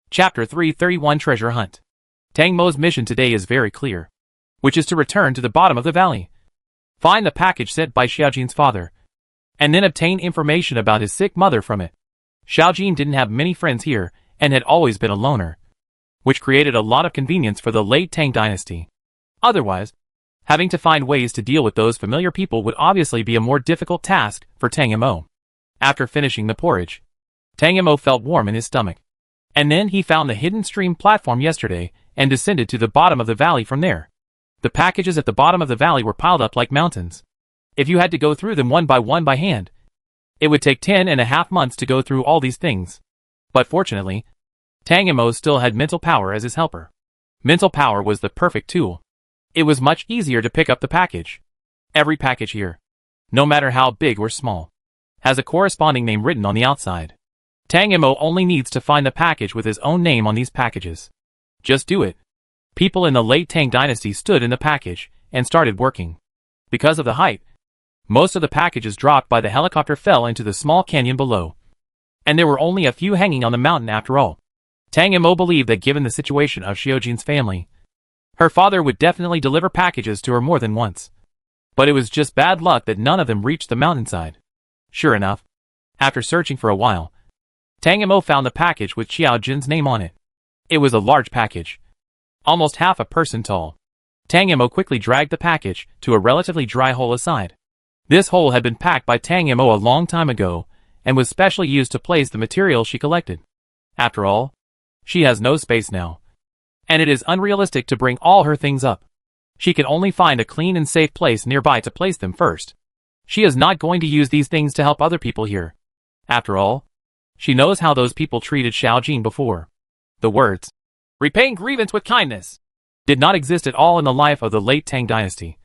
Chapter 331 Treasure Hunt. Tang Mo's mission today is very clear, which is to return to the bottom of the valley, find the package sent by Xiaojin's father, and then obtain information about his sick mother from it. Xiaojin didn't have many friends here and had always been a loner, which created a lot of convenience for the late Tang dynasty. Otherwise, having to find ways to deal with those familiar people would obviously be a more difficult task for Tang Mo. After finishing the porridge, Tang Mo felt warm in his stomach. And then he found the hidden stream platform yesterday and descended to the bottom of the valley from there. The packages at the bottom of the valley were piled up like mountains. If you had to go through them one by hand, it would take 10.5 months to go through all these things. But fortunately, Tang Mo still had mental power as his helper. Mental power was the perfect tool. It was much easier to pick up the package. Every package here, no matter how big or small, has a corresponding name written on the outside. Tang Mo only needs to find the package with his own name on these packages. Just do it. People in the late Tang dynasty stood in the package and started working. Because of the height, most of the packages dropped by the helicopter fell into the small canyon below. And there were only a few hanging on the mountain after all. Tang Mo believed that given the situation of Xiaojin's family, her father would definitely deliver packages to her more than once. But it was just bad luck that none of them reached the mountainside. Sure enough, after searching for a while, Tang Mo found the package with Xiaojin's name on it. It was a large package, almost half a person tall. Tang Mo quickly dragged the package to a relatively dry hole aside. This hole had been packed by Tang Mo a long time ago and was specially used to place the material she collected. After all, she has no space now, and it is unrealistic to bring all her things up. She can only find a clean and safe place nearby to place them first. She is not going to use these things to help other people here. After all, she knows how those people treated Xiaojin before. The words, repaying grievance with kindness, did not exist at all in the life of the late Tang dynasty.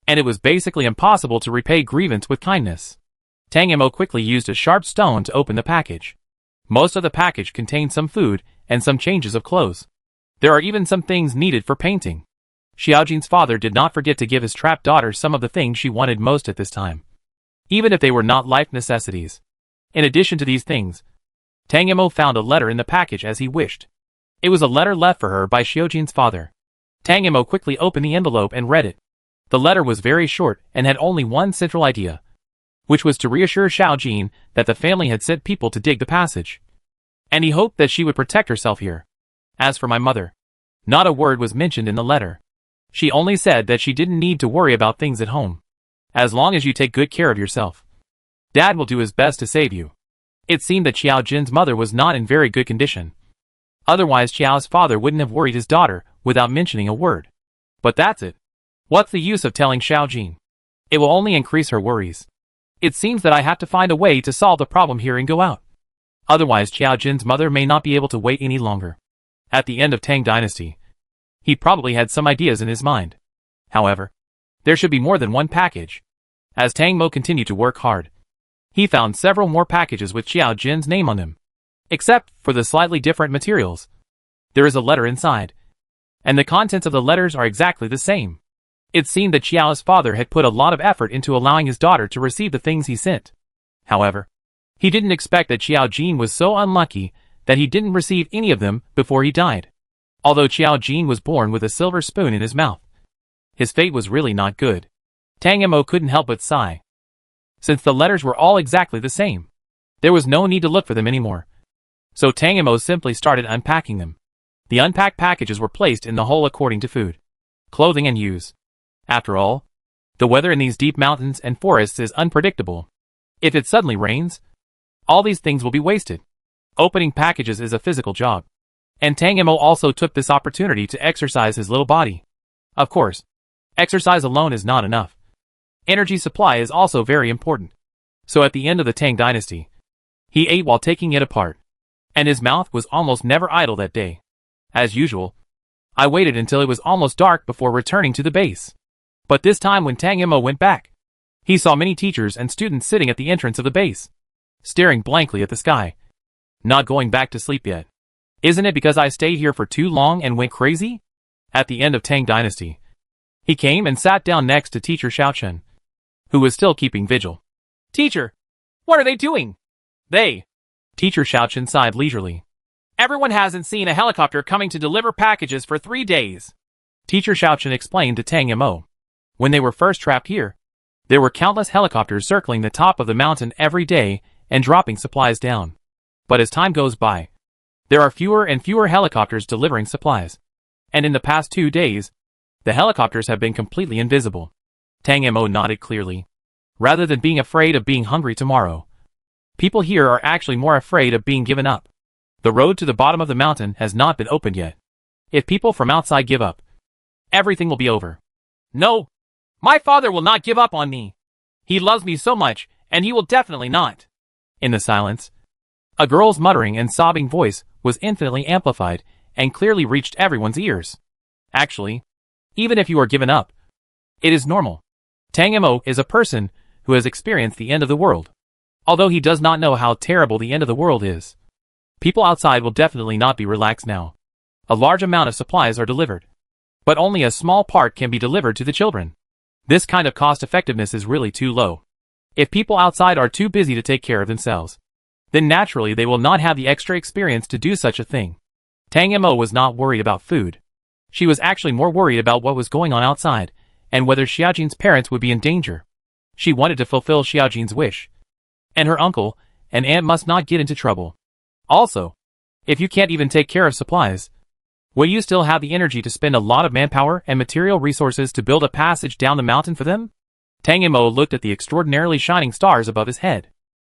And it was basically impossible to repay grievance with kindness. Tang Mo quickly used a sharp stone to open the package. Most of the package contained some food and some changes of clothes. There are even some things needed for painting. Xiaojin's father did not forget to give his trapped daughter some of the things she wanted most at this time, even if they were not life necessities. In addition to these things, Tang Mo found a letter in the package as he wished. It was a letter left for her by Xiaojin's father. Tang Mo quickly opened the envelope and read it. The letter was very short and had only one central idea, which was to reassure Xiaojin that the family had sent people to dig the passage, and he hoped that she would protect herself here. As for my mother, not a word was mentioned in the letter. She only said that she didn't need to worry about things at home. As long as you take good care of yourself, Dad will do his best to save you. It seemed that Xiaojin's mother was not in very good condition. Otherwise Xiao's father wouldn't have worried his daughter without mentioning a word. But that's it. What's the use of telling Xiaojin? It will only increase her worries. It seems that I have to find a way to solve the problem here and go out. Otherwise Xiaojin's mother may not be able to wait any longer. At the end of Tang dynasty, he probably had some ideas in his mind. However, there should be more than one package. As Tang Mo continued to work hard, he found several more packages with Xiaojin's name on them. Except for the slightly different materials. There is a letter inside, and the contents of the letters are exactly the same. It seemed that Xiao's father had put a lot of effort into allowing his daughter to receive the things he sent. However, he didn't expect that Xiaojin was so unlucky that he didn't receive any of them before he died. Although Xiaojin was born with a silver spoon in his mouth, his fate was really not good. Tang Mo couldn't help but sigh. Since the letters were all exactly the same, there was no need to look for them anymore. So Tang Mo simply started unpacking them. The unpacked packages were placed in the hole according to food, clothing and use. After all, the weather in these deep mountains and forests is unpredictable. If it suddenly rains, all these things will be wasted. Opening packages is a physical job. And Tang Mo also took this opportunity to exercise his little body. Of course, exercise alone is not enough. Energy supply is also very important. So at the end of the Tang dynasty, he ate while taking it apart. And his mouth was almost never idle that day. As usual, I waited until it was almost dark before returning to the base. But this time when Tang Mo went back, he saw many teachers and students sitting at the entrance of the base, staring blankly at the sky. Not going back to sleep yet. Isn't it because I stayed here for too long and went crazy? At the end of Tang dynasty, he came and sat down next to teacher Xiaochen, who was still keeping vigil. Teacher, what are they doing? They. Teacher Xiaochen sighed leisurely. Everyone hasn't seen a helicopter coming to deliver packages for 3 days. Teacher Xiaochen explained to Tang Mo. When they were first trapped here, there were countless helicopters circling the top of the mountain every day and dropping supplies down. But as time goes by, there are fewer and fewer helicopters delivering supplies. And in the past 2 days, the helicopters have been completely invisible. Tang Mo nodded clearly. Rather than being afraid of being hungry tomorrow, people here are actually more afraid of being given up. The road to the bottom of the mountain has not been opened yet. If people from outside give up, everything will be over. No, my father will not give up on me. He loves me so much, and he will definitely not. In the silence, a girl's muttering and sobbing voice was infinitely amplified and clearly reached everyone's ears. Actually, even if you are given up, it is normal. Tang Mo is a person who has experienced the end of the world. Although he does not know how terrible the end of the world is, people outside will definitely not be relaxed now. A large amount of supplies are delivered, but only a small part can be delivered to the children. This kind of cost effectiveness is really too low. If people outside are too busy to take care of themselves, then naturally they will not have the extra experience to do such a thing. Tang Mo was not worried about food. She was actually more worried about what was going on outside, and whether Xiaojin's parents would be in danger. She wanted to fulfill Xiaojin's wish, and her uncle and aunt must not get into trouble. Also, if you can't even take care of supplies, will you still have the energy to spend a lot of manpower and material resources to build a passage down the mountain for them? Tang Mo looked at the extraordinarily shining stars above his head.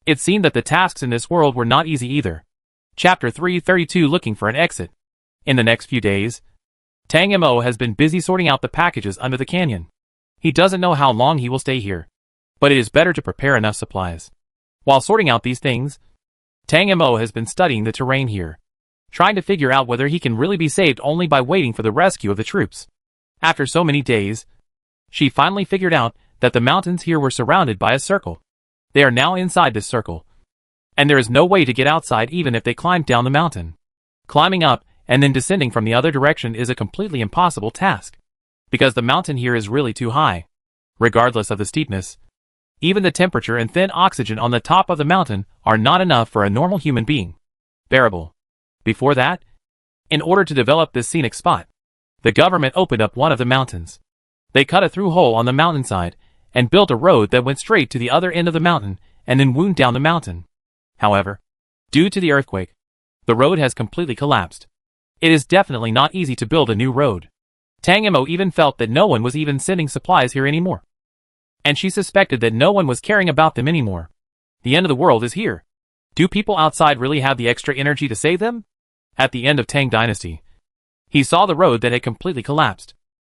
It seemed that the tasks in this world were not easy either. Chapter 332 Looking for an Exit. In the next few days, Tang Mo has been busy sorting out the packages under the canyon. He doesn't know how long he will stay here, but it is better to prepare enough supplies. While sorting out these things, Tang Mo has been studying the terrain here, trying to figure out whether he can really be saved only by waiting for the rescue of the troops. After so many days, she finally figured out that the mountains here were surrounded by a circle. They are now inside this circle, and there is no way to get outside even if they climb down the mountain. Climbing up and then descending from the other direction is a completely impossible task, because the mountain here is really too high. Regardless of the steepness, even the temperature and thin oxygen on the top of the mountain are not enough for a normal human being. Bearable. Before that, in order to develop this scenic spot, the government opened up one of the mountains. They cut a through hole on the mountainside and built a road that went straight to the other end of the mountain and then wound down the mountain. However, due to the earthquake, the road has completely collapsed. It is definitely not easy to build a new road. Tang Mo even felt that no one was even sending supplies here anymore, and she suspected that no one was caring about them anymore. The end of the world is here. Do people outside really have the extra energy to save them? At the end of Tang Dynasty, he saw the road that had completely collapsed.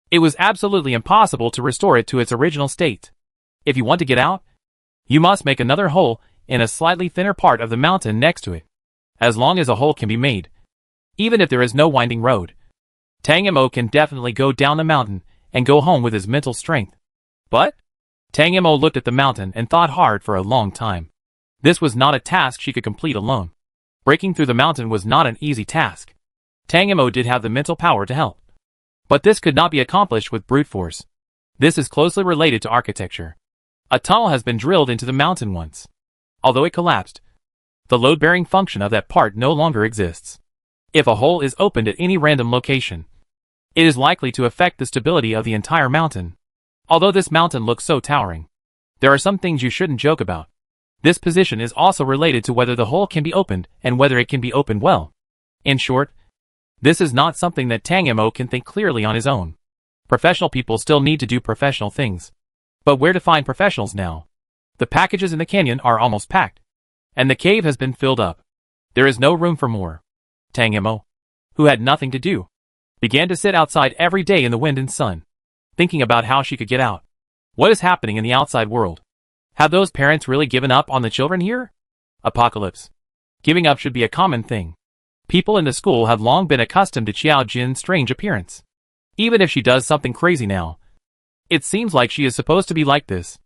It was absolutely impossible to restore it to its original state. If you want to get out, you must make another hole in a slightly thinner part of the mountain next to it. As long as a hole can be made, even if there is no winding road, Tang Mo can definitely go down the mountain and go home with his mental strength. But Tang Mo looked at the mountain and thought hard for a long time. This was not a task she could complete alone. Breaking through the mountain was not an easy task. Tang Mo did have the mental power to help, but this could not be accomplished with brute force. This is closely related to architecture. A tunnel has been drilled into the mountain once. Although it collapsed, the load-bearing function of that part no longer exists. If a hole is opened at any random location, it is likely to affect the stability of the entire mountain. Although this mountain looks so towering, there are some things you shouldn't joke about. This position is also related to whether the hole can be opened and whether it can be opened well. In short, this is not something that Tang Mo can think clearly on his own. Professional people still need to do professional things. But where to find professionals now? The packages in the canyon are almost packed, and the cave has been filled up. There is no room for more. Tang Mo, who had nothing to do, began to sit outside every day in the wind and sun, thinking about how she could get out. What is happening in the outside world? Have those parents really given up on the children here? Apocalypse. Giving up should be a common thing. People in the school have long been accustomed to Xiao Jin's strange appearance. Even if she does something crazy now, it seems like she is supposed to be like this.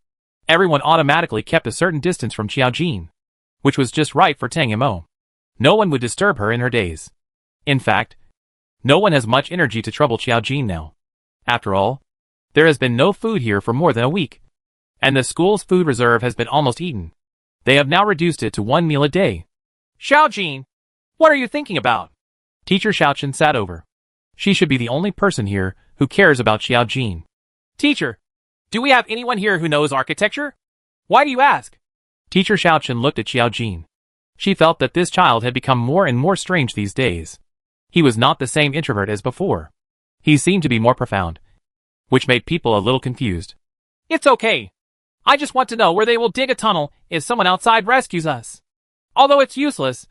Everyone automatically kept a certain distance from Xiao Jin, which was just right for Tang Mo. No one would disturb her in her days. In fact, no one has much energy to trouble Xiao Jin now. After all, there has been no food here for more than a week, and the school's food reserve has been almost eaten. They have now reduced it to 1 meal a day. Xiao Jin, What are you thinking about? Teacher Xiaochen sat over. She should be the only person here who cares about Xiaojin. Teacher, do we have anyone here who knows architecture? Why do you ask? Teacher Xiaochen looked at Xiaojin. She felt that this child had become more and more strange these days. He was not the same introvert as before. He seemed to be more profound, which made people a little confused. It's okay. I just want to know where they will dig a tunnel if someone outside rescues us. Although it's useless,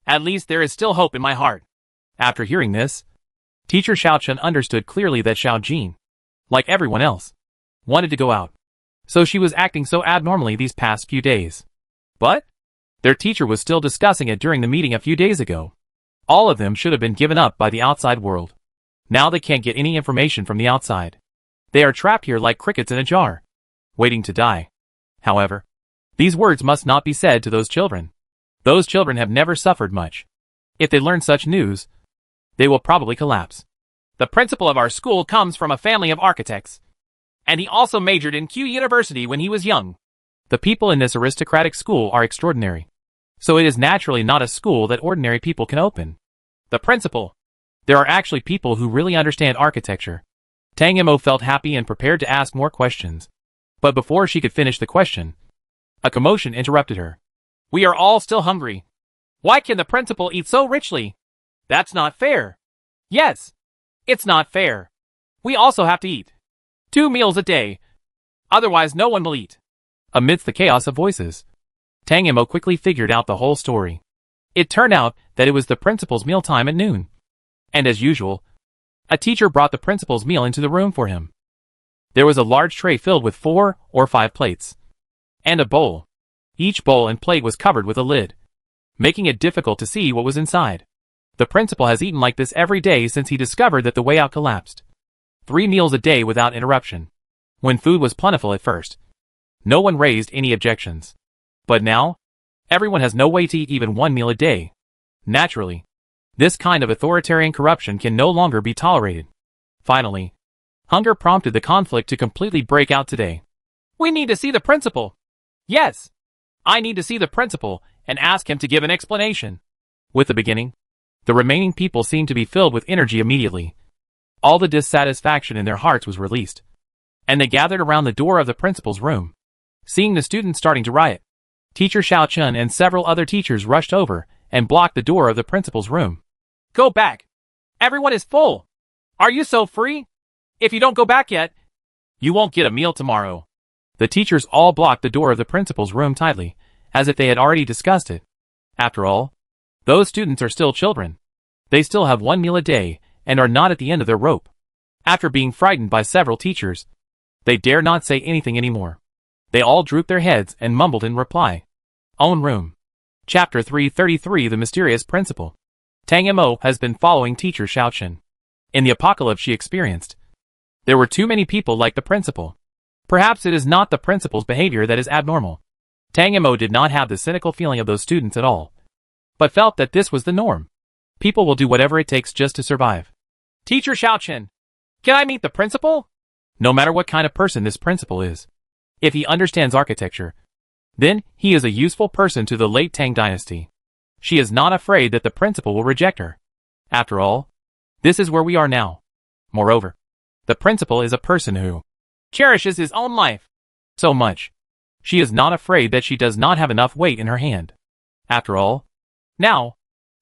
at least there is still hope in my heart. After hearing this, Teacher Xiaochen understood clearly that Xiaojin, like everyone else, wanted to go out. So she was acting so abnormally these past few days. But their teacher was still discussing it during the meeting a few days ago. All of them should have been given up by the outside world. Now they can't get any information from the outside. They are trapped here like crickets in a jar, waiting to die. However, these words must not be said to those children. Those children have never suffered much. If they learn such news, they will probably collapse. The principal of our school comes from a family of architects, and he also majored in Q University when he was young. The people in this aristocratic school are extraordinary. So it is naturally not a school that ordinary people can open. The principal. There are actually people who really understand architecture. Tang Mo felt happy and prepared to ask more questions. But before she could finish the question, a commotion interrupted her. We are all still hungry. Why can the principal eat so richly? That's not fair. Yes, it's not fair. We also have to eat 2 meals a day. Otherwise no one will eat. Amidst the chaos of voices, Tang Mo quickly figured out the whole story. It turned out that it was the principal's mealtime at noon. And as usual, a teacher brought the principal's meal into the room for him. There was a large tray filled with 4 or 5 plates, and a bowl. Each bowl and plate was covered with a lid, making it difficult to see what was inside. The principal has eaten like this every day since he discovered that the way out collapsed. 3 meals a day without interruption. When food was plentiful at first, no one raised any objections. But now, everyone has no way to eat even 1 meal a day. Naturally, this kind of authoritarian corruption can no longer be tolerated. Finally, hunger prompted the conflict to completely break out today. We need to see the principal. Yes, I need to see the principal and ask him to give an explanation. With the beginning, the remaining people seemed to be filled with energy immediately. All the dissatisfaction in their hearts was released, and they gathered around the door of the principal's room. Seeing the students starting to riot, Teacher Xiaochen and several other teachers rushed over and blocked the door of the principal's room. Go back! Everyone is full! Are you so free? If you don't go back yet, you won't get a meal tomorrow. The teachers all blocked the door of the principal's room tightly, as if they had already discussed it. After all, those students are still children. They still have 1 meal a day and are not at the end of their rope. After being frightened by several teachers, they dare not say anything anymore. They all drooped their heads and mumbled in reply. Own room. Chapter 333 The Mysterious Principal. Tang Mo has been following Teacher Xiaochen. In the apocalypse she experienced, there were too many people like the principal. Perhaps it is not the principal's behavior that is abnormal. Tang Mo did not have the cynical feeling of those students at all, but felt that this was the norm. People will do whatever it takes just to survive. Teacher Xiaochen, can I meet the principal? No matter what kind of person this principal is, if he understands architecture, then he is a useful person to the late Tang dynasty. She is not afraid that the principal will reject her. After all, this is where we are now. Moreover, the principal is a person who cherishes his own life so much. She is not afraid that she does not have enough weight in her hand. After all, now,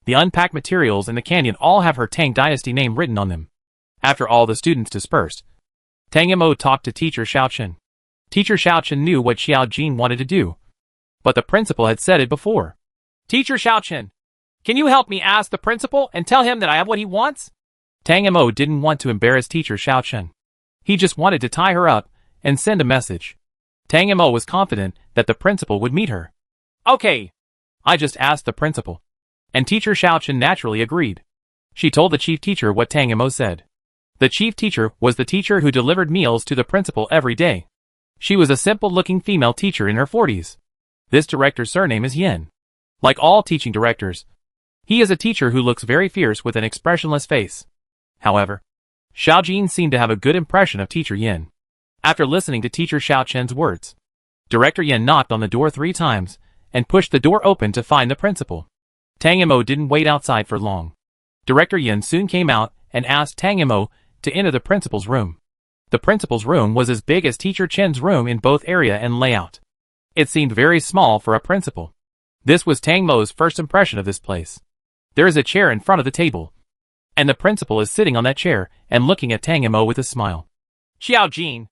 the unpacked materials in the canyon all have her Tang dynasty name written on them. After all the students dispersed, Tang Mo talked to Teacher Xiaochen. Teacher Xiaochen knew what Xiaojin wanted to do, but the principal had said it before. Teacher Xiaochen, can you help me ask the principal and tell him that I have what he wants? Tang Mo didn't want to embarrass Teacher Xiaochen. He just wanted to tie her up and send a message. Tang Mo was confident that the principal would meet her. Okay, I just asked the principal. And Teacher Xiaochen naturally agreed. She told the chief teacher what Tang Mo said. The chief teacher was the teacher who delivered meals to the principal every day. She was a simple-looking female teacher in her 40s. This director's surname is Yin. Like all teaching directors, he is a teacher who looks very fierce with an expressionless face. However, Xiaojin seemed to have a good impression of Teacher Yin. After listening to Teacher Xiaochen's words, Director Yin knocked on the door 3 times and pushed the door open to find the principal. Tang Mo didn't wait outside for long. Director Yin soon came out and asked Tang Mo to enter the principal's room. The principal's room was as big as Teacher Chen's room in both area and layout. It seemed very small for a principal. This was Tang Mo's first impression of this place. There is a chair in front of the table, and the principal is sitting on that chair and looking at Tang Mo with a smile. Xiao Jin.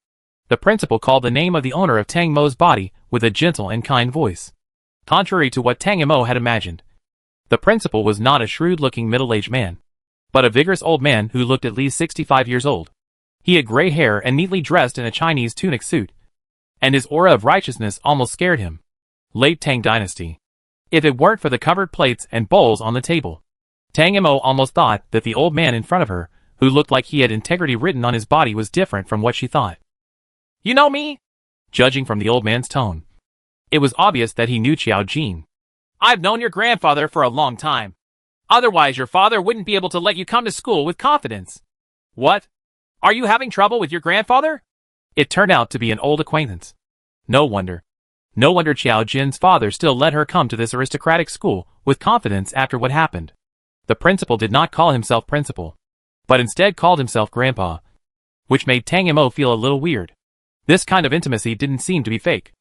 The principal called the name of the owner of Tang Mo's body with a gentle and kind voice. Contrary to what Tang Mo had imagined, the principal was not a shrewd-looking middle-aged man, but a vigorous old man who looked at least 65 years old. He had gray hair and neatly dressed in a Chinese tunic suit, and his aura of righteousness almost scared him. Late Tang Dynasty. If it weren't for the covered plates and bowls on the table, Tang Mo almost thought that the old man in front of her, who looked like he had integrity written on his body, was different from what she thought. You know me? Judging from the old man's tone, it was obvious that he knew Xiao Jin. I've known your grandfather for a long time. Otherwise your father wouldn't be able to let you come to school with confidence. What? Are you having trouble with your grandfather? It turned out to be an old acquaintance. No wonder. No wonder Xiao Jin's father still let her come to this aristocratic school with confidence after what happened. The principal did not call himself principal, but instead called himself grandpa, which made Tang Mo feel a little weird. This kind of intimacy didn't seem to be fake.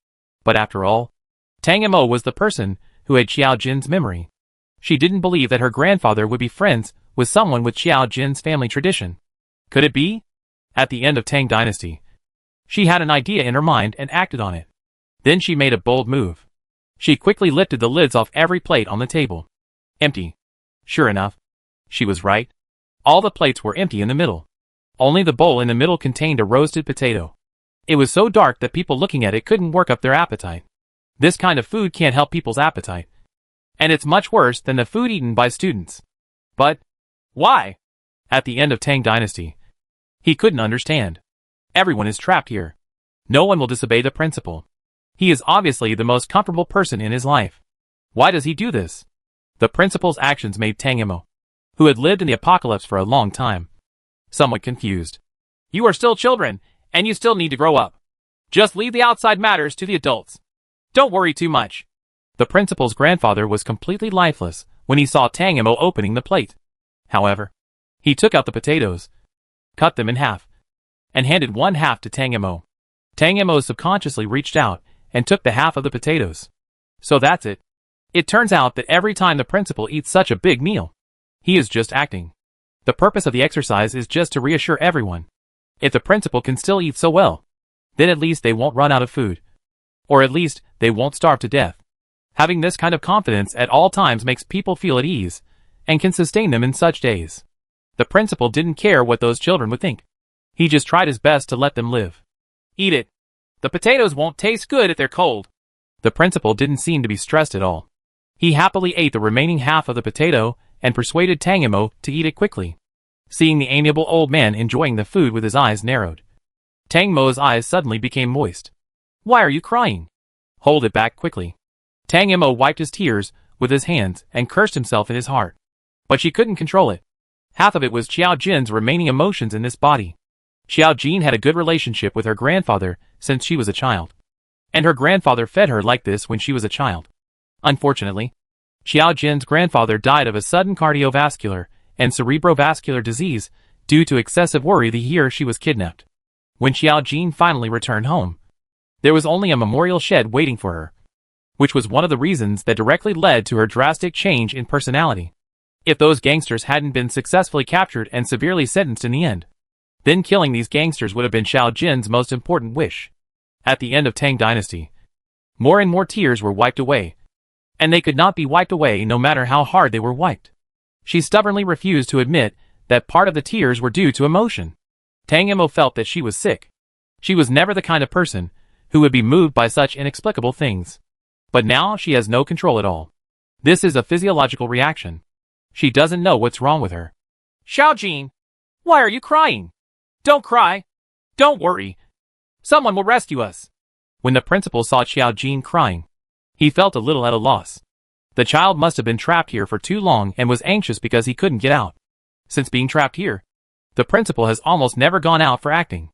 But after all, Tang Mo was the person who had Xiao Jin's memory. She didn't believe that her grandfather would be friends with someone with Xiao Jin's family tradition. Could it be? At the end of Tang Dynasty, she had an idea in her mind and acted on it. Then she made a bold move. She quickly lifted the lids off every plate on the table. Empty. Sure enough, she was right. All the plates were empty in the middle. Only the bowl in the middle contained a roasted potato. It was so dark that people looking at it couldn't work up their appetite. This kind of food can't help people's appetite. And it's much worse than the food eaten by students. But why? At the end of Tang Dynasty, he couldn't understand. Everyone is trapped here. No one will disobey the principal. He is obviously the most comfortable person in his life. Why does he do this? The principal's actions made Tang Mo, who had lived in the apocalypse for a long time, somewhat confused. You are still children, and you still need to grow up. Just leave the outside matters to the adults. Don't worry too much. The principal's grandfather was completely lifeless when he saw Tang Mo opening the plate. However, he took out the potatoes, cut them in half, and handed one half to Tang Mo. Tang Mo subconsciously reached out and took the half of the potatoes. So that's it. It turns out that every time the principal eats such a big meal, he is just acting. The purpose of the exercise is just to reassure everyone. If the principal can still eat so well, then at least they won't run out of food. Or at least they won't starve to death. Having this kind of confidence at all times makes people feel at ease, and can sustain them in such days. The principal didn't care what those children would think. He just tried his best to let them live. Eat it. The potatoes won't taste good if they're cold. The principal didn't seem to be stressed at all. He happily ate the remaining half of the potato and persuaded Tang Mo to eat it quickly. Seeing the amiable old man enjoying the food with his eyes narrowed, Tang Mo's eyes suddenly became moist. Why are you crying? Hold it back quickly. Tang Mo wiped his tears with his hands and cursed himself in his heart. But she couldn't control it. Half of it was Xiao Jin's remaining emotions in this body. Xiao Jin had a good relationship with her grandfather since she was a child. And her grandfather fed her like this when she was a child. Unfortunately, Xiao Jin's grandfather died of a sudden cardiovascular and cerebrovascular disease due to excessive worry the year she was kidnapped. When Xiao Jin finally returned home, there was only a memorial shed waiting for her, which was one of the reasons that directly led to her drastic change in personality. If those gangsters hadn't been successfully captured and severely sentenced in the end, then killing these gangsters would have been Xiao Jin's most important wish. At the end of Tang Dynasty, more and more tears were wiped away, and they could not be wiped away no matter how hard they were wiped. She stubbornly refused to admit that part of the tears were due to emotion. Tang Mo felt that she was sick. She was never the kind of person who would be moved by such inexplicable things. But now she has no control at all. This is a physiological reaction. She doesn't know what's wrong with her. Xiao Jin, why are you crying? Don't cry. Don't worry. Someone will rescue us. When the principal saw Xiao Jin crying, he felt a little at a loss. The child must have been trapped here for too long and was anxious because he couldn't get out. Since being trapped here, the principal has almost never gone out for acting.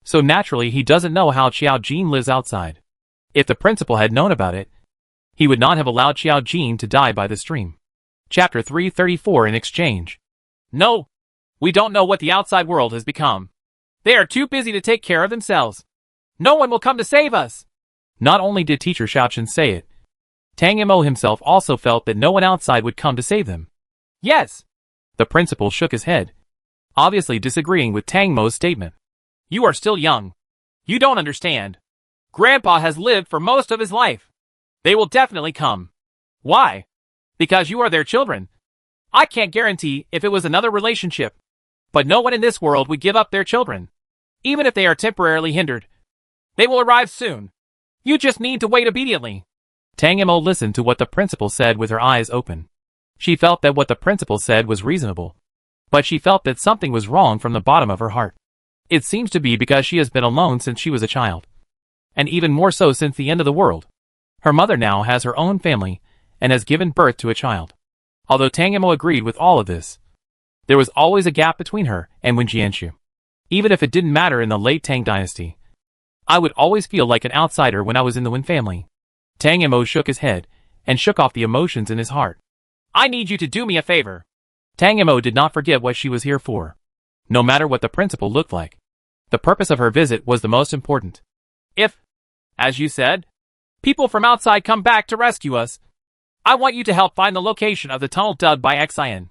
So naturally he doesn't know how Xiao Jin lives outside. If the principal had known about it, he would not have allowed Xiao Jin to die by the stream. Chapter 334 in exchange. No. We don't know what the outside world has become. They are too busy to take care of themselves. No one will come to save us. Not only did Teacher Xiaochen say it, Tang Mo himself also felt that no one outside would come to save them. Yes. The principal shook his head, obviously disagreeing with Tang Mo's statement. You are still young. You don't understand. Grandpa has lived for most of his life. They will definitely come. Why? Because you are their children. I can't guarantee if it was another relationship, but no one in this world would give up their children, even if they are temporarily hindered. They will arrive soon. You just need to wait obediently. Tang Mo listened to what the principal said with her eyes open. She felt that what the principal said was reasonable, but she felt that something was wrong from the bottom of her heart. It seems to be because she has been alone since she was a child, and even more so since the end of the world. Her mother now has her own family and has given birth to a child. Although Tang Mo agreed with all of this, there was always a gap between her and Wen Jianshu. Even if it didn't matter in the late Tang dynasty, I would always feel like an outsider when I was in the Wen family. Tang Mo shook his head and shook off the emotions in his heart. I need you to do me a favor. Tang Mo did not forget what she was here for. No matter what the principal looked like, the purpose of her visit was the most important. If, as you said, people from outside come back to rescue us, I want you to help find the location of the tunnel dug by Xian.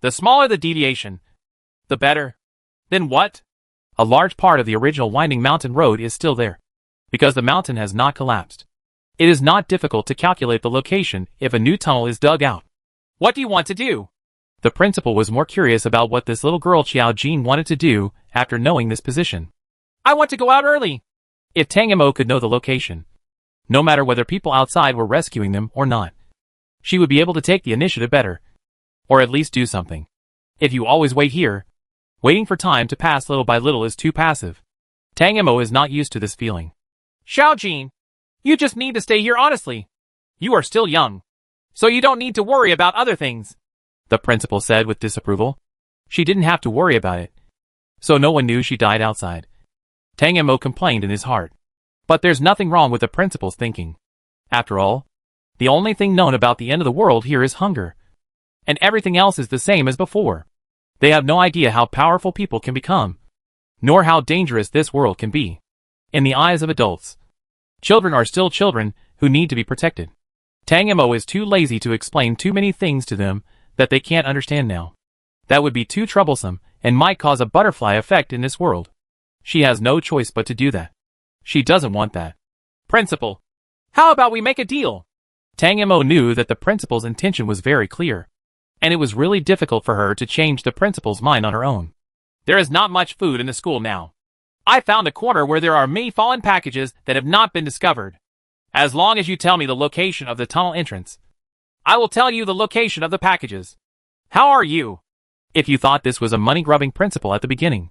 The smaller the deviation, the better. Then what? A large part of the original winding mountain road is still there, because the mountain has not collapsed. It is not difficult to calculate the location if a new tunnel is dug out. What do you want to do? The principal was more curious about what this little girl Xiao Jin wanted to do after knowing this position. I want to go out early. If Tang Mo could know the location, no matter whether people outside were rescuing them or not, she would be able to take the initiative better, or at least do something. If you always wait here, waiting for time to pass little by little is too passive. Tang Mo is not used to this feeling. Xiao Jin, you just need to stay here honestly. You are still young, so you don't need to worry about other things, the principal said with disapproval. She didn't have to worry about it, so no one knew she died outside. Tang Mo complained in his heart. But there's nothing wrong with the principal's thinking. After all, the only thing known about the end of the world here is hunger, and everything else is the same as before. They have no idea how powerful people can become, nor how dangerous this world can be. In the eyes of adults, children are still children who need to be protected. Tang Mo is too lazy to explain too many things to them that they can't understand now. That would be too troublesome and might cause a butterfly effect in this world. She has no choice but to do that. She doesn't want that. Principal, how about we make a deal? Tang Mo knew that the principal's intention was very clear, and it was really difficult for her to change the principal's mind on her own. There is not much food in the school now. I found a corner where there are many fallen packages that have not been discovered. As long as you tell me the location of the tunnel entrance, I will tell you the location of the packages. How are you? If you thought this was a money-grubbing principal at the beginning,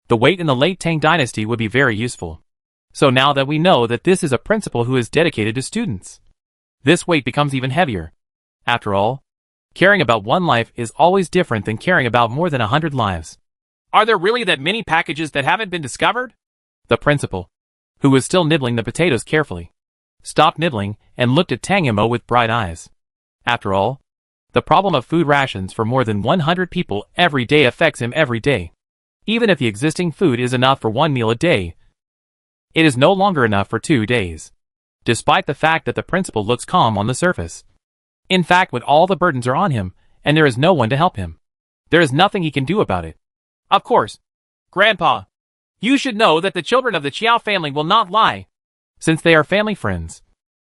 the wait in the late Tang dynasty would be very useful. So now that we know that this is a principal who is dedicated to students, this weight becomes even heavier. After all, caring about one life is always different than caring about more than 100 lives. Are there really that many packages that haven't been discovered? The principal, who was still nibbling the potatoes carefully, stopped nibbling and looked at Tang Mo with bright eyes. After all, the problem of food rations for more than 100 people every day affects him every day. Even if the existing food is enough for 1 meal a day, it is no longer enough for 2 days, despite the fact that the principal looks calm on the surface. In fact, when all the burdens are on him, and there is no one to help him, there is nothing he can do about it. Of course, Grandpa, you should know that the children of the Qiao family will not lie, since they are family friends.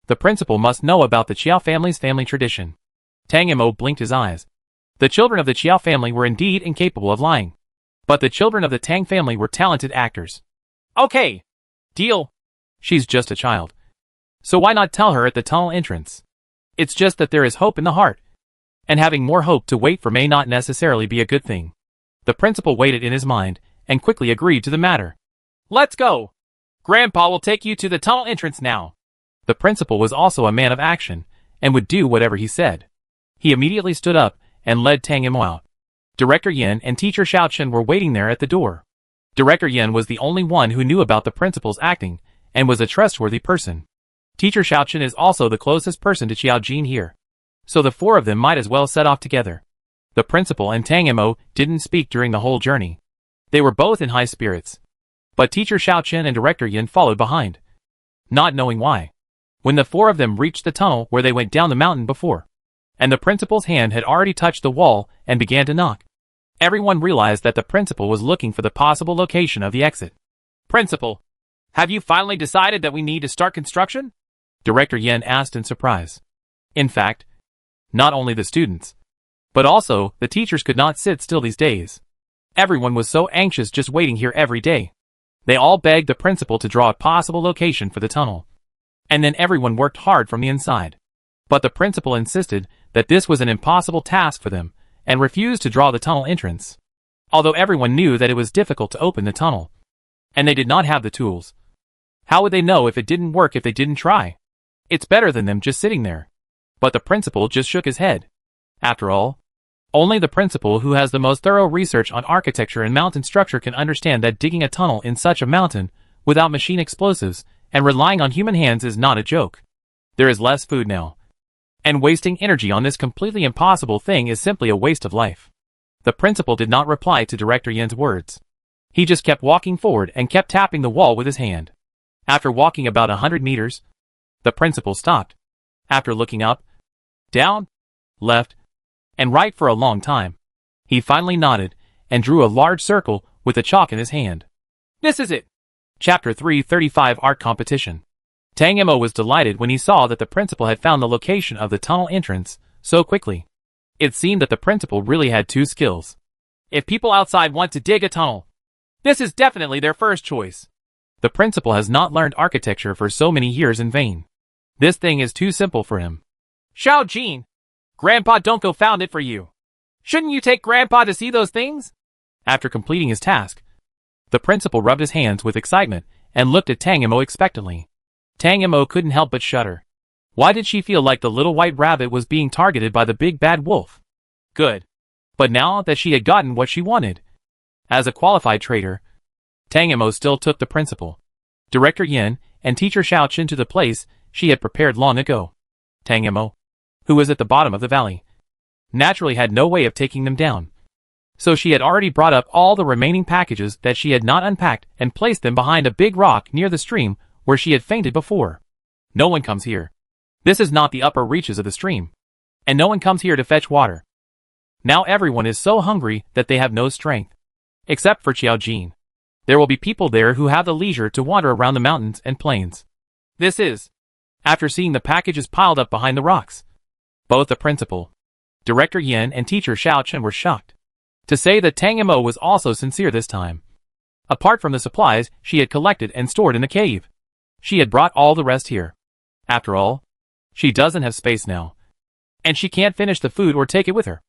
The principal must know about the Qiao family's family tradition. Tang Mo blinked his eyes. The children of the Qiao family were indeed incapable of lying, but the children of the Tang family were talented actors. Okay, deal. She's just a child, so why not tell her at the tunnel entrance? It's just that there is hope in the heart, and having more hope to wait for may not necessarily be a good thing. The principal weighed it in his mind and quickly agreed to the matter. Let's go. Grandpa will take you to the tunnel entrance now. The principal was also a man of action and would do whatever he said. He immediately stood up and led Tang Mo out. Director Yin and Teacher Xiaochen were waiting there at the door. Director Yin was the only one who knew about the principal's acting and was a trustworthy person. Teacher Xiaochen is also the closest person to Xiao Jin here. so the four of them might as well set off together. The principal and Tang Mo didn't speak during the whole journey. They were both in high spirits. But teacher Xiao Chen and director Yin followed behind, not knowing why. When the four of them reached the tunnel where they went down the mountain before, and the principal's hand had already touched the wall and began to knock, everyone realized that the principal was looking for the possible location of the exit. Principal, have you finally decided that we need to start construction? Director Yin asked in surprise. In fact, not only the students, but also the teachers could not sit still these days. Everyone was so anxious just waiting here every day. They all begged the principal to draw a possible location for the tunnel. And then everyone worked hard from the inside. But the principal insisted that this was an impossible task for them, and refused to draw the tunnel entrance. Although everyone knew that it was difficult to open the tunnel. And they did not have the tools. How would they know if it didn't work if they didn't try? It's better than them just sitting there. But the principal just shook his head. After all, only the principal who has the most thorough research on architecture and mountain structure can understand that digging a tunnel in such a mountain, without machine explosives, and relying on human hands is not a joke. There is less food now. And wasting energy on this completely impossible thing is simply a waste of life. The principal did not reply to Director Yin's words. He just kept walking forward and kept tapping the wall with his hand. After walking about 100 meters, the principal stopped. After looking up, down, left, and right for a long time, he finally nodded and drew a large circle with a chalk in his hand. This is it! Chapter 335 Art Competition. Tang Mo was delighted when he saw that the principal had found the location of the tunnel entrance so quickly. It seemed that the principal really had two skills. If people outside want to dig a tunnel, this is definitely their first choice. The principal has not learned architecture for so many years in vain. This thing is too simple for him. Xiao Jin, Grandpa don't go found it for you. Shouldn't you take Grandpa to see those things? After completing his task, the principal rubbed his hands with excitement and looked at Tang Mo expectantly. Tang Mo couldn't help but shudder. Why did she feel like the little white rabbit was being targeted by the big bad wolf? Good. But now that she had gotten what she wanted, as a qualified trader, Tang Mo still took the principal, Director Yin, and teacher Xiao Chen to the place she had prepared long ago. Tang Mo, who was at the bottom of the valley, naturally had no way of taking them down. So she had already brought up all the remaining packages that she had not unpacked and placed them behind a big rock near the stream where she had fainted before. No one comes here. This is not the upper reaches of the stream. And no one comes here to fetch water. Now everyone is so hungry that they have no strength. Except for Xiao Jin. There will be people there who have the leisure to wander around the mountains and plains. This is, after seeing the packages piled up behind the rocks. Both the principal, Director Yin, and teacher Xiao Chen were shocked. To say that Tang Mo was also sincere this time. Apart from the supplies she had collected and stored in the cave, she had brought all the rest here. After all, she doesn't have space now. And she can't finish the food or take it with her.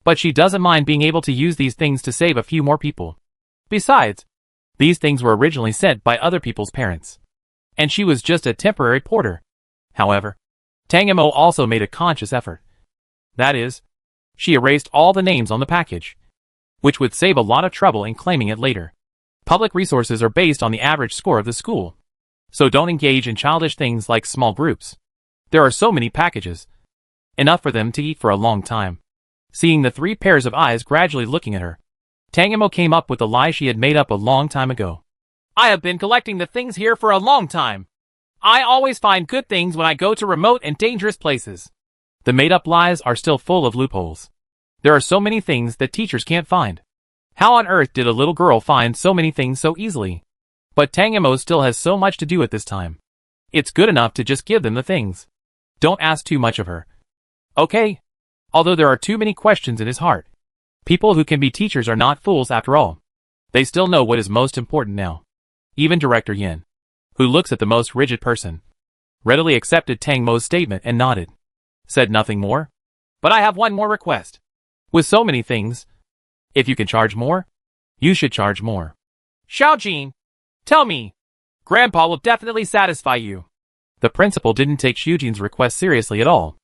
But she doesn't mind being able to use these things to save a few more people. Besides, these things were originally sent by other people's parents. And she was just a temporary porter. However, Tang Mo also made a conscious effort. That is, she erased all the names on the package, which would save a lot of trouble in claiming it later. Public resources are based on the average score of the school. So don't engage in childish things like small groups. There are so many packages. Enough for them to eat for a long time. Seeing the three pairs of eyes gradually looking at her, Tang Mo came up with the lie she had made up a long time ago. I have been collecting the things here for a long time. I always find good things when I go to remote and dangerous places. The made-up lies are still full of loopholes. There are so many things that teachers can't find. How on earth did a little girl find so many things so easily? But Tang Mo still has so much to do at this time. It's good enough to just give them the things. Don't ask too much of her. Okay. Although there are too many questions in his heart. People who can be teachers are not fools after all. They still know what is most important now. Even Director Yin, who looks at the most rigid person, readily accepted Tang Mo's statement and nodded. Said nothing more. But I have one more request. With so many things, if you can charge more, you should charge more. Xiao Jin, tell me. Grandpa will definitely satisfy you. The principal didn't take Xiujin's request seriously at all.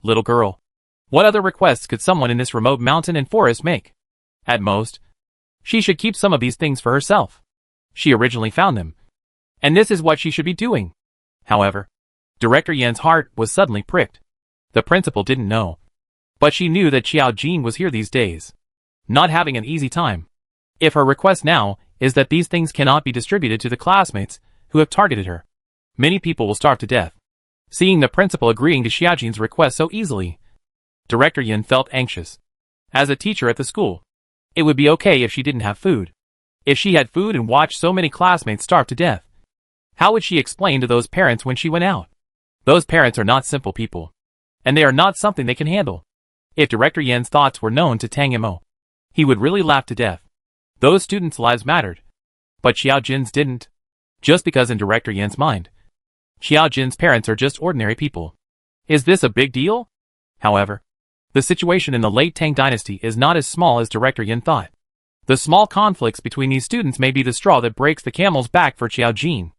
Little girl, what other requests could someone in this remote mountain and forest make? At most, she should keep some of these things for herself. She originally found them. And this is what she should be doing. However, Director Yan's heart was suddenly pricked. The principal didn't know. But she knew that Xiao Jin was here these days, not having an easy time. If her request now is that these things cannot be distributed to the classmates who have targeted her, many people will starve to death. Seeing the principal agreeing to Xiao Jin's request so easily, Director Yin felt anxious. As a teacher at the school, it would be okay if she didn't have food. If she had food and watched so many classmates starve to death, how would she explain to those parents when she went out? Those parents are not simple people, and they are not something they can handle. If Director Yan's thoughts were known to Tang Mo, he would really laugh to death. Those students' lives mattered, but Xiao Jin's didn't. Just because in Director Yan's mind, Xiao Jin's parents are just ordinary people. Is this a big deal? However, the situation in the late Tang dynasty is not as small as Director Yin thought. The small conflicts between these students may be the straw that breaks the camel's back for Xiao Jin.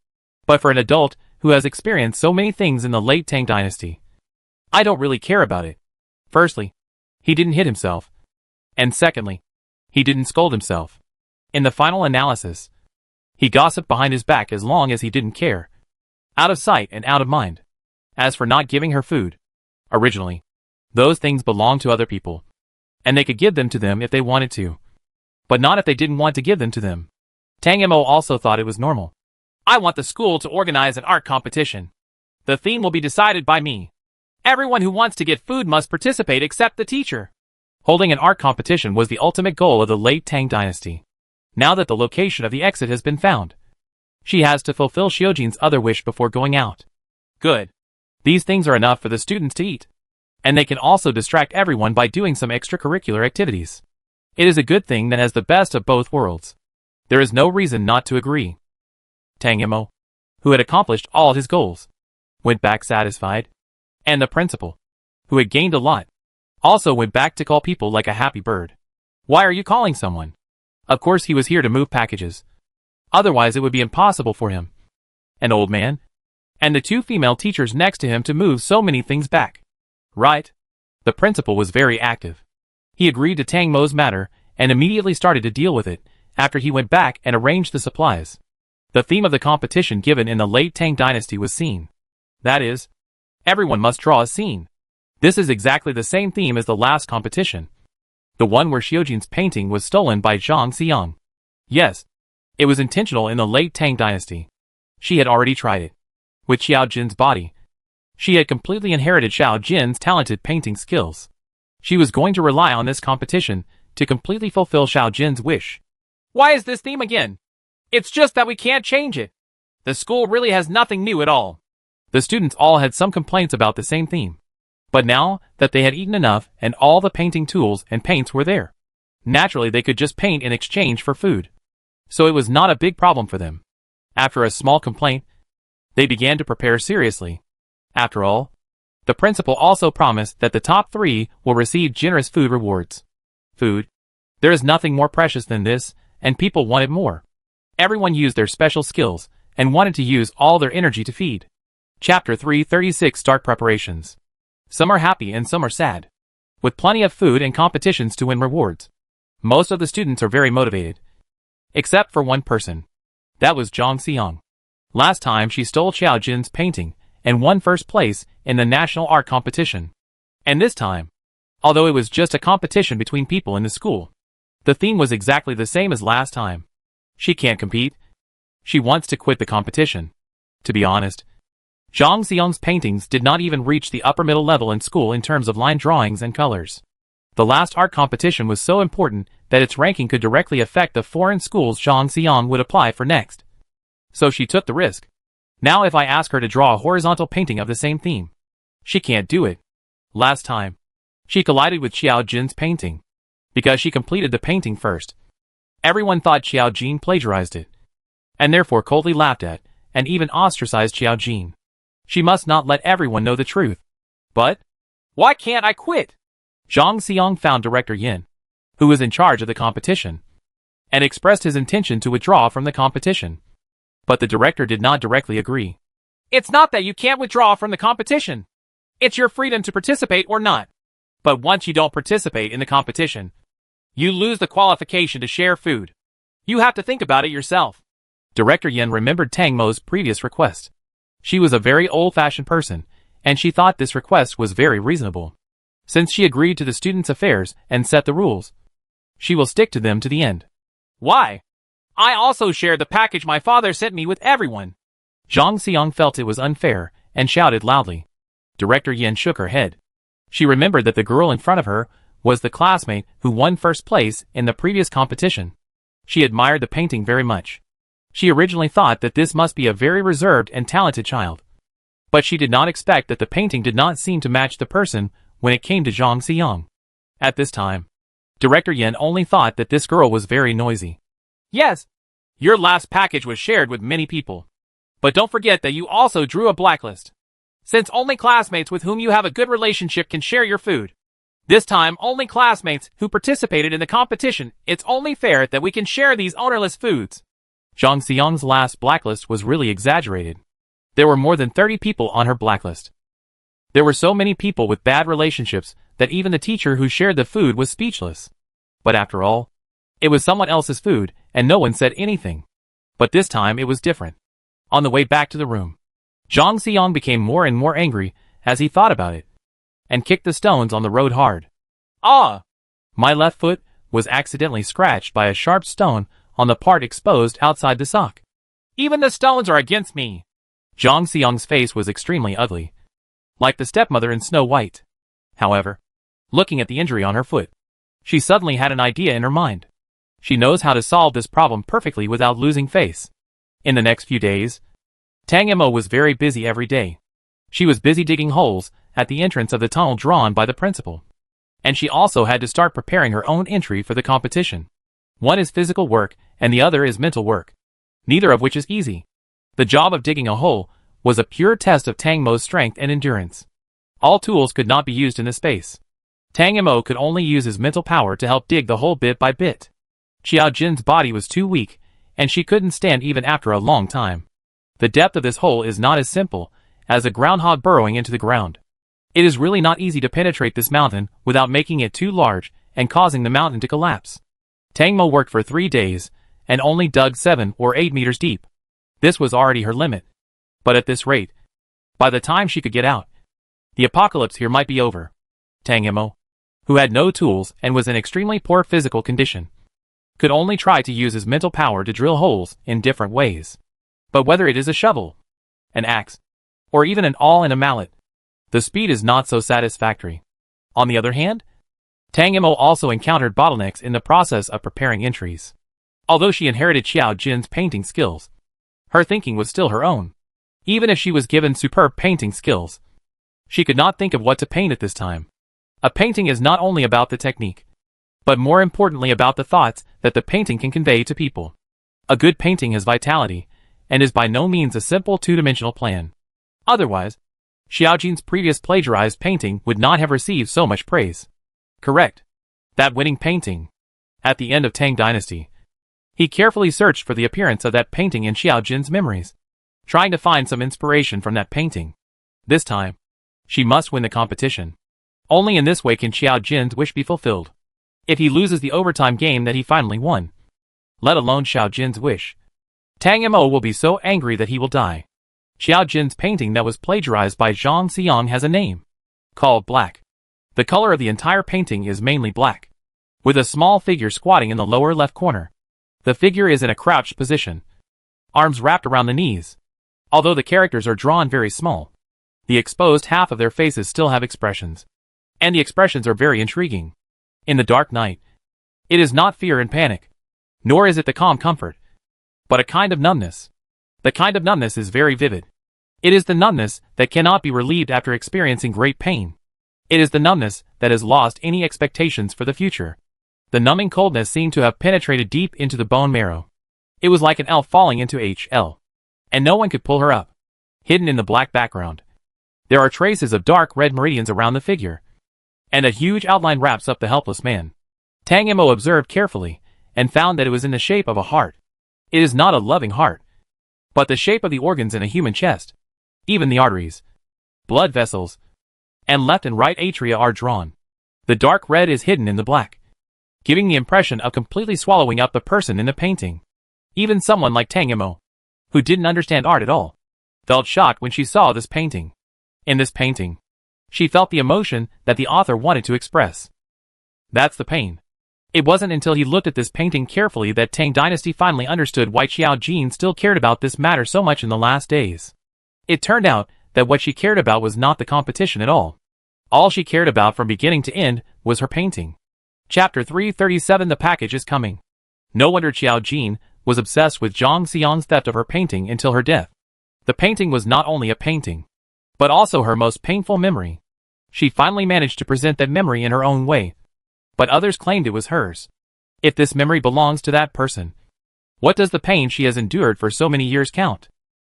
But for an adult who has experienced so many things in the late Tang dynasty, I don't really care about it. Firstly, he didn't hit himself. And secondly, he didn't scold himself. In the final analysis, he gossiped behind his back as long as he didn't care. Out of sight and out of mind. As for not giving her food, originally, those things belonged to other people, and they could give them to them if they wanted to, but not if they didn't want to give them to them. Tang Mo also thought it was normal. I want the school to organize an art competition. The theme will be decided by me. Everyone who wants to get food must participate except the teacher. Holding an art competition was the ultimate goal of the late Tang dynasty. Now that the location of the exit has been found, she has to fulfill Xiaojin's other wish before going out. Good. These things are enough for the students to eat, and they can also distract everyone by doing some extracurricular activities. It is a good thing that has the best of both worlds. There is no reason not to agree. Tang Mo, who had accomplished all his goals, went back satisfied, and the principal, who had gained a lot, also went back to call people like a happy bird. Why are you calling someone? Of course he was here to move packages. Otherwise it would be impossible for him, an old man, and the two female teachers next to him to move so many things back. Right? The principal was very active. He agreed to Tang Mo's matter and immediately started to deal with it after he went back and arranged the supplies. The theme of the competition given in the late Tang dynasty was scene. That is, everyone must draw a scene. This is exactly the same theme as the last competition. The one where Xiaojin's painting was stolen by Zhang Xiang. Yes, it was intentional in the late Tang dynasty. She had already tried it. With Xiao Jin's body, she had completely inherited Xiao Jin's talented painting skills. She was going to rely on this competition to completely fulfill Xiao Jin's wish. Why is this theme again? It's just that we can't change it. The school really has nothing new at all. The students all had some complaints about the same theme. But now that they had eaten enough and all the painting tools and paints were there, naturally they could just paint in exchange for food. So it was not a big problem for them. After a small complaint, they began to prepare seriously. After all, the principal also promised that the top 3 will receive generous food rewards. Food. There is nothing more precious than this, and people wanted more. Everyone used their special skills and wanted to use all their energy to feed. Chapter 336 Start Preparations. Some are happy and some are sad. With plenty of food and competitions to win rewards, most of the students are very motivated. Except for one person. That was Zhang Xiang. Last time she stole Xiao Jin's painting and won first place in the national art competition. And this time, although it was just a competition between people in the school, the theme was exactly the same as last time. She can't compete. She wants to quit the competition. To be honest, Zhang Xiang's paintings did not even reach the upper middle level in school in terms of line drawings and colors. The last art competition was so important that its ranking could directly affect the foreign schools Zhang Xiang would apply for next. So she took the risk. Now if I ask her to draw a horizontal painting of the same theme, she can't do it. Last time, she collided with Xiao Jin's painting, because she completed the painting first. Everyone thought Xiao Jin plagiarized it, and therefore coldly laughed at, and even ostracized Xiao Jin. She must not let everyone know the truth. But, why can't I quit? Zhang Xiang found Director Yin, who was in charge of the competition, and expressed his intention to withdraw from the competition. But the director did not directly agree. It's not that you can't withdraw from the competition. It's your freedom to participate or not. But once you don't participate in the competition, you lose the qualification to share food. You have to think about it yourself. Director Yin remembered Tang Mo's previous request. She was a very old-fashioned person, and she thought this request was very reasonable. Since she agreed to the students' affairs and set the rules, she will stick to them to the end. Why? I also shared the package my father sent me with everyone. Zhang Xiang felt it was unfair and shouted loudly. Director Yan shook her head. She remembered that the girl in front of her was the classmate who won first place in the previous competition. She admired the painting very much. She originally thought that this must be a very reserved and talented child. But she did not expect that the painting did not seem to match the person when it came to Zhang Xiang. At this time, Director Yan only thought that this girl was very noisy. Yes, your last package was shared with many people. But don't forget that you also drew a blacklist. Since only classmates with whom you have a good relationship can share your food. This time, only classmates who participated in the competition, it's only fair that we can share these ownerless foods. Zhang Xiang's last blacklist was really exaggerated. There were more than 30 people on her blacklist. There were so many people with bad relationships that even the teacher who shared the food was speechless. But after all, it was someone else's food, and no one said anything. But this time it was different. On the way back to the room, Zhang Xiang became more and more angry as he thought about it, and kicked the stones on the road hard. Ah! My left foot was accidentally scratched by a sharp stone on the part exposed outside the sock. Even the stones are against me. Zhang Xiang's face was extremely ugly, like the stepmother in Snow White. However, looking at the injury on her foot, she suddenly had an idea in her mind. She knows how to solve this problem perfectly without losing face. In the next few days, Tang Mo was very busy every day. She was busy digging holes at the entrance of the tunnel drawn by the principal. And she also had to start preparing her own entry for the competition. One is physical work and the other is mental work, neither of which is easy. The job of digging a hole was a pure test of Tang Mo's strength and endurance. All tools could not be used in this space. Tang Mo could only use his mental power to help dig the hole bit by bit. Xiao Jin's body was too weak, and she couldn't stand even after a long time. The depth of this hole is not as simple as a groundhog burrowing into the ground. It is really not easy to penetrate this mountain without making it too large and causing the mountain to collapse. Tang Mo worked for 3 days and only dug 7 or 8 meters deep. This was already her limit. But at this rate, by the time she could get out, the apocalypse here might be over. Tang Mo, who had no tools and was in extremely poor physical condition, could only try to use his mental power to drill holes in different ways. But whether it is a shovel, an axe, or even an awl and a mallet, the speed is not so satisfactory. On the other hand, Tang Mo also encountered bottlenecks in the process of preparing entries. Although she inherited Xiao Jin's painting skills, her thinking was still her own. Even if she was given superb painting skills, she could not think of what to paint at this time. A painting is not only about the technique, but more importantly about the thoughts that the painting can convey to people. A good painting has vitality, and is by no means a simple two-dimensional plan. Otherwise, Xiao Jin's previous plagiarized painting would not have received so much praise. Correct. That winning painting. At the end of Tang Dynasty, he carefully searched for the appearance of that painting in Xiao Jin's memories, trying to find some inspiration from that painting. This time, she must win the competition. Only in this way can Xiao Jin's wish be fulfilled. If he loses the overtime game that he finally won, let alone Xiao Jin's wish, Tang Mo will be so angry that he will die. Xiao Jin's painting that was plagiarized by Zhang Xiang has a name, called Black. The color of the entire painting is mainly black, with a small figure squatting in the lower left corner. The figure is in a crouched position, arms wrapped around the knees. Although the characters are drawn very small, the exposed half of their faces still have expressions, and the expressions are very intriguing. In the dark night, it is not fear and panic, nor is it the calm comfort, but a kind of numbness. The kind of numbness is very vivid. It is the numbness that cannot be relieved after experiencing great pain. It is the numbness that has lost any expectations for the future. The numbing coldness seemed to have penetrated deep into the bone marrow. It was like an elf falling into HL, and no one could pull her up. Hidden in the black background, there are traces of dark red meridians around the figure, and a huge outline wraps up the helpless man. Tang Mo observed carefully, and found that it was in the shape of a heart. It is not a loving heart, but the shape of the organs in a human chest. Even the arteries, blood vessels, and left and right atria are drawn. The dark red is hidden in the black, giving the impression of completely swallowing up the person in the painting. Even someone like Tang Mo, who didn't understand art at all, felt shocked when she saw this painting. In this painting, she felt the emotion that the author wanted to express. That's the pain. It wasn't until he looked at this painting carefully that Tang Dynasty finally understood why Xiao Jin still cared about this matter so much in the last days. It turned out that what she cared about was not the competition at all. All she cared about from beginning to end was her painting. Chapter 337 The Package is Coming. No wonder Xiao Jin was obsessed with Zhang Xiang's theft of her painting until her death. The painting was not only a painting, but also her most painful memory. She finally managed to present that memory in her own way, but others claimed it was hers. If this memory belongs to that person, what does the pain she has endured for so many years count?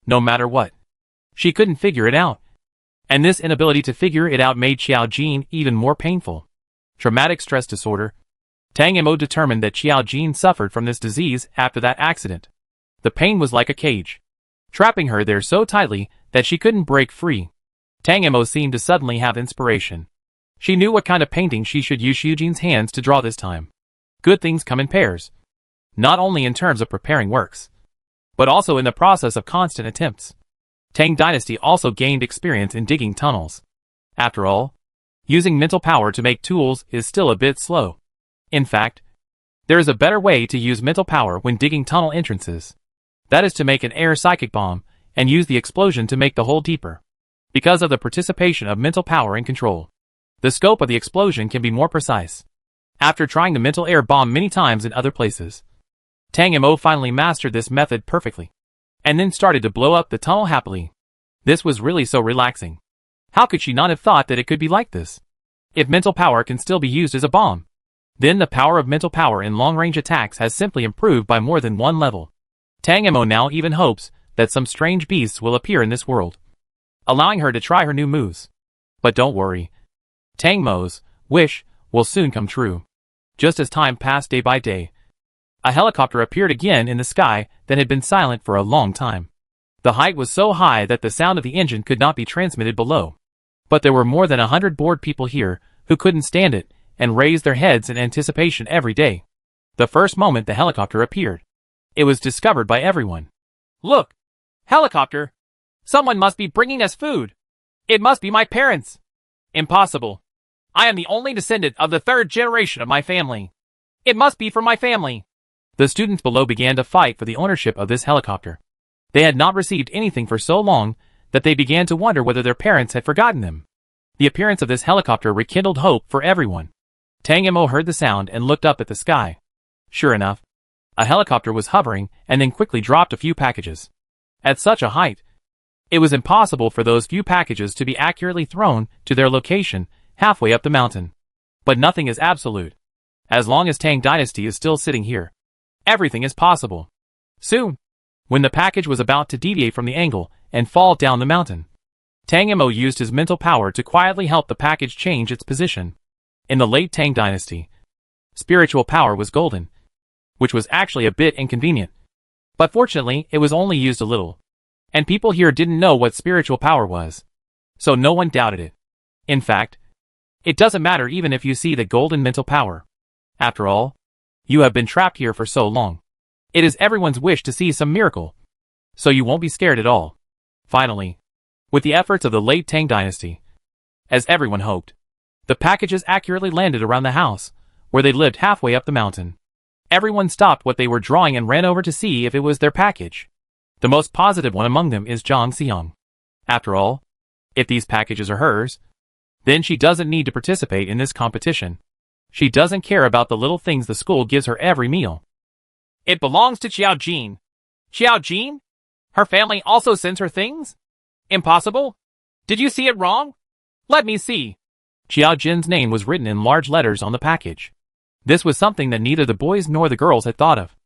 No matter what, she couldn't figure it out. And this inability to figure it out made Xiao Jin even more painful. Traumatic stress disorder. Tang Mo determined that Xiao Jin suffered from this disease after that accident. The pain was like a cage, trapping her there so tightly that she couldn't break free. Tang Mo seemed to suddenly have inspiration. She knew what kind of painting she should use Xiao Jin's hands to draw this time. Good things come in pairs. Not only in terms of preparing works, but also in the process of constant attempts. Tang Dynasty also gained experience in digging tunnels. After all, using mental power to make tools is still a bit slow. In fact, there is a better way to use mental power when digging tunnel entrances. That is to make an air psychic bomb and use the explosion to make the hole deeper. Because of the participation of mental power and control, the scope of the explosion can be more precise. After trying the mental air bomb many times in other places, Tang Mo finally mastered this method perfectly, and then started to blow up the tunnel happily. This was really so relaxing. How could she not have thought that it could be like this? If mental power can still be used as a bomb, then the power of mental power in long-range attacks has simply improved by more than one level. Tang Mo now even hopes that some strange beasts will appear in this world, allowing her to try her new moves. But don't worry. Tang Mo's wish will soon come true. Just as time passed day by day, a helicopter appeared again in the sky that had been silent for a long time. The height was so high that the sound of the engine could not be transmitted below. But there were more than 100 bored people here who couldn't stand it and raised their heads in anticipation every day. The first moment the helicopter appeared, it was discovered by everyone. Look! Helicopter! Someone must be bringing us food! It must be my parents! Impossible! I am the only descendant of the third generation of my family. It must be from my family. The students below began to fight for the ownership of this helicopter. They had not received anything for so long that they began to wonder whether their parents had forgotten them. The appearance of this helicopter rekindled hope for everyone. Tang Mo heard the sound and looked up at the sky. Sure enough, a helicopter was hovering and then quickly dropped a few packages. At such a height, it was impossible for those few packages to be accurately thrown to their location halfway up the mountain. But nothing is absolute. As long as Tang Dynasty is still sitting here, everything is possible. Soon, when the package was about to deviate from the angle and fall down the mountain, Tang Mo used his mental power to quietly help the package change its position. In the late Tang Dynasty, spiritual power was golden, which was actually a bit inconvenient. But fortunately, it was only used a little, and people here didn't know what spiritual power was, so no one doubted it. In fact, it doesn't matter even if you see the golden mental power. After all, you have been trapped here for so long. It is everyone's wish to see some miracle, so you won't be scared at all. Finally, with the efforts of the late Tang Dynasty, as everyone hoped, the packages accurately landed around the house, where they lived halfway up the mountain. Everyone stopped what they were drawing and ran over to see if it was their package. The most positive one among them is Zhang Xiang. After all, if these packages are hers, then she doesn't need to participate in this competition. She doesn't care about the little things the school gives her every meal. It belongs to Xiao Jin. Xiao Jin? Her family also sends her things? Impossible? Did you see it wrong? Let me see. Xiao Jin's name was written in large letters on the package. This was something that neither the boys nor the girls had thought of.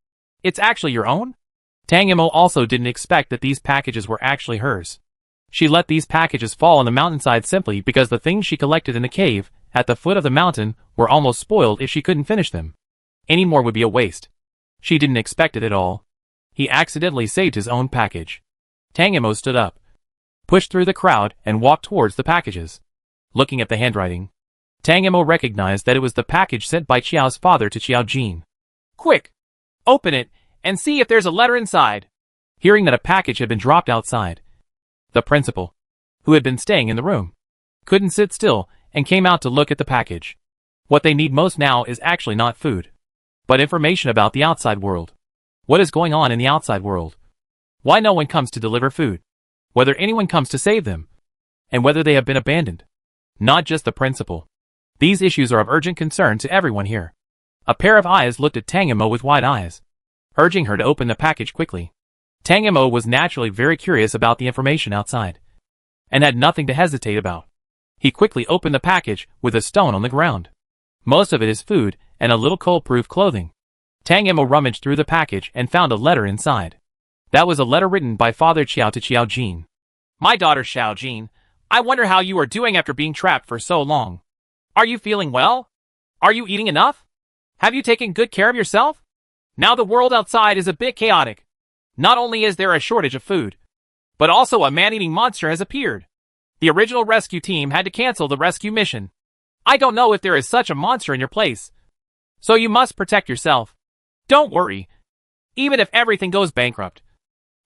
It's actually your own? Tang Mo also didn't expect that these packages were actually hers. She let these packages fall on the mountainside simply because the things she collected in the cave at the foot of the mountain were almost spoiled if she couldn't finish them. Any more would be a waste. She didn't expect it at all. He accidentally saved his own package. Tang Mo stood up, pushed through the crowd, and walked towards the packages. Looking at the handwriting, Tang Mo recognized that it was the package sent by Xiao's father to Xiao Jin. Quick! Open it, and see if there's a letter inside. Hearing that a package had been dropped outside, the principal, who had been staying in the room, couldn't sit still and came out to look at the package. What they need most now is actually not food, but information about the outside world. What is going on in the outside world? Why no one comes to deliver food? Whether anyone comes to save them? And whether they have been abandoned? Not just the principal. These issues are of urgent concern to everyone here. A pair of eyes looked at Tang Mo with wide eyes, urging her to open the package quickly. Tang Mo was naturally very curious about the information outside, and had nothing to hesitate about. He quickly opened the package with a stone on the ground. Most of it is food and a little cold-proof clothing. Tang Mo rummaged through the package and found a letter inside. That was a letter written by Father Qiao to Qiao Jin. My daughter Xiao Jin, I wonder how you are doing after being trapped for so long. Are you feeling well? Are you eating enough? Have you taken good care of yourself? Now the world outside is a bit chaotic. Not only is there a shortage of food, but also a man-eating monster has appeared. The original rescue team had to cancel the rescue mission. I don't know if there is such a monster in your place, so you must protect yourself. Don't worry. Even if everything goes bankrupt,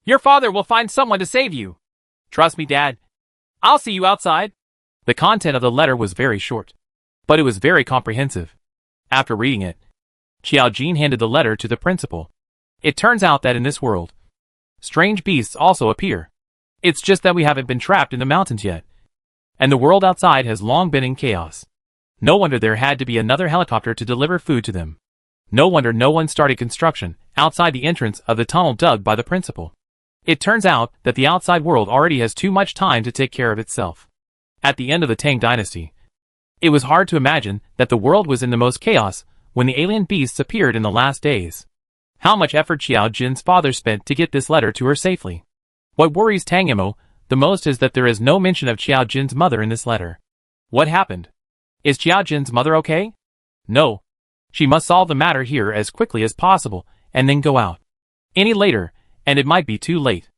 your father will find someone to save you. Trust me, Dad. I'll see you outside. The content of the letter was very short, but it was very comprehensive. After reading it, Qiao Jin handed the letter to the principal. It turns out that in this world, strange beasts also appear. It's just that we haven't been trapped in the mountains yet, and the world outside has long been in chaos. No wonder there had to be another helicopter to deliver food to them. No wonder no one started construction outside the entrance of the tunnel dug by the principal. It turns out that the outside world already has too much time to take care of itself. At the end of the Tang dynasty, it was hard to imagine that the world was in the most chaos when the alien beasts appeared in the last days. How much effort Qiao Jin's father spent to get this letter to her safely. What worries Tang Mo the most is that there is no mention of Qiao Jin's mother in this letter. What happened? Is Qiao Jin's mother okay? No. She must solve the matter here as quickly as possible and then go out. Any later, and it might be too late.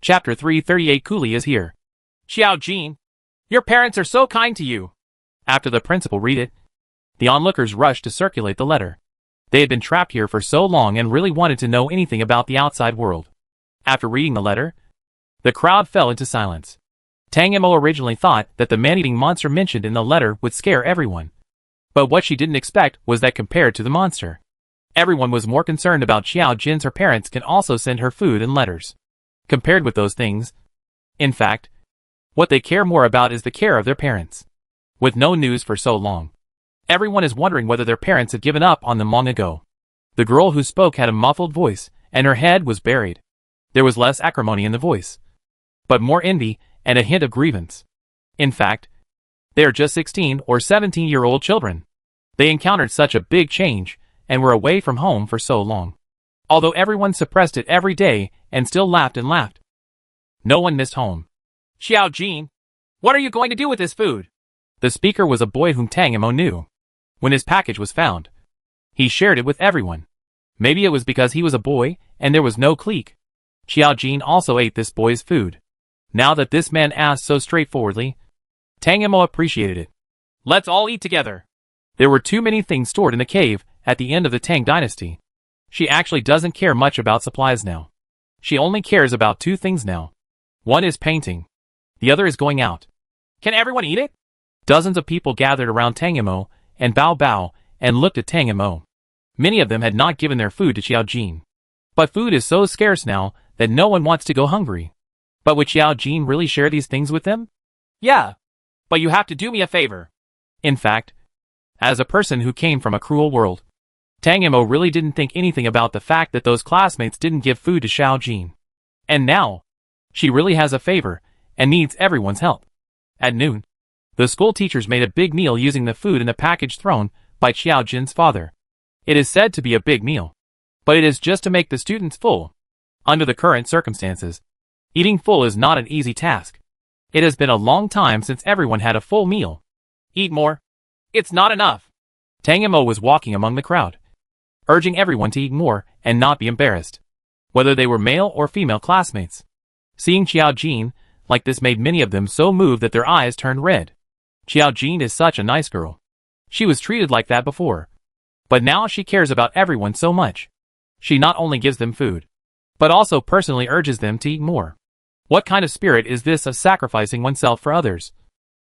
Chapter 338 Cooley is here. Qiao Jin, your parents are so kind to you. After the principal read it, the onlookers rushed to circulate the letter. They had been trapped here for so long and really wanted to know anything about the outside world. After reading the letter, the crowd fell into silence. Tang Mo originally thought that the man-eating monster mentioned in the letter would scare everyone. But what she didn't expect was that compared to the monster, everyone was more concerned about Qiao Jin's her parents can also send her food and letters. Compared with those things, in fact, what they care more about is the care of their parents. With no news for so long, everyone is wondering whether their parents had given up on them long ago. The girl who spoke had a muffled voice, and her head was buried. There was less acrimony in the voice, but more envy and a hint of grievance. In fact, they are just 16 or 17-year-old children. They encountered such a big change and were away from home for so long. Although everyone suppressed it every day and still laughed and laughed, no one missed home. Qiao Jin, what are you going to do with this food? The speaker was a boy whom Tang Mo knew. When his package was found, he shared it with everyone. Maybe it was because he was a boy and there was no clique. Qiao Jin also ate this boy's food. Now that this man asked so straightforwardly, Tang Mo appreciated it. Let's all eat together. There were too many things stored in the cave at the end of the Tang dynasty. She actually doesn't care much about supplies now. She only cares about two things now. One is painting. The other is going out. Can everyone eat it? Dozens of people gathered around Tang Mo and Bao Bao and looked at Tang Mo. Many of them had not given their food to Qiao Jin. But food is so scarce now that no one wants to go hungry. But would Qiao Jin really share these things with them? Yeah. But you have to do me a favor. In fact, as a person who came from a cruel world, Tang Mo really didn't think anything about the fact that those classmates didn't give food to Xiao Jin. And now, she really has a favor and needs everyone's help. At noon, the school teachers made a big meal using the food in the package thrown by Qiao Jin's father. It is said to be a big meal, but it is just to make the students full. Under the current circumstances, eating full is not an easy task. It has been a long time since everyone had a full meal. Eat more. It's not enough. Tang Mo was walking among the crowd, urging everyone to eat more and not be embarrassed, whether they were male or female classmates. Seeing Qiao Jin like this made many of them so moved that their eyes turned red. Qiao Jin is such a nice girl. She was treated like that before, but now she cares about everyone so much. She not only gives them food, but also personally urges them to eat more. What kind of spirit is this of sacrificing oneself for others?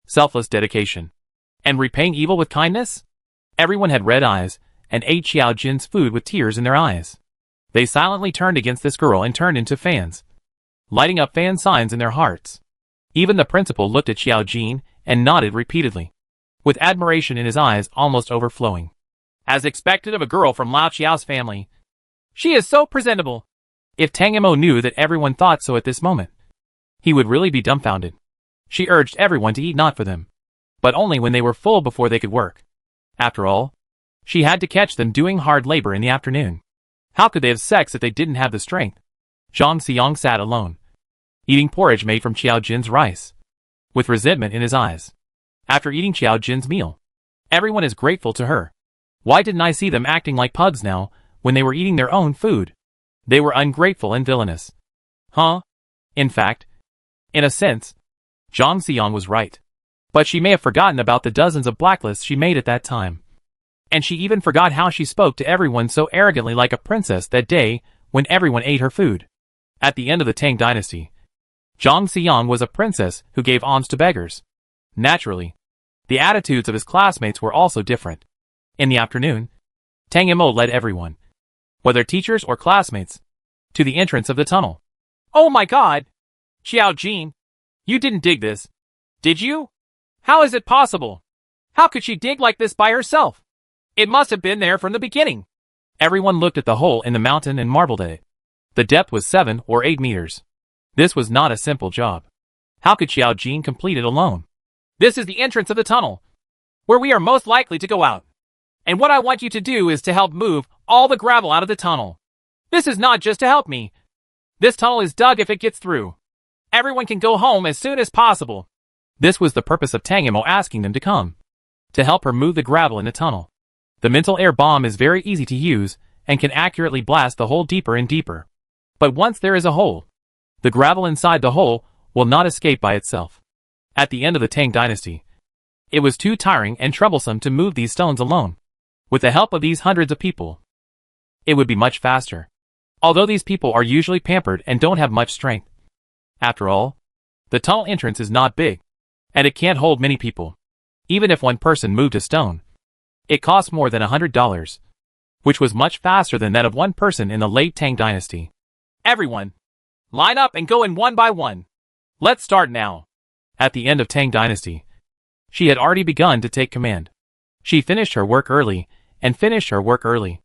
Selfless dedication. And repaying evil with kindness? Everyone had red eyes, and ate Xiao Jin's food with tears in their eyes. They silently turned against this girl and turned into fans, lighting up fan signs in their hearts. Even the principal looked at Xiao Jin and nodded repeatedly, with admiration in his eyes almost overflowing. As expected of a girl from Lao Qiao's family, she is so presentable. If Tang Mo knew that everyone thought so at this moment, he would really be dumbfounded. She urged everyone to eat not for them, but only when they were full before they could work. After all, she had to catch them doing hard labor in the afternoon. How could they have sex if they didn't have the strength? Zhang Xiang sat alone, eating porridge made from Xiao Jin's rice, with resentment in his eyes. After eating Xiao Jin's meal, everyone is grateful to her. Why didn't I see them acting like pugs now, when they were eating their own food? They were ungrateful and villainous. Huh? In fact, in a sense, Zhang Xiang was right. But she may have forgotten about the dozens of blacklists she made at that time. And she even forgot how she spoke to everyone so arrogantly like a princess that day when everyone ate her food. At the end of the Tang dynasty, Zhang Xiang was a princess who gave alms to beggars. Naturally, the attitudes of his classmates were also different. In the afternoon, Tang Mo led everyone, whether teachers or classmates, to the entrance of the tunnel. Oh my god! Xiao Jin, you didn't dig this, did you? How is it possible? How could she dig like this by herself? It must have been there from the beginning. Everyone looked at the hole in the mountain and marveled at it. The depth was 7 or 8 meters. This was not a simple job. How could Xiao Jin complete it alone? This is the entrance of the tunnel, where we are most likely to go out. And what I want you to do is to help move all the gravel out of the tunnel. This is not just to help me. This tunnel is dug if it gets through. Everyone can go home as soon as possible. This was the purpose of Tang Mo asking them to come, to help her move the gravel in the tunnel. The mental air bomb is very easy to use and can accurately blast the hole deeper and deeper. But once there is a hole, the gravel inside the hole will not escape by itself. At the end of the Tang dynasty, it was too tiring and troublesome to move these stones alone. With the help of these hundreds of people, it would be much faster. Although these people are usually pampered and don't have much strength. After all, the tunnel entrance is not big, and it can't hold many people. Even if one person moved a stone, it cost more than $100, which was much faster than that of one person in the late Tang dynasty. Everyone, line up and go in one by one. Let's start now. At the end of Tang dynasty, she had already begun to take command. She finished her work early, and finished her work early.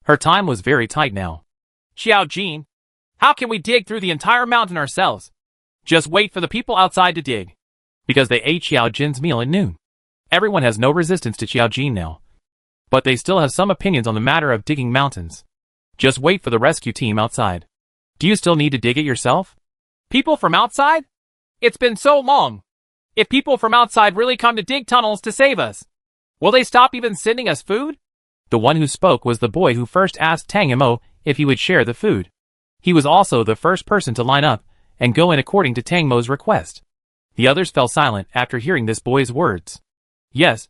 Her time was very tight now. Xiao Jin, how can we dig through the entire mountain ourselves? Just wait for the people outside to dig. Because they ate Xiao Jin's meal at noon. Everyone has no resistance to Xiao Jin now. But they still have some opinions on the matter of digging mountains. Just wait for the rescue team outside. Do you still need to dig it yourself? People from outside? It's been so long. If people from outside really come to dig tunnels to save us, will they stop even sending us food? The one who spoke was the boy who first asked Tang Mo if he would share the food. He was also the first person to line up and go in according to Tang Mo's request. The others fell silent after hearing this boy's words. Yes,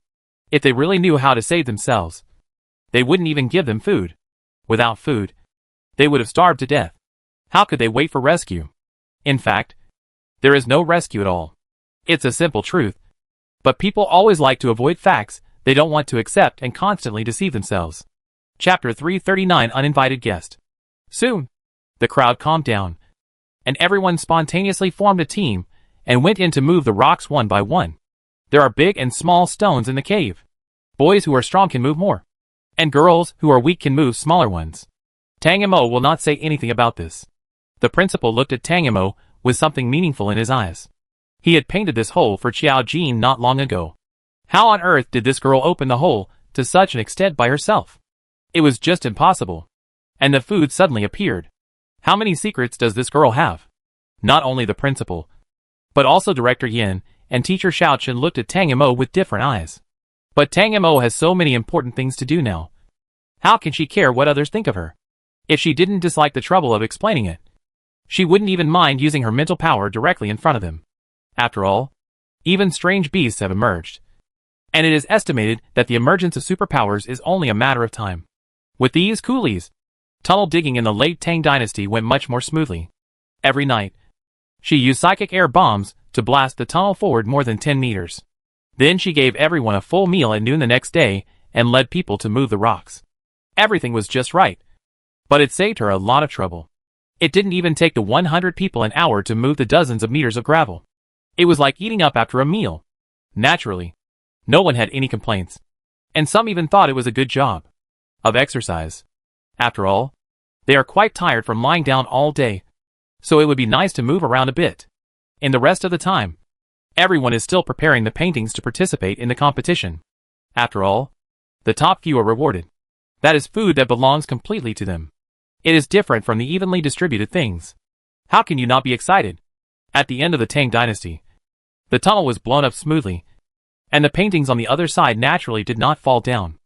if they really knew how to save themselves, they wouldn't even give them food. Without food, they would have starved to death. How could they wait for rescue? In fact, there is no rescue at all. It's a simple truth. But people always like to avoid facts they don't want to accept and constantly deceive themselves. Chapter 339 Uninvited Guest. Soon, the crowd calmed down, and everyone spontaneously formed a team and went in to move the rocks one by one. There are big and small stones in the cave. Boys who are strong can move more, and girls who are weak can move smaller ones. Tang Mo will not say anything about this. The principal looked at Tang Mo with something meaningful in his eyes. He had painted this hole for Xiao Jin not long ago. How on earth did this girl open the hole to such an extent by herself? It was just impossible. And the food suddenly appeared. How many secrets does this girl have? Not only the principal, but also Director Yin and Teacher Xiaochen looked at Tang Mo with different eyes. But Tang Mo has so many important things to do now. How can she care what others think of her? If she didn't dislike the trouble of explaining it, she wouldn't even mind using her mental power directly in front of them. After all, even strange beasts have emerged. And it is estimated that the emergence of superpowers is only a matter of time. With these coolies, tunnel digging in the late Tang dynasty went much more smoothly. Every night, She used psychic air bombs to blast the tunnel forward more than 10 meters. Then she gave everyone a full meal at noon the next day and led people to move the rocks. Everything was just right. But it saved her a lot of trouble. It didn't even take the 100 people an hour to move the dozens of meters of gravel. It was like eating up after a meal. Naturally, no one had any complaints. And some even thought it was a good job of exercise. After all, they are quite tired from lying down all day, so it would be nice to move around a bit. In the rest of the time, everyone is still preparing the paintings to participate in the competition. After all, the top few are rewarded. That is food that belongs completely to them. It is different from the evenly distributed things. How can you not be excited? At the end of the Tang Dynasty, the tunnel was blown up smoothly, and the paintings on the other side naturally did not fall down.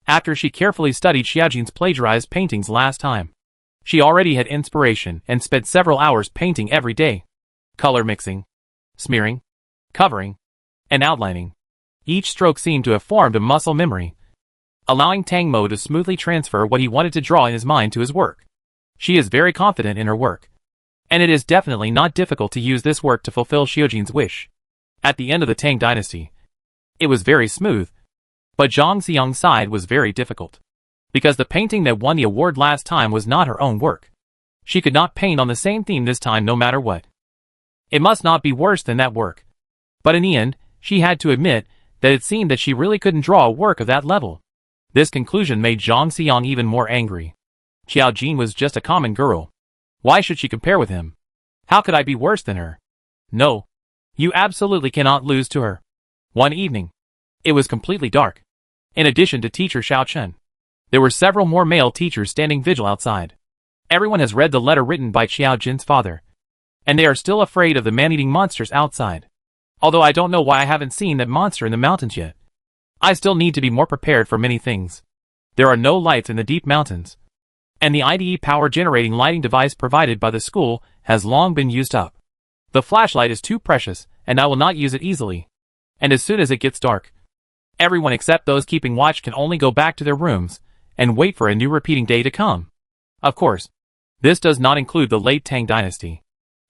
After she carefully studied Xiaojin's plagiarized paintings last time, she already had inspiration and spent several hours painting every day. Color mixing, smearing, covering, and outlining. Each stroke seemed to have formed a muscle memory, allowing Tang Mo to smoothly transfer what he wanted to draw in his mind to his work. She is very confident in her work, and it is definitely not difficult to use this work to fulfill Xiaojin's wish. At the end of the Tang Dynasty, it was very smooth, but Zhang Xiang's side was very difficult, because the painting that won the award last time was not her own work. She could not paint on the same theme this time no matter what. It must not be worse than that work. But in the end, she had to admit that it seemed that she really couldn't draw a work of that level. This conclusion made Zhang Xiang even more angry. Xiaojin was just a common girl. Why should she compare with him? How could I be worse than her? No. You absolutely cannot lose to her. One evening, it was completely dark. In addition to teacher Xiao Chen, there were several more male teachers standing vigil outside. Everyone has read the letter written by Xiaojin's father, and they are still afraid of the man-eating monsters outside. Although I don't know why I haven't seen that monster in the mountains yet. I still need to be more prepared for many things. There are no lights in the deep mountains, and the IDE power generating lighting device provided by the school has long been used up. The flashlight is too precious, and I will not use it easily. And as soon as it gets dark, everyone except those keeping watch can only go back to their rooms and wait for a new repeating day to come. Of course, this does not include the late Tang Dynasty.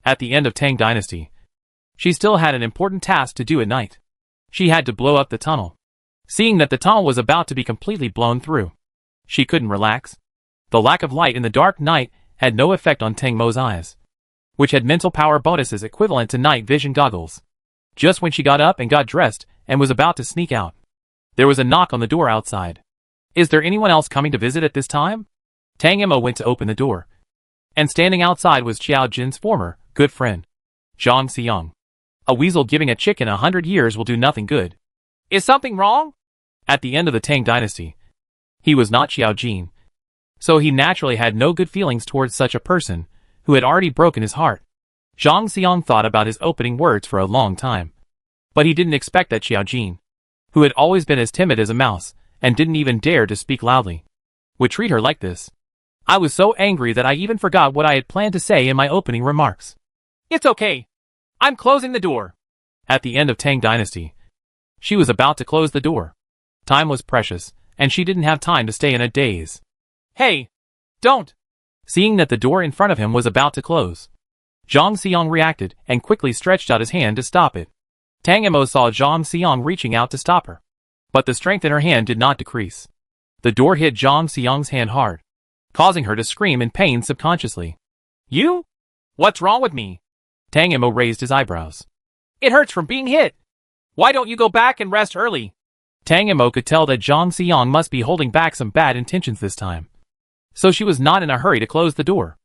At the end of Tang Dynasty, she still had an important task to do at night. She had to blow up the tunnel. Seeing that the tunnel was about to be completely blown through, she couldn't relax. The lack of light in the dark night had no effect on Tang Mo's eyes, which had mental power bonuses equivalent to night vision goggles. Just when she got up and got dressed and was about to sneak out, there was a knock on the door outside. Is there anyone else coming to visit at this time? Tang Mo went to open the door, and standing outside was Xiaojin's former good friend, Zhang Xiang. A weasel giving a chicken 100 years will do nothing good. Is something wrong? At the end of the Tang Dynasty, he was not Xiaojin, so he naturally had no good feelings towards such a person who had already broken his heart. Zhang Xiang thought about his opening words for a long time, but he didn't expect that Xiaojin, who had always been as timid as a mouse and didn't even dare to speak loudly, would treat her like this. I was so angry that I even forgot what I had planned to say in my opening remarks. It's okay. I'm closing the door. At the end of Tang Dynasty, she was about to close the door. Time was precious, and she didn't have time to stay in a daze. Hey! Don't! Seeing that the door in front of him was about to close, Zhang Xiang reacted and quickly stretched out his hand to stop it. Tang Mo saw Zhang Xiang reaching out to stop her, but the strength in her hand did not decrease. The door hit Zhang Xiang's hand hard, causing her to scream in pain subconsciously. You? What's wrong with me? Tang Mo raised his eyebrows. It hurts from being hit. Why don't you go back and rest early? Tang Mo could tell that Zhang Xiang must be holding back some bad intentions this time, so she was not in a hurry to close the door.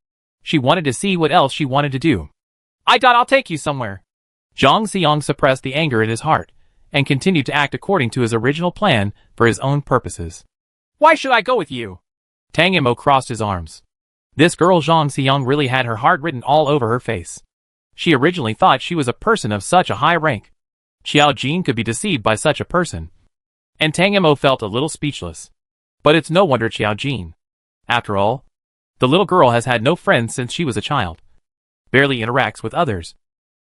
She wanted to see what else she wanted to do. I thought I'll take you somewhere. Zhang Xiang suppressed the anger in his heart and continued to act according to his original plan for his own purposes. Why should I go with you? Tang Mo crossed his arms. This girl Zhang Xiang really had her heart written all over her face. She originally thought she was a person of such a high rank. Xiaojin could be deceived by such a person. And Tang Mo felt a little speechless. But it's no wonder Xiaojin. After all, the little girl has had no friends since she was a child, barely interacts with others,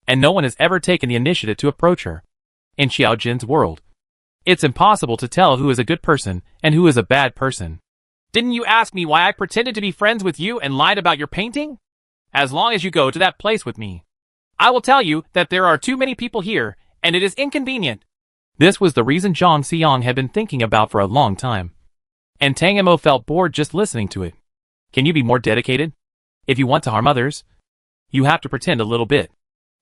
and no one has ever taken the initiative to approach her. In Xiaojin's world, it's impossible to tell who is a good person and who is a bad person. Didn't you ask me why I pretended to be friends with you and lied about your painting? As long as you go to that place with me, I will tell you that there are too many people here, and it is inconvenient. This was the reason Zhang Xiang had been thinking about for a long time. And Tang Mo felt bored just listening to it. Can you be more dedicated? If you want to harm others, you have to pretend a little bit.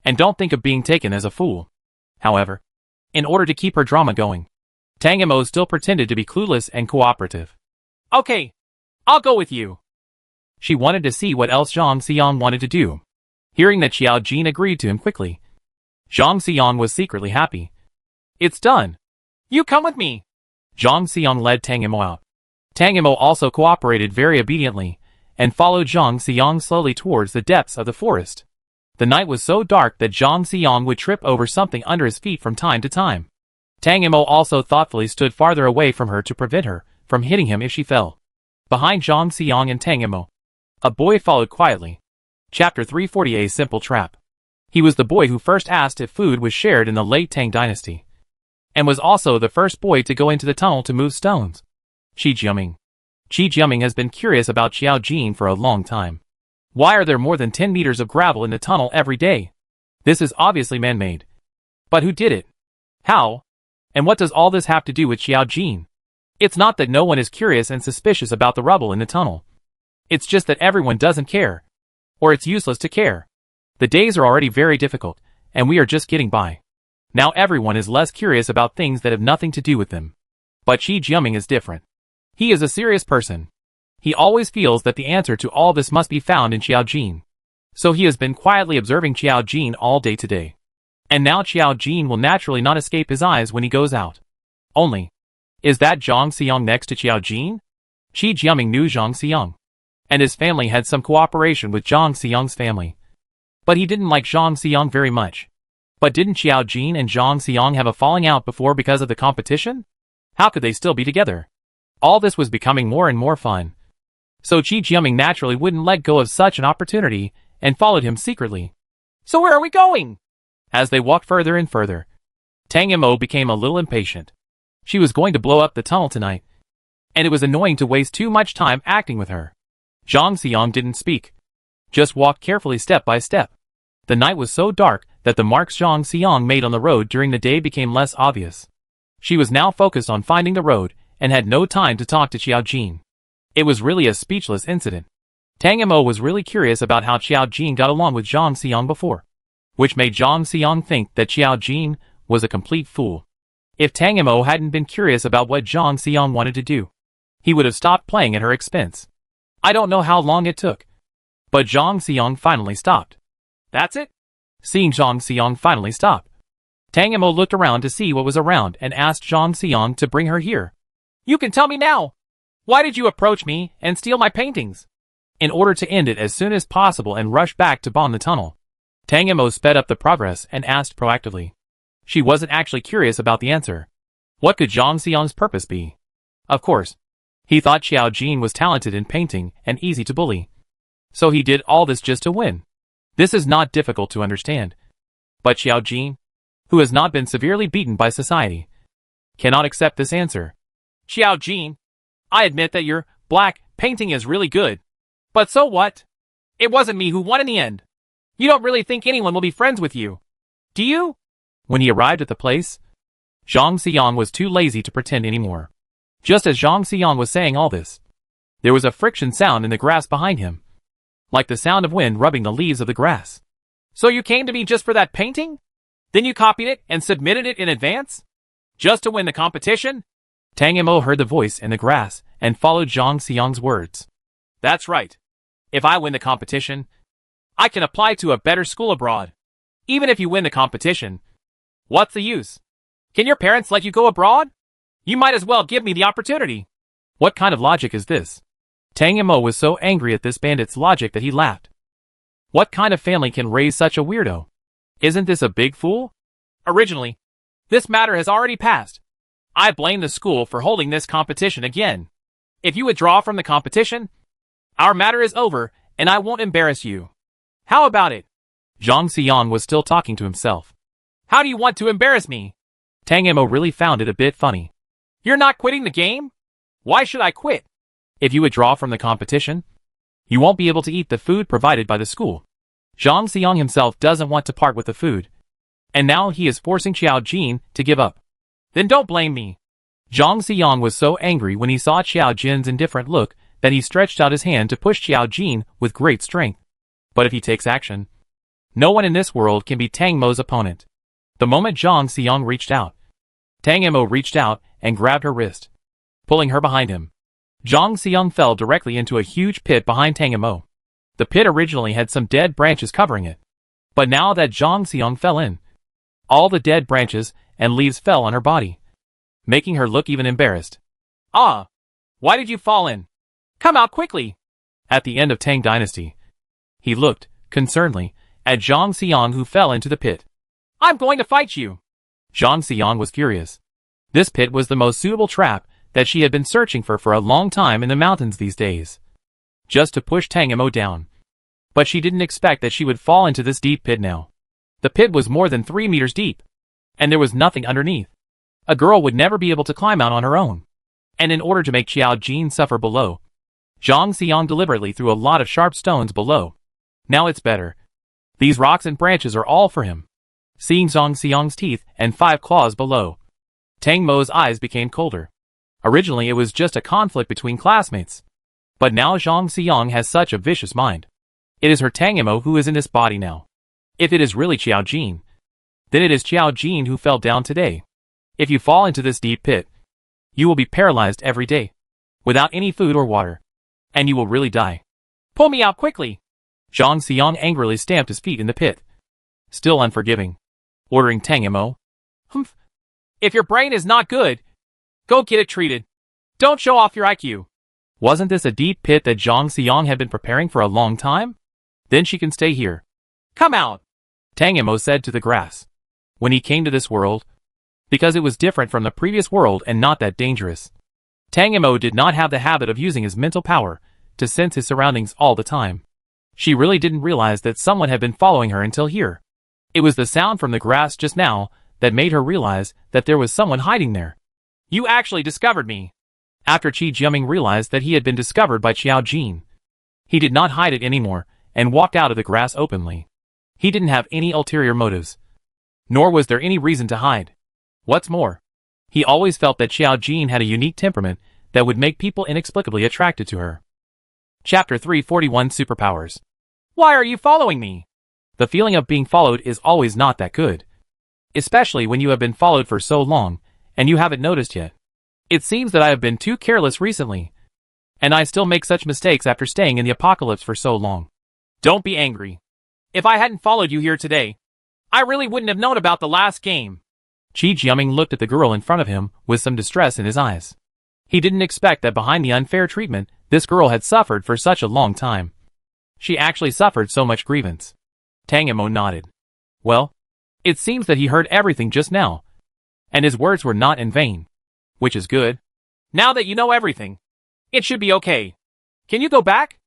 And don't think of being taken as a fool. However, in order to keep her drama going, Tang Mo still pretended to be clueless and cooperative. Okay, I'll go with you. She wanted to see what else Zhang Xiang wanted to do. Hearing that Xiao Jin agreed to him quickly, Zhang Xiang was secretly happy. It's done. You come with me. Zhang Xiang led Tang Mo out. Tang Mo also cooperated very obediently, and followed Zhang Xiang slowly towards the depths of the forest. The night was so dark that Zhang Xiang would trip over something under his feet from time to time. Tang Mo also thoughtfully stood farther away from her to prevent her from hitting him if she fell. Behind Zhang Xiang and Tang Mo, a boy followed quietly. Chapter 340, A Simple Trap. He was the boy who first asked if food was shared in the late Tang dynasty, and was also the first boy to go into the tunnel to move stones. Qi Jiaming. Qi Jiaming has been curious about Xiao Jin for a long time. Why are there more than 10 meters of gravel in the tunnel every day? This is obviously man-made. But who did it? How? And what does all this have to do with Xiao Jin? It's not that no one is curious and suspicious about the rubble in the tunnel. It's just that everyone doesn't care. Or it's useless to care. The days are already very difficult, and we are just getting by. Now everyone is less curious about things that have nothing to do with them. But Qi Jiaming is different. He is a serious person. He always feels that the answer to all this must be found in Xiao Jin. So he has been quietly observing Xiao Jin all day today. And now Xiao Jin will naturally not escape his eyes when he goes out. Only, is that Zhang Xiang next to Xiao Jin? Qi Jiaming knew Zhang Xiang, and his family had some cooperation with Zhang Xiang's family. But he didn't like Zhang Xiang very much. But didn't Xiao Jin and Zhang Xiang have a falling out before because of the competition? How could they still be together? All this was becoming more and more fun. So Qi Jiaming naturally wouldn't let go of such an opportunity, and followed him secretly. So where are we going? As they walked further and further, Tang Mo became a little impatient. She was going to blow up the tunnel tonight, and it was annoying to waste too much time acting with her. Zhang Xiang didn't speak, just walked carefully step by step. The night was so dark that the marks Zhang Xiang made on the road during the day became less obvious. She was now focused on finding the road, and had no time to talk to Xiao Jin. It was really a speechless incident. Tang Mo was really curious about how Xiao Jin got along with Zhang Xiang before, which made Zhang Xiang think that Xiao Jin was a complete fool. If Tang Mo hadn't been curious about what Zhang Xiang wanted to do, he would have stopped playing at her expense. I don't know how long it took, but Zhang Xiang finally stopped. That's it? Seeing Zhang Xiang finally stop, Tang Mo looked around to see what was around and asked Zhang Xiang to bring her here. You can tell me now. Why did you approach me and steal my paintings? In order to end it as soon as possible and rush back to bomb the tunnel, Tang Mo sped up the progress and asked proactively. She wasn't actually curious about the answer. What could Zhang Xiang's purpose be? Of course, he thought Xiao Jin was talented in painting and easy to bully. So he did all this just to win. This is not difficult to understand. But Xiao Jin, who has not been severely beaten by society, cannot accept this answer. Xiao Jin, I admit that your black painting is really good. But so what? It wasn't me who won in the end. You don't really think anyone will be friends with you, do you? When he arrived at the place, Zhang Xiang was too lazy to pretend anymore. Just as Zhang Xiang was saying all this, there was a friction sound in the grass behind him, like the sound of wind rubbing the leaves of the grass. So you came to me just for that painting? Then you copied it and submitted it in advance? Just to win the competition? Tang Mo heard the voice in the grass and followed Zhang Xiang's words. That's right. If I win the competition, I can apply to a better school abroad. Even if you win the competition, what's the use? Can your parents let you go abroad? You might as well give me the opportunity. What kind of logic is this? Tang Mo was so angry at this bandit's logic that he laughed. What kind of family can raise such a weirdo? Isn't this a big fool? Originally, this matter has already passed. I blame the school for holding this competition again. If you withdraw from the competition, our matter is over, and I won't embarrass you. How about it? Zhang Xiang was still talking to himself. How do you want to embarrass me? Tang Mo really found it a bit funny. You're not quitting the game? Why should I quit? If you withdraw from the competition, you won't be able to eat the food provided by the school. Zhang Xiang himself doesn't want to part with the food, and now he is forcing Qiao Jin to give up. Then don't blame me. Zhang Xiang was so angry when he saw Qiao Jin's indifferent look that he stretched out his hand to push Qiao Jin with great strength. But if he takes action, no one in this world can be Tang Mo's opponent. The moment Zhang Xiang reached out, Tang Mo reached out and grabbed her wrist, pulling her behind him. Zhang Xiang fell directly into a huge pit behind Tang Mo. The pit originally had some dead branches covering it, but now that Zhang Xiang fell in, all the dead branches and leaves fell on her body, making her look even embarrassed. Ah! Why did you fall in? Come out quickly! At the end of Tang Dynasty, he looked, concernedly, at Zhang Xiang who fell into the pit. I'm going to fight you! Zhang Xiang was furious. This pit was the most suitable trap that she had been searching for a long time in the mountains these days, just to push Tang Mo down. But she didn't expect that she would fall into this deep pit now. The pit was more than 3 meters deep, and there was nothing underneath. A girl would never be able to climb out on her own. And in order to make Qiao Jin suffer below, Zhang Xiang deliberately threw a lot of sharp stones below. Now it's better. These rocks and branches are all for him. Seeing Zhang Xiang's teeth and 5 claws below, Tang Mo's eyes became colder. Originally it was just a conflict between classmates, but now Zhang Xiang has such a vicious mind. It is her Tang Mo who is in this body now. If it is really Qiao Jin, then it is Qiao Jin who fell down today. If you fall into this deep pit, you will be paralyzed every day, without any food or water, and you will really die. Pull me out quickly! Zhang Xiang angrily stamped his feet in the pit, still unforgiving, ordering Tang Mo. Humph! If your brain is not good, go get it treated. Don't show off your IQ. Wasn't this a deep pit that Zhang Xiang had been preparing for a long time? Then she can stay here. Come out! Tang Mo said to the grass. When he came to this world, because it was different from the previous world and not that dangerous, Tang Mo did not have the habit of using his mental power to sense his surroundings all the time. She really didn't realize that someone had been following her until here. It was the sound from the grass just now that made her realize that there was someone hiding there. You actually discovered me. After Qi Jiaming realized that he had been discovered by Qiao Jin, he did not hide it anymore and walked out of the grass openly. He didn't have any ulterior motives, nor was there any reason to hide. What's more, he always felt that Qiao Jin had a unique temperament that would make people inexplicably attracted to her. Chapter 341 Superpowers. Why are you following me? The feeling of being followed is always not that good, especially when you have been followed for so long and you haven't noticed yet. It seems that I have been too careless recently, and I still make such mistakes after staying in the apocalypse for so long. Don't be angry. If I hadn't followed you here today, I really wouldn't have known about the last game. Qi Jiaming looked at the girl in front of him with some distress in his eyes. He didn't expect that behind the unfair treatment this girl had suffered for such a long time. She actually suffered so much grievance. Tang Mo nodded. Well, it seems that he heard everything just now, and his words were not in vain, which is good. Now that you know everything, it should be okay. Can you go back?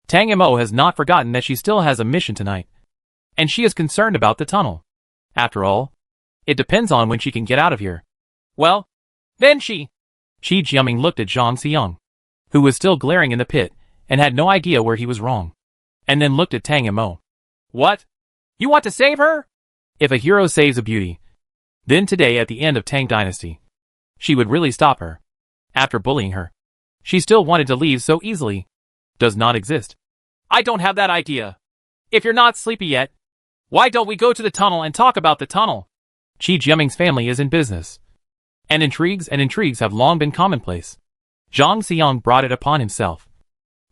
Tang Mo has not forgotten that she still has a mission tonight, and she is concerned about the tunnel. After all, it depends on when she can get out of here. Well, then Qi Jiaming looked at Zhang Xiang, who was still glaring in the pit and had no idea where he was wrong, and then looked at Tang Mo. What? You want to save her? If a hero saves a beauty, then today at the end of Tang Dynasty, she would really stop her. After bullying her, she still wanted to leave so easily. Does not exist. I don't have that idea. If you're not sleepy yet, why don't we go to the tunnel and talk about the tunnel? Qi Jiaming's family is in business, and intrigues have long been commonplace. Zhang Xiang brought it upon himself.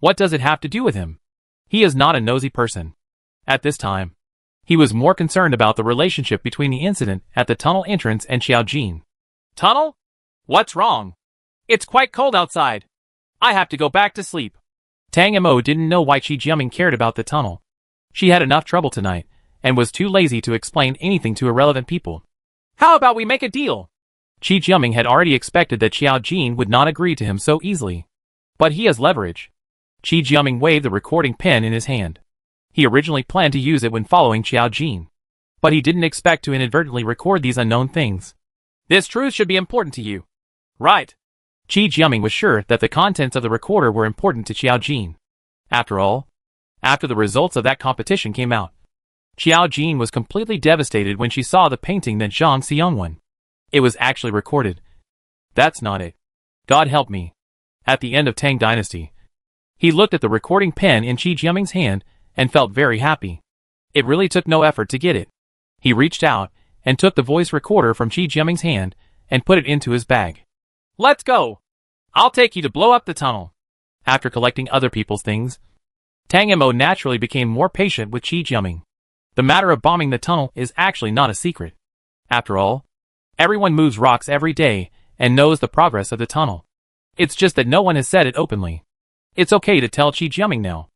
What does it have to do with him? He is not a nosy person. At this time, he was more concerned about the relationship between the incident at the tunnel entrance and Qiao Jin. Tunnel? What's wrong? It's quite cold outside. I have to go back to sleep. Tang Mo didn't know why Qi Jiaming cared about the tunnel. She had enough trouble tonight, and was too lazy to explain anything to irrelevant people. How about we make a deal? Qi Jiaming had already expected that Qiao Jin would not agree to him so easily. But he has leverage. Qi Jiaming waved the recording pen in his hand. He originally planned to use it when following Qiao Jin, but he didn't expect to inadvertently record these unknown things. This truth should be important to you. Right. Qi Jiaming was sure that the contents of the recorder were important to Qiao Jin. After all, after the results of that competition came out, Xiao Jin was completely devastated when she saw the painting that Zhang Xiong won. It was actually recorded. That's not it. God help me. At the end of Tang Dynasty, he looked at the recording pen in Qi Jiaming's hand and felt very happy. It really took no effort to get it. He reached out and took the voice recorder from Qi Jiaming's hand and put it into his bag. Let's go! I'll take you to blow up the tunnel. After collecting other people's things, Tang Mo naturally became more patient with Qi Jiaming. The matter of bombing the tunnel is actually not a secret. After all, everyone moves rocks every day and knows the progress of the tunnel. It's just that no one has said it openly. It's okay to tell Qi Jiaming now.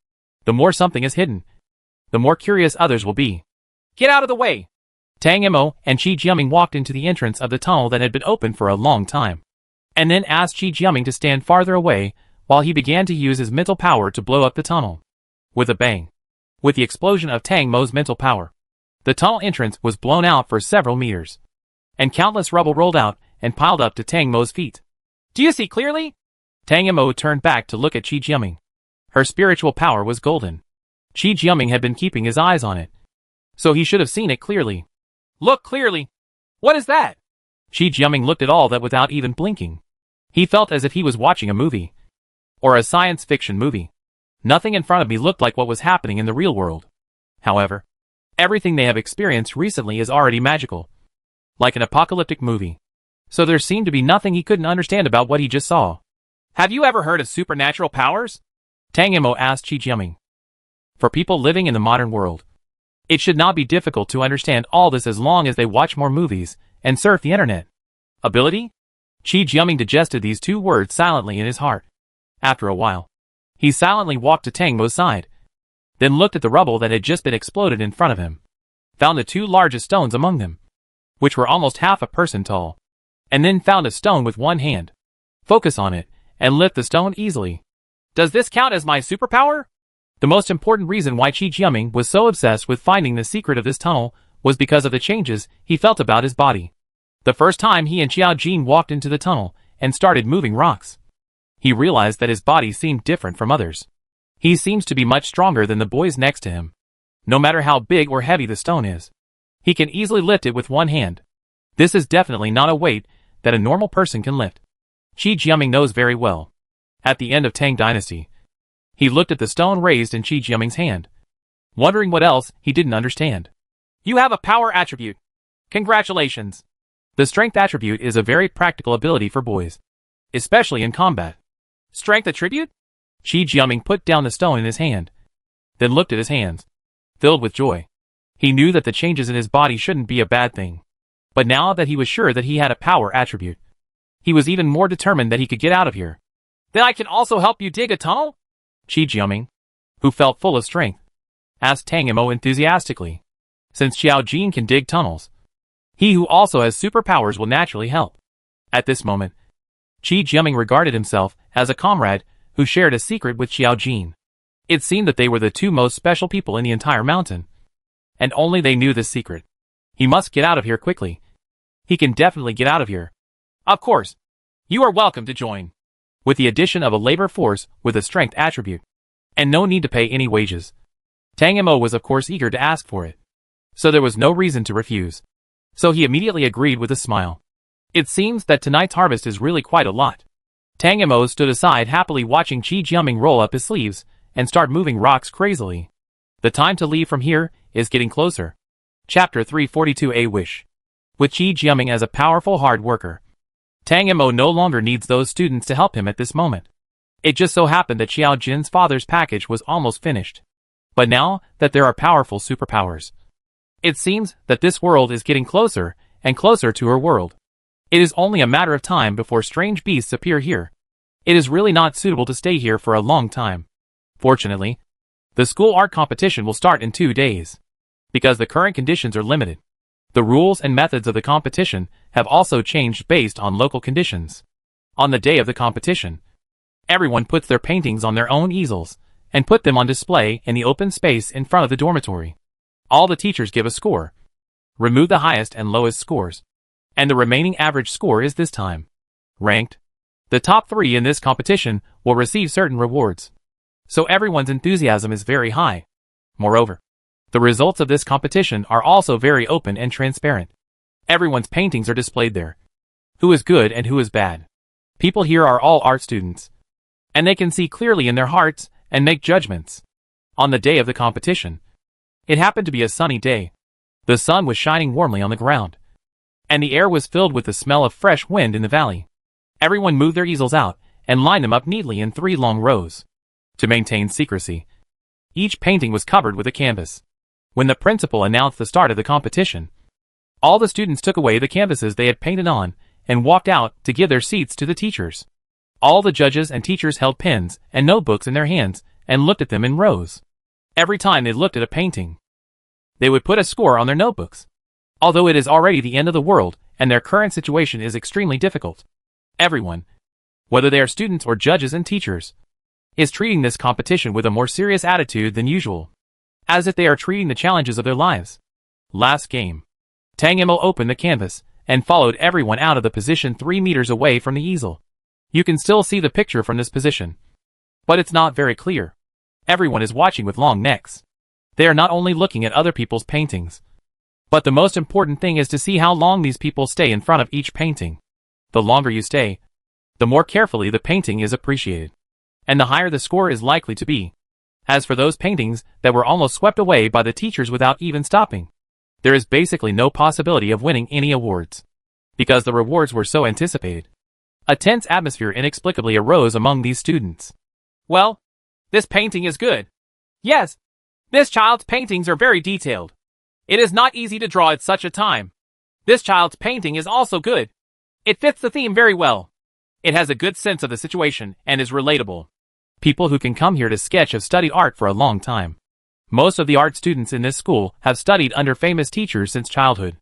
The more something is hidden, the more curious others will be. Get out of the way! Tang Mo and Qi Jiaming walked into the entrance of the tunnel that had been open for a long time, and then asked Qi Jiaming to stand farther away while he began to use his mental power to blow up the tunnel. With a bang. With the explosion of Tang Mo's mental power, the tunnel entrance was blown out for several meters, and countless rubble rolled out and piled up to Tang Mo's feet. Do you see clearly? Tang Mo turned back to look at Qi Jiaming. Her spiritual power was golden. Qi Jiaming had been keeping his eyes on it, so he should have seen it clearly. Look clearly! What is that? Qi Jiaming looked at all that without even blinking. He felt as if he was watching a movie, or a science fiction movie. Nothing in front of me looked like what was happening in the real world. However, everything they have experienced recently is already magical, like an apocalyptic movie. So there seemed to be nothing he couldn't understand about what he just saw. Have you ever heard of supernatural powers? Tang Mo asked Qi Jiaming. For people living in the modern world, it should not be difficult to understand all this as long as they watch more movies and surf the internet. Ability? Qi Jiaming digested these two words silently in his heart. After a while, he silently walked to Tang Mo's side, then looked at the rubble that had just been exploded in front of him, found the two largest stones among them, which were almost half a person tall, and then found a stone with one hand. Focus on it, and lift the stone easily. Does this count as my superpower? The most important reason why Qi Jiaming was so obsessed with finding the secret of this tunnel was because of the changes he felt about his body. The first time he and Xiao Jin walked into the tunnel and started moving rocks, he realized that his body seemed different from others. He seems to be much stronger than the boys next to him. No matter how big or heavy the stone is, he can easily lift it with one hand. This is definitely not a weight that a normal person can lift. Qi Jiaming knows very well. At the end of Tang Dynasty, he looked at the stone raised in Qi Jiaming's hand, wondering what else he didn't understand. You have a power attribute. Congratulations. The strength attribute is a very practical ability for boys, especially in combat. Strength attribute? Qi Jiaming put down the stone in his hand, then looked at his hands, filled with joy. He knew that the changes in his body shouldn't be a bad thing. But now that he was sure that he had a power attribute, he was even more determined that he could get out of here. Then I can also help you dig a tunnel? Qi Jiaming, who felt full of strength, asked Tang Mo enthusiastically. Since Xiao Jin can dig tunnels, he who also has superpowers will naturally help. At this moment, Qi Jiaming regarded himself as a comrade who shared a secret with Xiao Jin. It seemed that they were the two most special people in the entire mountain, and only they knew this secret. He must get out of here quickly. He can definitely get out of here. Of course. You are welcome to join. With the addition of a labor force with a strength attribute, and no need to pay any wages, Tang Mo was of course eager to ask for it. So there was no reason to refuse. So he immediately agreed with a smile. It seems that tonight's harvest is really quite a lot. Tang Mo stood aside happily watching Qi Jiaming roll up his sleeves and start moving rocks crazily. The time to leave from here is getting closer. Chapter 342 A Wish. With Qi Jiaming as a powerful hard worker, Tang Mo no longer needs those students to help him at this moment. It just so happened that Xiao Jin's father's package was almost finished. But now that there are powerful superpowers, it seems that this world is getting closer and closer to her world. It is only a matter of time before strange beasts appear here. It is really not suitable to stay here for a long time. Fortunately, the school art competition will start in 2 days. Because the current conditions are limited, the rules and methods of the competition have also changed based on local conditions. On the day of the competition, everyone puts their paintings on their own easels and put them on display in the open space in front of the dormitory. All the teachers give a score. Remove the highest and lowest scores, and the remaining average score is this time ranked. The top 3 in this competition will receive certain rewards. So everyone's enthusiasm is very high. Moreover, The results of this competition are also very open and transparent. Everyone's paintings are displayed there. Who is good and who is bad. People here are all art students, and they can see clearly in their hearts and make judgments. On the day of the competition, it happened to be a sunny day. The sun was shining warmly on the ground, and the air was filled with the smell of fresh wind in the valley. Everyone moved their easels out and lined them up neatly in 3 long rows. To maintain secrecy, each painting was covered with a canvas. When the principal announced the start of the competition, all the students took away the canvases they had painted on and walked out to give their seats to the teachers. All the judges and teachers held pens and notebooks in their hands and looked at them in rows. Every time they looked at a painting, they would put a score on their notebooks. Although it is already the end of the world and their current situation is extremely difficult, everyone, whether they are students or judges and teachers, is treating this competition with a more serious attitude than usual, as if they are treating the challenges of their lives. Last game. Tang Mo opened the canvas and followed everyone out of the position 3 meters away from the easel. You can still see the picture from this position, but it's not very clear. Everyone is watching with long necks. They are not only looking at other people's paintings, but the most important thing is to see how long these people stay in front of each painting. The longer you stay, the more carefully the painting is appreciated, and the higher the score is likely to be. As for those paintings that were almost swept away by the teachers without even stopping, there is basically no possibility of winning any awards, because the rewards were so anticipated. A tense atmosphere inexplicably arose among these students. Well, this painting is good. Yes, this child's paintings are very detailed. It is not easy to draw at such a time. This child's painting is also good. It fits the theme very well. It has a good sense of the situation and is relatable. People who can come here to sketch have studied art for a long time. Most of the art students in this school have studied under famous teachers since childhood.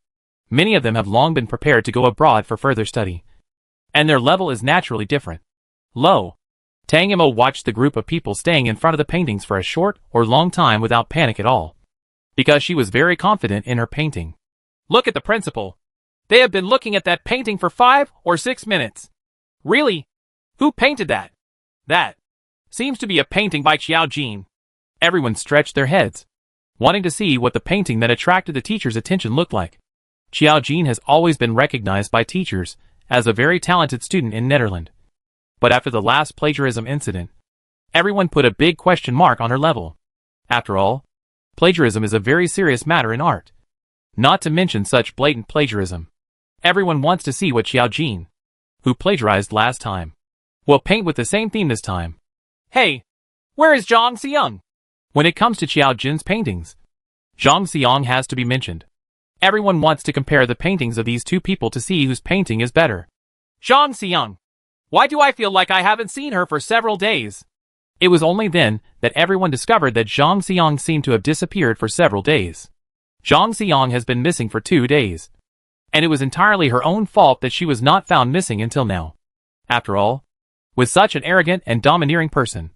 Many of them have long been prepared to go abroad for further study, and their level is naturally different. Lo! Tang Mo watched the group of people staying in front of the paintings for a short or long time without panic at all, because she was very confident in her painting. Look at the principal. They have been looking at that painting for 5 or 6 minutes. Really? Who painted that? That seems to be a painting by Xiao Jin. Everyone stretched their heads, wanting to see what the painting that attracted the teacher's attention looked like. Xiao Jin has always been recognized by teachers as a very talented student in Netherlands. But after the last plagiarism incident, everyone put a big question mark on her level. After all, plagiarism is a very serious matter in art. Not to mention such blatant plagiarism. Everyone wants to see what Xiao Jin, who plagiarized last time, will paint with the same theme this time. Hey, where is Zhang Xiang? When it comes to Xiao Jin's paintings, Zhang Xiang has to be mentioned. Everyone wants to compare the paintings of these two people to see whose painting is better. Zhang Xiang. Why do I feel like I haven't seen her for several days? It was only then that everyone discovered that Zhang Xiang seemed to have disappeared for several days. Zhang Xiang has been missing for 2 days, and it was entirely her own fault that she was not found missing until now. After all, with such an arrogant and domineering person,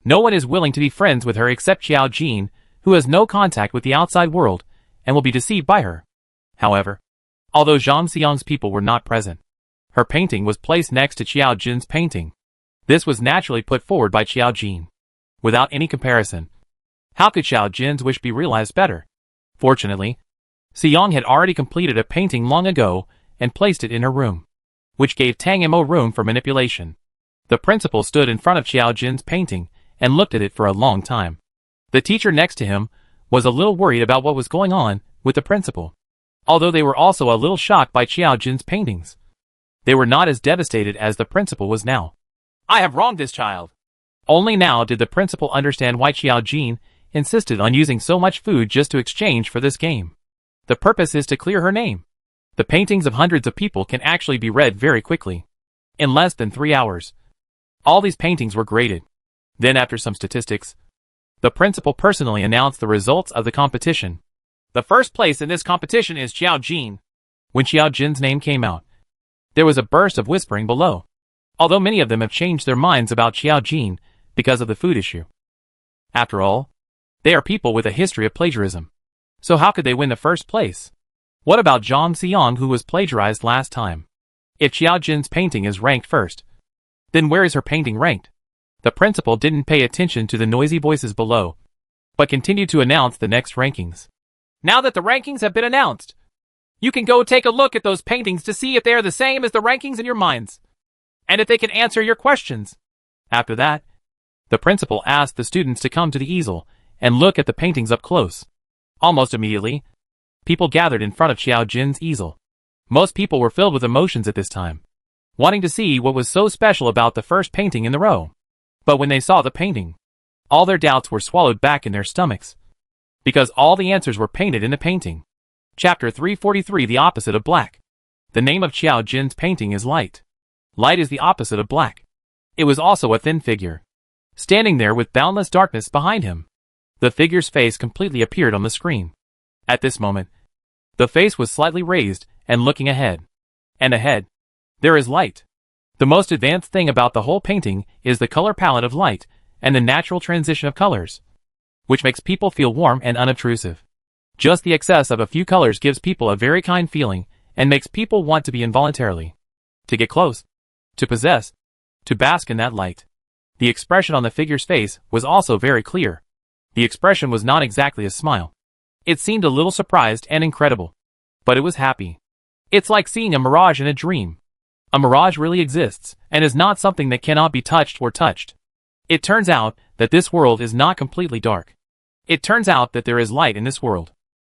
no one is willing to be friends with her except Xiao Jin, who has no contact with the outside world and will be deceived by her. However, although Zhang Xiang's people were not present, her painting was placed next to Xiao Jin's painting. This was naturally put forward by Xiao Jin, without any comparison. How could Xiao Jin's wish be realized better? Fortunately, Xiang had already completed a painting long ago and placed it in her room, which gave Tang Mo room for manipulation. The principal stood in front of Xiao Jin's painting and looked at it for a long time. The teacher next to him was a little worried about what was going on with the principal, although they were also a little shocked by Xiao Jin's paintings. They were not as devastated as the principal was now. I have wronged this child. Only now did the principal understand why Xiao Jin insisted on using so much food just to exchange for this game. The purpose is to clear her name. The paintings of hundreds of people can actually be read very quickly. In less than 3 hours, all these paintings were graded. Then after some statistics, the principal personally announced the results of the competition. The first place in this competition is Xiao Jin. When Xiao Jin's name came out, there was a burst of whispering below, although many of them have changed their minds about Xiao Jin because of the food issue. After all, they are people with a history of plagiarism. So how could they win the first place? What about Zhang Xiang, who was plagiarized last time? If Xiao Jin's painting is ranked first, then where is her painting ranked? The principal didn't pay attention to the noisy voices below. but continued to announce the next rankings. Now that the rankings have been announced, you can go take a look at those paintings to see if they are the same as the rankings in your minds, and if they can answer your questions. After that, the principal asked the students to come to the easel and look at the paintings up close. Almost immediately, people gathered in front of Xiao Jin's easel. Most people were filled with emotions at this time, wanting to see what was so special about the first painting in the row. But when they saw the painting, all their doubts were swallowed back in their stomachs, because all the answers were painted in the painting. Chapter 343, The Opposite of Black. The name of Xiao Jin's painting is Light. Light is the opposite of black. It was also a thin figure, standing there with boundless darkness behind him. The figure's face completely appeared on the screen. At this moment, the face was slightly raised and looking ahead. And ahead, there is light. The most advanced thing about the whole painting is the color palette of light and the natural transition of colors, which makes people feel warm and unobtrusive. Just the excess of a few colors gives people a very kind feeling and makes people want to be involuntarily, to get close, to possess, to bask in that light. The expression on the figure's face was also very clear. The expression was not exactly a smile. It seemed a little surprised and incredible, but it was happy. It's like seeing a mirage in a dream. A mirage really exists and is not something that cannot be touched or touched. It turns out that this world is not completely dark. It turns out that there is light in this world.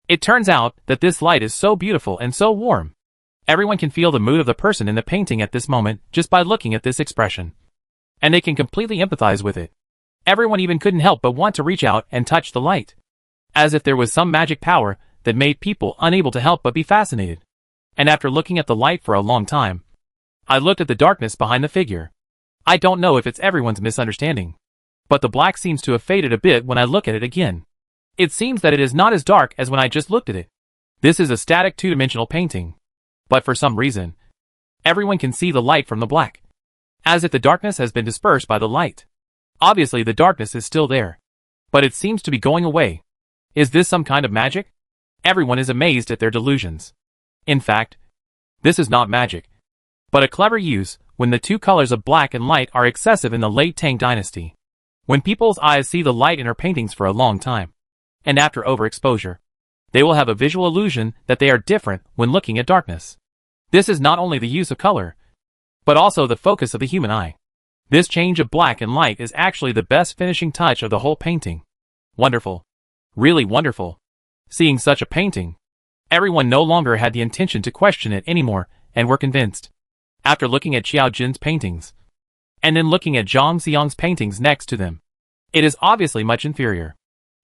It turns out that this light is so beautiful and so warm. Everyone can feel the mood of the person in the painting at this moment just by looking at this expression. And they can completely empathize with it. Everyone even couldn't help but want to reach out and touch the light, as if there was some magic power that made people unable to help but be fascinated. And after looking at the light for a long time, I looked at the darkness behind the figure. I don't know if it's everyone's misunderstanding, but the black seems to have faded a bit when I look at it again. It seems that it is not as dark as when I just looked at it. This is a static two-dimensional painting, but for some reason, everyone can see the light from the black, as if the darkness has been dispersed by the light. Obviously the darkness is still there, but it seems to be going away. Is this some kind of magic? Everyone is amazed at their delusions. In fact, this is not magic, but a clever use when the two colors of black and light are excessive in the late Tang dynasty. When people's eyes see the light in her paintings for a long time, and after overexposure, they will have a visual illusion that they are different when looking at darkness. This is not only the use of color, but also the focus of the human eye. This change of black and light is actually the best finishing touch of the whole painting. Wonderful. Really wonderful. Seeing such a painting, everyone no longer had the intention to question it anymore and were convinced. After looking at Xiao Jin's paintings, and then looking at Zhang Xiang's paintings next to them, it is obviously much inferior.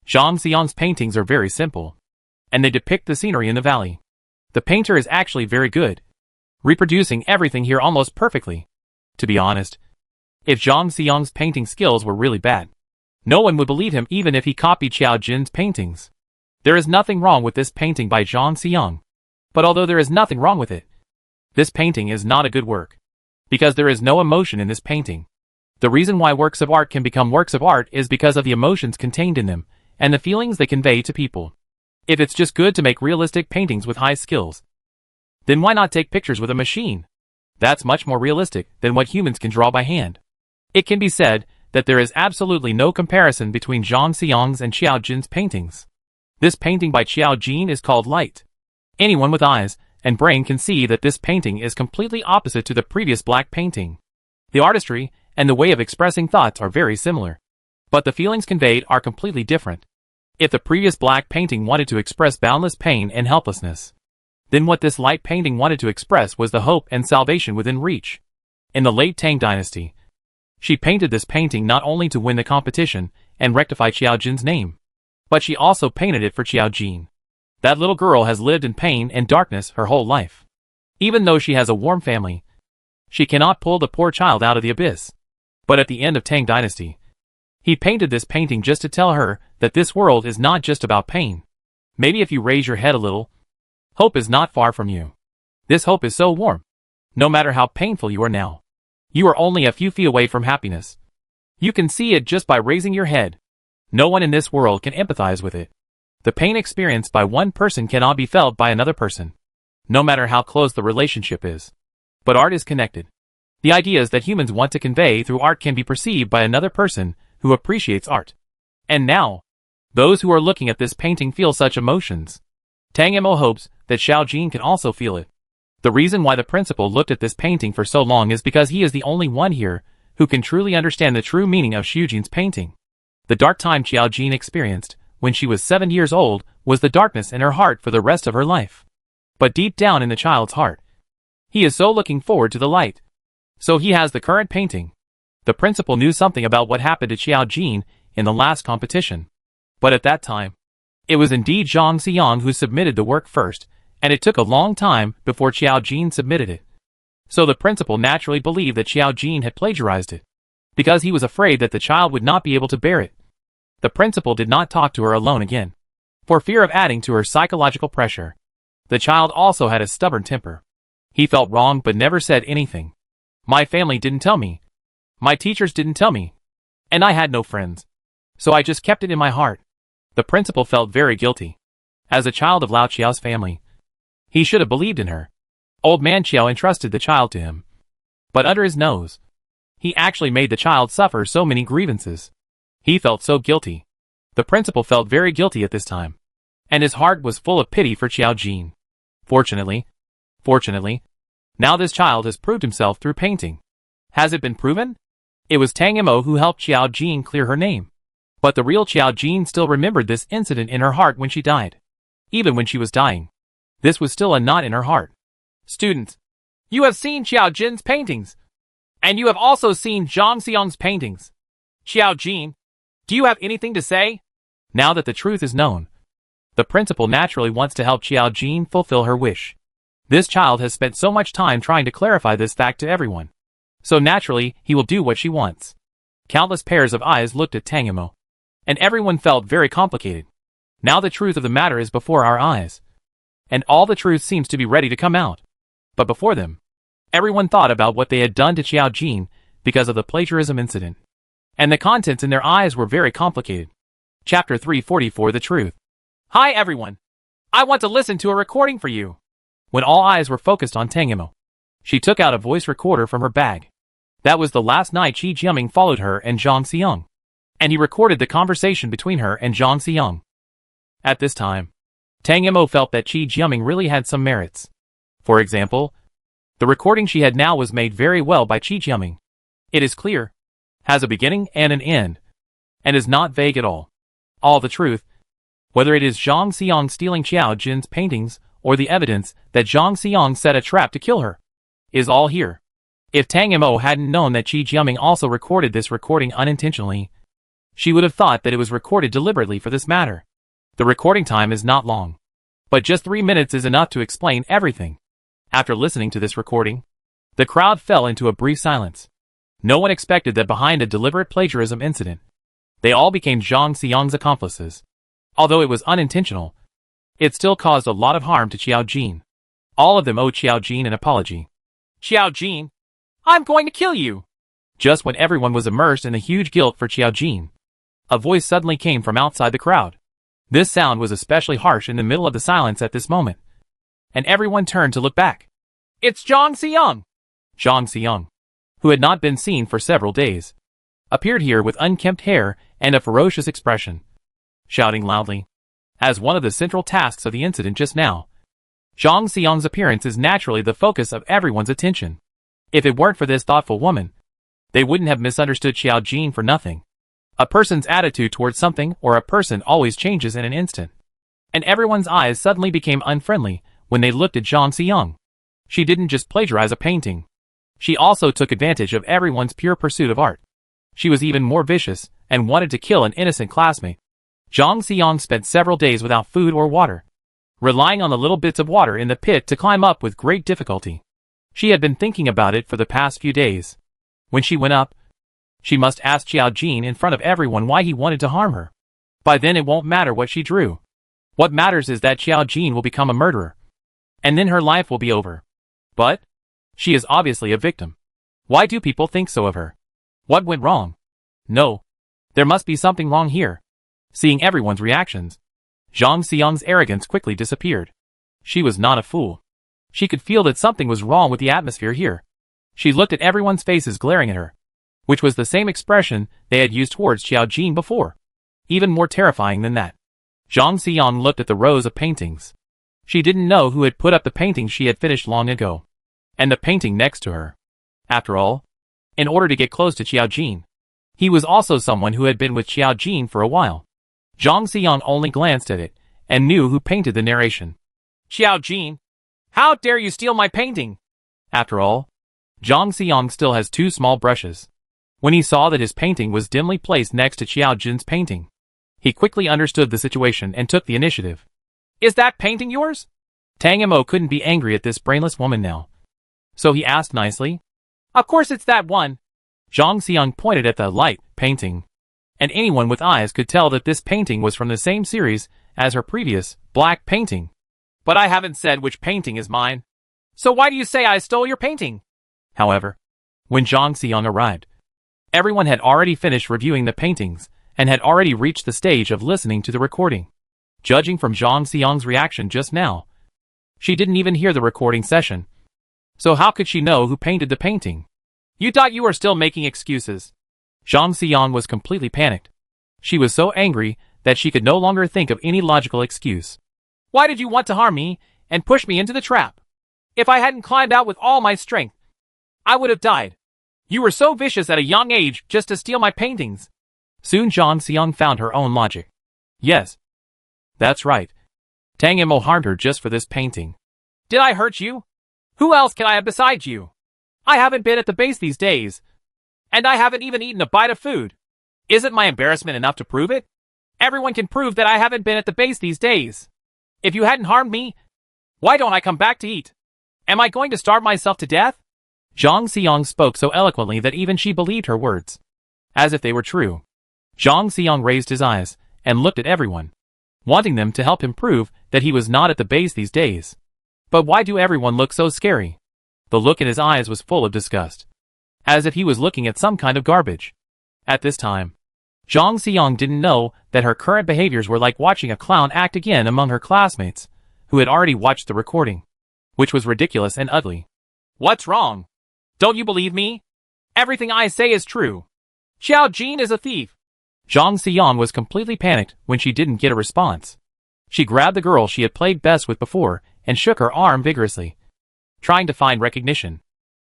Zhang Xiang's paintings are very simple, and they depict the scenery in the valley. The painter is actually very good, reproducing everything here almost perfectly. To be honest, if Zhang Xiang's painting skills were really bad, no one would believe him even if he copied Xiao Jin's paintings. There is nothing wrong with this painting by Zhang Xiang, but although there is nothing wrong with it, this painting is not a good work, because there is no emotion in this painting. The reason why works of art can become works of art is because of the emotions contained in them, and the feelings they convey to people. If it's just good to make realistic paintings with high skills, then why not take pictures with a machine? That's much more realistic than what humans can draw by hand. It can be said that there is absolutely no comparison between Zhang Xiang's and Xiao Jin's paintings. This painting by Xiao Jin is called Light. Anyone with eyes and brain can see that this painting is completely opposite to the previous black painting. The artistry and the way of expressing thoughts are very similar, but the feelings conveyed are completely different. If the previous black painting wanted to express boundless pain and helplessness, then what this light painting wanted to express was the hope and salvation within reach. In the late Tang dynasty, she painted this painting not only to win the competition and rectify Xiao Jin's name, but she also painted it for Xiao Jin. That little girl has lived in pain and darkness her whole life. Even though she has a warm family, she cannot pull the poor child out of the abyss. But at the end of Tang dynasty, he painted this painting just to tell her that this world is not just about pain. Maybe if you raise your head a little, hope is not far from you. This hope is so warm. No matter how painful you are now, you are only a few feet away from happiness. You can see it just by raising your head. No one in this world can empathize with it. The pain experienced by one person cannot be felt by another person, no matter how close the relationship is. But art is connected. The ideas that humans want to convey through art can be perceived by another person who appreciates art. And now, Those who are looking at this painting feel such emotions. Tang Mo hopes that Xiao Jin can also feel it. The reason why the principal looked at this painting for so long is because he is the only one here who can truly understand the true meaning of Xiao Jin's painting. The dark time Xiao Jin experienced when she was 7 years old was the darkness in her heart for the rest of her life. But deep down in the child's heart, he is so looking forward to the light. So he has the current painting. The principal knew something about what happened to Xiao Jin in the last competition. But at that time, it was indeed Zhang Xiang who submitted the work first, and it took a long time before Xiao Jin submitted it. So the principal naturally believed that Xiao Jin had plagiarized it, because he was afraid that the child would not be able to bear it. The principal did not talk to her alone again, for fear of adding to her psychological pressure. The child also had a stubborn temper. He felt wrong but never said anything. My family didn't tell me. My teachers didn't tell me. And I had no friends. So I just kept it in my heart. The principal felt very guilty. As a child of Lao Qiao's family, he should have believed in her. Old man Qiao entrusted the child to him. But under his nose, he actually made the child suffer so many grievances. He felt so guilty. The principal felt very guilty at this time. And his heart was full of pity for Xiao Jin. Fortunately, now this child has proved himself through painting. Has it been proven? It was Tang Mo who helped Xiao Jin clear her name. But the real Xiao Jin still remembered this incident in her heart when she died. Even when she was dying, this was still a knot in her heart. Students, you have seen Xiao Jin's paintings. And you have also seen Zhang Xiang's paintings. Xiao Jin, do you have anything to say? Now that the truth is known, the principal naturally wants to help Xiao Jin fulfill her wish. This child has spent so much time trying to clarify this fact to everyone. So naturally, he will do what she wants. Countless pairs of eyes looked at Tang Mo, and everyone felt very complicated. Now the truth of the matter is before our eyes, and all the truth seems to be ready to come out. But before them, everyone thought about what they had done to Xiao Jin because of the plagiarism incident. And the contents in their eyes were very complicated. Chapter 344 The Truth. Hi everyone. I want to listen to a recording for you. When all eyes were focused on Tang Mo, she took out a voice recorder from her bag. That was the last night Qi Jiaming followed her and Zhang Xiang, and he recorded the conversation between her and Zhang Xiang. At this time, Tang Mo felt that Qi Jiaming really had some merits. For example, the recording she had now was made very well by Qi Jiaming. It is clear, has a beginning and an end, and is not vague at all. All the truth, whether it is Zhang Xiang stealing Xiao Jin's paintings or the evidence that Zhang Xiang set a trap to kill her, is all here. If Tang Mo hadn't known that Qi Jiaming also recorded this recording unintentionally, she would have thought that it was recorded deliberately for this matter. The recording time is not long, but just 3 minutes is enough to explain everything. After listening to this recording, the crowd fell into a brief silence. No one expected that behind a deliberate plagiarism incident, they all became Zhang Xiang's accomplices. Although it was unintentional, it still caused a lot of harm to Xiao Jin. All of them owed Xiao Jin an apology. Xiao Jin, I'm going to kill you! Just when everyone was immersed in the huge guilt for Xiao Jin, a voice suddenly came from outside the crowd. This sound was especially harsh in the middle of the silence at this moment, and everyone turned to look back. It's Zhang Xiang! Zhang Xiang, who had not been seen for several days, appeared here with unkempt hair and a ferocious expression, shouting loudly. As one of the central tasks of the incident just now, Zhang Xiang's appearance is naturally the focus of everyone's attention. If it weren't for this thoughtful woman, they wouldn't have misunderstood Xiao Jin for nothing. A person's attitude towards something or a person always changes in an instant. And everyone's eyes suddenly became unfriendly when they looked at Zhang Xiang. She didn't just plagiarize a painting. She also took advantage of everyone's pure pursuit of art. She was even more vicious and wanted to kill an innocent classmate. Zhang Xiang spent several days without food or water, relying on the little bits of water in the pit to climb up with great difficulty. She had been thinking about it for the past few days. When she went up, she must ask Xiao Jin in front of everyone why he wanted to harm her. By then it won't matter what she drew. What matters is that Xiao Jin will become a murderer. And then her life will be over. But she is obviously a victim. Why do people think so of her? What went wrong? No. There must be something wrong here. Seeing everyone's reactions, Zhang Xiang's arrogance quickly disappeared. She was not a fool. She could feel that something was wrong with the atmosphere here. She looked at everyone's faces glaring at her, which was the same expression they had used towards Xiao Jin before. Even more terrifying than that. Zhang Xiang looked at the rows of paintings. She didn't know who had put up the painting she had finished long ago. And the painting next to her. After all, in order to get close to Qiao Jin, he was also someone who had been with Qiao Jin for a while. Zhang Xiang only glanced at it, and knew who painted the narration. Qiao Jin, how dare you steal my painting? After all, Zhang Xiang still has 2 small brushes. When he saw that his painting was dimly placed next to Qiao Jin's painting, he quickly understood the situation and took the initiative. Is that painting yours? Tang Mo couldn't be angry at this brainless woman now. So he asked nicely. Of course it's that one. Zhang Xiang pointed at the light painting. And anyone with eyes could tell that this painting was from the same series as her previous black painting. But I haven't said which painting is mine. So why do you say I stole your painting? However, when Zhang Xiang arrived, everyone had already finished reviewing the paintings and had already reached the stage of listening to the recording. Judging from Zhang Xiang's reaction just now, she didn't even hear the recording session. So how could she know who painted the painting? You thought you were still making excuses. Zhang Xiang was completely panicked. She was so angry that she could no longer think of any logical excuse. Why did you want to harm me and push me into the trap? If I hadn't climbed out with all my strength, I would have died. You were so vicious at a young age just to steal my paintings. Soon Zhang Xiang found her own logic. Yes. That's right. Tang Mo harmed her just for this painting. Did I hurt you? Who else can I have besides you? I haven't been at the base these days. And I haven't even eaten a bite of food. Isn't my embarrassment enough to prove it? Everyone can prove that I haven't been at the base these days. If you hadn't harmed me, why don't I come back to eat? Am I going to starve myself to death? Zhang Xiang spoke so eloquently that even she believed her words. As if they were true. Zhang Xiang raised his eyes and looked at everyone, wanting them to help him prove that he was not at the base these days. But why do everyone look so scary? The look in his eyes was full of disgust, as if he was looking at some kind of garbage. At this time, Zhang Xiang didn't know that her current behaviors were like watching a clown act again among her classmates, who had already watched the recording, which was ridiculous and ugly. What's wrong? Don't you believe me? Everything I say is true. Qiao Jin is a thief. Zhang Xiang was completely panicked when she didn't get a response. She grabbed the girl she had played best with before and shook her arm vigorously, trying to find recognition.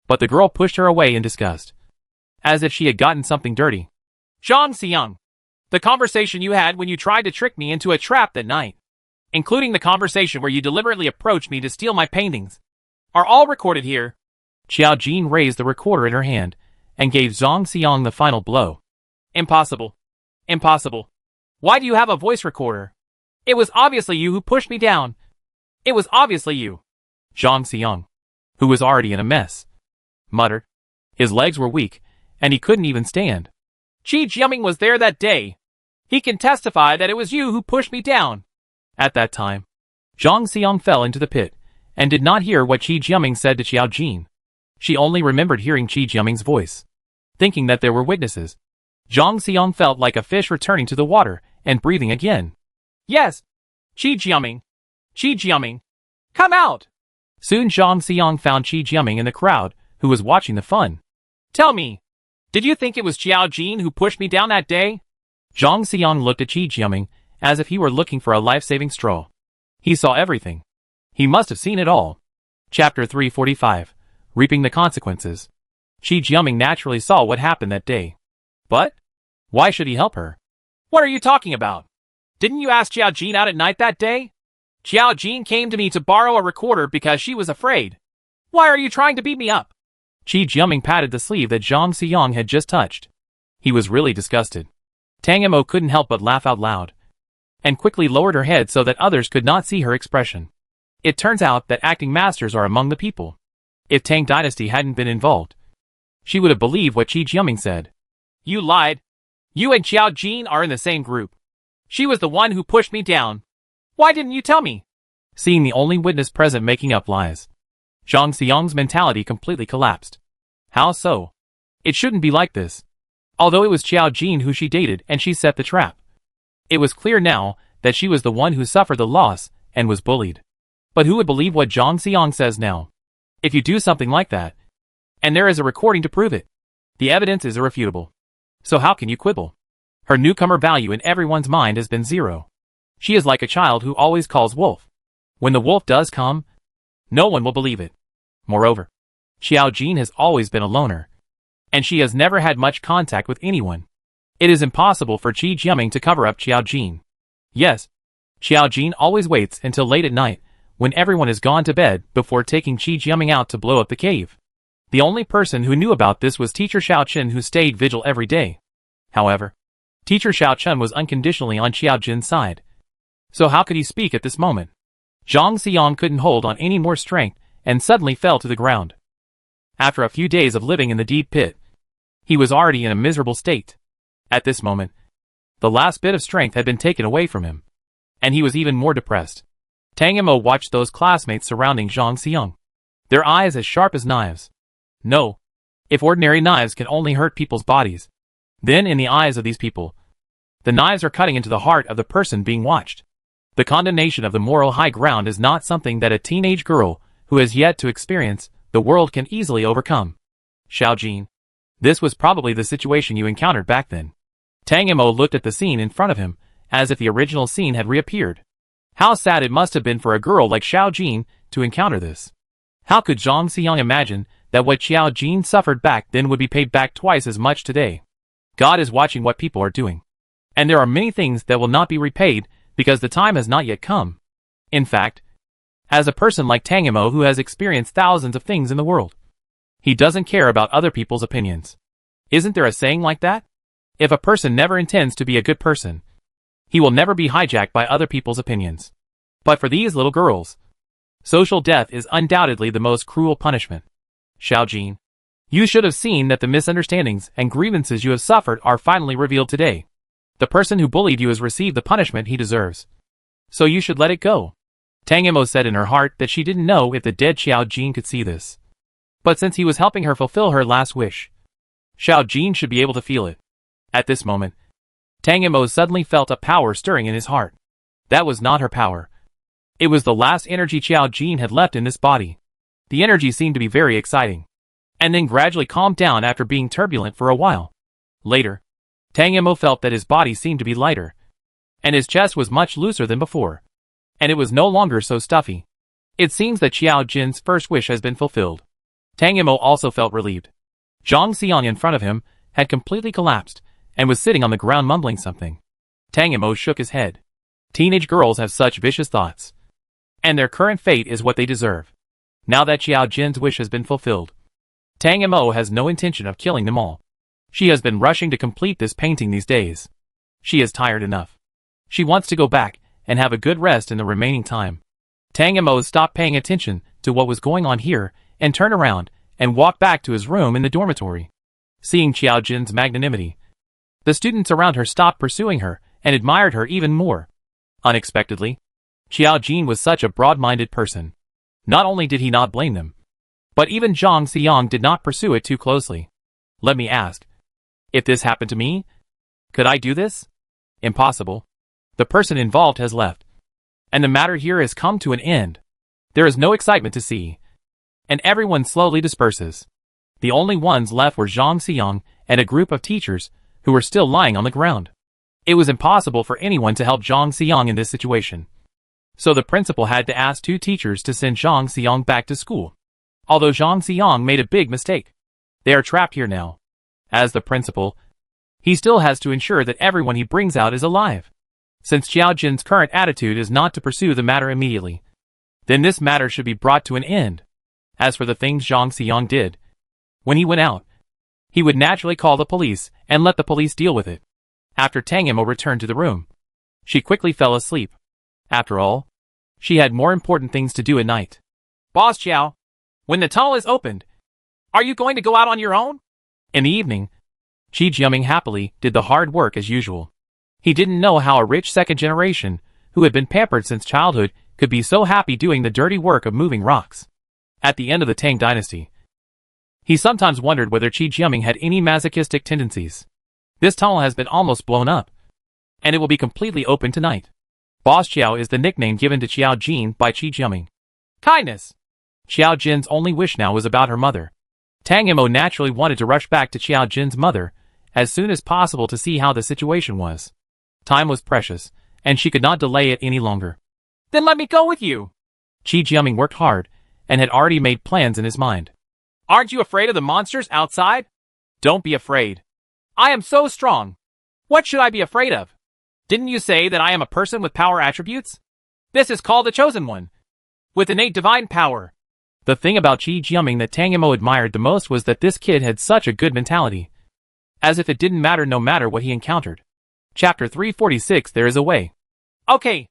But the girl pushed her away in disgust, as if she had gotten something dirty. Zhang Xiang, the conversation you had when you tried to trick me into a trap that night, including the conversation where you deliberately approached me to steal my paintings, are all recorded here. Qiao Jin raised the recorder in her hand and gave Zhang Xiang the final blow. Impossible. Impossible. Why do you have a voice recorder? It was obviously you who pushed me down. It was obviously you. Zhang Xiang, who was already in a mess, muttered. His legs were weak, and he couldn't even stand. Qi Jiaming was there that day. He can testify that it was you who pushed me down. At that time, Zhang Xiang fell into the pit, and did not hear what Qi Jiaming said to Qiao Jin. She only remembered hearing Qi Jiaming's voice. Thinking that there were witnesses, Zhang Xiang felt like a fish returning to the water and breathing again. Yes! Qi Jiaming! Qi Jiaming! Come out! Soon Zhang Xiang found Qi Jiaming in the crowd, who was watching the fun. Tell me, did you think it was Qiao Jin who pushed me down that day? Zhang Xiang looked at Qi Jiaming as if he were looking for a life-saving straw. He saw everything. He must have seen it all. Chapter 345. Reaping the Consequences. Qi Jiaming naturally saw what happened that day. But why should he help her? What are you talking about? Didn't you ask Qiao Jin out at night that day? Qiao Jin came to me to borrow a recorder because she was afraid. Why are you trying to beat me up? Qi Jiaming patted the sleeve that Zhang Xiang had just touched. He was really disgusted. Tang Mo couldn't help but laugh out loud, and quickly lowered her head so that others could not see her expression. It turns out that acting masters are among the people. If Tang Dynasty hadn't been involved, she would have believed what Qi Jiaming said. You lied. You and Qiao Jin are in the same group. She was the one who pushed me down. Why didn't you tell me? Seeing the only witness present making up lies, Zhang Xiang's mentality completely collapsed. How so? It shouldn't be like this. Although it was Qiao Jin who she dated and she set the trap, it was clear now that she was the one who suffered the loss and was bullied. But who would believe what Zhang Xiang says now? If you do something like that, and there is a recording to prove it, the evidence is irrefutable. So how can you quibble? Her newcomer value in everyone's mind has been zero. She is like a child who always calls wolf. When the wolf does come, no one will believe it. Moreover, Xiao Jin has always been a loner, and she has never had much contact with anyone. It is impossible for Qi Jiaming to cover up Xiao Jin. Yes, Xiao Jin always waits until late at night, when everyone has gone to bed, before taking Qi Jiaming out to blow up the cave. The only person who knew about this was Teacher Xiao Chen, who stayed vigil every day. However, Teacher Xiao Chen was unconditionally on Xiao Jin's side. So how could he speak at this moment? Zhang Xiang couldn't hold on any more strength, and suddenly fell to the ground. After a few days of living in the deep pit, he was already in a miserable state. At this moment, the last bit of strength had been taken away from him, and he was even more depressed. Tang Mo watched those classmates surrounding Zhang Xiang, their eyes as sharp as knives. No, if ordinary knives can only hurt people's bodies, then in the eyes of these people, the knives are cutting into the heart of the person being watched. The condemnation of the moral high ground is not something that a teenage girl who has yet to experience the world can easily overcome. Xiao Jin, this was probably the situation you encountered back then. Tang Mo looked at the scene in front of him, as if the original scene had reappeared. How sad it must have been for a girl like Xiao Jin to encounter this. How could Zhang Xiang imagine that what Xiao Jin suffered back then would be paid back twice as much today? God is watching what people are doing. And there are many things that will not be repaid because the time has not yet come. In fact, as a person like Tang Mo who has experienced thousands of things in the world, he doesn't care about other people's opinions. Isn't there a saying like that? If a person never intends to be a good person, he will never be hijacked by other people's opinions. But for these little girls, social death is undoubtedly the most cruel punishment. Xiao Jin, you should have seen that the misunderstandings and grievances you have suffered are finally revealed today. The person who bullied you has received the punishment he deserves. So you should let it go. Tang Mo said in her heart that she didn't know if the dead Xiao Jin could see this. But since he was helping her fulfill her last wish, Xiao Jin should be able to feel it. At this moment, Tang Mo suddenly felt a power stirring in his heart. That was not her power. It was the last energy Xiao Jin had left in this body. The energy seemed to be very exciting, and then gradually calmed down after being turbulent for a while. Later, Tang Mo felt that his body seemed to be lighter, and his chest was much looser than before, and it was no longer so stuffy. It seems that Xiao Jin's first wish has been fulfilled. Tang Mo also felt relieved. Zhang Xiang in front of him had completely collapsed, and was sitting on the ground mumbling something. Tang Mo shook his head. Teenage girls have such vicious thoughts, and their current fate is what they deserve. Now that Xiao Jin's wish has been fulfilled, Tang Mo has no intention of killing them all. She has been rushing to complete this painting these days. She is tired enough. She wants to go back and have a good rest in the remaining time. Tang Mo stopped paying attention to what was going on here and turned around and walked back to his room in the dormitory. Seeing Xiao Jin's magnanimity, the students around her stopped pursuing her and admired her even more. Unexpectedly, Xiao Jin was such a broad-minded person. Not only did he not blame them, but even Zhang Xiang did not pursue it too closely. Let me ask, if this happened to me, could I do this? Impossible. The person involved has left, and the matter here has come to an end. There is no excitement to see, and everyone slowly disperses. The only ones left were Zhang Xiang and a group of teachers who were still lying on the ground. It was impossible for anyone to help Zhang Xiang in this situation. So the principal had to ask 2 teachers to send Zhang Xiang back to school. Although Zhang Xiang made a big mistake, they are trapped here now. As the principal, he still has to ensure that everyone he brings out is alive. Since Xiao Jin's current attitude is not to pursue the matter immediately, then this matter should be brought to an end. As for the things Zhang Xiang did, when he went out, he would naturally call the police and let the police deal with it. After Tang Mo returned to the room, she quickly fell asleep. After all, she had more important things to do at night. Boss Xiao, when the tunnel is opened, are you going to go out on your own? In the evening, Qi Jiaming happily did the hard work as usual. He didn't know how a rich second generation, who had been pampered since childhood, could be so happy doing the dirty work of moving rocks. At the end of the Tang dynasty, he sometimes wondered whether Qi Jiaming had any masochistic tendencies. This tunnel has been almost blown up, and it will be completely open tonight. Boss Xiao is the nickname given to Xiao Jin by Qi Jiaming. Kindness. Xiao Jin's only wish now was about her mother. Tang Mo naturally wanted to rush back to Xiao Jin's mother as soon as possible to see how the situation was. Time was precious, and she could not delay it any longer. Then let me go with you. Qi Jiaming worked hard, and had already made plans in his mind. Aren't you afraid of the monsters outside? Don't be afraid. I am so strong. What should I be afraid of? Didn't you say that I am a person with power attributes? This is called the Chosen One, with innate divine power. The thing about Qi Jiaming that Tang Mo admired the most was that this kid had such a good mentality. As if it didn't matter no matter what he encountered. Chapter 346 There is a Way. Okay.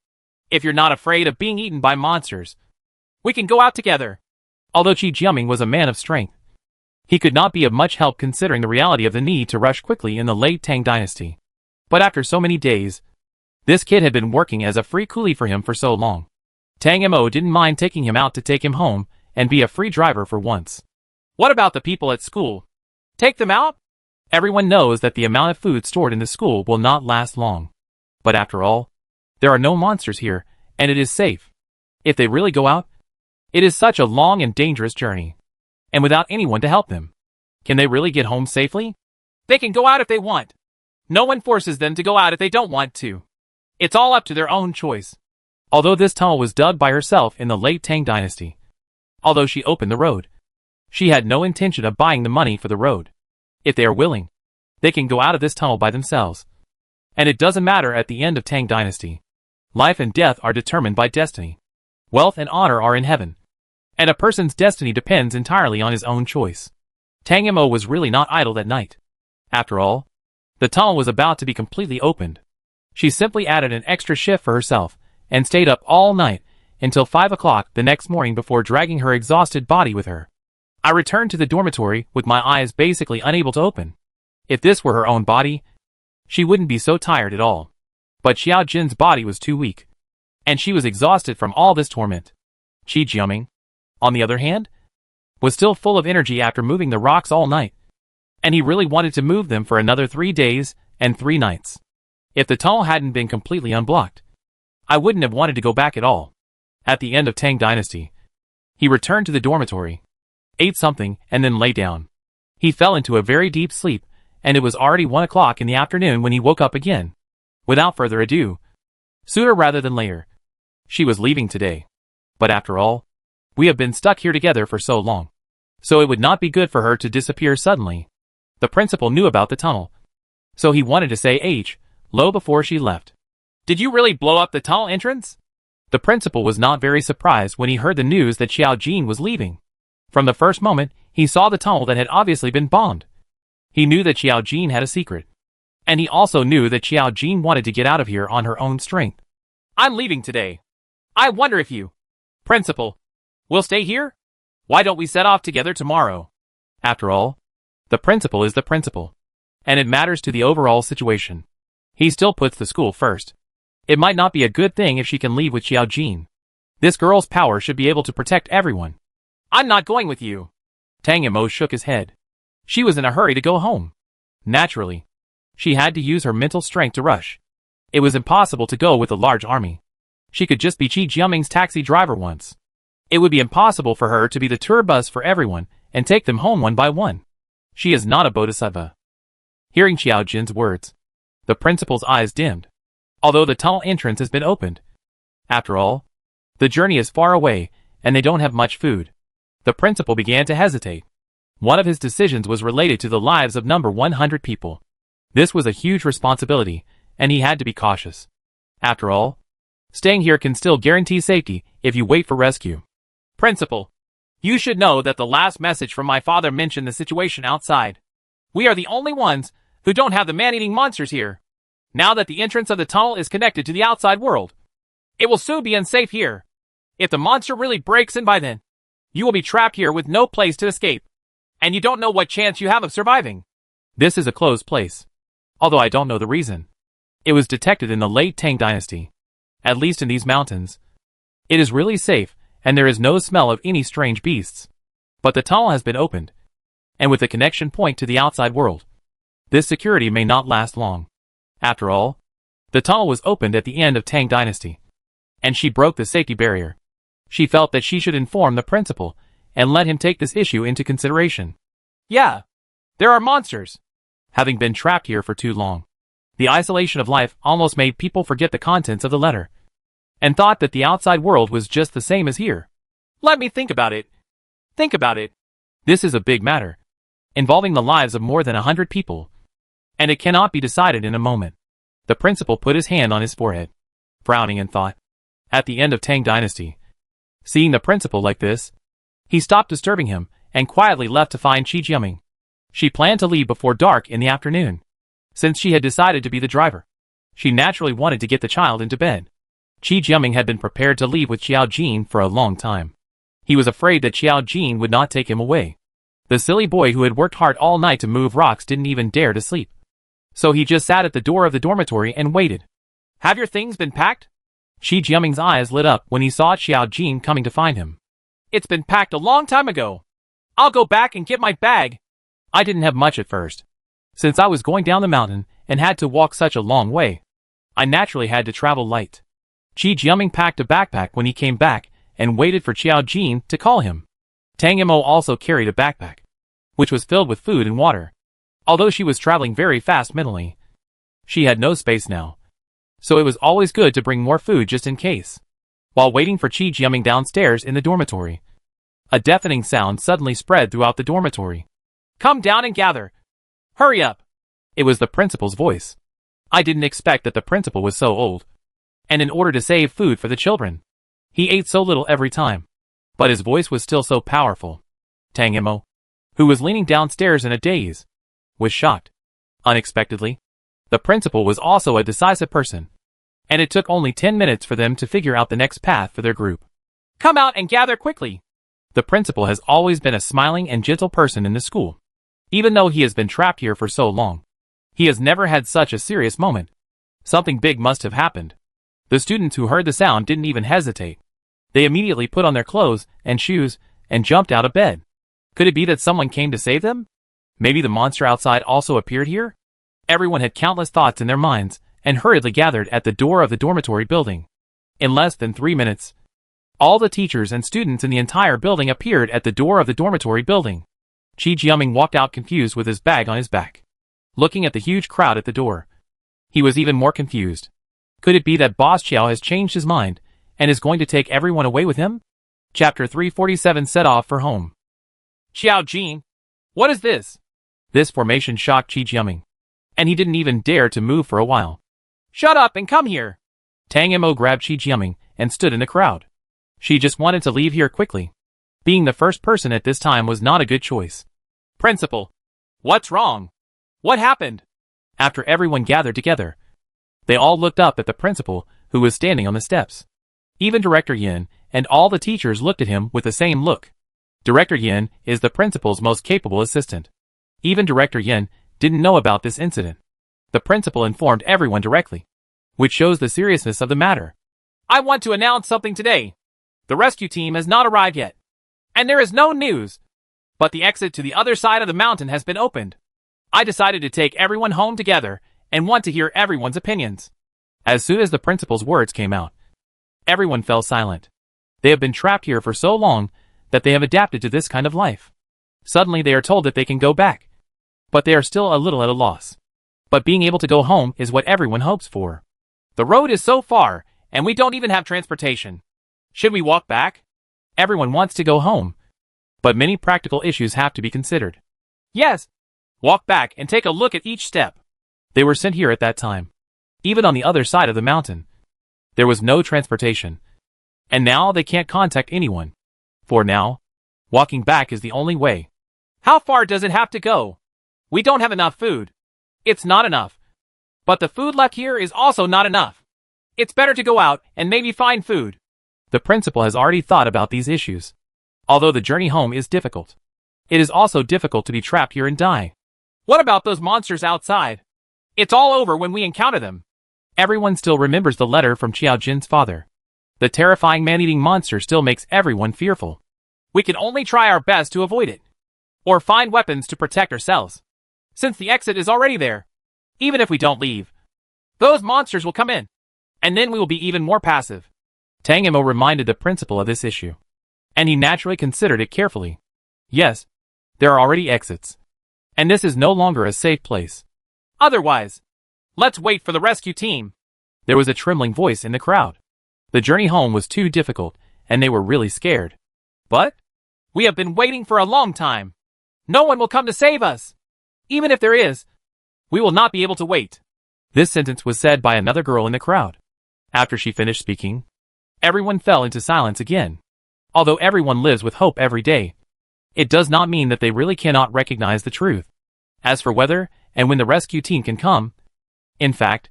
If you're not afraid of being eaten by monsters, we can go out together. Although Qi Jiaming was a man of strength, he could not be of much help considering the reality of the need to rush quickly in the late Tang dynasty. But after so many days, this kid had been working as a free coolie for him for so long. Tang Mo didn't mind taking him out to take him home and be a free driver for once. What about the people at school? Take them out? Everyone knows that the amount of food stored in the school will not last long. But after all, there are no monsters here, and it is safe. If they really go out, it is such a long and dangerous journey. And without anyone to help them, can they really get home safely? They can go out if they want. No one forces them to go out if they don't want to. It's all up to their own choice. Although this tunnel was dug by herself in the late Tang dynasty, although she opened the road, she had no intention of buying the money for the road. If they are willing, they can go out of this tunnel by themselves. And it doesn't matter at the end of Tang dynasty. Life and death are determined by destiny. Wealth and honor are in heaven. And a person's destiny depends entirely on his own choice. Tang Mo was really not idle that night. After all, the tunnel was about to be completely opened. She simply added an extra shift for herself, and stayed up all night, until 5 o'clock the next morning before dragging her exhausted body with her. I returned to the dormitory with my eyes basically unable to open. If this were her own body, she wouldn't be so tired at all. But Xiao Jin's body was too weak, and she was exhausted from all this torment. Qi Jiaming, on the other hand, was still full of energy after moving the rocks all night, and he really wanted to move them for another 3 days and 3 nights. If the tunnel hadn't been completely unblocked, I wouldn't have wanted to go back at all. At the end of Tang dynasty, he returned to the dormitory, ate something, and then lay down. He fell into a very deep sleep, and it was already 1 o'clock in the afternoon when he woke up again. Without further ado, sooner rather than later, she was leaving today. But after all, we have been stuck here together for so long, so it would not be good for her to disappear suddenly. The principal knew about the tunnel, so he wanted to say low before she left. Did you really blow up the tunnel entrance? The principal was not very surprised when he heard the news that Xiao Jin was leaving. From the first moment, he saw the tunnel that had obviously been bombed. He knew that Xiao Jin had a secret. And he also knew that Xiao Jin wanted to get out of here on her own strength. I'm leaving today. I wonder if you, Principal, will stay here? Why don't we set off together tomorrow? After all, the principal is the principal. And it matters to the overall situation. He still puts the school first. It might not be a good thing if she can leave with Xiao Jin. This girl's power should be able to protect everyone. I'm not going with you. Tang Mo shook his head. She was in a hurry to go home. Naturally, she had to use her mental strength to rush. It was impossible to go with a large army. She could just be Qi Jiaming's taxi driver once. It would be impossible for her to be the tour bus for everyone and take them home one by one. She is not a bodhisattva. Hearing Xiao Jin's words, the principal's eyes dimmed. Although the tunnel entrance has been opened. After all, the journey is far away, and they don't have much food. The principal began to hesitate. One of his decisions was related to the lives of number 100 people. This was a huge responsibility, and he had to be cautious. After all, staying here can still guarantee safety if you wait for rescue. Principal, you should know that the last message from my father mentioned the situation outside. We are the only ones who don't have the man-eating monsters here. Now that the entrance of the tunnel is connected to the outside world, it will soon be unsafe here. If the monster really breaks in by then, you will be trapped here with no place to escape. And you don't know what chance you have of surviving. This is a closed place. Although I don't know the reason. It was detected in the late Tang dynasty. At least in these mountains. It is really safe, and there is no smell of any strange beasts. But the tunnel has been opened. And with the connection point to the outside world, this security may not last long. After all, the tunnel was opened at the end of Tang dynasty. And she broke the safety barrier. She felt that she should inform the principal and let him take this issue into consideration. Yeah, there are monsters. having been trapped here for too long. The isolation of life almost made people forget the contents of the letter, and thought that the outside world was just the same as here. Let me think about it. Think about it. This is a big matter, involving the lives of more than 100 people, and it cannot be decided in a moment. The principal put his hand on his forehead, frowning in thought. At the end of Tang Dynasty, seeing the principal like this, he stopped disturbing him and quietly left to find Qi Jiaming. She planned to leave before dark in the afternoon. Since she had decided to be the driver, she naturally wanted to get the child into bed. Qi Jiaming had been prepared to leave with Xiao Jin for a long time. He was afraid that Xiao Jin would not take him away. The silly boy who had worked hard all night to move rocks didn't even dare to sleep. So he just sat at the door of the dormitory and waited. Have your things been packed? Qi Jiaming's eyes lit up when he saw Xiao Jin coming to find him. It's been packed a long time ago. I'll go back and get my bag. I didn't have much at first. Since I was going down the mountain and had to walk such a long way, I naturally had to travel light. Qi Jiaming packed a backpack when he came back and waited for Xiao Jin to call him. Tang Mo also carried a backpack, which was filled with food and water. Although she was traveling very fast mentally, she had no space now, so it was always good to bring more food just in case. While waiting for Qi Jiaming downstairs in the dormitory, a deafening sound suddenly spread throughout the dormitory. Come down and gather. Hurry up. It was the principal's voice. I didn't expect that the principal was so old, and in order to save food for the children, he ate so little every time. But his voice was still so powerful. Tang Mo, who was leaning downstairs in a daze, was shocked. Unexpectedly, the principal was also a decisive person, and it took only 10 minutes for them to figure out the next path for their group. Come out and gather quickly. The principal has always been a smiling and gentle person in the school. Even though he has been trapped here for so long, he has never had such a serious moment. Something big must have happened. The students who heard the sound didn't even hesitate. They immediately put on their clothes and shoes and jumped out of bed. Could it be that someone came to save them? Maybe the monster outside also appeared here? Everyone had countless thoughts in their minds and hurriedly gathered at the door of the dormitory building. In less than 3 minutes, all the teachers and students in the entire building appeared at the door of the dormitory building. Qi Jiaming walked out confused with his bag on his back. Looking at the huge crowd at the door, he was even more confused. Could it be that Boss Qiao has changed his mind and is going to take everyone away with him? Chapter 347 set off for home. Xiao Jin, what is this? This formation shocked Qi Jiaming, and he didn't even dare to move for a while. Shut up and come here. Tang Mo grabbed Qi Jiaming and stood in the crowd. She just wanted to leave here quickly. Being the first person at this time was not a good choice. Principal, what's wrong? What happened? After everyone gathered together, they all looked up at the principal who was standing on the steps. Even Director Yin and all the teachers looked at him with the same look. Director Yin is the principal's most capable assistant. Even Director Yin didn't know about this incident. The principal informed everyone directly, which shows the seriousness of the matter. I want to announce something today. The rescue team has not arrived yet, and there is no news. But the exit to the other side of the mountain has been opened. I decided to take everyone home together and want to hear everyone's opinions. As soon as the principal's words came out, everyone fell silent. They have been trapped here for so long that they have adapted to this kind of life. Suddenly they are told that they can go back, but they are still a little at a loss. But being able to go home is what everyone hopes for. The road is so far, and we don't even have transportation. Should we walk back? Everyone wants to go home, but many practical issues have to be considered. Yes. Walk back and take a look at each step. They were sent here at that time. Even on the other side of the mountain, there was no transportation. And now they can't contact anyone. For now, walking back is the only way. How far does it have to go? We don't have enough food. It's not enough. But the food left here is also not enough. It's better to go out and maybe find food. The principal has already thought about these issues. Although the journey home is difficult, it is also difficult to be trapped here and die. What about those monsters outside? It's all over when we encounter them. Everyone still remembers the letter from Xiao Jin's father. The terrifying man-eating monster still makes everyone fearful. We can only try our best to avoid it, or find weapons to protect ourselves, since the exit is already there. Even if we don't leave, those monsters will come in, and then we will be even more passive. Tang Mo reminded the principal of this issue, and he naturally considered it carefully. Yes, there are already exits, And this is no longer a safe place. Otherwise, let's wait for the rescue team. There was a trembling voice in the crowd. The journey home was too difficult, and they were really scared. But we have been waiting for a long time. No one will come to save us. Even if there is, we will not be able to wait. This sentence was said by another girl in the crowd. After she finished speaking, everyone fell into silence again. Although everyone lives with hope every day, it does not mean that they really cannot recognize the truth. As for whether and when the rescue team can come, in fact,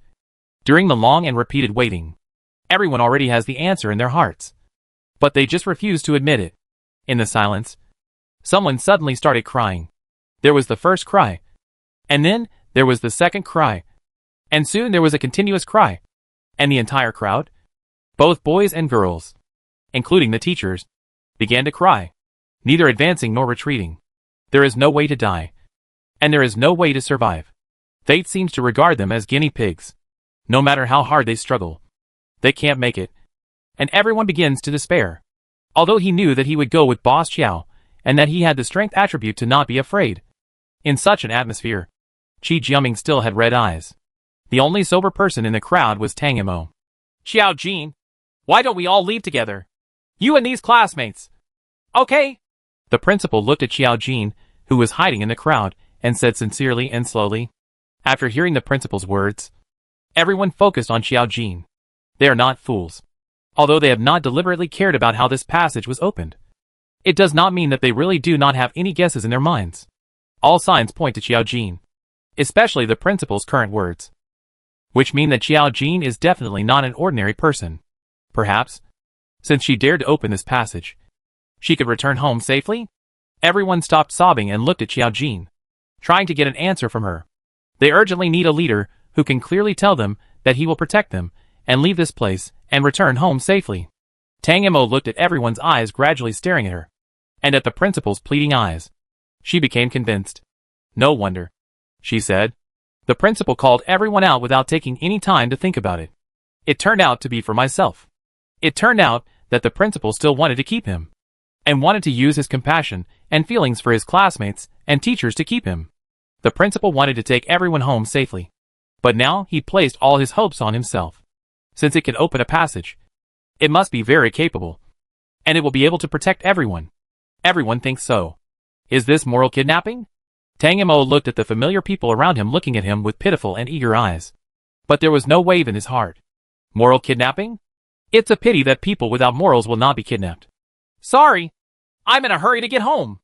during the long and repeated waiting, everyone already has the answer in their hearts. But they just refuse to admit it. In the silence, someone suddenly started crying. There was the first cry, and then there was the second cry, and soon there was a continuous cry. And the entire crowd, both boys and girls, including the teachers, began to cry, neither advancing nor retreating. There is no way to die, and there is no way to survive. Fate seems to regard them as guinea pigs. No matter how hard they struggle, they can't make it, and everyone begins to despair. Although he knew that he would go with Boss Qiao, and that he had the strength attribute to not be afraid. In such an atmosphere, Qi Jiaming still had red eyes. The only sober person in the crowd was Tang Mo. Xiao Jin, why don't we all leave together? You and these classmates. Okay. The principal looked at Xiao Jin, who was hiding in the crowd, and said sincerely and slowly. After hearing the principal's words, everyone focused on Xiao Jin. They are not fools. Although they have not deliberately cared about how this passage was opened, it does not mean that they really do not have any guesses in their minds. All signs point to Xiao Jin, especially the principal's current words, which mean that Xiao Jin is definitely not an ordinary person. Perhaps, since she dared to open this passage, she could return home safely? Everyone stopped sobbing and looked at Xiao Jin, trying to get an answer from her. They urgently need a leader who can clearly tell them that he will protect them and leave this place and return home safely. Tang Mo looked at everyone's eyes gradually staring at her, and at the principal's pleading eyes. She became convinced. No wonder, she said. The principal called everyone out without taking any time to think about it. It turned out to be for myself. It turned out that the principal still wanted to keep him, and wanted to use his compassion and feelings for his classmates and teachers to keep him. The principal wanted to take everyone home safely. But now he placed all his hopes on himself. Since it can open a passage, it must be very capable, and it will be able to protect everyone. Everyone thinks so. Is this moral kidnapping? Tang Mo looked at the familiar people around him, looking at him with pitiful and eager eyes. But there was no wave in his heart. Moral kidnapping? It's a pity that people without morals will not be kidnapped. Sorry, I'm in a hurry to get home.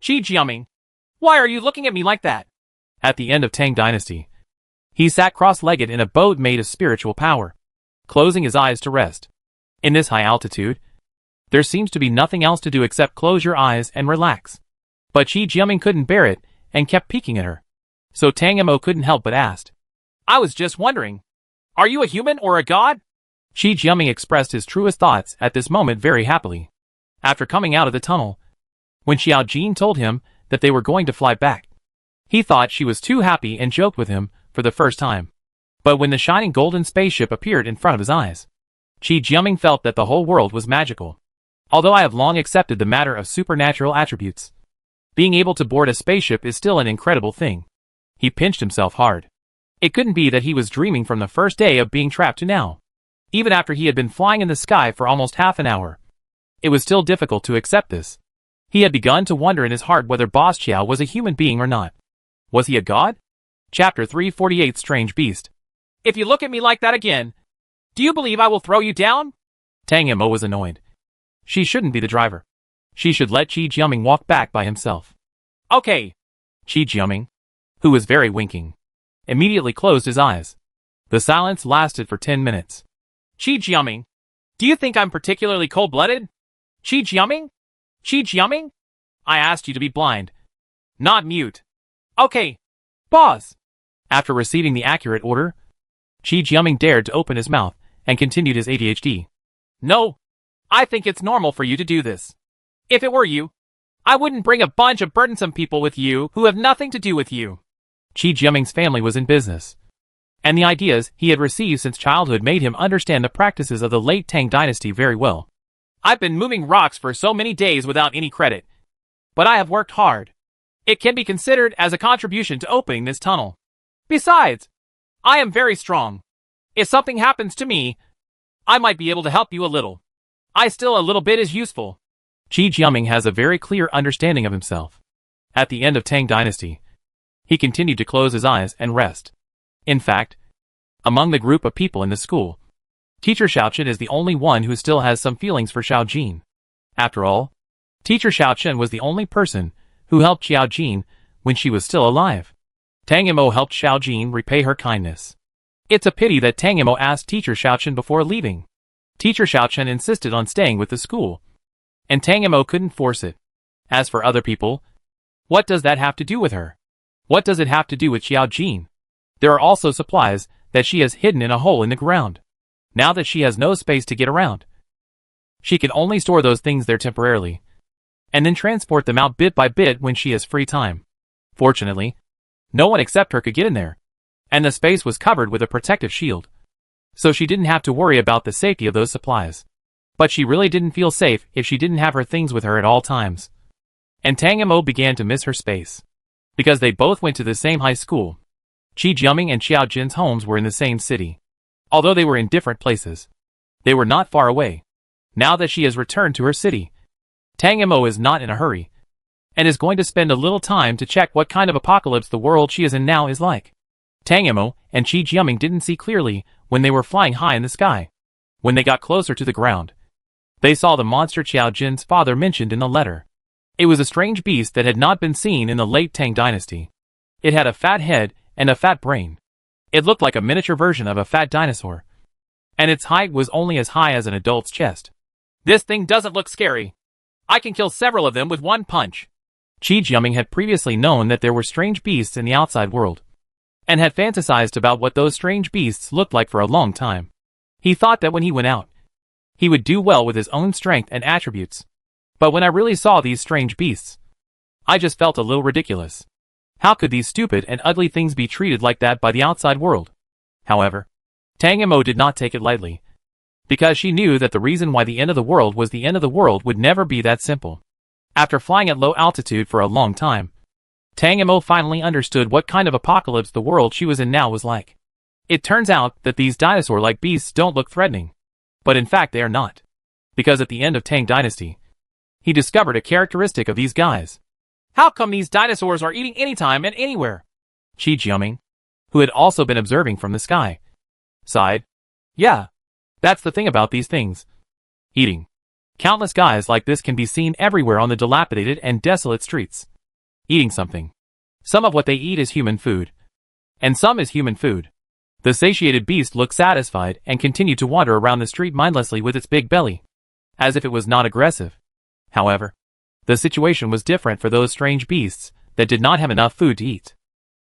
Qi Jiaming, why are you looking at me like that? At the end of Tang Dynasty, he sat cross-legged in a boat made of spiritual power, closing his eyes to rest. In this high altitude, there seems to be nothing else to do except close your eyes and relax. But Qi Jiaming couldn't bear it and kept peeking at her. So Tang Mo couldn't help but ask, I was just wondering, are you a human or a god? Qi Jiaming expressed his truest thoughts at this moment very happily. After coming out of the tunnel, when Xiao Jin told him that they were going to fly back, he thought she was too happy and joked with him for the first time. But when the shining golden spaceship appeared in front of his eyes, Qi Jiaming felt that the whole world was magical. Although I have long accepted the matter of supernatural attributes, being able to board a spaceship is still an incredible thing. He pinched himself hard. It couldn't be that he was dreaming from the first day of being trapped to now. Even after he had been flying in the sky for almost half an hour, it was still difficult to accept this. He had begun to wonder in his heart whether Boss Qiao was a human being or not. Was he a god? Chapter 348 Strange Beast. If you look at me like that again, do you believe I will throw you down? Tang Mo was annoyed. She shouldn't be the driver. She should let Qi Jiaming walk back by himself. Okay. Qi Jiaming, who was very winking, immediately closed his eyes. The silence lasted for 10 minutes. Qi Jiaming, do you think I'm particularly cold-blooded? Qi Jiaming? Qi Jiaming? I asked you to be blind, not mute. Okay. Pause. After receiving the accurate order, Qi Jiaming dared to open his mouth and continued his ADHD. No, I think it's normal for you to do this. If it were you, I wouldn't bring a bunch of burdensome people with you who have nothing to do with you. Qi Jiaming's family was in business, and the ideas he had received since childhood made him understand the practices of the late Tang Dynasty very well. I've been moving rocks for so many days without any credit, but I have worked hard. It can be considered as a contribution to opening this tunnel. Besides, I am very strong. If something happens to me, I might be able to help you a little. I still a little bit is useful. Qi Jiaming has a very clear understanding of himself. At the end of Tang Dynasty, he continued to close his eyes and rest. In fact, among the group of people in the school, Teacher Xiaochen is the only one who still has some feelings for Xiao Jin. After all, Teacher Xiaochen was the only person who helped Xiao Jin when she was still alive. Tang Imo helped Xiao Jin repay her kindness. It's a pity that Tang Imo asked Teacher Xiaochen before leaving. Teacher Xiaochen insisted on staying with the school, and Tang Imo couldn't force it. As for other people, what does that have to do with her? What does it have to do with Xiao Jin? There are also supplies that she has hidden in a hole in the ground. Now that she has no space to get around, she can only store those things there temporarily, and then transport them out bit by bit when she has free time. Fortunately, no one except her could get in there, and the space was covered with a protective shield, so she didn't have to worry about the safety of those supplies. But she really didn't feel safe if she didn't have her things with her at all times. And Tang Imo began to miss her space, because they both went to the same high school. Qi Jiaming and Xiao Jin's homes were in the same city. Although they were in different places, they were not far away. Now that she has returned to her city, Tang Imo is not in a hurry, and is going to spend a little time to check what kind of apocalypse the world she is in now is like. Tang Imo and Qi Jiaming didn't see clearly when they were flying high in the sky. When they got closer to the ground, they saw the monster Xiao Jin's father mentioned in the letter. It was a strange beast that had not been seen in the late Tang Dynasty. It had a fat head and a fat brain. It looked like a miniature version of a fat dinosaur, and its height was only as high as an adult's chest. This thing doesn't look scary. I can kill several of them with one punch. Qi Jiaming had previously known that there were strange beasts in the outside world, and had fantasized about what those strange beasts looked like for a long time. He thought that when he went out, he would do well with his own strength and attributes. But when I really saw these strange beasts, I just felt a little ridiculous. How could these stupid and ugly things be treated like that by the outside world? However, Tang Imo did not take it lightly, because she knew that the reason why the end of the world was the end of the world would never be that simple. After flying at low altitude for a long time, Tang Imo finally understood what kind of apocalypse the world she was in now was like. It turns out that these dinosaur-like beasts don't look threatening, but in fact they are not. Because at the end of Tang Dynasty, he discovered a characteristic of these guys. How come these dinosaurs are eating anytime and anywhere? Qi Jiaming, who had also been observing from the sky, sighed. Yeah, that's the thing about these things. Eating. Countless guys like this can be seen everywhere on the dilapidated and desolate streets. Eating something. Some of what they eat is human food, and some is human food. The satiated beast looked satisfied and continued to wander around the street mindlessly with its big belly, as if it was not aggressive. However, the situation was different for those strange beasts that did not have enough food to eat.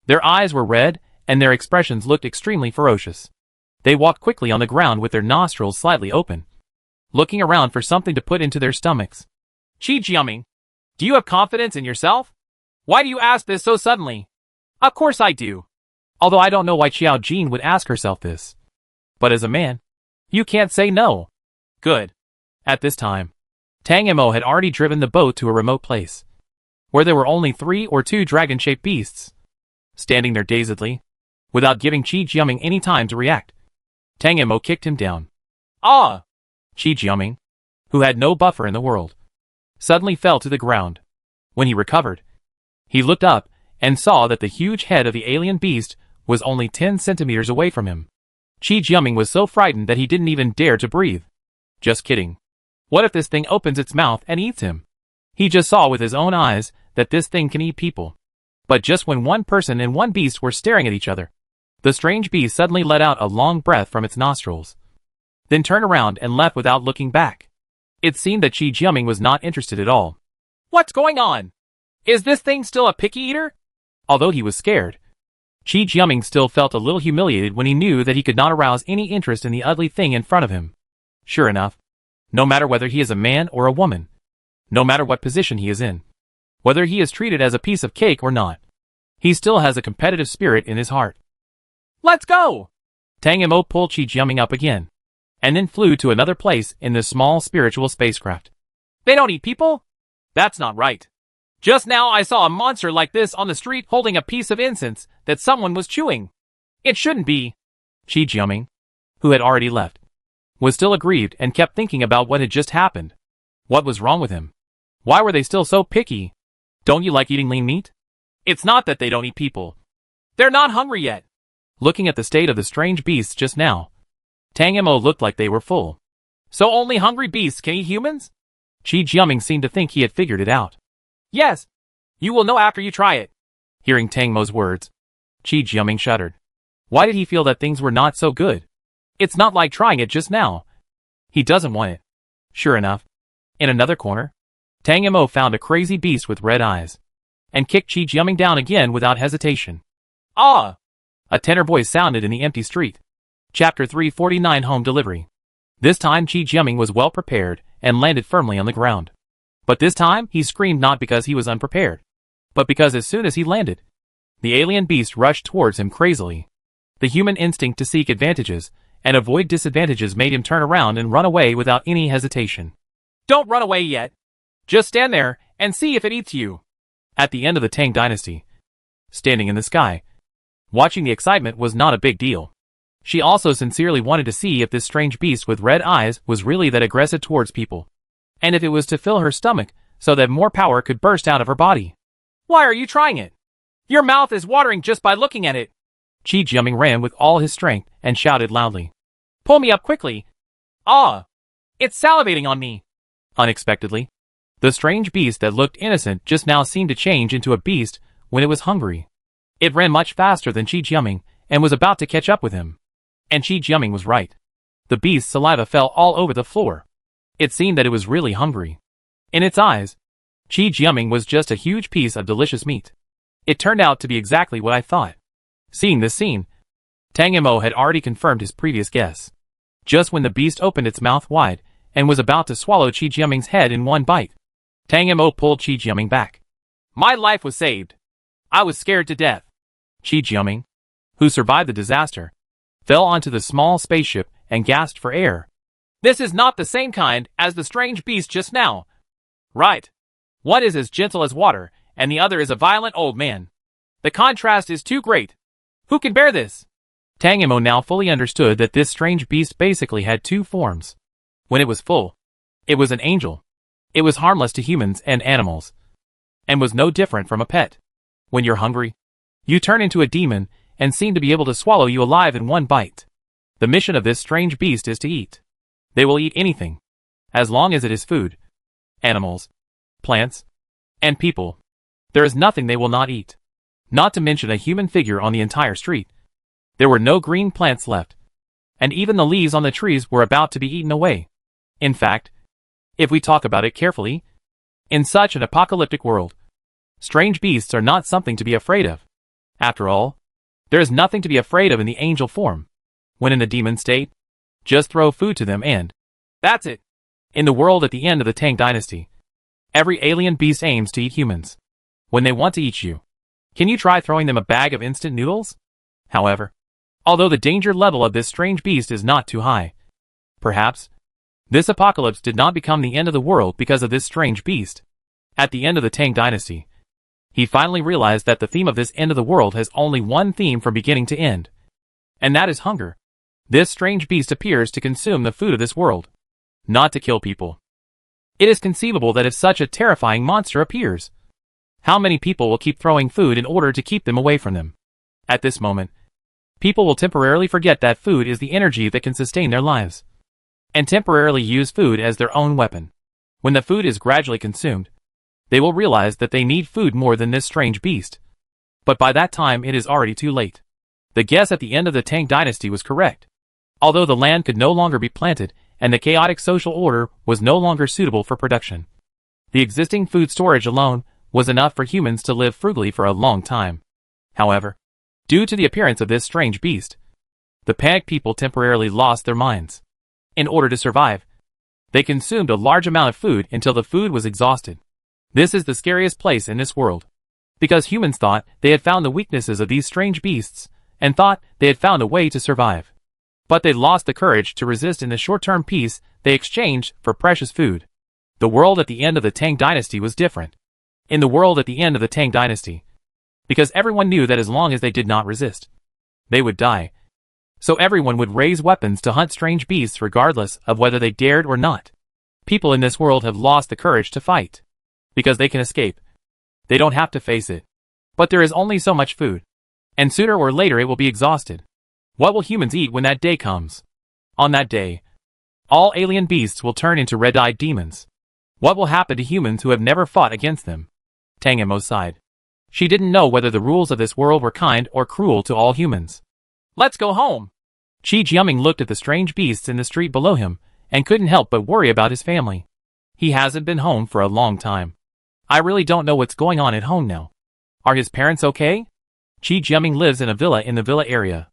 Their eyes were red, and their expressions looked extremely ferocious. They walked quickly on the ground with their nostrils slightly open, looking around for something to put into their stomachs. Qi Jiaming, do you have confidence in yourself? Why do you ask this so suddenly? Of course I do. Although I don't know why Xiao Jin would ask herself this. But as a man, you can't say no. Good. At this time, Tang Imo had already driven the boat to a remote place, where there were only 3 or 2 dragon-shaped beasts. Standing there dazedly, without giving Qi Jiaming any time to react, Tang Imo kicked him down. Ah! Qi Jiaming, who had no buffer in the world, suddenly fell to the ground. When he recovered, he looked up and saw that the huge head of the alien beast was only 10 centimeters away from him. Qi Jiaming was so frightened that he didn't even dare to breathe. Just kidding. What if this thing opens its mouth and eats him? He just saw with his own eyes that this thing can eat people. But just when one person and one beast were staring at each other, the strange beast suddenly let out a long breath from its nostrils, then turned around and left without looking back. It seemed that Qi Jiaming was not interested at all. What's going on? Is this thing still a picky eater? Although he was scared, Qi Jiaming still felt a little humiliated when he knew that he could not arouse any interest in the ugly thing in front of him. Sure enough, no matter whether he is a man or a woman, no matter what position he is in, whether he is treated as a piece of cake or not, he still has a competitive spirit in his heart. Let's go! Tang Imo pulled Qi Jiaming up again, and then flew to another place in the small spiritual spacecraft. They don't eat people? That's not right. Just now I saw a monster like this on the street holding a piece of incense that someone was chewing. It shouldn't be. Qi Jiaming, who had already left, was still aggrieved and kept thinking about what had just happened. What was wrong with him? Why were they still so picky? Don't you like eating lean meat? It's not that they don't eat people. They're not hungry yet. Looking at the state of the strange beasts just now, Tang Mo looked like they were full. So only hungry beasts can eat humans? Qi Jiaming seemed to think he had figured it out. Yes. You will know after you try it. Hearing Tang Mo's words, Qi Jiaming shuddered. Why did he feel that things were not so good? It's not like trying it just now. He doesn't want it. Sure enough, in another corner, Tang Mo found a crazy beast with red eyes, and kicked Qi Jiaming down again without hesitation. Ah! A tenor voice sounded in the empty street. Chapter 349 Home Delivery. This time Qi Jiaming was well prepared and landed firmly on the ground. But this time he screamed not because he was unprepared, but because as soon as he landed, the alien beast rushed towards him crazily. The human instinct to seek advantages and avoid disadvantages made him turn around and run away without any hesitation. Don't run away yet. Just stand there and see if it eats you. At the end of the Tang Dynasty, standing in the sky, watching the excitement was not a big deal. She also sincerely wanted to see if this strange beast with red eyes was really that aggressive towards people, and if it was to fill her stomach so that more power could burst out of her body. Why are you trying it? Your mouth is watering just by looking at it. Qi Jiaming ran with all his strength and shouted loudly. Pull me up quickly. Ah! It's salivating on me. Unexpectedly, the strange beast that looked innocent just now seemed to change into a beast when it was hungry. It ran much faster than Qi Jiaming and was about to catch up with him. And Qi Jiaming was right. The beast's saliva fell all over the floor. It seemed that it was really hungry. In its eyes, Qi Jiaming was just a huge piece of delicious meat. It turned out to be exactly what I thought. Seeing this scene, Tang Mo had already confirmed his previous guess. Just when the beast opened its mouth wide and was about to swallow Qi Jiaming's head in one bite, Tang Mo pulled Qi Jiaming back. My life was saved. I was scared to death. Qi Jiaming, who survived the disaster, fell onto the small spaceship and gasped for air. This is not the same kind as the strange beast just now. Right. One is as gentle as water, and the other is a violent old man. The contrast is too great. Who can bear this? Tang Mo now fully understood that this strange beast basically had two forms. When it was full, it was an angel. It was harmless to humans and animals, and was no different from a pet. When you're hungry, you turn into a demon and seem to be able to swallow you alive in one bite. The mission of this strange beast is to eat. They will eat anything, as long as it is food. Animals, plants, and people. There is nothing they will not eat. Not to mention a human figure on the entire street. There were no green plants left, and even the leaves on the trees were about to be eaten away. In fact, if we talk about it carefully, in such an apocalyptic world, strange beasts are not something to be afraid of. After all, there is nothing to be afraid of in the angel form. When in the demon state, just throw food to them and that's it. In the world at the end of the Tang Dynasty, every alien beast aims to eat humans. When they want to eat you, can you try throwing them a bag of instant noodles? However, although the danger level of this strange beast is not too high, perhaps this apocalypse did not become the end of the world because of this strange beast. At the end of the Tang Dynasty, he finally realized that the theme of this end of the world has only one theme from beginning to end, and that is hunger. This strange beast appears to consume the food of this world, not to kill people. It is conceivable that if such a terrifying monster appears, how many people will keep throwing food in order to keep them away from them? At this moment, people will temporarily forget that food is the energy that can sustain their lives, and temporarily use food as their own weapon. When the food is gradually consumed, they will realize that they need food more than this strange beast. But by that time it is already too late. The guess at the end of the Tang Dynasty was correct. Although the land could no longer be planted, and the chaotic social order was no longer suitable for production, the existing food storage alone was enough for humans to live frugally for a long time. However, due to the appearance of this strange beast, the panicked people temporarily lost their minds. In order to survive, they consumed a large amount of food until the food was exhausted. This is the scariest place in this world, because humans thought they had found the weaknesses of these strange beasts, and thought they had found a way to survive. But they lost the courage to resist in the short-term peace they exchanged for precious food. The world at the end of the Tang Dynasty was different. in the world at the end of the Tang dynasty. Because everyone knew that as long as they did not resist, they would die. So everyone would raise weapons to hunt strange beasts regardless of whether they dared or not. People in this world have lost the courage to fight. Because they can escape. They don't have to face it. But there is only so much food. And sooner or later it will be exhausted. What will humans eat when that day comes? On that day, all alien beasts will turn into red-eyed demons. What will happen to humans who have never fought against them? Tang Mo sighed. She didn't know whether the rules of this world were kind or cruel to all humans. Let's go home. Qi Jiaming looked at the strange beasts in the street below him, and couldn't help but worry about his family. He hasn't been home for a long time. I really don't know what's going on at home now. Are his parents okay? Qi Jiaming lives in a villa in the villa area.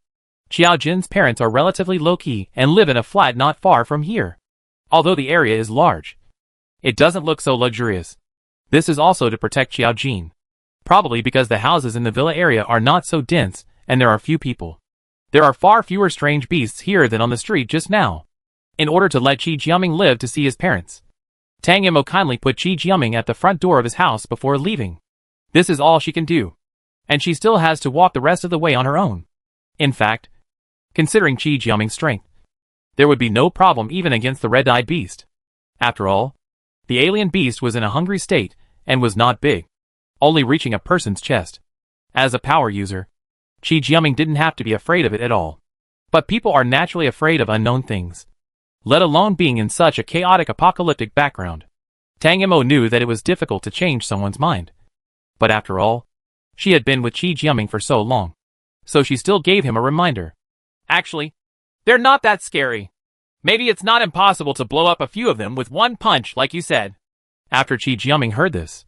Xiao Jin's parents are relatively low-key and live in a flat not far from here. Although the area is large, it doesn't look so luxurious. This is also to protect Xiao Jin. Probably because the houses in the villa area are not so dense and there are few people. There are far fewer strange beasts here than on the street just now. In order to let Qi Jiaming live to see his parents, Tang Mo kindly put Qi Jiaming at the front door of his house before leaving. This is all she can do. And she still has to walk the rest of the way on her own. In fact, considering Qi Jiaming's strength, there would be no problem even against the red-eyed beast. After all, the alien beast was in a hungry state and was not big, only reaching a person's chest. As a power user, Qi Jiaming didn't have to be afraid of it at all. But people are naturally afraid of unknown things, let alone being in such a chaotic apocalyptic background. Tang Mo knew that it was difficult to change someone's mind. But after all, she had been with Qi Jiaming for so long, so she still gave him a reminder. Actually, they're not that scary. Maybe it's not impossible to blow up a few of them with one punch like you said. After Qi Jiaming heard this,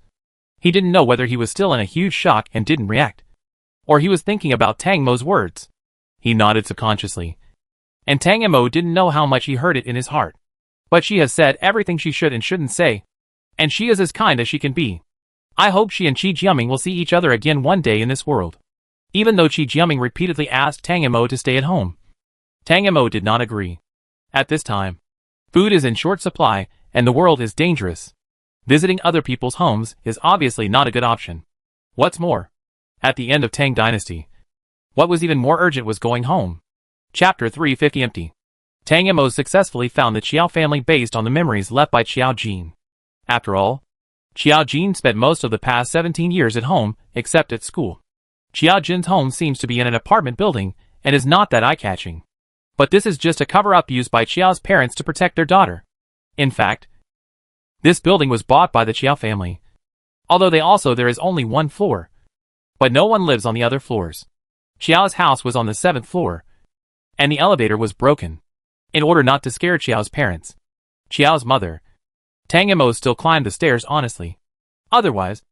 he didn't know whether he was still in a huge shock and didn't react, or he was thinking about Tang Mo's words. He nodded subconsciously, and Tang Mo didn't know how much he heard it in his heart. But she has said everything she should and shouldn't say, and she is as kind as she can be. I hope she and Qi Jiaming will see each other again one day in this world. Even though Qi Jiaming repeatedly asked Tang Mo to stay at home, Tang Mo did not agree. At this time, food is in short supply and the world is dangerous. Visiting other people's homes is obviously not a good option. What's more, at the end of Tang Dynasty, what was even more urgent was going home. Chapter 350 Empty. Tang Mo successfully found the Qiao family based on the memories left by Xiao Jin. After all, Xiao Jin spent most of the past 17 years at home, except at school. Xiao Jin's home seems to be in an apartment building and is not that eye-catching. But this is just a cover-up used by Qiao's parents to protect their daughter. In fact, this building was bought by the Qiao family. Although there is only one floor. But no one lives on the other floors. Qiao's house was on the 7th floor, and the elevator was broken. In order not to scare Qiao's parents, Qiao's mother, Tang Mo still climbed the stairs honestly. Otherwise,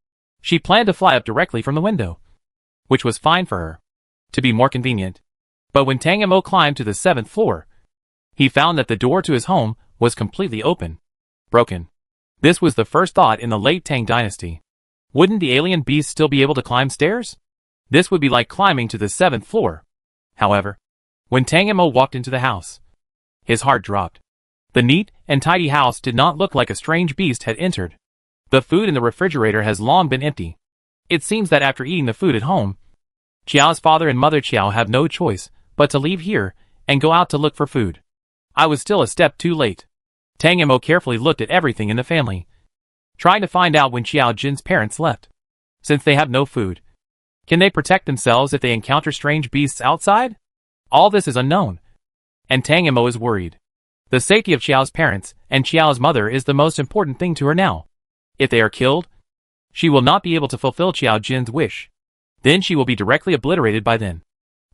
she planned to fly up directly from the window, which was fine for her, to be more convenient. But when Tang Mo climbed to the 7th floor, he found that the door to his home was completely open. Broken. This was the first thought in the late Tang Dynasty. Wouldn't the alien beast still be able to climb stairs? This would be like climbing to the 7th floor. However, when Tang Mo walked into the house, his heart dropped. The neat and tidy house did not look like a strange beast had entered. The food in the refrigerator has long been empty. It seems that after eating the food at home, Qiao's father and mother Qiao have no choice but to leave here and go out to look for food. I was still a step too late. Tang Mo carefully looked at everything in the family, trying to find out when Xiao Jin's parents left. Since they have no food, can they protect themselves if they encounter strange beasts outside? All this is unknown, and Tang Mo is worried. The safety of Qiao's parents and Qiao's mother is the most important thing to her now. If they are killed, she will not be able to fulfill Xiao Jin's wish. Then she will be directly obliterated by then.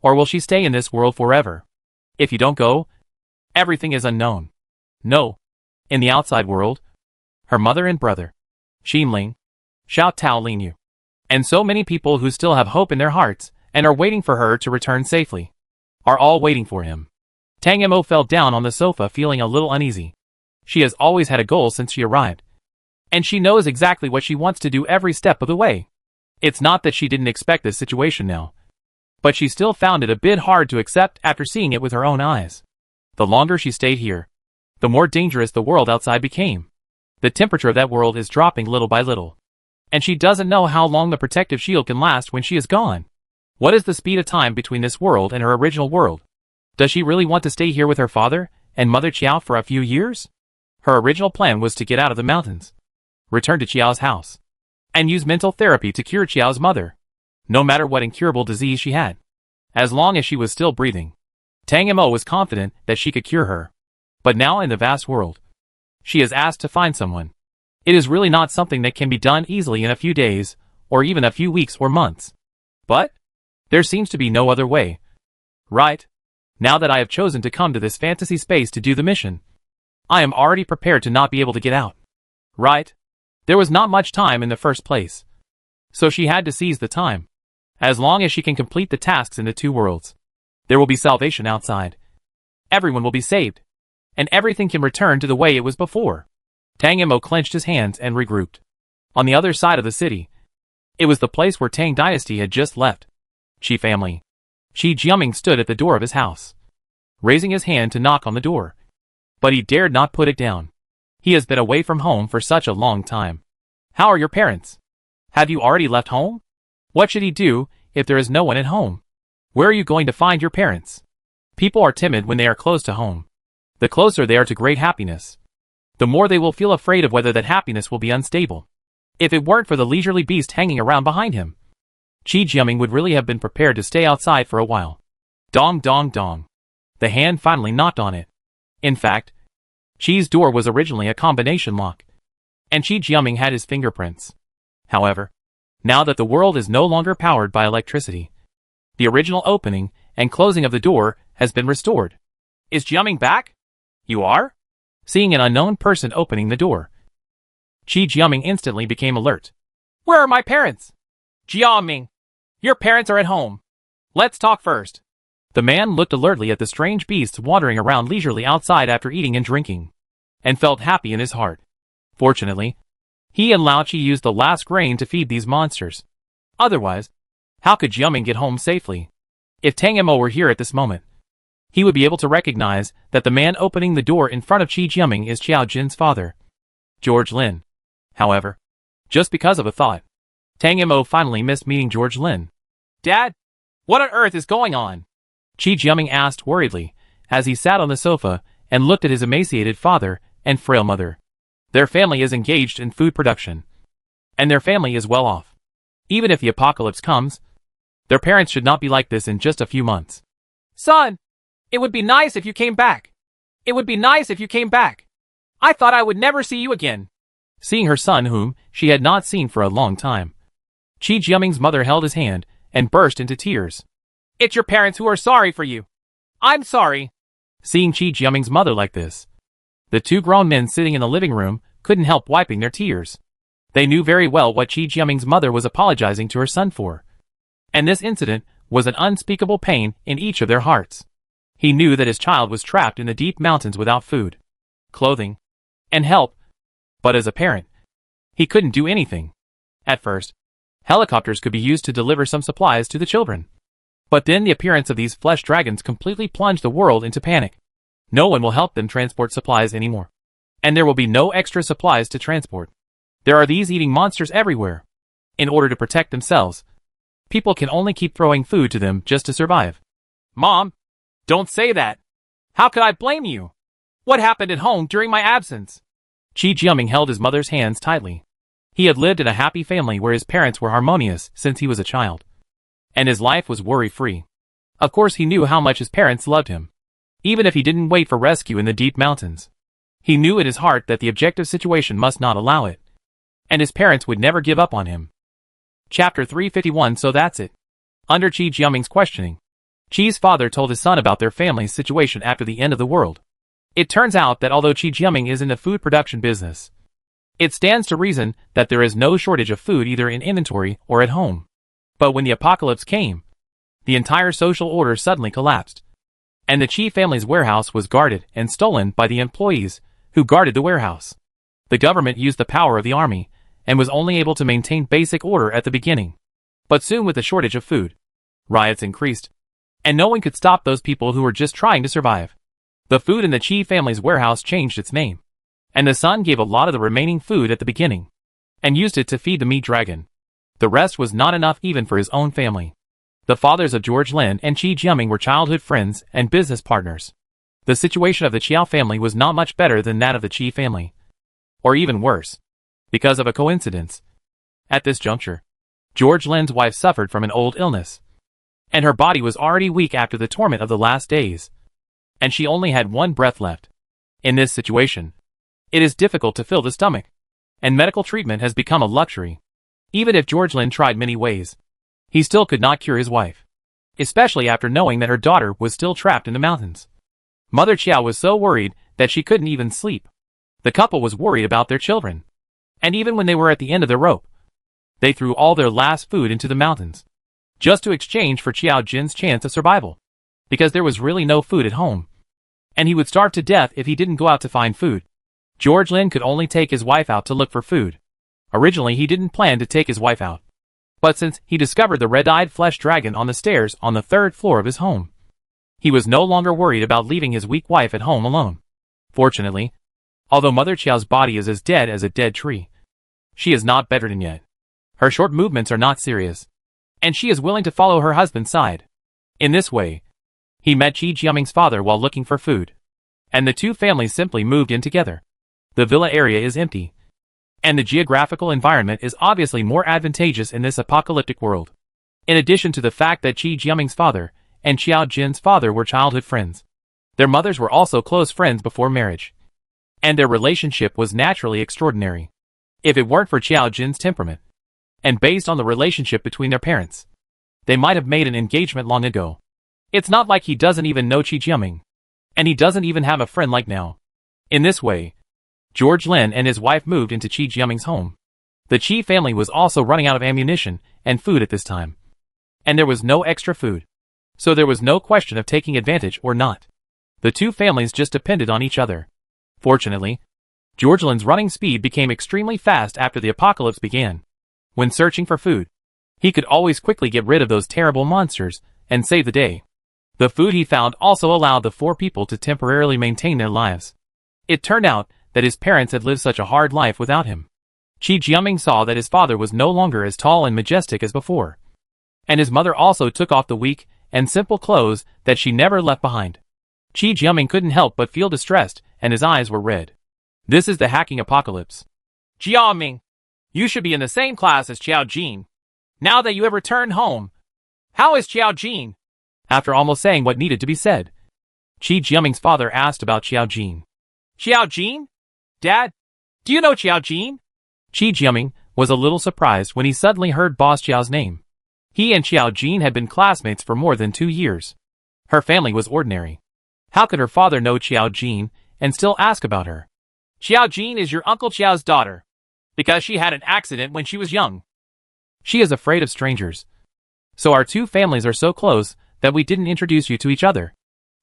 Or will she stay in this world forever? If you don't go, everything is unknown. No. In the outside world, her mother and brother, Xinling, Xiao Tao Lingyu, and so many people who still have hope in their hearts and are waiting for her to return safely, are all waiting for him. Tang Mo fell down on the sofa feeling a little uneasy. She has always had a goal since she arrived, and she knows exactly what she wants to do every step of the way. It's not that she didn't expect this situation now, but she still found it a bit hard to accept after seeing it with her own eyes. The longer she stayed here, the more dangerous the world outside became. The temperature of that world is dropping little by little. And she doesn't know how long the protective shield can last when she is gone. What is the speed of time between this world and her original world? Does she really want to stay here with her father and Mother Chiao for a few years? Her original plan was to get out of the mountains, return to Chiao's house, and use mental therapy to cure Chiao's mother, no matter what incurable disease she had. As long as she was still breathing, Tang Mo was confident that she could cure her. But now in the vast world, she is asked to find someone. It is really not something that can be done easily in a few days, or even a few weeks or months. But there seems to be no other way. Right? Now that I have chosen to come to this fantasy space to do the mission, I am already prepared to not be able to get out. Right? There was not much time in the first place. So she had to seize the time. As long as she can complete the tasks in the two worlds, there will be salvation outside. Everyone will be saved. And everything can return to the way it was before. Tang Mo clenched his hands and regrouped. On the other side of the city, it was the place where Tang Dynasty had just left. Qi family. Qi Jiaming stood at the door of his house, raising his hand to knock on the door. But he dared not put it down. He has been away from home for such a long time. How are your parents? Have you already left home? What should he do if there is no one at home? Where are you going to find your parents? People are timid when they are close to home. The closer they are to great happiness, the more they will feel afraid of whether that happiness will be unstable. If it weren't for the leisurely beast hanging around behind him, Qi Jiaming would really have been prepared to stay outside for a while. Dong dong dong. The hand finally knocked on it. In fact, Qi's door was originally a combination lock, and Qi Jiaming had his fingerprints. However, now that the world is no longer powered by electricity, the original opening and closing of the door has been restored. Is Jiaming back? You are? Seeing an unknown person opening the door, Qi Jiaming instantly became alert. Where are my parents? Jiaming, your parents are at home. Let's talk first. The man looked alertly at the strange beasts wandering around leisurely outside after eating and drinking, and felt happy in his heart. Fortunately, he and Lao Qi used the last grain to feed these monsters. Otherwise, how could Jiaming get home safely? If Tang Mo were here at this moment, he would be able to recognize that the man opening the door in front of Qi Jiaming is Qiao Jin's father, George Lin. However, just because of a thought, Tang Mo finally missed meeting George Lin. Dad, what on earth is going on? Qi Jiaming asked worriedly, as he sat on the sofa and looked at his emaciated father and frail mother. Their family is engaged in food production, and their family is well off. Even if the apocalypse comes, their parents should not be like this in just a few months. Son, it would be nice if you came back. It would be nice if you came back. I thought I would never see you again. Seeing her son whom she had not seen for a long time, Qi Jiaming's mother held his hand and burst into tears. It's your parents who are sorry for you. I'm sorry. Seeing Qi Jiaming's mother like this, the two grown men sitting in the living room couldn't help wiping their tears. They knew very well what Qi Jiaming's mother was apologizing to her son for. And this incident was an unspeakable pain in each of their hearts. He knew that his child was trapped in the deep mountains without food, clothing, and help. But as a parent, he couldn't do anything. At first, helicopters could be used to deliver some supplies to the children. But then the appearance of these flesh dragons completely plunged the world into panic. No one will help them transport supplies anymore. And there will be no extra supplies to transport. There are these eating monsters everywhere. In order to protect themselves, people can only keep throwing food to them just to survive. Mom, don't say that. How could I blame you? What happened at home during my absence? Qi Jiaming held his mother's hands tightly. He had lived in a happy family where his parents were harmonious since he was a child, and his life was worry-free. Of course he knew how much his parents loved him, even if he didn't wait for rescue in the deep mountains. He knew in his heart that the objective situation must not allow it, and his parents would never give up on him. Chapter 351. So that's it. Under Qi Jiaming's questioning, Qi's father told his son about their family's situation after the end of the world. It turns out that although Qi Jiaming is in the food production business, it stands to reason that there is no shortage of food either in inventory or at home. But when the apocalypse came, the entire social order suddenly collapsed, and the Qi family's warehouse was guarded and stolen by the employees who guarded the warehouse. The government used the power of the army and was only able to maintain basic order at the beginning. But soon with the shortage of food, riots increased, and no one could stop those people who were just trying to survive. The food in the Qi family's warehouse changed its name, and the son gave a lot of the remaining food at the beginning. and used it to feed the meat dragon. The rest was not enough even for his own family. The fathers of George Lin and Qi Jiaming were childhood friends and business partners. The situation of the Chiao family was not much better than that of the Qi family. Or even worse. Because of a coincidence. At this juncture, George Lin's wife suffered from an old illness. And her body was already weak after the torment of the last days. And she only had one breath left. In this situation, it is difficult to fill the stomach. And medical treatment has become a luxury. Even if George Lin tried many ways, he still could not cure his wife. Especially after knowing that her daughter was still trapped in the mountains. Mother Chiao was so worried that she couldn't even sleep. The couple was worried about their children. And even when they were at the end of their rope, they threw all their last food into the mountains, just to exchange for Chiao Jin's chance of survival. Because there was really no food at home. And he would starve to death if he didn't go out to find food. George Lin could only take his wife out to look for food. Originally he didn't plan to take his wife out. But since he discovered the red-eyed flesh dragon on the stairs on the 3rd floor of his home, he was no longer worried about leaving his weak wife at home alone. Fortunately, although Mother Chiao's body is as dead as a dead tree, she is not bedridden yet. Her short movements are not serious, and she is willing to follow her husband's side. In this way, he met Qi Jiaming's father while looking for food, and the two families simply moved in together. The villa area is empty, and the geographical environment is obviously more advantageous in this apocalyptic world. In addition to the fact that Qi Jiaming's father and Chiao Jin's father were childhood friends, their mothers were also close friends before marriage, and their relationship was naturally extraordinary. If it weren't for Chiao Jin's temperament, and based on the relationship between their parents, they might have made an engagement long ago. It's not like he doesn't even know Qi Jiaming, and he doesn't even have a friend like now. In this way, George Lin and his wife moved into Qi Jiaming's home. The Qi family was also running out of ammunition and food at this time, and there was no extra food. So there was no question of taking advantage or not. The two families just depended on each other. Fortunately, George Lin's running speed became extremely fast after the apocalypse began. When searching for food, he could always quickly get rid of those terrible monsters and save the day. The food he found also allowed the 4 people to temporarily maintain their lives. It turned out that his parents had lived such a hard life without him. Qi Jiaming saw that his father was no longer as tall and majestic as before. And his mother also took off the weak and simple clothes that she never left behind. Qi Jiaming couldn't help but feel distressed, and his eyes were red. This is the hacking apocalypse. Jiaming, you should be in the same class as Chiao Jin. Now that you have returned home, how is Chiao Jin? After almost saying what needed to be said, Qi Jiaming's father asked about Chiao Jin. Chiao Jin? Dad, do you know Chiao Jin? Qi Jiaming was a little surprised when he suddenly heard Boss Chiao's name. He and Chiao Jin had been classmates for more than 2 years. Her family was ordinary. How could her father know Chiao Jin and still ask about her? Chiao Jin is your Uncle Chiao's daughter, because she had an accident when she was young. She is afraid of strangers. So our two families are so close that we didn't introduce you to each other.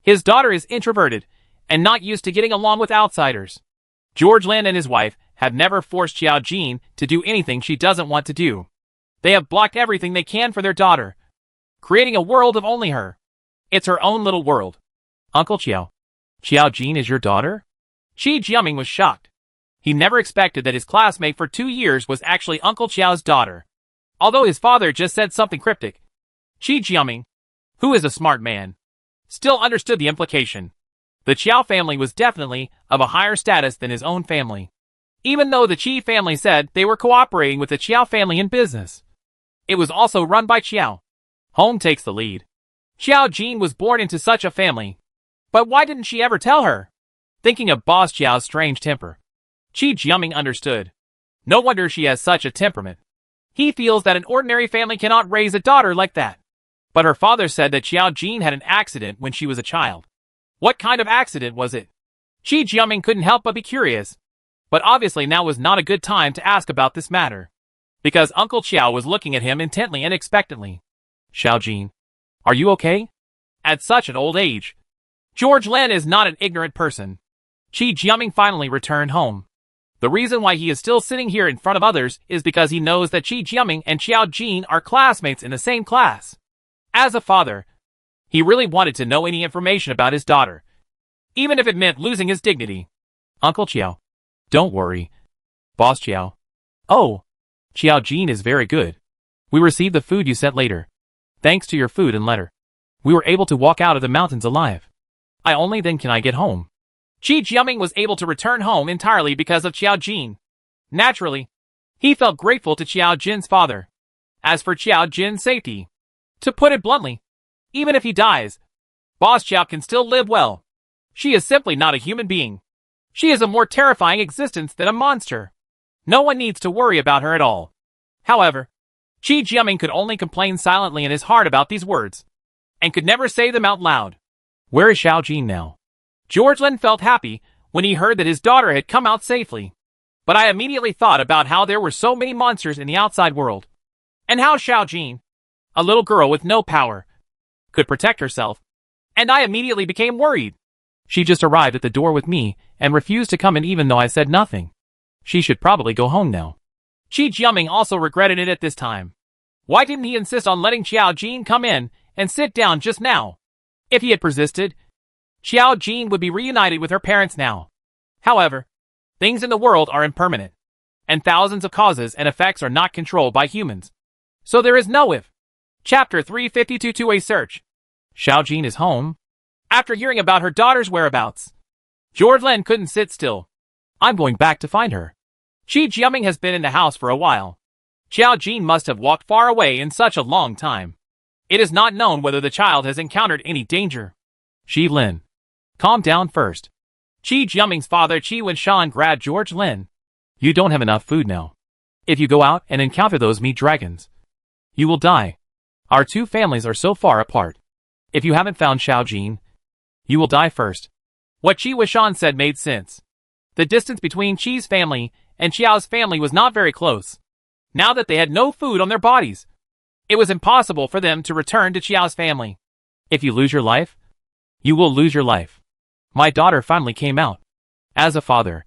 His daughter is introverted and not used to getting along with outsiders. George Lin and his wife have never forced Chiao Jin to do anything she doesn't want to do. They have blocked everything they can for their daughter, creating a world of only her. It's her own little world. Uncle Chiao, Chiao Jin is your daughter? Qi Jiaming was shocked. He never expected that his classmate for 2 years was actually Uncle Chiao's daughter. Although his father just said something cryptic, Qi Jiaming, who is a smart man, still understood the implication. The Chiao family was definitely of a higher status than his own family. Even though the Qi family said they were cooperating with the Chiao family in business, it was also run by Chiao. Home takes the lead. Chiao Jin was born into such a family. But why didn't she ever tell her? Thinking of Boss Chiao's strange temper, Qi Jiaming understood. No wonder she has such a temperament. He feels that an ordinary family cannot raise a daughter like that. But her father said that Chiao Jin had an accident when she was a child. What kind of accident was it? Qi Jiaming couldn't help but be curious. But obviously now was not a good time to ask about this matter, because Uncle Chiao was looking at him intently and expectantly. Xiao Jin, are you okay? At such an old age, George Lin is not an ignorant person. Qi Jiaming finally returned home. The reason why he is still sitting here in front of others is because he knows that Qi Jiaming and Chiao Jin are classmates in the same class. As a father, he really wanted to know any information about his daughter, even if it meant losing his dignity. Uncle Chiao, don't worry. Boss Chiao. Oh, Xiao Jin is very good. We received the food you sent later. Thanks to your food and letter, we were able to walk out of the mountains alive. I only then can I get home. Qi Jiaming was able to return home entirely because of Xiao Jin. Naturally, he felt grateful to Xiao Jin's father. As for Xiao Jin's safety, to put it bluntly, even if he dies, Boss Xiao can still live well. She is simply not a human being. She is a more terrifying existence than a monster. No one needs to worry about her at all. However, Qi Jiaming could only complain silently in his heart about these words, and could never say them out loud. Where is Xiao Jin now? George Lin felt happy when he heard that his daughter had come out safely. But I immediately thought about how there were so many monsters in the outside world, and how Xiao Jin, a little girl with no power, could protect herself, and I immediately became worried. She just arrived at the door with me and refused to come in even though I said nothing. She should probably go home now. Qi Jiaming also regretted it at this time. Why didn't he insist on letting Xiao Jin come in and sit down just now? If he had persisted, Xiao Jin would be reunited with her parents now. However, things in the world are impermanent, and thousands of causes and effects are not controlled by humans. So there is no if. Chapter 352 Two-Way Search. Xiao Jin is home. After hearing about her daughter's whereabouts, George Lin couldn't sit still. I'm going back to find her. Qi Jiaming has been in the house for a while. Xiao Jin must have walked far away in such a long time. It is not known whether the child has encountered any danger. Qi Lin, calm down first. Qi Jiaming's father Qi Wenshan grabbed George Lin. You don't have enough food now. If you go out and encounter those meat dragons, you will die. Our two families are so far apart. If you haven't found Xiao Jin, you will die first. What Qi Wenshan said made sense. The distance between Qi's family and Xiao's family was not very close. Now that they had no food on their bodies, it was impossible for them to return to Xiao's family. If you lose your life, you will lose your life. My daughter finally came out. As a father,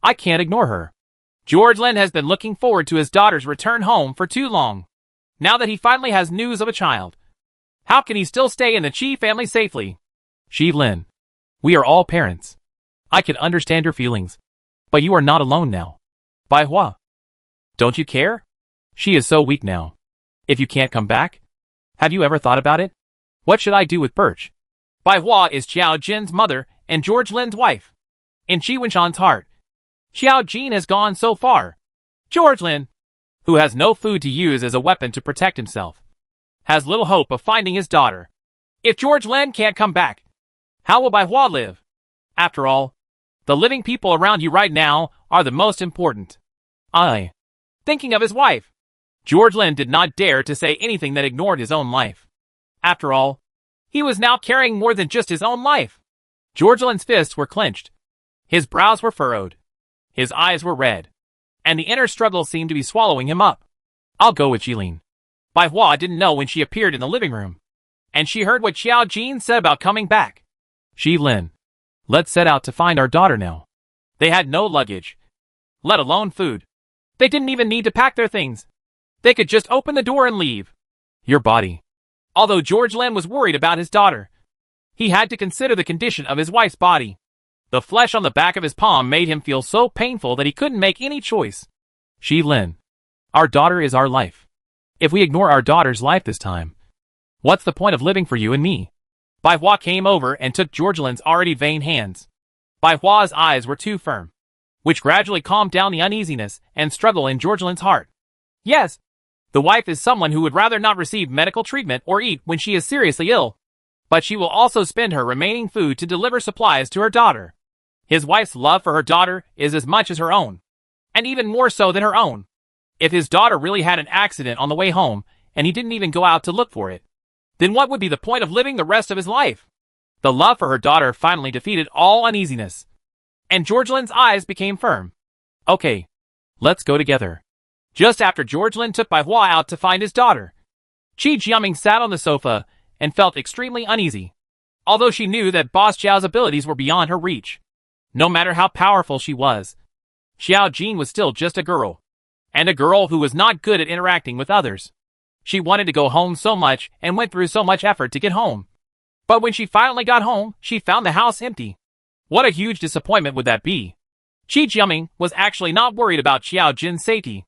I can't ignore her. George Lin has been looking forward to his daughter's return home for too long. Now that he finally has news of a child, how can he still stay in the Qi family safely? Qi Lin, we are all parents. I can understand your feelings, but you are not alone now. Bai Hua, don't you care? She is so weak now. If you can't come back, have you ever thought about it? What should I do with Birch? Bai Hua is Xiao Jin's mother and George Lin's wife. In Qi Wenshan's heart, Xiao Jin has gone so far. George Lin, who has no food to use as a weapon to protect himself, has little hope of finding his daughter. If George Lin can't come back, how will Bai Hua live? After all, the living people around you right now are the most important. Thinking of his wife, George Lin did not dare to say anything that ignored his own life. After all, he was now carrying more than just his own life. George Lin's fists were clenched. His brows were furrowed. His eyes were red. And the inner struggle seemed to be swallowing him up. I'll go with Jilin. Bai Hua didn't know when she appeared in the living room, and she heard what Xiao Jin said about coming back. Qi Lin, let's set out to find our daughter now. They had no luggage, let alone food. They didn't even need to pack their things. They could just open the door and leave. Your body. Although George Lin was worried about his daughter, he had to consider the condition of his wife's body. The flesh on the back of his palm made him feel so painful that he couldn't make any choice. Qi Lin, our daughter is our life. If we ignore our daughter's life this time, what's the point of living for you and me? Bai Hua came over and took George Lin's already vain hands. Bai Hua's eyes were too firm, which gradually calmed down the uneasiness and struggle in George Lin's heart. Yes, the wife is someone who would rather not receive medical treatment or eat when she is seriously ill, but she will also spend her remaining food to deliver supplies to her daughter. His wife's love for her daughter is as much as her own, and even more so than her own. If his daughter really had an accident on the way home, and he didn't even go out to look for it, then what would be the point of living the rest of his life? The love for her daughter finally defeated all uneasiness, and George Lin's eyes became firm. Okay, let's go together. Just after George Lin took Bai Hua out to find his daughter, Qi Jiaming sat on the sofa and felt extremely uneasy, although she knew that Boss Xiao's abilities were beyond her reach. No matter how powerful she was, Xiao Jin was still just a girl, and a girl who was not good at interacting with others. She wanted to go home so much and went through so much effort to get home. But when she finally got home, she found the house empty. What a huge disappointment would that be? Qi Jiaming was actually not worried about Xiao Jin's safety.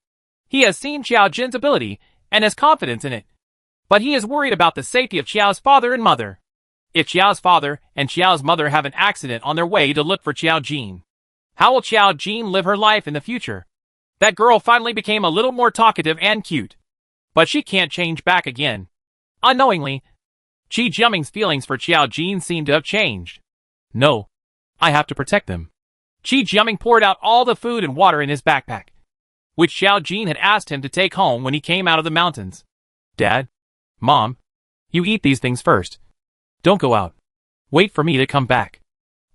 He has seen Xiao Jin's ability and has confidence in it. But he is worried about the safety of Xiao's father and mother. If Xiao's father and Xiao's mother have an accident on their way to look for Xiao Jin, how will Xiao Jin live her life in the future? That girl finally became a little more talkative and cute. But she can't change back again. Unknowingly, Qi Jiaming's feelings for Xiao Jin seem to have changed. No. I have to protect them. Qi Jiaming poured out all the food and water in his backpack, which Xiao Jin had asked him to take home when he came out of the mountains. Dad, Mom, you eat these things first. Don't go out. Wait for me to come back.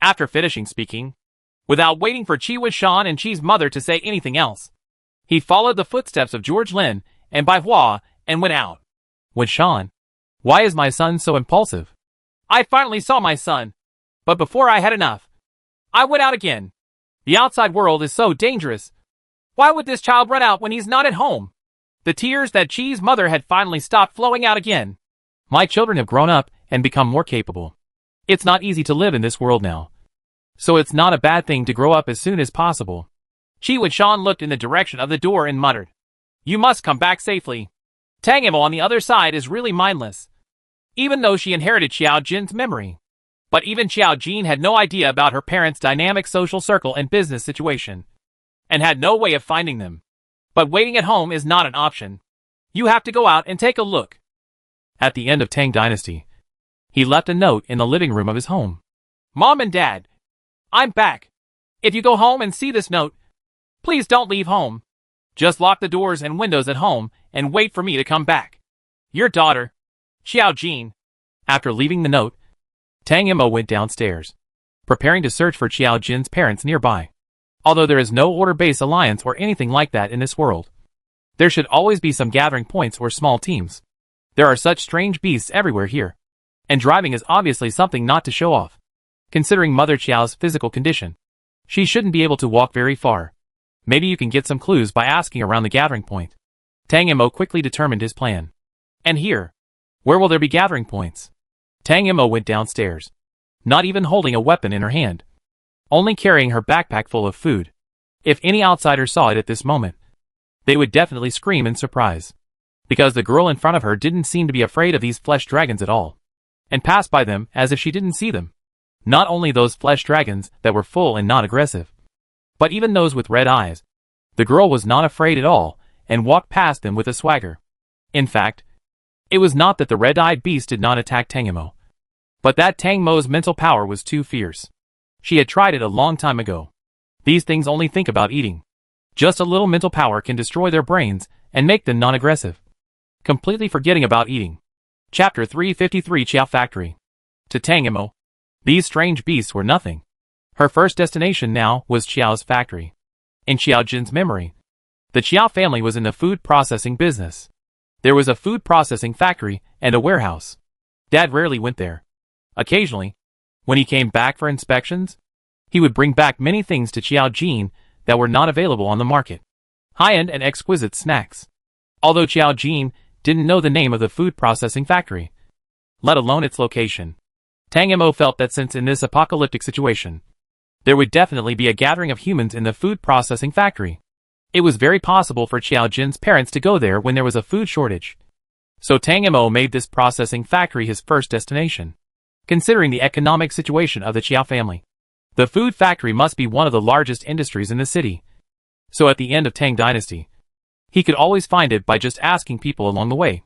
After finishing speaking, without waiting for Qi Wuxian and Qi's mother to say anything else, he followed the footsteps of George Lin and Bai Hua and went out. Wuxian, why is my son so impulsive? I finally saw my son, but before I had enough, I went out again. The outside world is so dangerous. Why would this child run out when he's not at home? The tears that Qi's mother had finally stopped flowing out again. My children have grown up and become more capable. It's not easy to live in this world now. So it's not a bad thing to grow up as soon as possible. Qi Wuxian looked in the direction of the door and muttered, You must come back safely. Tang Imo on the other side is really mindless, even though she inherited Xiao Jin's memory. But even Xiao Jin had no idea about her parents' dynamic social circle and business situation, and had no way of finding them. But waiting at home is not an option. You have to go out and take a look. At the end of Tang Dynasty, he left a note in the living room of his home. Mom and Dad, I'm back. If you go home and see this note, please don't leave home. Just lock the doors and windows at home and wait for me to come back. Your daughter, Xiao Jin. After leaving the note, Tang Imo went downstairs, preparing to search for Xiao Jin's parents nearby. Although there is no order-based alliance or anything like that in this world, there should always be some gathering points or small teams. There are such strange beasts everywhere here, and driving is obviously something not to show off. Considering Mother Qiao's physical condition, she shouldn't be able to walk very far. Maybe you can get some clues by asking around the gathering point. Tang Imo quickly determined his plan. And here, where will there be gathering points? Tang Imo went downstairs, not even holding a weapon in her hand, only carrying her backpack full of food. If any outsider saw it at this moment, they would definitely scream in surprise, because the girl in front of her didn't seem to be afraid of these flesh dragons at all, and passed by them as if she didn't see them. Not only those flesh dragons that were full and not aggressive, but even those with red eyes. The girl was not afraid at all and walked past them with a swagger. In fact, it was not that the red-eyed beast did not attack Tang Imo, but that Tang Mo's mental power was too fierce. She had tried it a long time ago. These things only think about eating. Just a little mental power can destroy their brains and make them non-aggressive, completely forgetting about eating. Chapter 353 Qiao Factory. To Tang Imo, these strange beasts were nothing. Her first destination now was Qiao's factory. In Xiao Jin's memory, the Qiao family was in the food processing business. There was a food processing factory and a warehouse. Dad rarely went there. Occasionally, when he came back for inspections, he would bring back many things to Xiao Jin that were not available on the market. High-end and exquisite snacks. Although Xiao Jin didn't know the name of the food processing factory, let alone its location, Tang Imo felt that since in this apocalyptic situation, there would definitely be a gathering of humans in the food processing factory. It was very possible for Xiao Jin's parents to go there when there was a food shortage. So Tang Imo made this processing factory his first destination. Considering the economic situation of the Qiao family, the food factory must be one of the largest industries in the city. So at the end of Tang Dynasty, he could always find it by just asking people along the way,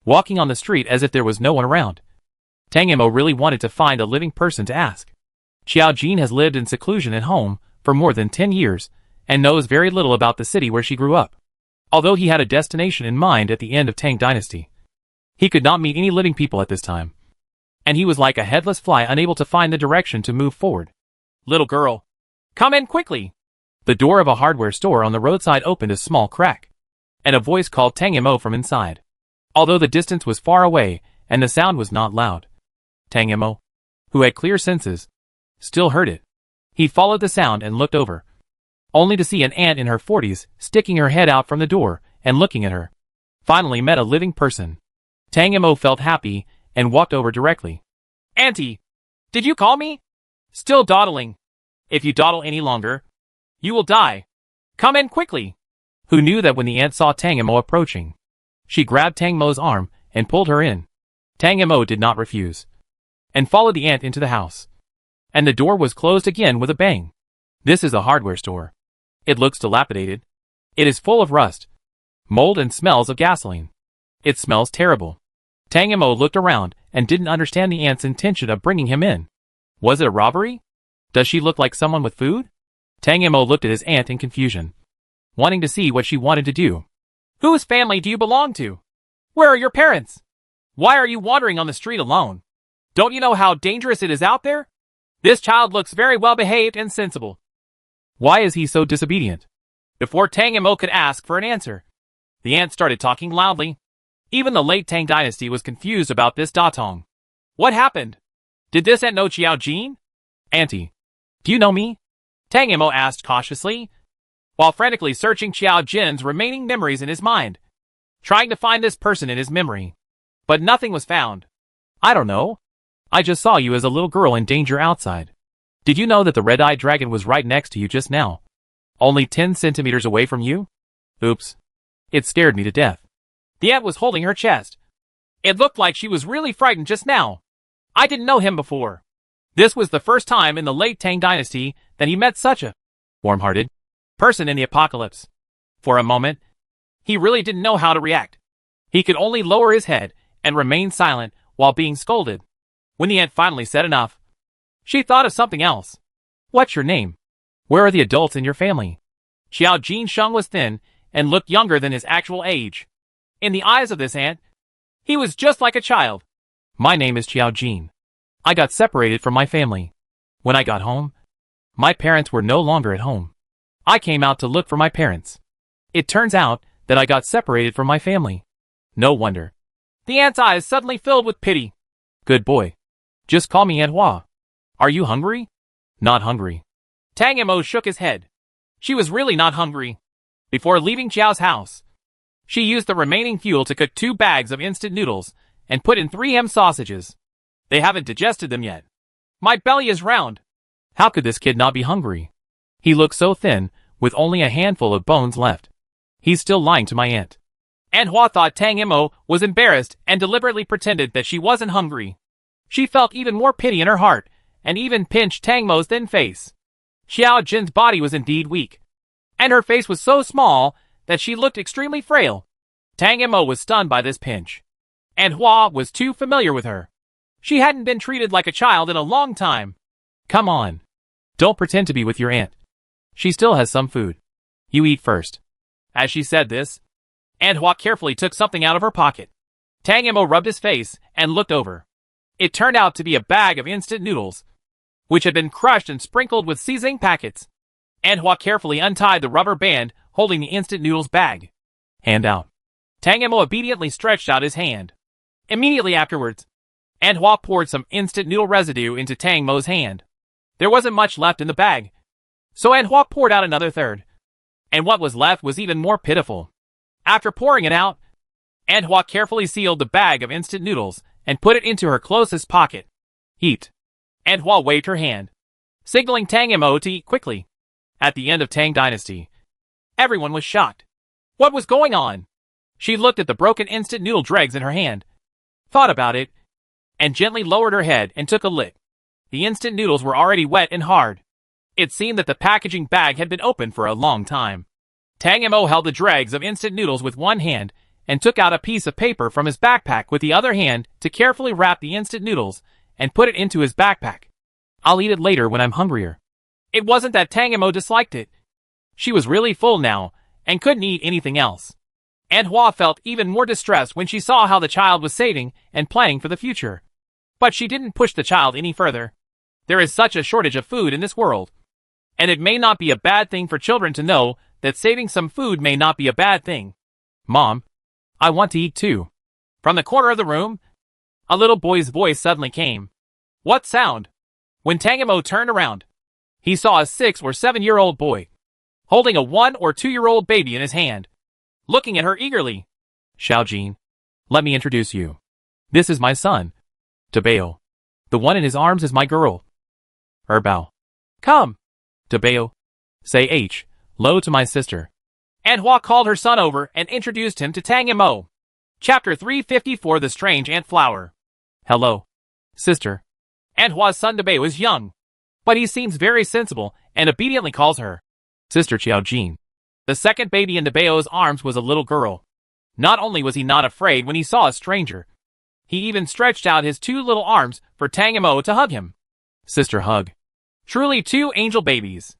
walking on the street as if there was no one around. Tang Imo really wanted to find a living person to ask. Xiao Jin has lived in seclusion at home for more than 10 years, and knows very little about the city where she grew up. Although he had a destination in mind at the end of Tang Dynasty, he could not meet any living people at this time, and he was like a headless fly unable to find the direction to move forward. Little girl, come in quickly! The door of a hardware store on the roadside opened a small crack, and a voice called Tang Imo from inside. Although the distance was far away and the sound was not loud, Tang Imo, who had clear senses, still heard it. He followed the sound and looked over, only to see an aunt in her 40s sticking her head out from the door and looking at her. Finally met a living person. Tang Imo felt happy and walked over directly. Auntie, did you call me? Still dawdling. If you dawdle any longer, you will die. Come in quickly. who knew that when the ant saw Tang Mo approaching, she grabbed Tang Mo's arm and pulled her in. Tang Mo did not refuse, and followed the ant into the house. And the door was closed again with a bang. This is a hardware store. It looks dilapidated. It is full of rust, mold, and smells of gasoline. It smells terrible. Tang Mo looked around and didn't understand the ant's intention of bringing him in. Was it a robbery? Does she look like someone with food? Tang Mo looked at his aunt in confusion, wanting to see what she wanted to do. Whose family do you belong to? Where are your parents? Why are you wandering on the street alone? Don't you know how dangerous it is out there? This child looks very well behaved and sensible. Why is he so disobedient? Before Tang Mo could ask for an answer, the ant started talking loudly. Even the late Tang dynasty was confused about this Datong. What happened? Did this ant know Qiao Jin? Auntie, do you know me? Tang Mo asked cautiously, while frantically searching Qiao Jin's remaining memories in his mind, trying to find this person in his memory. But nothing was found. I don't know. I just saw you as a little girl in danger outside. Did you know that the red-eyed dragon was right next to you just now? Only 10 centimeters away from you? Oops. It scared me to death. The ant was holding her chest. It looked like she was really frightened just now. I didn't know him before. This was the first time in the late Tang dynasty that he met such a warm-hearted person in the apocalypse. For a moment, he really didn't know how to react. He could only lower his head and remain silent while being scolded. When the ant finally said enough, she thought of something else. What's your name? Where are the adults in your family? Qiao Jin Sheng was thin and looked younger than his actual age. In the eyes of this ant, he was just like a child. My name is Qiao Jin. I got separated from my family. When I got home, my parents were no longer at home. I came out to look for my parents. It turns out that I got separated from my family. No wonder. The ant's eyes suddenly filled with pity. Good boy. Just call me Aunt Hua. Are you hungry? Not hungry. Tang Mo shook his head. She was really not hungry. Before leaving Qiao's house, she used the remaining fuel to cook 2 bags of instant noodles and put in 3 ham sausages. They haven't digested them yet. My belly is round. How could this kid not be hungry? He looks so thin, with only a handful of bones left. He's still lying to my aunt. Aunt Hua thought Tang Mo was embarrassed and deliberately pretended that she wasn't hungry. She felt even more pity in her heart, and even pinched Tang Mo's thin face. Qiao Jin's body was indeed weak, and her face was so small that she looked extremely frail. Tang Mo was stunned by this pinch. Aunt Hua was too familiar with her. She hadn't been treated like a child in a long time. Come on. Don't pretend to be with your aunt. She still has some food. You eat first. As she said this, Aunt Hua carefully took something out of her pocket. Tang Mo rubbed his face and looked over. It turned out to be a bag of instant noodles, which had been crushed and sprinkled with seasoning packets. Aunt Hua carefully untied the rubber band holding the instant noodles bag. Hand out. Tang Mo obediently stretched out his hand. Immediately afterwards, Aunt Hua poured some instant noodle residue into Tang Mo's hand. There wasn't much left in the bag, so Aunt Hua poured out another third. And what was left was even more pitiful. After pouring it out, Aunt Hua carefully sealed the bag of instant noodles and put it into her closest pocket. Eat. Aunt Hua waved her hand, signaling Tang Mo to eat quickly. At the end of Tang Dynasty, everyone was shocked. What was going on? She looked at the broken instant noodle dregs in her hand, thought about it, and gently lowered her head and took a lick. The instant noodles were already wet and hard. It seemed that the packaging bag had been open for a long time. Tang Mo held the dregs of instant noodles with one hand and took out a piece of paper from his backpack with the other hand to carefully wrap the instant noodles and put it into his backpack. I'll eat it later when I'm hungrier. It wasn't that Tang Mo disliked it. She was really full now and couldn't eat anything else. Aunt Hua felt even more distressed when she saw how the child was saving and planning for the future. But she didn't push the child any further. There is such a shortage of food in this world. And it may not be a bad thing for children to know that saving some food may not be a bad thing. Mom, I want to eat too. From the corner of the room, a little boy's voice suddenly came. What sound? When Tang Mo turned around, he saw a 6 or 7-year-old boy, holding a 1 or 2-year-old baby in his hand, looking at her eagerly. Xiao Jin, let me introduce you. This is my son, Tabeo. The one in his arms is my girl, Erbao. Come. Tabeo, say H, low to my sister. Aunt Hua called her son over and introduced him to Tang Mo. Chapter 354 The Strange Ant Flower. Hello, sister. Aunt Hua's son Dabei was young, but he seems very sensible and obediently calls her Sister Xiao Jin. The second baby in Dabeo's arms was a little girl. Not only was he not afraid when he saw a stranger, he even stretched out his two little arms for Tang Mo to hug him. Sister hug. Truly two angel babies.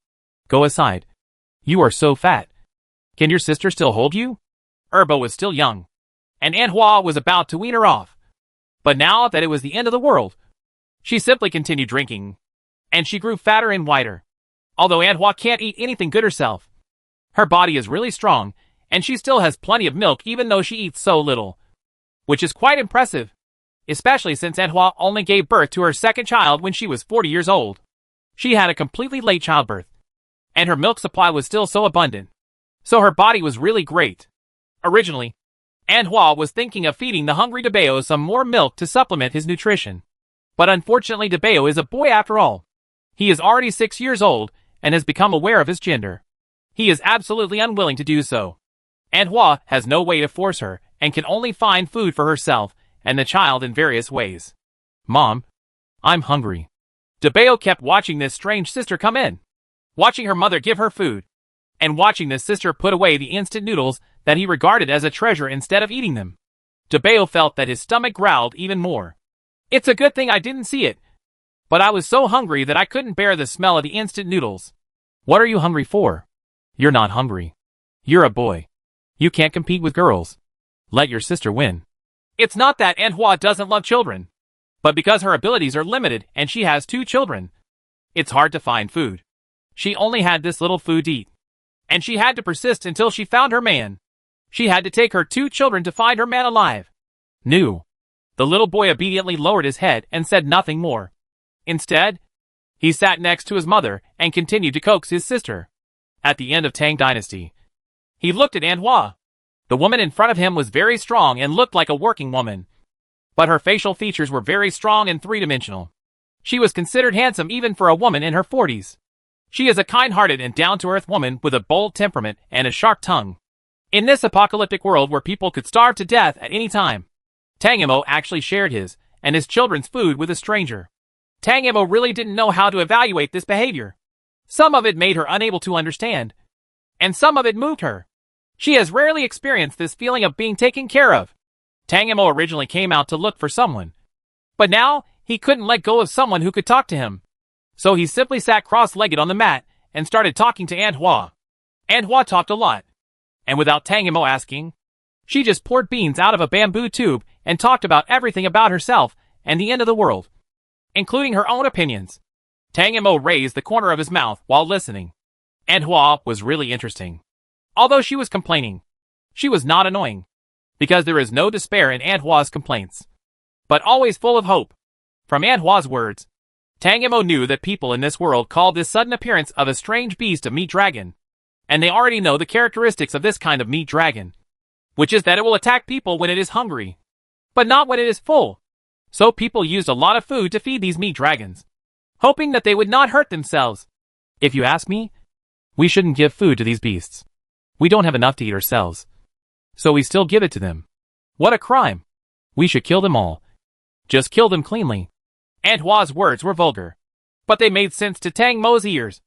Go aside. You are so fat. Can your sister still hold you? Erbo was still young, and Aunt Hua was about to wean her off. But now that it was the end of the world, she simply continued drinking, and she grew fatter and whiter. Although Aunt Hua can't eat anything good herself, her body is really strong, and she still has plenty of milk even though she eats so little, which is quite impressive, especially since Aunt Hua only gave birth to her second child when she was 40 years old. She had a completely late childbirth, and her milk supply was still so abundant, so her body was really great. Originally, Aunt Hua was thinking of feeding the hungry Dabeo some more milk to supplement his nutrition. But unfortunately Dabeo is a boy after all. He is already 6 years old and has become aware of his gender. He is absolutely unwilling to do so. Aunt Hua has no way to force her and can only find food for herself and the child in various ways. Mom, I'm hungry. Dabeo kept watching this strange sister come in, watching her mother give her food, and watching this sister put away the instant noodles that he regarded as a treasure instead of eating them. Dabeo felt that his stomach growled even more. It's a good thing I didn't see it, but I was so hungry that I couldn't bear the smell of the instant noodles. What are you hungry for? You're not hungry. You're a boy. You can't compete with girls. Let your sister win. It's not that Aunt Hua doesn't love children, but because her abilities are limited and she has 2 children, it's hard to find food. She only had this little food to eat, and she had to persist until she found her man. She had to take her 2 children to find her man alive. No. The little boy obediently lowered his head and said nothing more. Instead, he sat next to his mother and continued to coax his sister. At the end of Tang Dynasty, he looked at Aunt Hua. The woman in front of him was very strong and looked like a working woman, but her facial features were very strong and three-dimensional. She was considered handsome even for a woman in her 40s. She is a kind-hearted and down-to-earth woman with a bold temperament and a sharp tongue. In this apocalyptic world where people could starve to death at any time, Tang Mo actually shared his and his children's food with a stranger. Tang Mo really didn't know how to evaluate this behavior. Some of it made her unable to understand, and some of it moved her. She has rarely experienced this feeling of being taken care of. Tang Mo originally came out to look for someone, but now he couldn't let go of someone who could talk to him. So he simply sat cross-legged on the mat and started talking to Aunt Hua. Aunt Hua talked a lot, and without Tang Mo asking, she just poured beans out of a bamboo tube and talked about everything about herself and the end of the world, including her own opinions. Tang Mo raised the corner of his mouth while listening. Aunt Hua was really interesting. Although she was complaining, she was not annoying, because there is no despair in Aunt Hua's complaints, but always full of hope. From Aunt Hua's words, Tang Mo knew that people in this world called this sudden appearance of a strange beast a meat dragon, and they already know the characteristics of this kind of meat dragon, which is that it will attack people when it is hungry, but not when it is full. So people used a lot of food to feed these meat dragons, hoping that they would not hurt themselves. If you ask me, we shouldn't give food to these beasts. We don't have enough to eat ourselves, so we still give it to them. What a crime! We should kill them all. Just kill them cleanly. Aunt Hua's words were vulgar, but they made sense to Tang Mo's ears,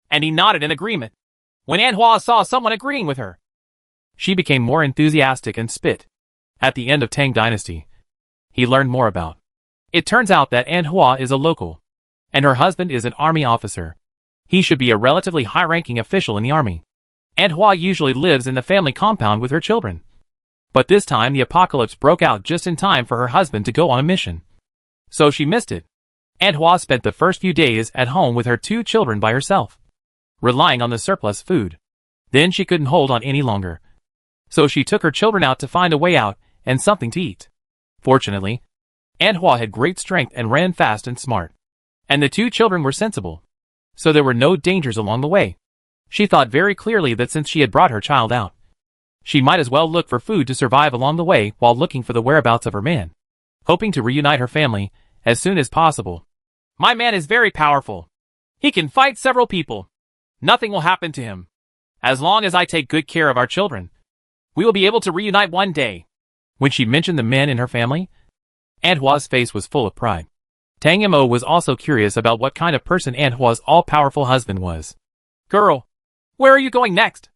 and he nodded in agreement. When Aunt Hua saw someone agreeing with her, she became more enthusiastic and spit. At the end of Tang Dynasty, he learned more about. It turns out that Aunt Hua is a local, and her husband is an army officer. He should be a relatively high-ranking official in the army. Aunt Hua usually lives in the family compound with her children. But this time the apocalypse broke out just in time for her husband to go on a mission. So she missed it. Aunt Hua spent the first few days at home with her 2 children by herself, relying on the surplus food. Then she couldn't hold on any longer. So she took her children out to find a way out and something to eat. Fortunately, Aunt Hua had great strength and ran fast and smart. And the 2 children were sensible, so there were no dangers along the way. She thought very clearly that since she had brought her child out, she might as well look for food to survive along the way while looking for the whereabouts of her man, hoping to reunite her family as soon as possible. My man is very powerful. He can fight several people. Nothing will happen to him. As long as I take good care of our children, we will be able to reunite one day. When she mentioned the men in her family, Aunt Hua's face was full of pride. Tang Mo was also curious about what kind of person Aunt Hua's all-powerful husband was. Girl, where are you going next?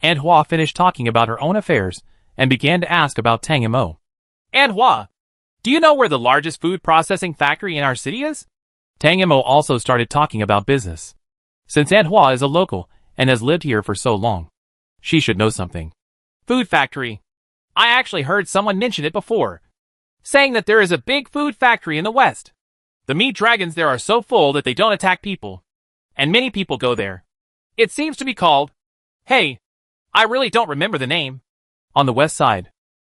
Aunt Hua finished talking about her own affairs and began to ask about Tang Mo. Aunt Hua, do you know where the largest food processing factory in our city is? Tang Mo also started talking about business. Since Aunt Hua is a local and has lived here for so long, she should know something. Food factory. I actually heard someone mention it before, saying that there is a big food factory in the west. The meat dragons there are so full that they don't attack people, and many people go there. It seems to be called... Hey, I really don't remember the name. On the west side.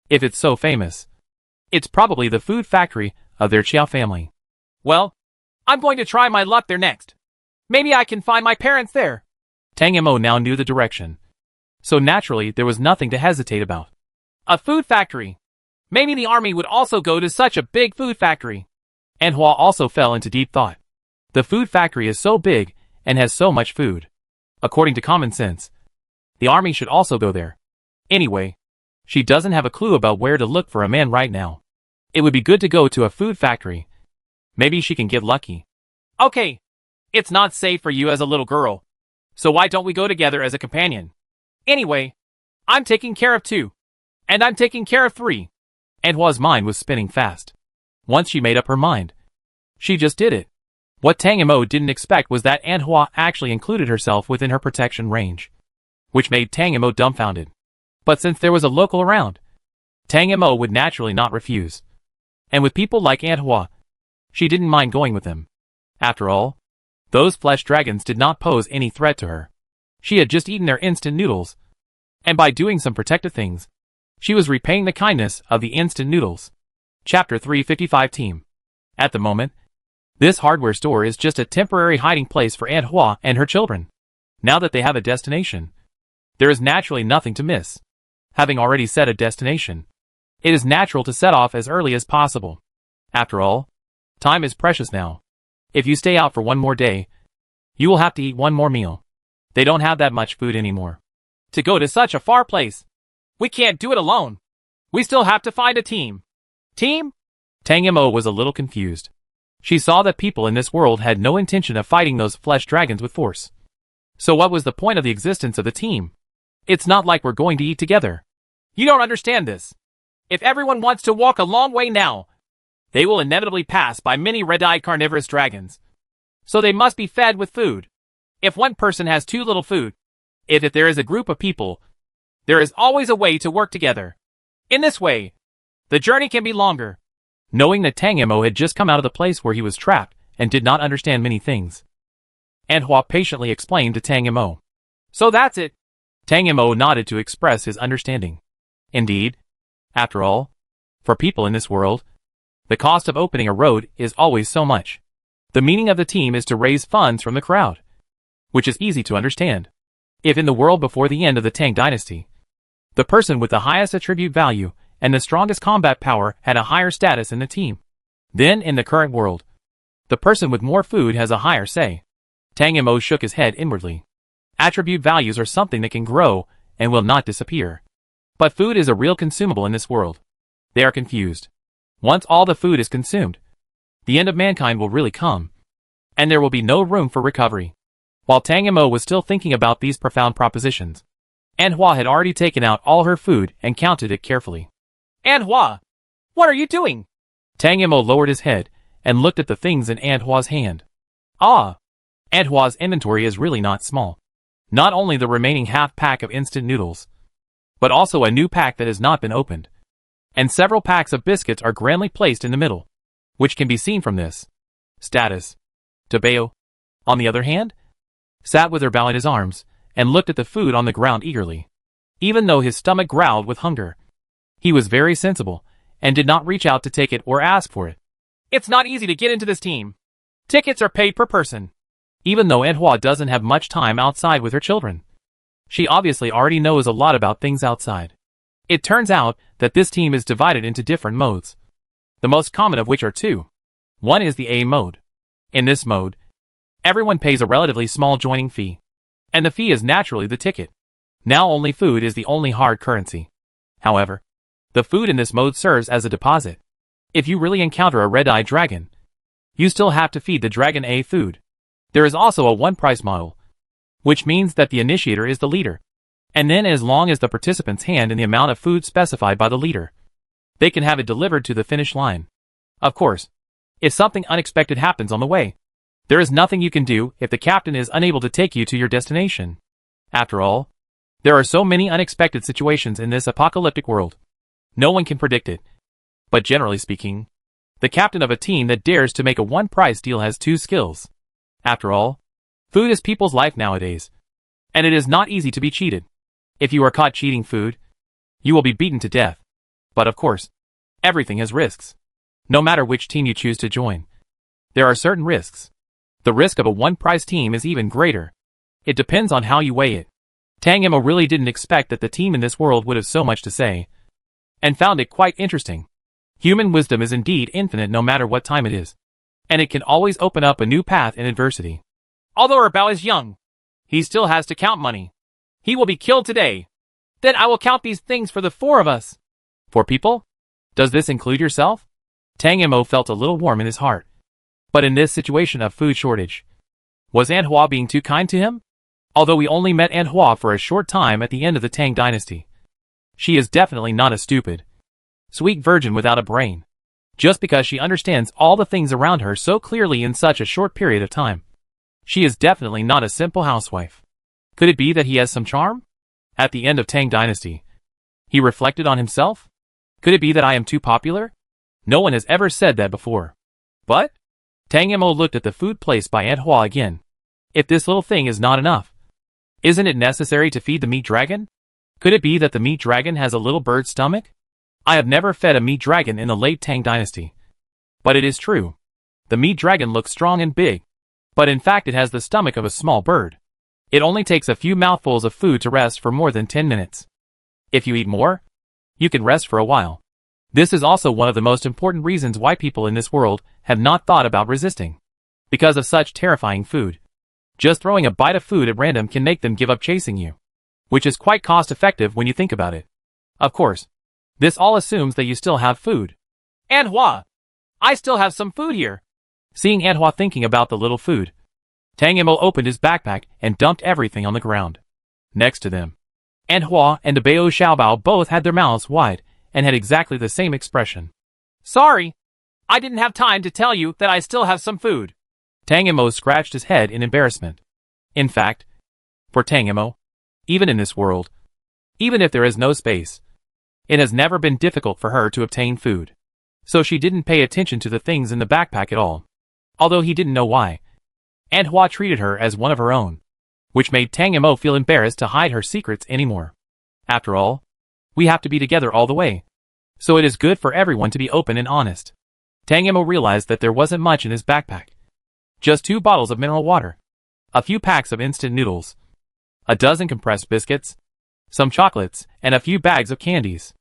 If it's so famous, it's probably the food factory of their Chiao family. Well, I'm going to try my luck there next. Maybe I can find my parents there. Tang Mo now knew the direction, so naturally there was nothing to hesitate about. A food factory. Maybe the army would also go to such a big food factory. Aunt Hua also fell into deep thought. The food factory is so big and has so much food. According to common sense, the army should also go there. Anyway, she doesn't have a clue about where to look for a man right now. It would be good to go to a food factory. Maybe she can get lucky. Okay, it's not safe for you as a little girl, so why don't we go together as a companion? Anyway, I'm taking care of 2. And I'm taking care of 3. Aunt Hua's mind was spinning fast. Once she made up her mind, she just did it. What Tang Mo didn't expect was that Aunt Hua actually included herself within her protection range, which made Tang Mo dumbfounded. But since there was a local around, Tang Mo would naturally not refuse. And with people like Aunt Hua, she didn't mind going with them. After all, those flesh dragons did not pose any threat to her. She had just eaten their instant noodles, and by doing some protective things, she was repaying the kindness of the instant noodles. Chapter 355 Team. At the moment, this hardware store is just a temporary hiding place for Aunt Hua and her children. Now that they have a destination, there is naturally nothing to miss. Having already set a destination, it is natural to set off as early as possible. After all, time is precious now. If you stay out for one more day, you will have to eat one more meal. They don't have that much food anymore. To go to such a far place, we can't do it alone. We still have to find a team. Team? Tang Mo was a little confused. She saw that people in this world had no intention of fighting those flesh dragons with force. So what was the point of the existence of the team? It's not like we're going to eat together. You don't understand this. If everyone wants to walk a long way now, they will inevitably pass by many red-eyed carnivorous dragons. So they must be fed with food. If one person has too little food, if there is a group of people, there is always a way to work together. In this way, the journey can be longer. Knowing that Tang Mo had just come out of the place where he was trapped and did not understand many things, Aunt Hua patiently explained to Tang Mo. So that's it. Tang Mo nodded to express his understanding. Indeed, after all, for people in this world, the cost of opening a road is always so much. The meaning of the team is to raise funds from the crowd, which is easy to understand. If in the world before the end of the Tang dynasty, the person with the highest attribute value and the strongest combat power had a higher status in the team, then in the current world, the person with more food has a higher say. Tang Mo shook his head inwardly. Attribute values are something that can grow and will not disappear. But food is a real consumable in this world. They are confused. Once all the food is consumed, the end of mankind will really come, and there will be no room for recovery. While Tang Mo was still thinking about these profound propositions, Aunt Hua had already taken out all her food and counted it carefully. Aunt Hua, what are you doing? Tang Mo lowered his head and looked at the things in Aunt Hua's hand. Ah! Aunt Hua's inventory is really not small. Not only the remaining half pack of instant noodles, but also a new pack that has not been opened. And several packs of biscuits are grandly placed in the middle, which can be seen from this. Status. Tabeo, on the other hand, sat with her bow in his arms and looked at the food on the ground eagerly. Even though his stomach growled with hunger, he was very sensible and did not reach out to take it or ask for it. It's not easy to get into this team. Tickets are paid per person. Even though Aunt Hua doesn't have much time outside with her children, she obviously already knows a lot about things outside. It turns out that this team is divided into different modes, the most common of which are 2. One is the A mode. In this mode, everyone pays a relatively small joining fee, and the fee is naturally the ticket. Now only food is the only hard currency. However, the food in this mode serves as a deposit. If you really encounter a red-eyed dragon, you still have to feed the dragon a food. There is also a one-price model, which means that the initiator is the leader. And then as long as the participants hand in the amount of food specified by the leader, they can have it delivered to the finish line. Of course, if something unexpected happens on the way, there is nothing you can do if the captain is unable to take you to your destination. After all, there are so many unexpected situations in this apocalyptic world. No one can predict it. But generally speaking, the captain of a team that dares to make a one-price deal has two skills. After all, food is people's life nowadays, and it is not easy to be cheated. If you are caught cheating food, you will be beaten to death. But of course, everything has risks. No matter which team you choose to join, there are certain risks. The risk of a one-price team is even greater. It depends on how you weigh it. Tang Mo really didn't expect that the team in this world would have so much to say, and found it quite interesting. Human wisdom is indeed infinite no matter what time it is, and it can always open up a new path in adversity. Although Erbao is young, he still has to count money. He will be killed today. Then I will count these things for the four of us. 4 people? Does this include yourself? Tang Mo felt a little warm in his heart. But in this situation of food shortage, was Anhua being too kind to him? Although we only met Anhua for a short time at the end of the Tang dynasty, she is definitely not a stupid, sweet virgin without a brain. Just because she understands all the things around her so clearly in such a short period of time, she is definitely not a simple housewife. Could it be that he has some charm? At the end of Tang dynasty, he reflected on himself. Could it be that I am too popular? No one has ever said that before. But Tang Mo looked at the food placed by Aunt Hua again. If this little thing is not enough, isn't it necessary to feed the meat dragon? Could it be that the meat dragon has a little bird stomach? I have never fed a meat dragon in the late Tang dynasty. But it is true. The meat dragon looks strong and big, but in fact it has the stomach of a small bird. It only takes a few mouthfuls of food to rest for more than 10 minutes. If you eat more, you can rest for a while. This is also one of the most important reasons why people in this world have not thought about resisting. Because of such terrifying food. Just throwing a bite of food at random can make them give up chasing you. Which is quite cost-effective when you think about it. Of course, this all assumes that you still have food. Anhua, I still have some food here. Seeing Anhua thinking about the little food, Tang Mo opened his backpack and dumped everything on the ground. Next to them, Anhua and Bao Xiaobao both had their mouths wide and had exactly the same expression. Sorry, I didn't have time to tell you that I still have some food. Tang Mo scratched his head in embarrassment. In fact, for Tang Mo, even in this world, even if there is no space, it has never been difficult for her to obtain food. So she didn't pay attention to the things in the backpack at all. Although he didn't know why. Aunt Hua treated her as one of her own, which made Tang Mo feel embarrassed to hide her secrets anymore. After all, we have to be together all the way. So it is good for everyone to be open and honest. Tang Mo realized that there wasn't much in his backpack. Just 2 bottles of mineral water, a few packs of instant noodles, a dozen compressed biscuits, some chocolates, and a few bags of candies.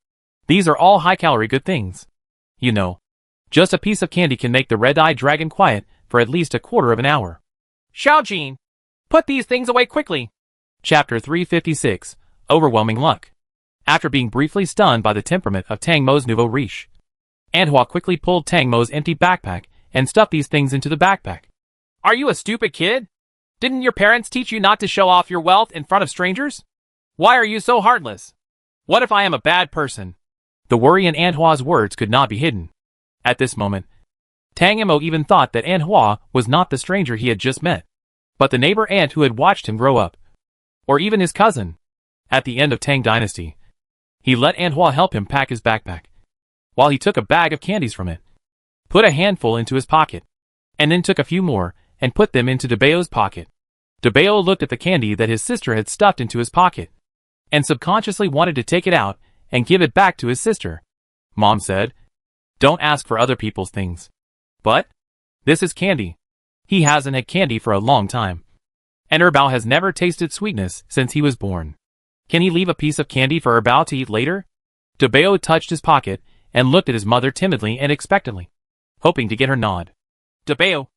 These are all high-calorie good things. You know, just a piece of candy can make the red-eyed dragon quiet for at least a quarter of an hour. Xiaojin, put these things away quickly. Chapter 356, Overwhelming Luck. After being briefly stunned by the temperament of Tang Mo's nouveau riche, Anhua quickly pulled Tang Mo's empty backpack and stuffed these things into the backpack. Are you a stupid kid? Didn't your parents teach you not to show off your wealth in front of strangers? Why are you so heartless? What if I am a bad person? The worry in Anhua's words could not be hidden. At this moment, Tang Mo even thought that Anhua was not the stranger he had just met, but the neighbor ant who had watched him grow up. Or even his cousin. At the end of Tang Dynasty, he let Anhua help him pack his backpack, while he took a bag of candies from it, put a handful into his pocket, and then took a few more and put them into Debao's pocket. Debao looked at the candy that his sister had stuffed into his pocket, and subconsciously wanted to take it out and give it back to his sister. Mom said, "Don't ask for other people's things." But this is candy. He hasn't had candy for a long time. And Erbao has never tasted sweetness since he was born. Can he leave a piece of candy for Erbao to eat later? Debao touched his pocket and looked at his mother timidly and expectantly, hoping to get her nod. Debao,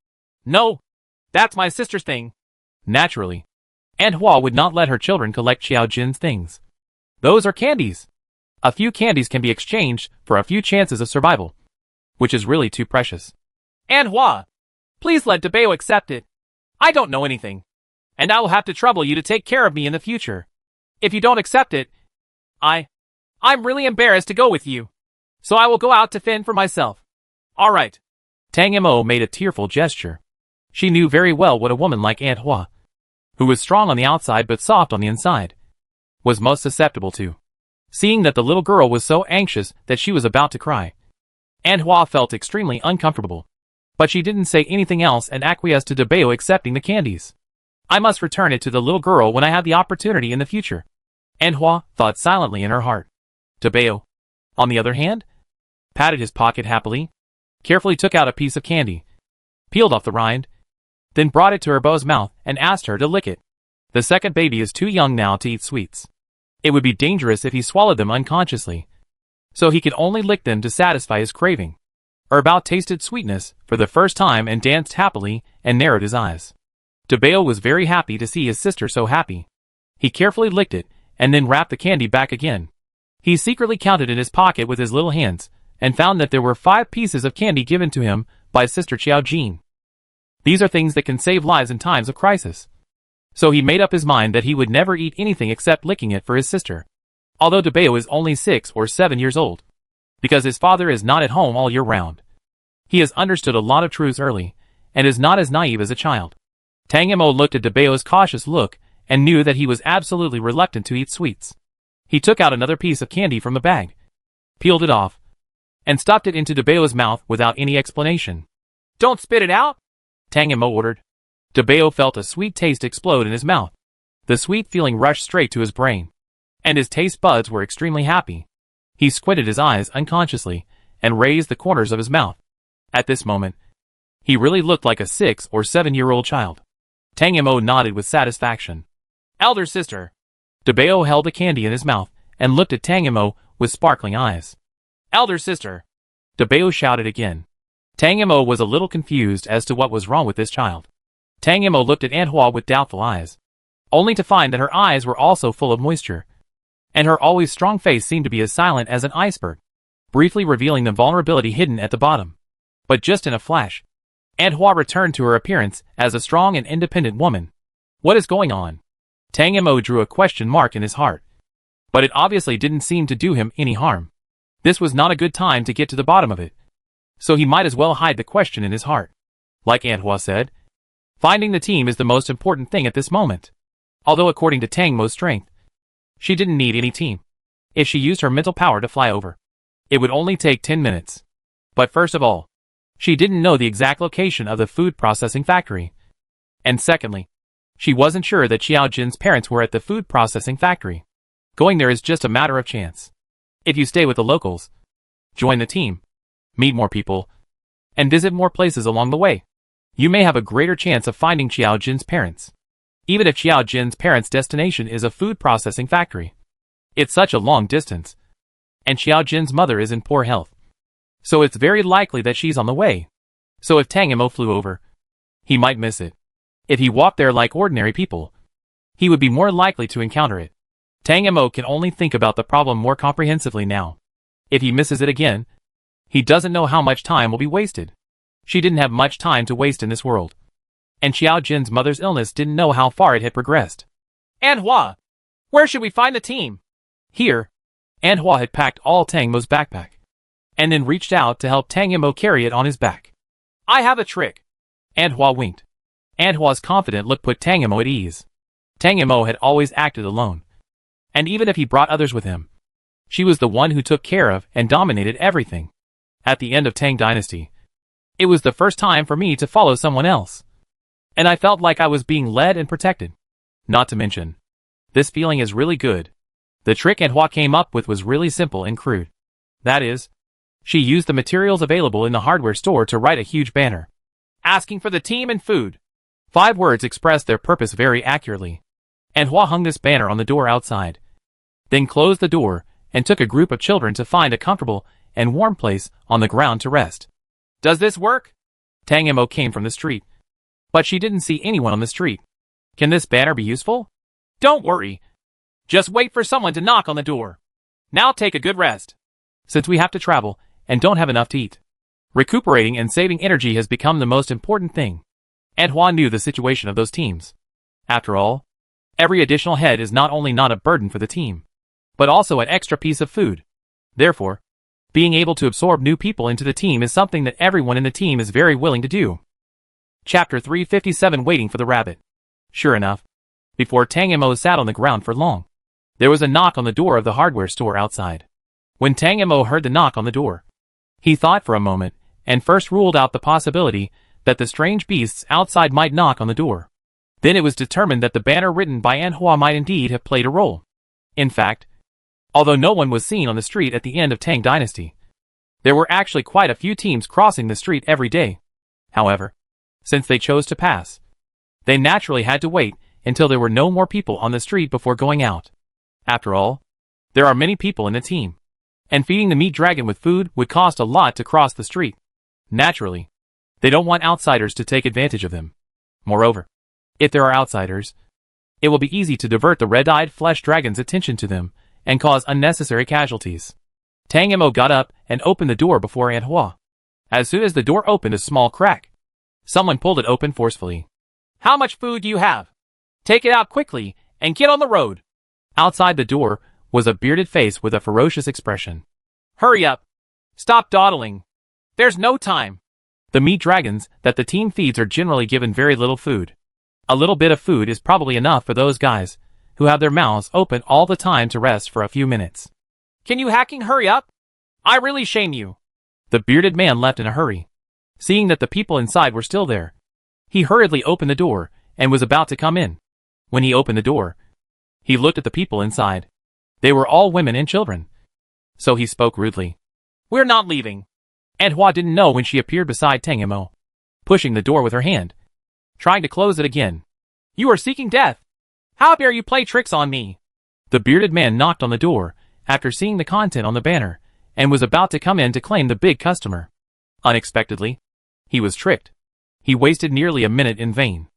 no, that's my sister's thing. Naturally, Aunt Hua would not let her children collect Xiao Jin's things. Those are candies. A few candies can be exchanged for a few chances of survival, which is really too precious. Aunt Hua, please let Debeo accept it. I don't know anything, and I will have to trouble you to take care of me in the future. If you don't accept it, I'm really embarrassed to go with you, so I will go out to fend for myself. All right. Tang Mo made a tearful gesture. She knew very well what a woman like Aunt Hua, who was strong on the outside but soft on the inside, was most susceptible to. Seeing that the little girl was so anxious that she was about to cry, Aunt Hua felt extremely uncomfortable. But she didn't say anything else and acquiesced to Debeo accepting the candies. I must return it to the little girl when I have the opportunity in the future, Aunt Hua thought silently in her heart. Debeo, on the other hand, patted his pocket happily, carefully took out a piece of candy, peeled off the rind, then brought it to her beau's mouth and asked her to lick it. The second baby is too young now to eat sweets. It would be dangerous if he swallowed them unconsciously, so he could only lick them to satisfy his craving. Bao tasted sweetness for the first time and danced happily and narrowed his eyes. Debeo was very happy to see his sister so happy. He carefully licked it and then wrapped the candy back again. He secretly counted in his pocket with his little hands and found that there were 5 pieces of candy given to him by Sister Xiao Jin. These are things that can save lives in times of crisis. So he made up his mind that he would never eat anything except licking it for his sister. Although Debeo is only 6 or 7 years old, because his father is not at home all year round. He has understood a lot of truths early, and is not as naive as a child. Tang Mo looked at Debeo's cautious look, and knew that he was absolutely reluctant to eat sweets. He took out another piece of candy from the bag, peeled it off, and stopped it into Debeo's mouth without any explanation. Don't spit it out, Tang Mo ordered. Debeo felt a sweet taste explode in his mouth. The sweet feeling rushed straight to his brain, and his taste buds were extremely happy. He squinted his eyes unconsciously, and raised the corners of his mouth. At this moment, he really looked like a 6 or 7-year-old child. Tang Mo nodded with satisfaction. Elder sister. Debeo held the candy in his mouth, and looked at Tang Mo with sparkling eyes. Elder sister. Debeo shouted again. Tang Mo was a little confused as to what was wrong with this child. Tang Mo looked at Aunt Hua with doubtful eyes, only to find that her eyes were also full of moisture, and her always strong face seemed to be as silent as an iceberg, briefly revealing the vulnerability hidden at the bottom. But just in a flash, Aunt Hua returned to her appearance as a strong and independent woman. What is going on? Tang Mo drew a question mark in his heart. But it obviously didn't seem to do him any harm. This was not a good time to get to the bottom of it, so he might as well hide the question in his heart. Like Aunt Hua said, finding the team is the most important thing at this moment. Although according to Tang Mo's strength, she didn't need any team. If she used her mental power to fly over, it would only take 10 minutes. But first of all, she didn't know the exact location of the food processing factory. And secondly, she wasn't sure that Xiao Jin's parents were at the food processing factory. Going there is just a matter of chance. If you stay with the locals, join the team, meet more people, and visit more places along the way, you may have a greater chance of finding Xiao Jin's parents. Even if Xiao Jin's parents' destination is a food processing factory, it's such a long distance, and Xiao Jin's mother is in poor health, so it's very likely that she's on the way. So if Tang Mo flew over, he might miss it. If he walked there like ordinary people, he would be more likely to encounter it. Tang Mo can only think about the problem more comprehensively now. If he misses it again, he doesn't know how much time will be wasted. She didn't have much time to waste in this world, and Xiao Jin's mother's illness didn't know how far it had progressed. Aunt Hua, where should we find the team? Here. Aunt Hua had packed all Tang Mo's backpack, and then reached out to help Tang Mo carry it on his back. I have a trick. Aunt Hua winked. Aunt Hua's confident look put Tang Mo at ease. Tang Mo had always acted alone, and even if he brought others with him, she was the one who took care of and dominated everything. At the end of Tang Dynasty, it was the first time for me to follow someone else, and I felt like I was being led and protected. Not to mention, this feeling is really good. The trick Aunt Hua came up with was really simple and crude. That is, she used the materials available in the hardware store to write a huge banner, asking for the team and food. 5 words expressed their purpose very accurately. Aunt Hua hung this banner on the door outside, then closed the door and took a group of children to find a comfortable and warm place on the ground to rest. Does this work? Tang Mo came from the street, but she didn't see anyone on the street. Can this banner be useful? Don't worry. Just wait for someone to knock on the door. Now take a good rest. Since we have to travel and don't have enough to eat, recuperating and saving energy has become the most important thing. And Hua knew the situation of those teams. After all, every additional head is not only not a burden for the team, but also an extra piece of food. Therefore, being able to absorb new people into the team is something that everyone in the team is very willing to do. Chapter 357 Waiting for the Rabbit. Sure enough, before Tang Mo sat on the ground for long, there was a knock on the door of the hardware store outside. When Tang Mo heard the knock on the door, he thought for a moment, and first ruled out the possibility that the strange beasts outside might knock on the door. Then it was determined that the banner written by An Hua might indeed have played a role. In fact, although no one was seen on the street at the end of Tang Dynasty, there were actually quite a few teams crossing the street every day. However, since they chose to pass, they naturally had to wait until there were no more people on the street before going out. After all, there are many people in the team, and feeding the meat dragon with food would cost a lot to cross the street. Naturally, they don't want outsiders to take advantage of them. Moreover, if there are outsiders, it will be easy to divert the red-eyed flesh dragon's attention to them and cause unnecessary casualties. Tang Mo got up and opened the door before An Hua. As soon as the door opened a small crack, someone pulled it open forcefully. How much food do you have? Take it out quickly and get on the road. Outside the door was a bearded face with a ferocious expression. Hurry up. Stop dawdling. There's no time. The meat dragons that the team feeds are generally given very little food. A little bit of food is probably enough for those guys who have their mouths open all the time to rest for a few minutes. Can you hacking hurry up? I really shame you. The bearded man left in a hurry. Seeing that the people inside were still there, he hurriedly opened the door and was about to come in. When he opened the door, he looked at the people inside. They were all women and children. So he spoke rudely. We're not leaving. And Hua didn't know when she appeared beside Tang Mo, pushing the door with her hand, trying to close it again. You are seeking death. How dare you play tricks on me? The bearded man knocked on the door after seeing the content on the banner and was about to come in to claim the big customer. Unexpectedly, he was tricked. He wasted nearly a minute in vain.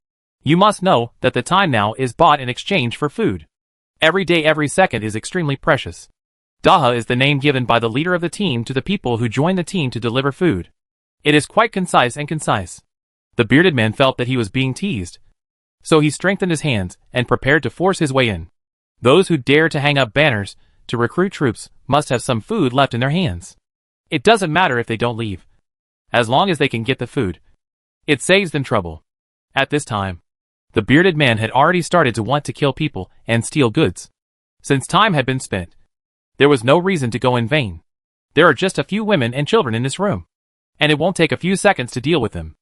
You must know that the time now is bought in exchange for food. Every day, every second is extremely precious. Daha is the name given by the leader of the team to the people who join the team to deliver food. It is quite concise and concise. The bearded man felt that he was being teased, so he strengthened his hands and prepared to force his way in. Those who dare to hang up banners to recruit troops must have some food left in their hands. It doesn't matter if they don't leave, as long as they can get the food. It saves them trouble. At this time, the bearded man had already started to want to kill people and steal goods. Since time had been spent, there was no reason to go in vain. There are just a few women and children in this room, and it won't take a few seconds to deal with them.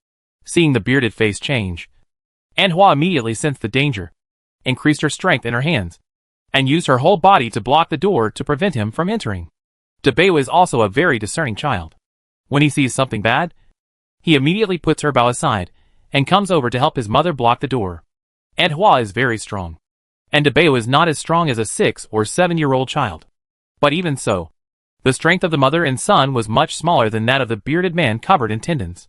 Seeing the bearded face change, An Hua immediately sensed the danger, increased her strength in her hands, and used her whole body to block the door to prevent him from entering. Dabeo is also a very discerning child. When he sees something bad, he immediately puts her bow aside and comes over to help his mother block the door. An Hua is very strong, and Dabeo is not as strong as a 6 or 7-year-old child. But even so, the strength of the mother and son was much smaller than that of the bearded man covered in tendons,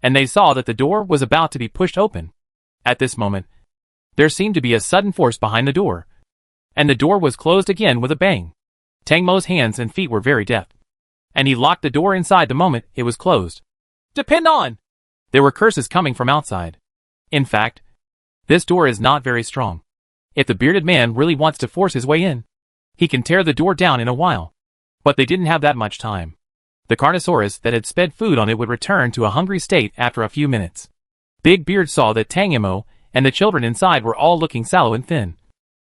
and they saw that the door was about to be pushed open. At this moment, there seemed to be a sudden force behind the door, and the door was closed again with a bang. Tang Mo's hands and feet were very deft, and he locked the door inside the moment it was closed. Depend on! There were curses coming from outside. In fact, this door is not very strong. If the bearded man really wants to force his way in, he can tear the door down in a while. But they didn't have that much time. The Carnosaurus that had sped food on it would return to a hungry state after a few minutes. Big Beard saw that Tang Mo and the children inside were all looking sallow and thin,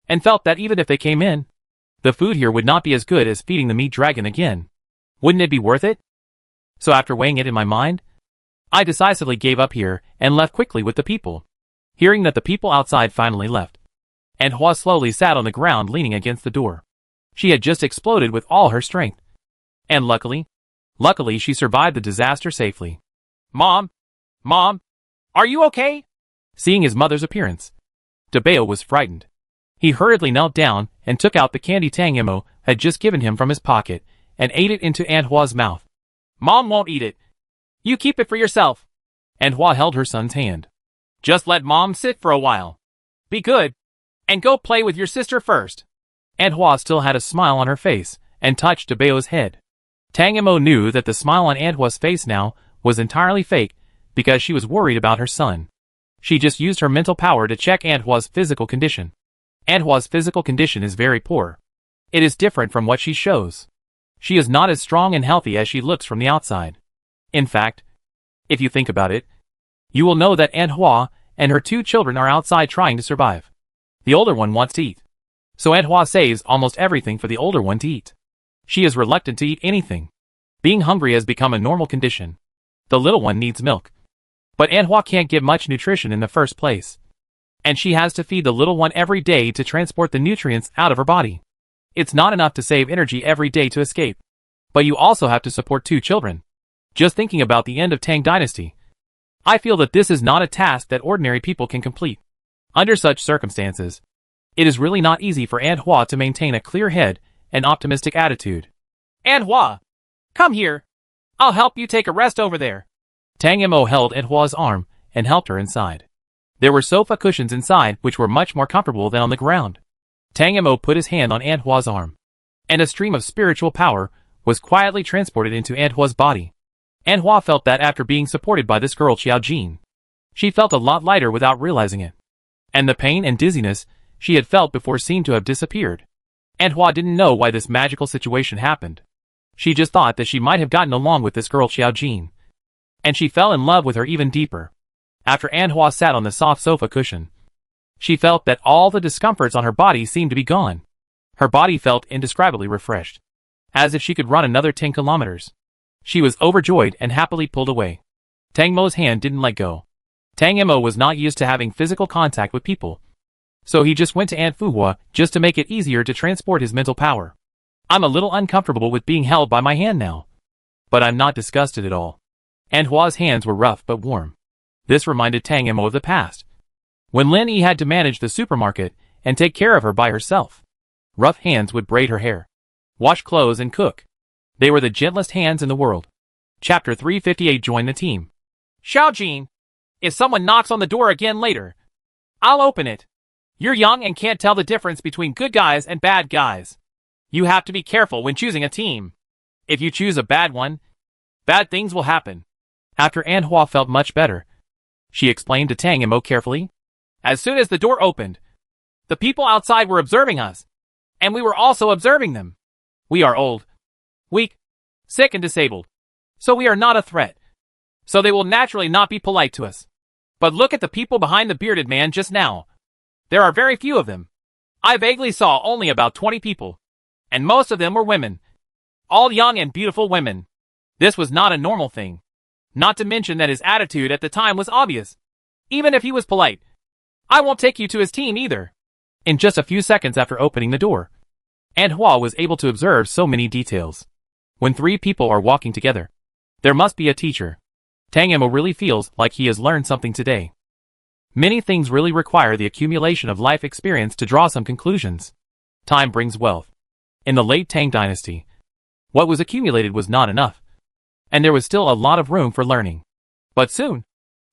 and felt that even if they came in, the food here would not be as good as feeding the meat dragon again. Wouldn't it be worth it? So after weighing it in my mind, I decisively gave up here and left quickly with the people. Hearing that the people outside finally left, An Hua slowly sat on the ground leaning against the door. She had just exploded with all her strength. And luckily she survived the disaster safely. Mom? Are you okay? Seeing his mother's appearance, Dabeo was frightened. He hurriedly knelt down and took out the candy Tang Mo had just given him from his pocket and ate it into An Hua's mouth. Mom won't eat it. You keep it for yourself. An Hua held her son's hand. Just let Mom sit for a while. Be good, and go play with your sister first. Aunt Hua still had a smile on her face, and touched Bao's head. Tang Mo knew that the smile on Aunt Hua's face now was entirely fake, because she was worried about her son. She just used her mental power to check Aunt Hua's physical condition. Aunt Hua's physical condition is very poor. It is different from what she shows. She is not as strong and healthy as she looks from the outside. In fact, if you think about it, you will know that Aunt Hua and her 2 children are outside trying to survive. The older one wants to eat. So Aunt Hua saves almost everything for the older one to eat. She is reluctant to eat anything. Being hungry has become a normal condition. The little one needs milk. But Aunt Hua can't give much nutrition in the first place. And she has to feed the little one every day to transport the nutrients out of her body. It's not enough to save energy every day to escape. But you also have to support 2 children. Just thinking about the end of Tang Dynasty, I feel that this is not a task that ordinary people can complete. Under such circumstances, it is really not easy for Aunt Hua to maintain a clear head and optimistic attitude. Aunt Hua, come here. I'll help you take a rest over there. Tang Mo held Aunt Hua's arm and helped her inside. There were sofa cushions inside which were much more comfortable than on the ground. Tang Mo put his hand on Aunt Hua's arm, and a stream of spiritual power was quietly transported into Aunt Hua's body. Aunt Hua felt that after being supported by this girl Xiao Jin, she felt a lot lighter without realizing it. And the pain and dizziness she had felt before seemed to have disappeared. Aunt Hua didn't know why this magical situation happened. She just thought that she might have gotten along with this girl Xiao Jin. And she fell in love with her even deeper. After Aunt Hua sat on the soft sofa cushion, she felt that all the discomforts on her body seemed to be gone. Her body felt indescribably refreshed, as if she could run another 10 kilometers. She was overjoyed and happily pulled away. Tang Mo's hand didn't let go. Tang Mo was not used to having physical contact with people, so he just went to Aunt Fuhua just to make it easier to transport his mental power. I'm a little uncomfortable with being held by my hand now. But I'm not disgusted at all. Aunt Hua's hands were rough but warm. This reminded Tang Mo of the past, when Lin Yi had to manage the supermarket and take care of her by herself. Rough hands would braid her hair, wash clothes and cook. They were the gentlest hands in the world. Chapter 358. Join the team. Xiao Jin, if someone knocks on the door again later, I'll open it. You're young and can't tell the difference between good guys and bad guys. You have to be careful when choosing a team. If you choose a bad one, bad things will happen. After Aunt Hua felt much better, she explained to Tang Mo carefully. As soon as the door opened, the people outside were observing us, and we were also observing them. We are old, weak, sick and disabled, so we are not a threat. So they will naturally not be polite to us. But look at the people behind the bearded man just now. There are very few of them. I vaguely saw only about 20 people, and most of them were women. All young and beautiful women. This was not a normal thing. Not to mention that his attitude at the time was obvious. Even if he was polite, I won't take you to his team either. In just a few seconds after opening the door, Aunt Hua was able to observe so many details. When 3 people are walking together, there must be a teacher. Tang Mo really feels like he has learned something today. Many things really require the accumulation of life experience to draw some conclusions. Time brings wealth. In the late Tang Dynasty, what was accumulated was not enough, and there was still a lot of room for learning. But soon,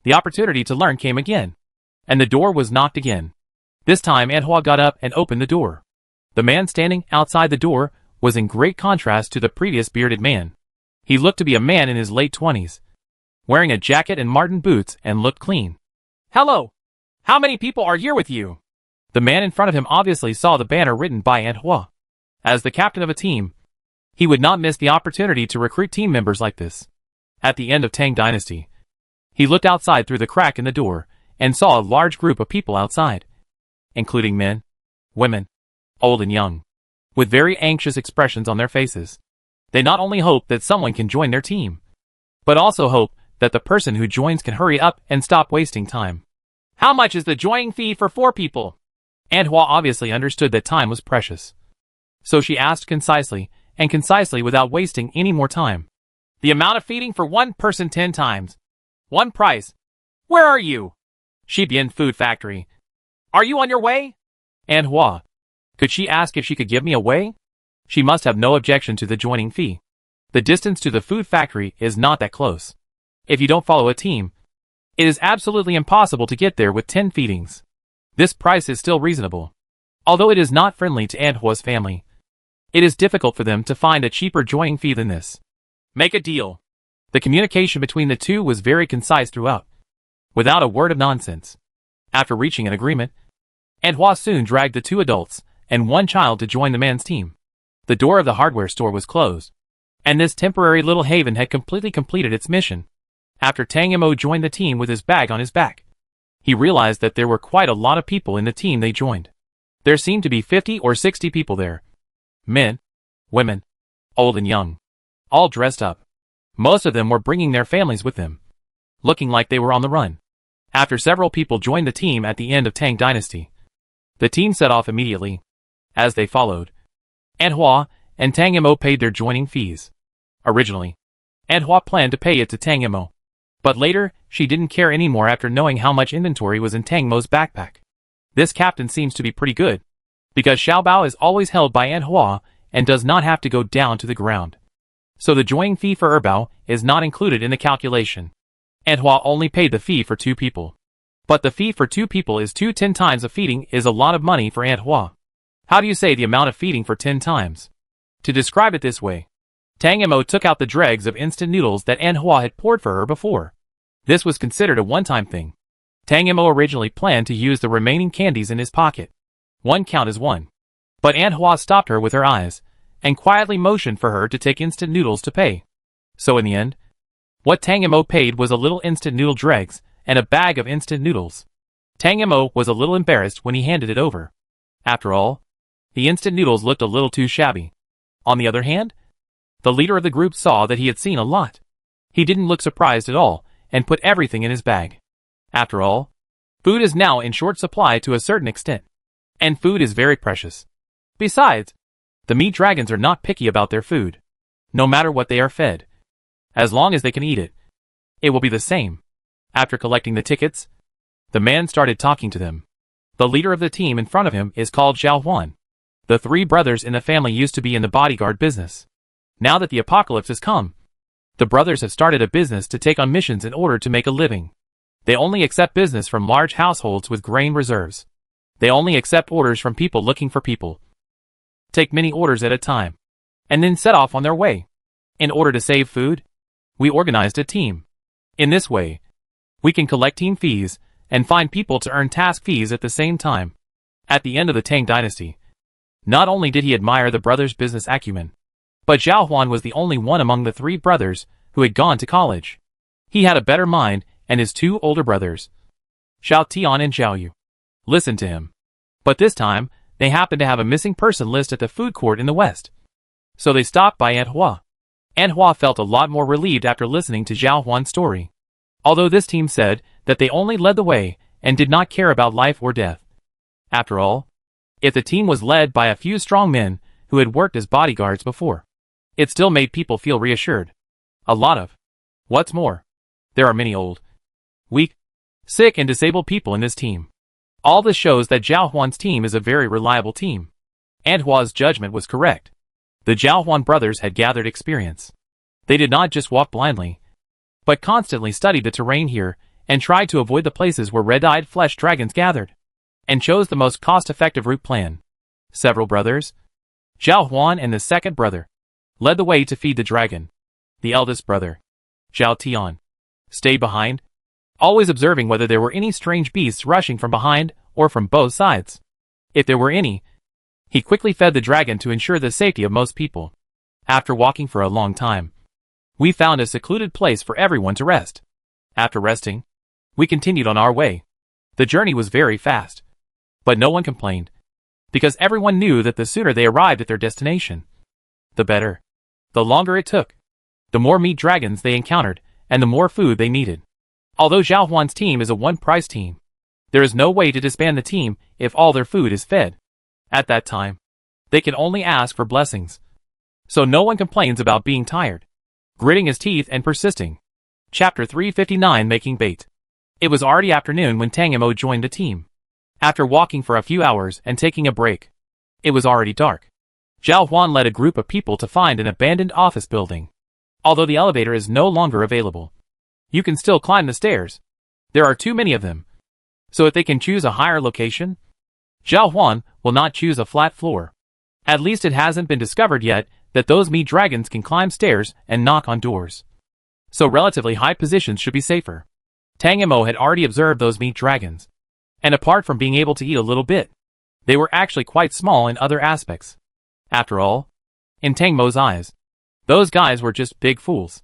the opportunity to learn came again, and the door was knocked again. This time Aunt Hua got up and opened the door. The man standing outside the door was in great contrast to the previous bearded man. He looked to be a man in his late 20s, wearing a jacket and Martin boots and looked clean. Hello! How many people are here with you? The man in front of him obviously saw the banner written by Aunt Hua. As the captain of a team, he would not miss the opportunity to recruit team members like this. At the end of Tang Dynasty, he looked outside through the crack in the door and saw a large group of people outside, including men, women, old and young, with very anxious expressions on their faces. They not only hope that someone can join their team, but also hope that the person who joins can hurry up and stop wasting time. How much is the joining fee for 4 people? Aunt Hua obviously understood that time was precious, so she asked concisely without wasting any more time. The amount of feeding for 1 person 10 times. 1 price. Where are you? Xibian Food Factory. Are you on your way? Aunt Hua. Could she ask if she could give me a way? She must have no objection to the joining fee. The distance to the food factory is not that close. If you don't follow a team, it is absolutely impossible to get there with 10 feedings. This price is still reasonable. Although it is not friendly to Anhua's family, it is difficult for them to find a cheaper joining fee than this. Make a deal. The communication between the two was very concise throughout, without a word of nonsense. After reaching an agreement, Anhua soon dragged the two adults and one child to join the man's team. The door of the hardware store was closed, and this temporary little haven had completely completed its mission. After Tang Mo joined the team with his bag on his back, he realized that there were quite a lot of people in the team they joined. There seemed to be 50 or 60 people there. Men, women, old and young, all dressed up. Most of them were bringing their families with them, looking like they were on the run. After several people joined the team at the end of Tang Dynasty, the team set off immediately. As they followed, Anhua and Tang Mo paid their joining fees. Originally, Anhua planned to pay it to Tang Mo, but later she didn't care anymore after knowing how much inventory was in Tang Mo's backpack. This captain seems to be pretty good, because Xiaobao is always held by Anhua and does not have to go down to the ground. So the joining fee for Erbao is not included in the calculation. Anhua only paid the fee for 2 people. But the fee for 2 people is 10 times of feeding is a lot of money for Anhua. How do you say the amount of feeding for 10 times? To describe it this way, Tang Mo took out the dregs of instant noodles that Anhua had poured for her before. This was considered a one-time thing. Tang Mo originally planned to use the remaining candies in his pocket. 1 count is 1. But Anhua stopped her with her eyes, and quietly motioned for her to take instant noodles to pay. So in the end, what Tang Mo paid was a little instant noodle dregs, and a bag of instant noodles. Tang Mo was a little embarrassed when he handed it over. After all, the instant noodles looked a little too shabby. On the other hand, the leader of the group saw that he had seen a lot. He didn't look surprised at all, and put everything in his bag. After all, food is now in short supply to a certain extent, and food is very precious. Besides, the meat dragons are not picky about their food, no matter what they are fed. As long as they can eat it, it will be the same. After collecting the tickets, the man started talking to them. The leader of the team in front of him is called Xiao Huan. The 3 brothers in the family used to be in the bodyguard business. Now that the apocalypse has come, the brothers have started a business to take on missions in order to make a living. They only accept business from large households with grain reserves. They only accept orders from people looking for people. Take many orders at a time, and then set off on their way. In order to save food, we organized a team. In this way, we can collect team fees and find people to earn task fees at the same time. At the end of the Tang Dynasty, not only did he admire the brothers' business acumen, but Zhao Huan was the only one among the 3 brothers who had gone to college. He had a better mind, and his 2 older brothers, Xiao Tian and Zhao Yu, listened to him. But this time, they happened to have a missing person list at the food court in the west. So they stopped by Anhua. Anhua felt a lot more relieved after listening to Zhao Huan's story. Although this team said that they only led the way and did not care about life or death. After all, if the team was led by a few strong men who had worked as bodyguards before, it still made people feel reassured. A lot of. What's more, there are many old, weak, sick and disabled people in this team. All this shows that Zhao Huan's team is a very reliable team. Anhua's judgment was correct. The Zhao Huan brothers had gathered experience. They did not just walk blindly, but constantly studied the terrain here and tried to avoid the places where red-eyed flesh dragons gathered, and chose the most cost-effective route plan. Several brothers, Zhao Huan and the second brother, led the way to feed the dragon. The eldest brother, Zhao Tian, stayed behind, always observing whether there were any strange beasts rushing from behind or from both sides. If there were any, he quickly fed the dragon to ensure the safety of most people. After walking for a long time, we found a secluded place for everyone to rest. After resting, we continued on our way. The journey was very fast, but no one complained, because everyone knew that the sooner they arrived at their destination, the better. The longer it took, the more meat dragons they encountered, and the more food they needed. Although Zhao Huan's team is a one-price team, there is no way to disband the team if all their food is fed. At that time, they can only ask for blessings. So no one complains about being tired, gritting his teeth and persisting. Chapter 359 Making Bait. It was already afternoon when Tang Mo joined the team. After walking for a few hours and taking a break, it was already dark. Zhao Huan led a group of people to find an abandoned office building. Although the elevator is no longer available, you can still climb the stairs. There are too many of them, So if they can choose a higher location, Zhao Huan will not choose a flat floor. At least it hasn't been discovered yet that those meat dragons can climb stairs and knock on doors. So relatively high positions should be safer. Tang Mo had already observed those meat dragons. And apart from being able to eat a little bit, they were actually quite small in other aspects. After all, in Tang Mo's eyes, those guys were just big fools.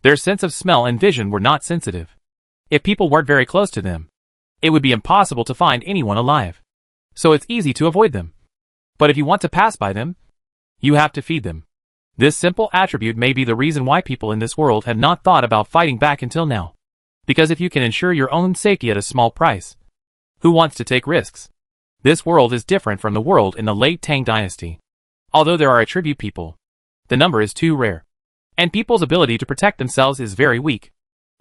Their sense of smell and vision were not sensitive. If people weren't very close to them, it would be impossible to find anyone alive. So it's easy to avoid them. But if you want to pass by them, you have to feed them. This simple attribute may be the reason why people in this world have not thought about fighting back until now. Because if you can ensure your own safety at a small price, who wants to take risks? This world is different from the world in the late Tang dynasty. Although there are attribute people, the number is too rare. And people's ability to protect themselves is very weak.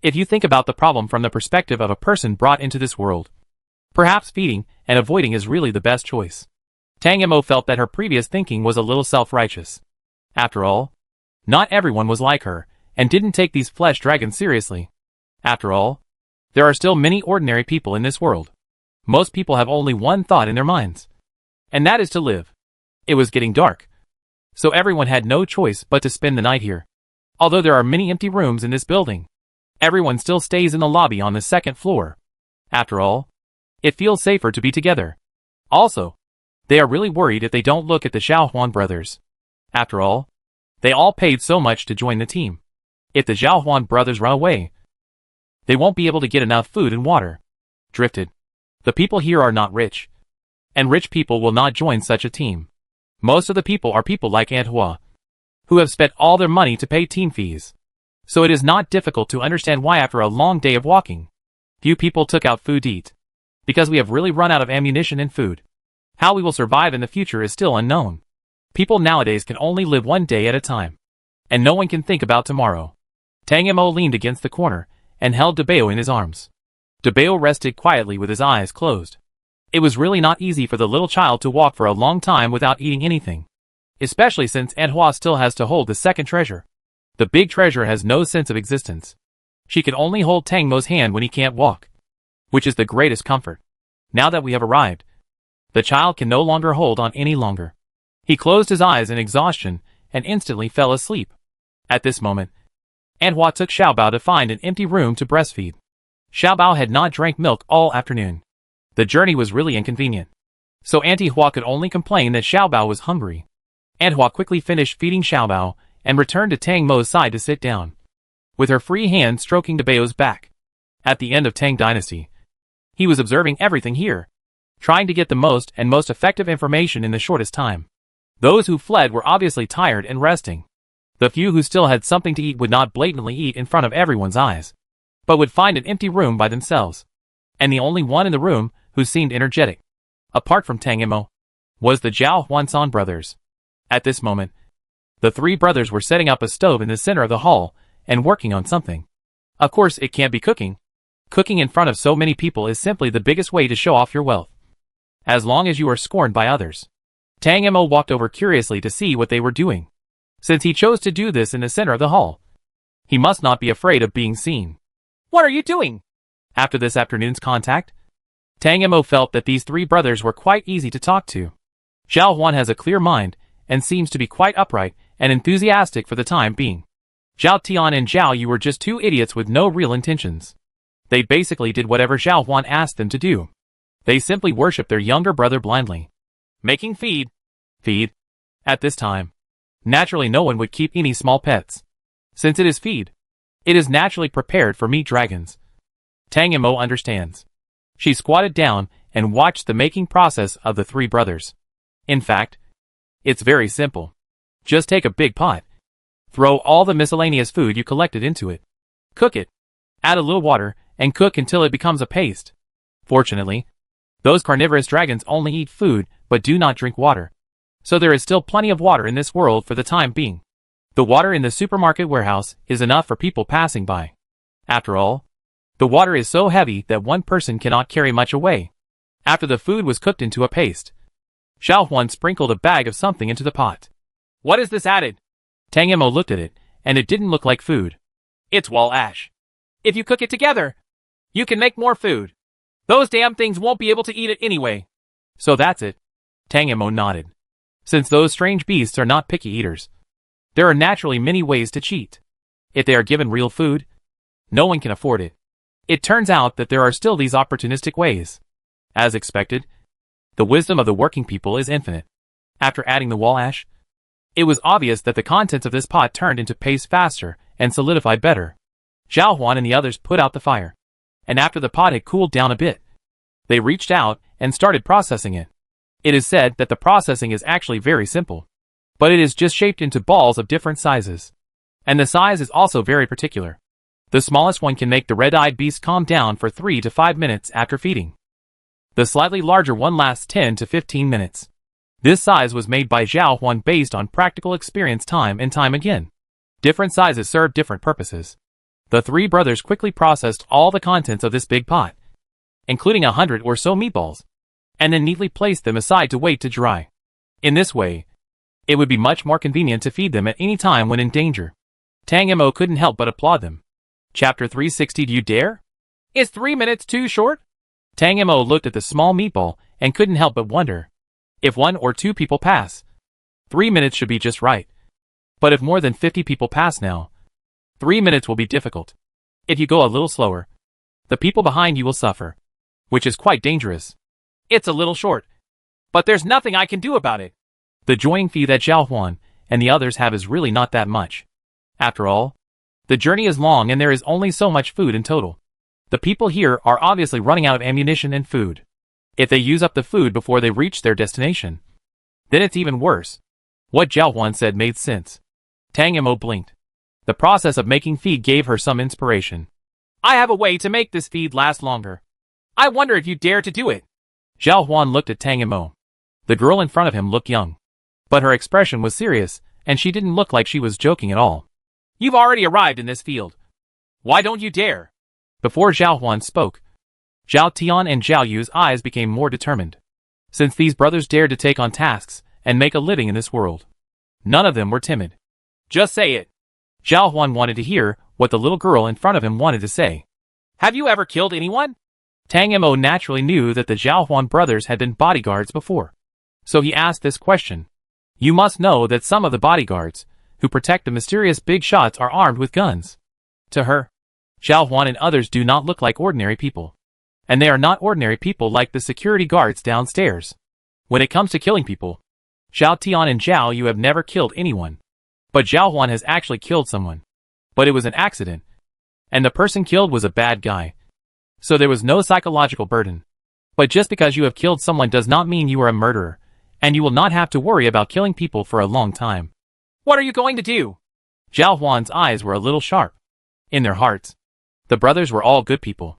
If you think about the problem from the perspective of a person brought into this world, perhaps feeding and avoiding is really the best choice. Tang Mo felt that her previous thinking was a little self-righteous. After all, not everyone was like her, and didn't take these flesh dragons seriously. After all, there are still many ordinary people in this world. Most people have only one thought in their minds, and that is to live. It was getting dark, so everyone had no choice but to spend the night here. Although there are many empty rooms in this building, everyone still stays in the lobby on the second floor. After all, it feels safer to be together. Also, they are really worried if they don't look at the Zhao Huan brothers. After all, they all paid so much to join the team. If the Zhao Huan brothers run away, they won't be able to get enough food and water. Drifted. The people here are not rich, and rich people will not join such a team. Most of the people are people like Aunt Hua, who have spent all their money to pay team fees. So it is not difficult to understand why after a long day of walking, few people took out food to eat. Because we have really run out of ammunition and food. How we will survive in the future is still unknown. People nowadays can only live one day at a time, and no one can think about tomorrow. Tang Mo leaned against the corner and held Debao in his arms. Debao rested quietly with his eyes closed. It was really not easy for the little child to walk for a long time without eating anything. Especially since Aunt Hua still has to hold the second treasure. The big treasure has no sense of existence. She can only hold Tang Mo's hand when he can't walk, which is the greatest comfort. Now that we have arrived, the child can no longer hold on any longer. He closed his eyes in exhaustion and instantly fell asleep. At this moment, Aunt Hua took Xiaobao to find an empty room to breastfeed. Xiaobao had not drank milk all afternoon. The journey was really inconvenient. So Auntie Hua could only complain that Xiaobao was hungry. Aunt Hua quickly finished feeding Xiaobao and returned to Tang Mo's side to sit down, with her free hand stroking Debao's back. At the end of Tang Dynasty, he was observing everything here, trying to get the most effective information in the shortest time. Those who fled were obviously tired and resting. The few who still had something to eat would not blatantly eat in front of everyone's eyes, but would find an empty room by themselves. And the only one in the room who seemed energetic, apart from Tang Mo, was the Zhao Huansan brothers. At this moment, the three brothers were setting up a stove in the center of the hall and working on something. Of course, it can't be cooking. Cooking in front of so many people is simply the biggest way to show off your wealth. As long as you are scorned by others. Tang Mo walked over curiously to see what they were doing. Since he chose to do this in the center of the hall, he must not be afraid of being seen. What are you doing? After this afternoon's contact, Tang Mo felt that these three brothers were quite easy to talk to. Zhao Huan has a clear mind and seems to be quite upright and enthusiastic for the time being. Zhao Tian and Zhao Yu were just two idiots with no real intentions. They basically did whatever Zhao Huan asked them to do. They simply worshipped their younger brother blindly. Making feed. At this time, naturally no one would keep any small pets. Since it is feed, it is naturally prepared for meat dragons. Tang Mo understands. She squatted down and watched the making process of the three brothers. In fact, it's very simple. Just take a big pot. Throw all the miscellaneous food you collected into it. Cook it. Add a little water and cook until it becomes a paste. Fortunately, those carnivorous dragons only eat food but do not drink water. So there is still plenty of water in this world for the time being. The water in the supermarket warehouse is enough for people passing by. After all, the water is so heavy that one person cannot carry much away. After the food was cooked into a paste, Zhao Huan sprinkled a bag of something into the pot. What is this added? Tang Mo looked at it, and it didn't look like food. It's wall ash. If you cook it together, you can make more food. Those damn things won't be able to eat it anyway. So that's it. Tang Mo nodded. Since those strange beasts are not picky eaters, there are naturally many ways to cheat. If they are given real food, no one can afford it. It turns out that there are still these opportunistic ways. As expected, the wisdom of the working people is infinite. After adding the wall ash, it was obvious that the contents of this pot turned into paste faster and solidified better. Zhao Huan and the others put out the fire, and after the pot had cooled down a bit, they reached out and started processing it. It is said that the processing is actually very simple, but it is just shaped into balls of different sizes. And the size is also very particular. The smallest one can make the red-eyed beast calm down for 3 to 5 minutes after feeding. The slightly larger one lasts 10 to 15 minutes. This size was made by Zhao Huan based on practical experience time and time again. Different sizes serve different purposes. The three brothers quickly processed all the contents of this big pot, including 100 or so meatballs, and then neatly placed them aside to wait to dry. In this way, it would be much more convenient to feed them at any time when in danger. Tang Mo couldn't help but applaud them. Chapter 360. Do you dare? Is 3 minutes too short? Tang Mo looked at the small meatball and couldn't help but wonder. If 1 or 2 people pass, 3 minutes should be just right. But if more than 50 people pass now, 3 minutes will be difficult. If you go a little slower, the people behind you will suffer, which is quite dangerous. It's a little short, but there's nothing I can do about it. The joining fee that Zhao Huan and the others have is really not that much. After all, the journey is long and there is only so much food in total. The people here are obviously running out of ammunition and food. If they use up the food before they reach their destination, then it's even worse. What Zhao Huan said made sense. Tang Mo blinked. The process of making feed gave her some inspiration. I have a way to make this feed last longer. I wonder if you dare to do it. Zhao Huan looked at Tang Mo. The girl in front of him looked young, but her expression was serious, and she didn't look like she was joking at all. You've already arrived in this field. Why don't you dare? Before Zhao Huan spoke, Zhao Tian and Zhao Yu's eyes became more determined. Since these brothers dared to take on tasks and make a living in this world, none of them were timid. Just say it. Zhao Huan wanted to hear what the little girl in front of him wanted to say. Have you ever killed anyone? Tang Mo naturally knew that the Zhao Huan brothers had been bodyguards before, so he asked this question. You must know that some of the bodyguards who protect the mysterious big shots are armed with guns. To her, Zhao Huan and others do not look like ordinary people. And they are not ordinary people like the security guards downstairs. When it comes to killing people, Zhao Tian and Zhao Yu have never killed anyone. But Zhao Huan has actually killed someone. But it was an accident. And the person killed was a bad guy. So there was no psychological burden. But just because you have killed someone does not mean you are a murderer, and you will not have to worry about killing people for a long time. What are you going to do? Zhao Huan's eyes were a little sharp. In their hearts, the brothers were all good people.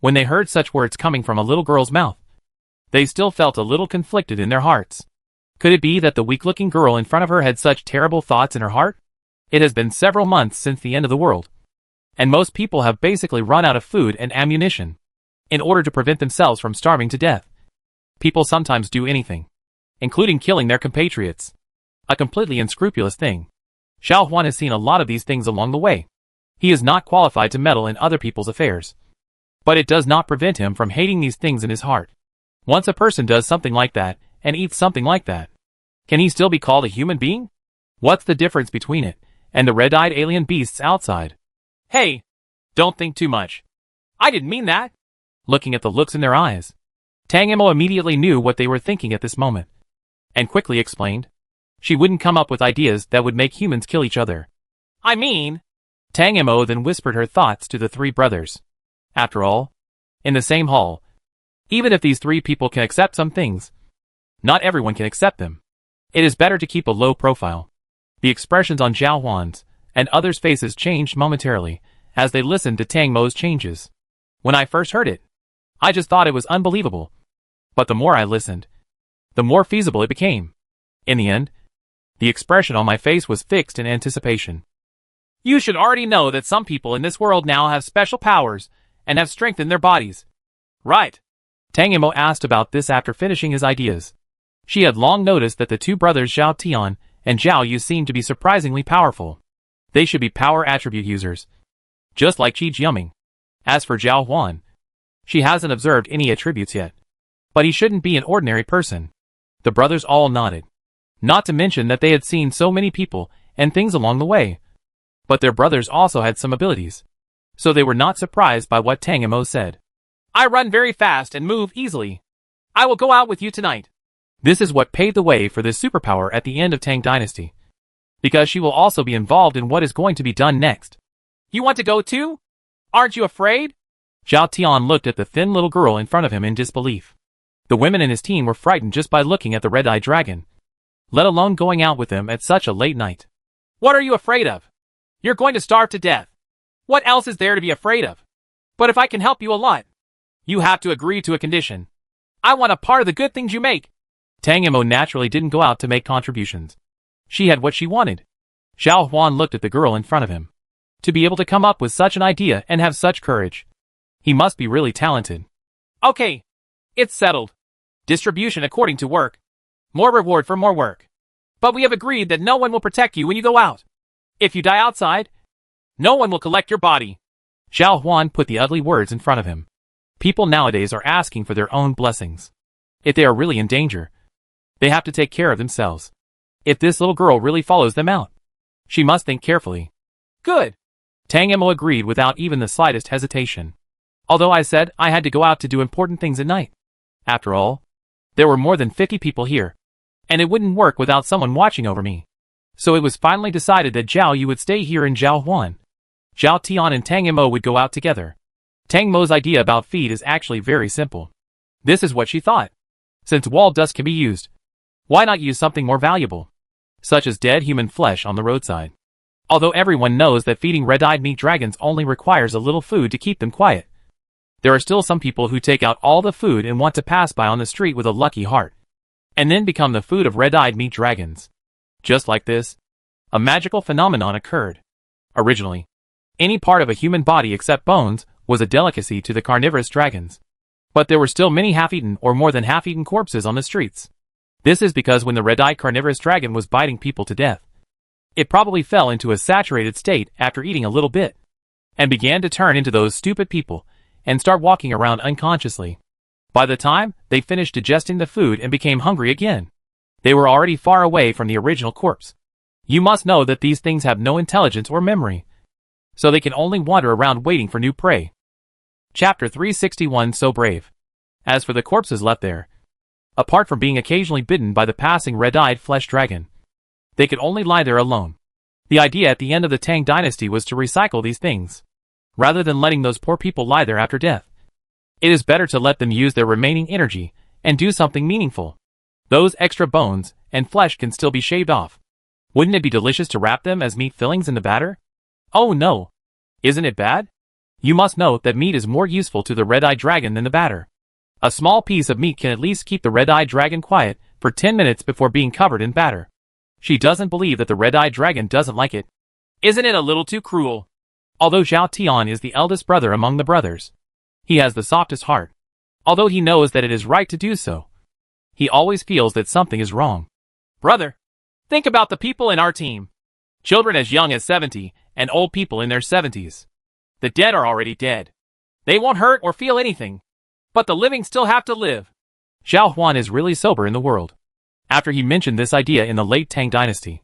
When they heard such words coming from a little girl's mouth, they still felt a little conflicted in their hearts. Could it be that the weak-looking girl in front of her had such terrible thoughts in her heart? It has been several months since the end of the world, and most people have basically run out of food and ammunition. In order to prevent themselves from starving to death, people sometimes do anything, including killing their compatriots. A completely unscrupulous thing. Zhao Huan has seen a lot of these things along the way. He is not qualified to meddle in other people's affairs. But it does not prevent him from hating these things in his heart. Once a person does something like that, and eats something like that, can he still be called a human being? What's the difference between it and the red-eyed alien beasts outside? Hey, don't think too much. I didn't mean that. Looking at the looks in their eyes, Tang Mo immediately knew what they were thinking at this moment, and quickly explained. She wouldn't come up with ideas that would make humans kill each other. I mean... Tang Mo then whispered her thoughts to the three brothers. After all, in the same hall, even if these three people can accept some things, not everyone can accept them. It is better to keep a low profile. The expressions on Zhao Huan's and others' faces changed momentarily as they listened to Tang Mo's changes. When I first heard it, I just thought it was unbelievable. But the more I listened, the more feasible it became. In the end, the expression on my face was fixed in anticipation. You should already know that some people in this world now have special powers and have strengthened their bodies. Right. Tang Mo asked about this after finishing his ideas. She had long noticed that the two brothers Zhao Tian and Zhao Yu seemed to be surprisingly powerful. They should be power attribute users, just like Qi Jiaming. As for Zhao Huan, She hasn't observed any attributes yet. But he shouldn't be an ordinary person. The brothers all nodded. Not to mention that they had seen so many people and things along the way. But their brothers also had some abilities. So they were not surprised by what Tang Mo said. I run very fast and move easily. I will go out with you tonight. This is what paved the way for this superpower at the end of Tang Dynasty. Because she will also be involved in what is going to be done next. You want to go too? Aren't you afraid? Zhao Tian looked at the thin little girl in front of him in disbelief. The women in his team were frightened just by looking at the red-eyed dragon, let alone going out with them at such a late night. What are you afraid of? You're going to starve to death. What else is there to be afraid of? But if I can help you a lot, you have to agree to a condition. I want a part of the good things you make. Tang Mo naturally didn't go out to make contributions. She had what she wanted. Zhao Huan looked at the girl in front of him. To be able to come up with such an idea and have such courage, he must be really talented. Okay. It's settled. Distribution according to work. More reward for more work. But we have agreed that no one will protect you when you go out. If you die outside, no one will collect your body. Zhao Huan put the ugly words in front of him. People nowadays are asking for their own blessings. If they are really in danger, they have to take care of themselves. If this little girl really follows them out, she must think carefully. Good. Tang Mo agreed without even the slightest hesitation. Although I said I had to go out to do important things at night. After all, there were more than 50 people here, and it wouldn't work without someone watching over me. So it was finally decided that Zhao Yu would stay here in Zhao Huan. Zhao Tian and Tang Mo would go out together. Tang Mo's idea about feed is actually very simple. This is what she thought. Since wall dust can be used, why not use something more valuable, such as dead human flesh on the roadside? Although everyone knows that feeding red-eyed meat dragons only requires a little food to keep them quiet, there are still some people who take out all the food and want to pass by on the street with a lucky heart, and then become the food of red-eyed meat dragons. Just like this, a magical phenomenon occurred. Originally, any part of a human body except bones was a delicacy to the carnivorous dragons. But there were still many half-eaten or more than half-eaten corpses on the streets. This is because when the red-eyed carnivorous dragon was biting people to death, it probably fell into a saturated state after eating a little bit, and began to turn into those stupid people and start walking around unconsciously. By the time they finished digesting the food and became hungry again, they were already far away from the original corpse. You must know that these things have no intelligence or memory, so they can only wander around waiting for new prey. Chapter 361 So Brave. As for the corpses left there, apart from being occasionally bitten by the passing red-eyed flesh dragon, they could only lie there alone. The idea at the end of the Tang Dynasty was to recycle these things, rather than letting those poor people lie there after death. It is better to let them use their remaining energy and do something meaningful. Those extra bones and flesh can still be shaved off. Wouldn't it be delicious to wrap them as meat fillings in the batter? Oh no! Isn't it bad? You must know that meat is more useful to the red-eyed dragon than the batter. A small piece of meat can at least keep the red-eyed dragon quiet for 10 minutes before being covered in batter. She doesn't believe that the red-eyed dragon doesn't like it. Isn't it a little too cruel? Although Zhao Tian is the eldest brother among the brothers, he has the softest heart. Although he knows that it is right to do so, he always feels that something is wrong. Brother, think about the people in our team. Children as young as 70 and old people in their 70s. The dead are already dead. They won't hurt or feel anything. But the living still have to live. Zhao Huan is really sober in the world. After he mentioned this idea in the late Tang Dynasty,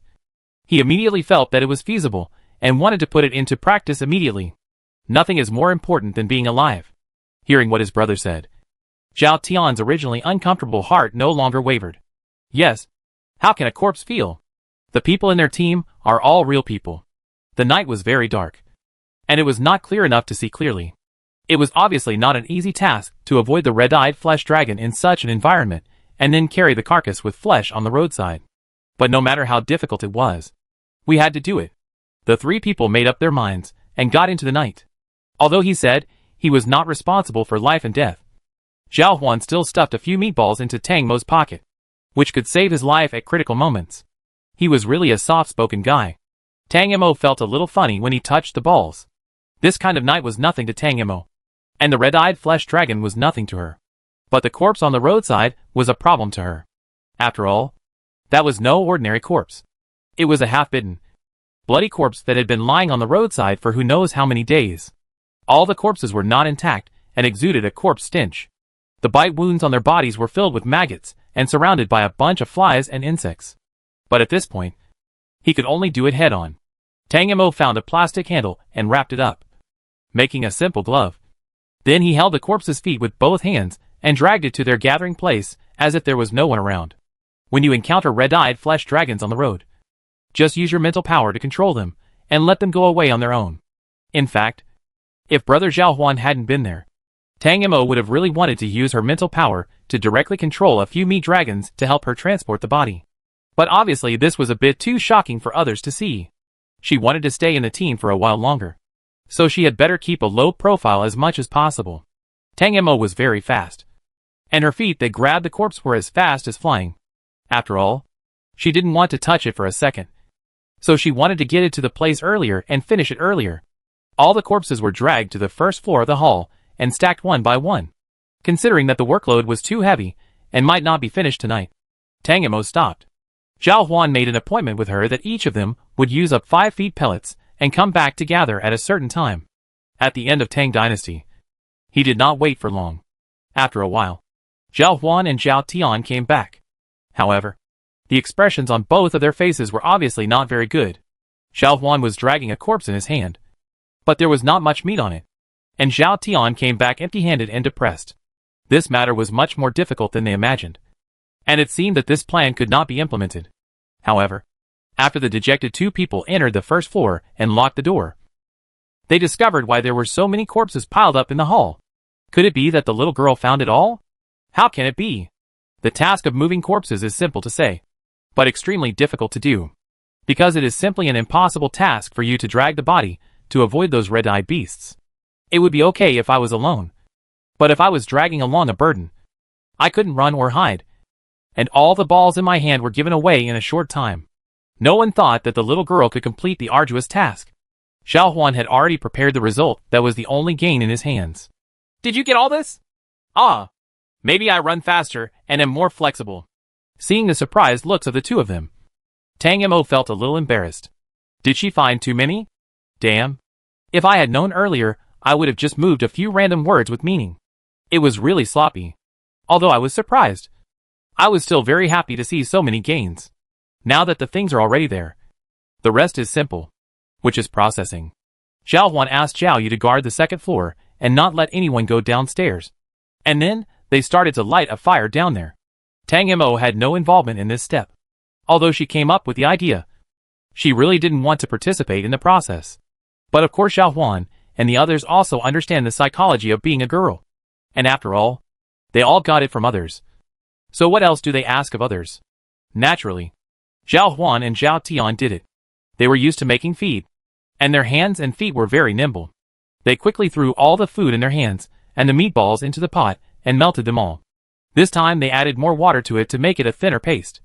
he immediately felt that it was feasible and wanted to put it into practice immediately. Nothing is more important than being alive. Hearing what his brother said, Zhao Tian's originally uncomfortable heart no longer wavered. Yes, how can a corpse feel? The people in their team are all real people. The night was very dark, and it was not clear enough to see clearly. It was obviously not an easy task to avoid the red-eyed flesh dragon in such an environment and then carry the carcass with flesh on the roadside. But no matter how difficult it was, we had to do it. The three people made up their minds and got into the night. Although he said he was not responsible for life and death, Zhao Huan still stuffed a few meatballs into Tang Mo's pocket, which could save his life at critical moments. He was really a soft-spoken guy. Tang Mo felt a little funny when he touched the balls. This kind of night was nothing to Tang Mo, and the red-eyed flesh dragon was nothing to her. But the corpse on the roadside was a problem to her. After all, that was no ordinary corpse. It was a half-bitten, bloody corpse that had been lying on the roadside for who knows how many days. All the corpses were not intact, and exuded a corpse stench. The bite wounds on their bodies were filled with maggots and surrounded by a bunch of flies and insects. But at this point, he could only do it head-on. Tang Mo found a plastic handle and wrapped it up, making a simple glove. Then he held the corpse's feet with both hands and dragged it to their gathering place as if there was no one around. When you encounter red-eyed flesh dragons on the road, just use your mental power to control them and let them go away on their own. In fact, if Brother Zhao Huan hadn't been there, Tang Mo would have really wanted to use her mental power to directly control a few meat dragons to help her transport the body. But obviously this was a bit too shocking for others to see. She wanted to stay in the team for a while longer, so she had better keep a low profile as much as possible. Tang Mo was very fast, and her feet that grabbed the corpse were as fast as flying. After all, she didn't want to touch it for a second, so she wanted to get it to the place earlier and finish it earlier. All the corpses were dragged to the first floor of the hall and stacked one by one. Considering that the workload was too heavy and might not be finished tonight, Tang Mo stopped. Zhao Huan made an appointment with her that each of them would use up 5 feet pellets and come back to gather at a certain time. At the end of Tang Dynasty, he did not wait for long. After a while, Zhao Huan and Zhao Tian came back. However, the expressions on both of their faces were obviously not very good. Zhao Huan was dragging a corpse in his hand, but there was not much meat on it, and Zhao Tian came back empty-handed and depressed. This matter was much more difficult than they imagined, and it seemed that this plan could not be implemented. However, after the dejected 2 people entered the first floor and locked the door, they discovered why there were so many corpses piled up in the hall. Could it be that the little girl found it all? How can it be? The task of moving corpses is simple to say, but extremely difficult to do, because it is simply an impossible task for you to drag the body to avoid those red-eyed beasts. It would be okay if I was alone, but if I was dragging along a burden, I couldn't run or hide, and all the balls in my hand were given away in a short time. No one thought that the little girl could complete the arduous task. Zhao Huan had already prepared the result that was the only gain in his hands. Did you get all this? Ah, maybe I run faster and am more flexible. Seeing the surprised looks of the 2 of them, Tang Mo felt a little embarrassed. Did she find too many? Damn. If I had known earlier, I would have just moved a few random words with meaning. It was really sloppy. Although I was surprised, I was still very happy to see so many gains. Now that the things are already there, the rest is simple, which is processing. Zhao Huan asked Zhao Yu to guard the second floor and not let anyone go downstairs. And then, they started to light a fire down there. Tang Mo had no involvement in this step. Although she came up with the idea, she really didn't want to participate in the process. But of course Zhao Huan and the others also understand the psychology of being a girl. And after all, they all got it from others. So what else do they ask of others? Naturally, Zhao Huan and Zhao Tian did it. They were used to making feed, and their hands and feet were very nimble. They quickly threw all the food in their hands and the meatballs into the pot and melted them all. This time they added more water to it to make it a thinner paste,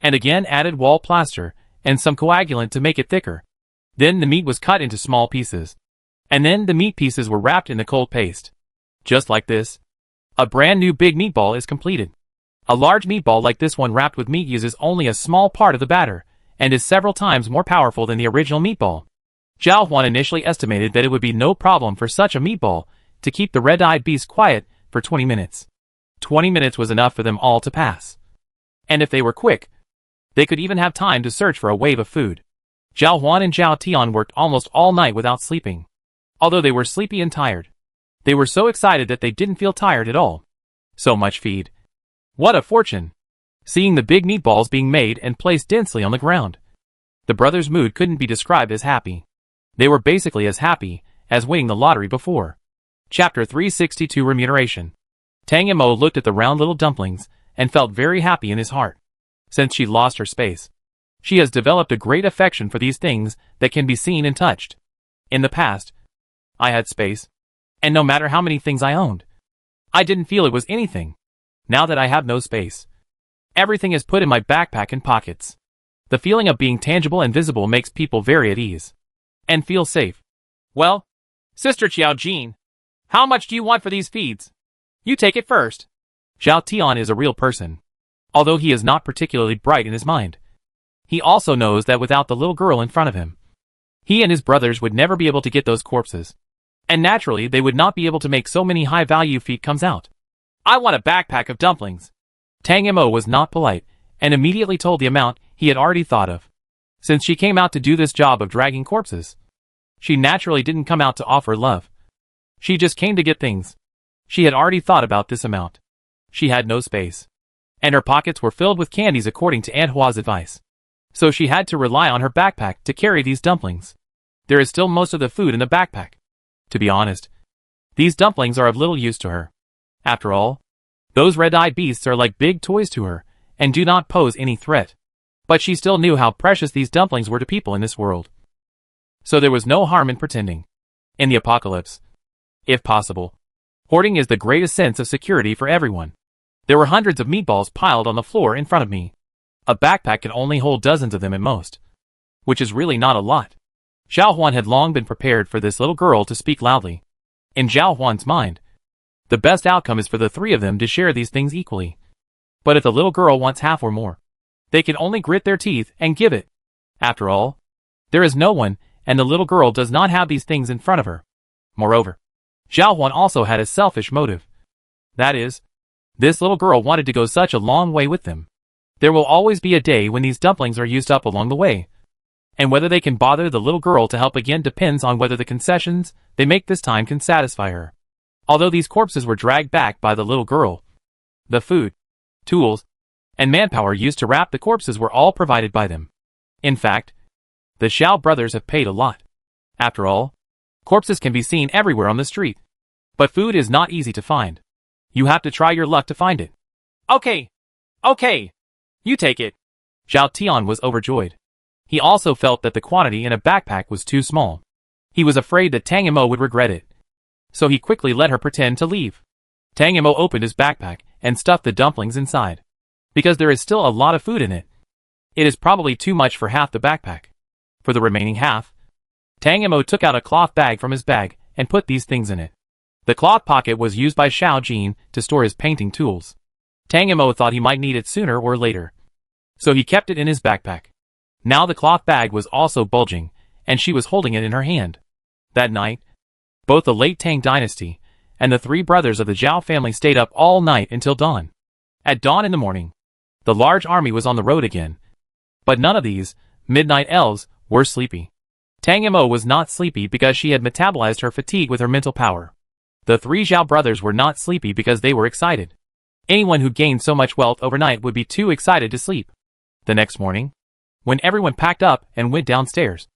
and again added wall plaster and some coagulant to make it thicker. Then the meat was cut into small pieces, and then the meat pieces were wrapped in the cold paste. Just like this, a brand new big meatball is completed. A large meatball like this one wrapped with meat uses only a small part of the batter, and is several times more powerful than the original meatball. Zhao Huan initially estimated that it would be no problem for such a meatball to keep the red-eyed beast quiet for 20 minutes. 20 minutes was enough for them all to pass. And if they were quick, they could even have time to search for a wave of food. Zhao Huan and Zhao Tian worked almost all night without sleeping. Although they were sleepy and tired, they were so excited that they didn't feel tired at all. So much feed. What a fortune! Seeing the big meatballs being made and placed densely on the ground, the brothers' mood couldn't be described as happy. They were basically as happy as winning the lottery before. Chapter 362 Remuneration. Tang Mo looked at the round little dumplings and felt very happy in his heart. Since she lost her space, she has developed a great affection for these things that can be seen and touched. In the past, I had space, and no matter how many things I owned, I didn't feel it was anything. Now that I have no space, everything is put in my backpack and pockets. The feeling of being tangible and visible makes people very at ease and feel safe. Well, Sister Qiao Jin, how much do you want for these feeds? You take it first. Zhao Tian is a real person. Although he is not particularly bright in his mind, he also knows that without the little girl in front of him, he and his brothers would never be able to get those corpses. And naturally they would not be able to make so many high-value feet comes out. I want a backpack of dumplings. Tang Mo was not polite, and immediately told the amount he had already thought of. Since she came out to do this job of dragging corpses, she naturally didn't come out to offer love. She just came to get things. She had already thought about this amount. She had no space, and her pockets were filled with candies according to Aunt Hua's advice. So she had to rely on her backpack to carry these dumplings. There is still most of the food in the backpack. To be honest, these dumplings are of little use to her. After all, those red-eyed beasts are like big toys to her, and do not pose any threat. But she still knew how precious these dumplings were to people in this world. So there was no harm in pretending. In the apocalypse, if possible, hoarding is the greatest sense of security for everyone. There were hundreds of meatballs piled on the floor in front of me. A backpack can only hold dozens of them at most, which is really not a lot. Zhao Huan had long been prepared for this little girl to speak loudly. In Zhao Huan's mind, the best outcome is for the three of them to share these things equally. But if the little girl wants half or more, they can only grit their teeth and give it. After all, there is no one, and the little girl does not have these things in front of her. Moreover, Zhao Huan also had a selfish motive. That is, this little girl wanted to go such a long way with them. There will always be a day when these dumplings are used up along the way. And whether they can bother the little girl to help again depends on whether the concessions they make this time can satisfy her. Although these corpses were dragged back by the little girl, the food, tools, and manpower used to wrap the corpses were all provided by them. In fact, the Xiao brothers have paid a lot. After all, corpses can be seen everywhere on the street. But food is not easy to find. You have to try your luck to find it. Okay. You take it. Zhao Tian was overjoyed. He also felt that the quantity in a backpack was too small. He was afraid that Tang Mo would regret it. So he quickly let her pretend to leave. Tang Mo opened his backpack and stuffed the dumplings inside. Because there is still a lot of food in it. It is probably too much for half the backpack. For the remaining half, Tang Mo took out a cloth bag from his bag and put these things in it. The cloth pocket was used by Xiao Jin to store his painting tools. Tang Mo thought he might need it sooner or later. So he kept it in his backpack. Now the cloth bag was also bulging, and she was holding it in her hand. That night, both the late Tang dynasty and the three brothers of the Zhao family stayed up all night until dawn. At dawn in the morning, the large army was on the road again. But none of these midnight elves were sleepy. Tang Mo was not sleepy because she had metabolized her fatigue with her mental power. The three Zhao brothers were not sleepy because they were excited. Anyone who gained so much wealth overnight would be too excited to sleep. The next morning, when everyone packed up and went downstairs,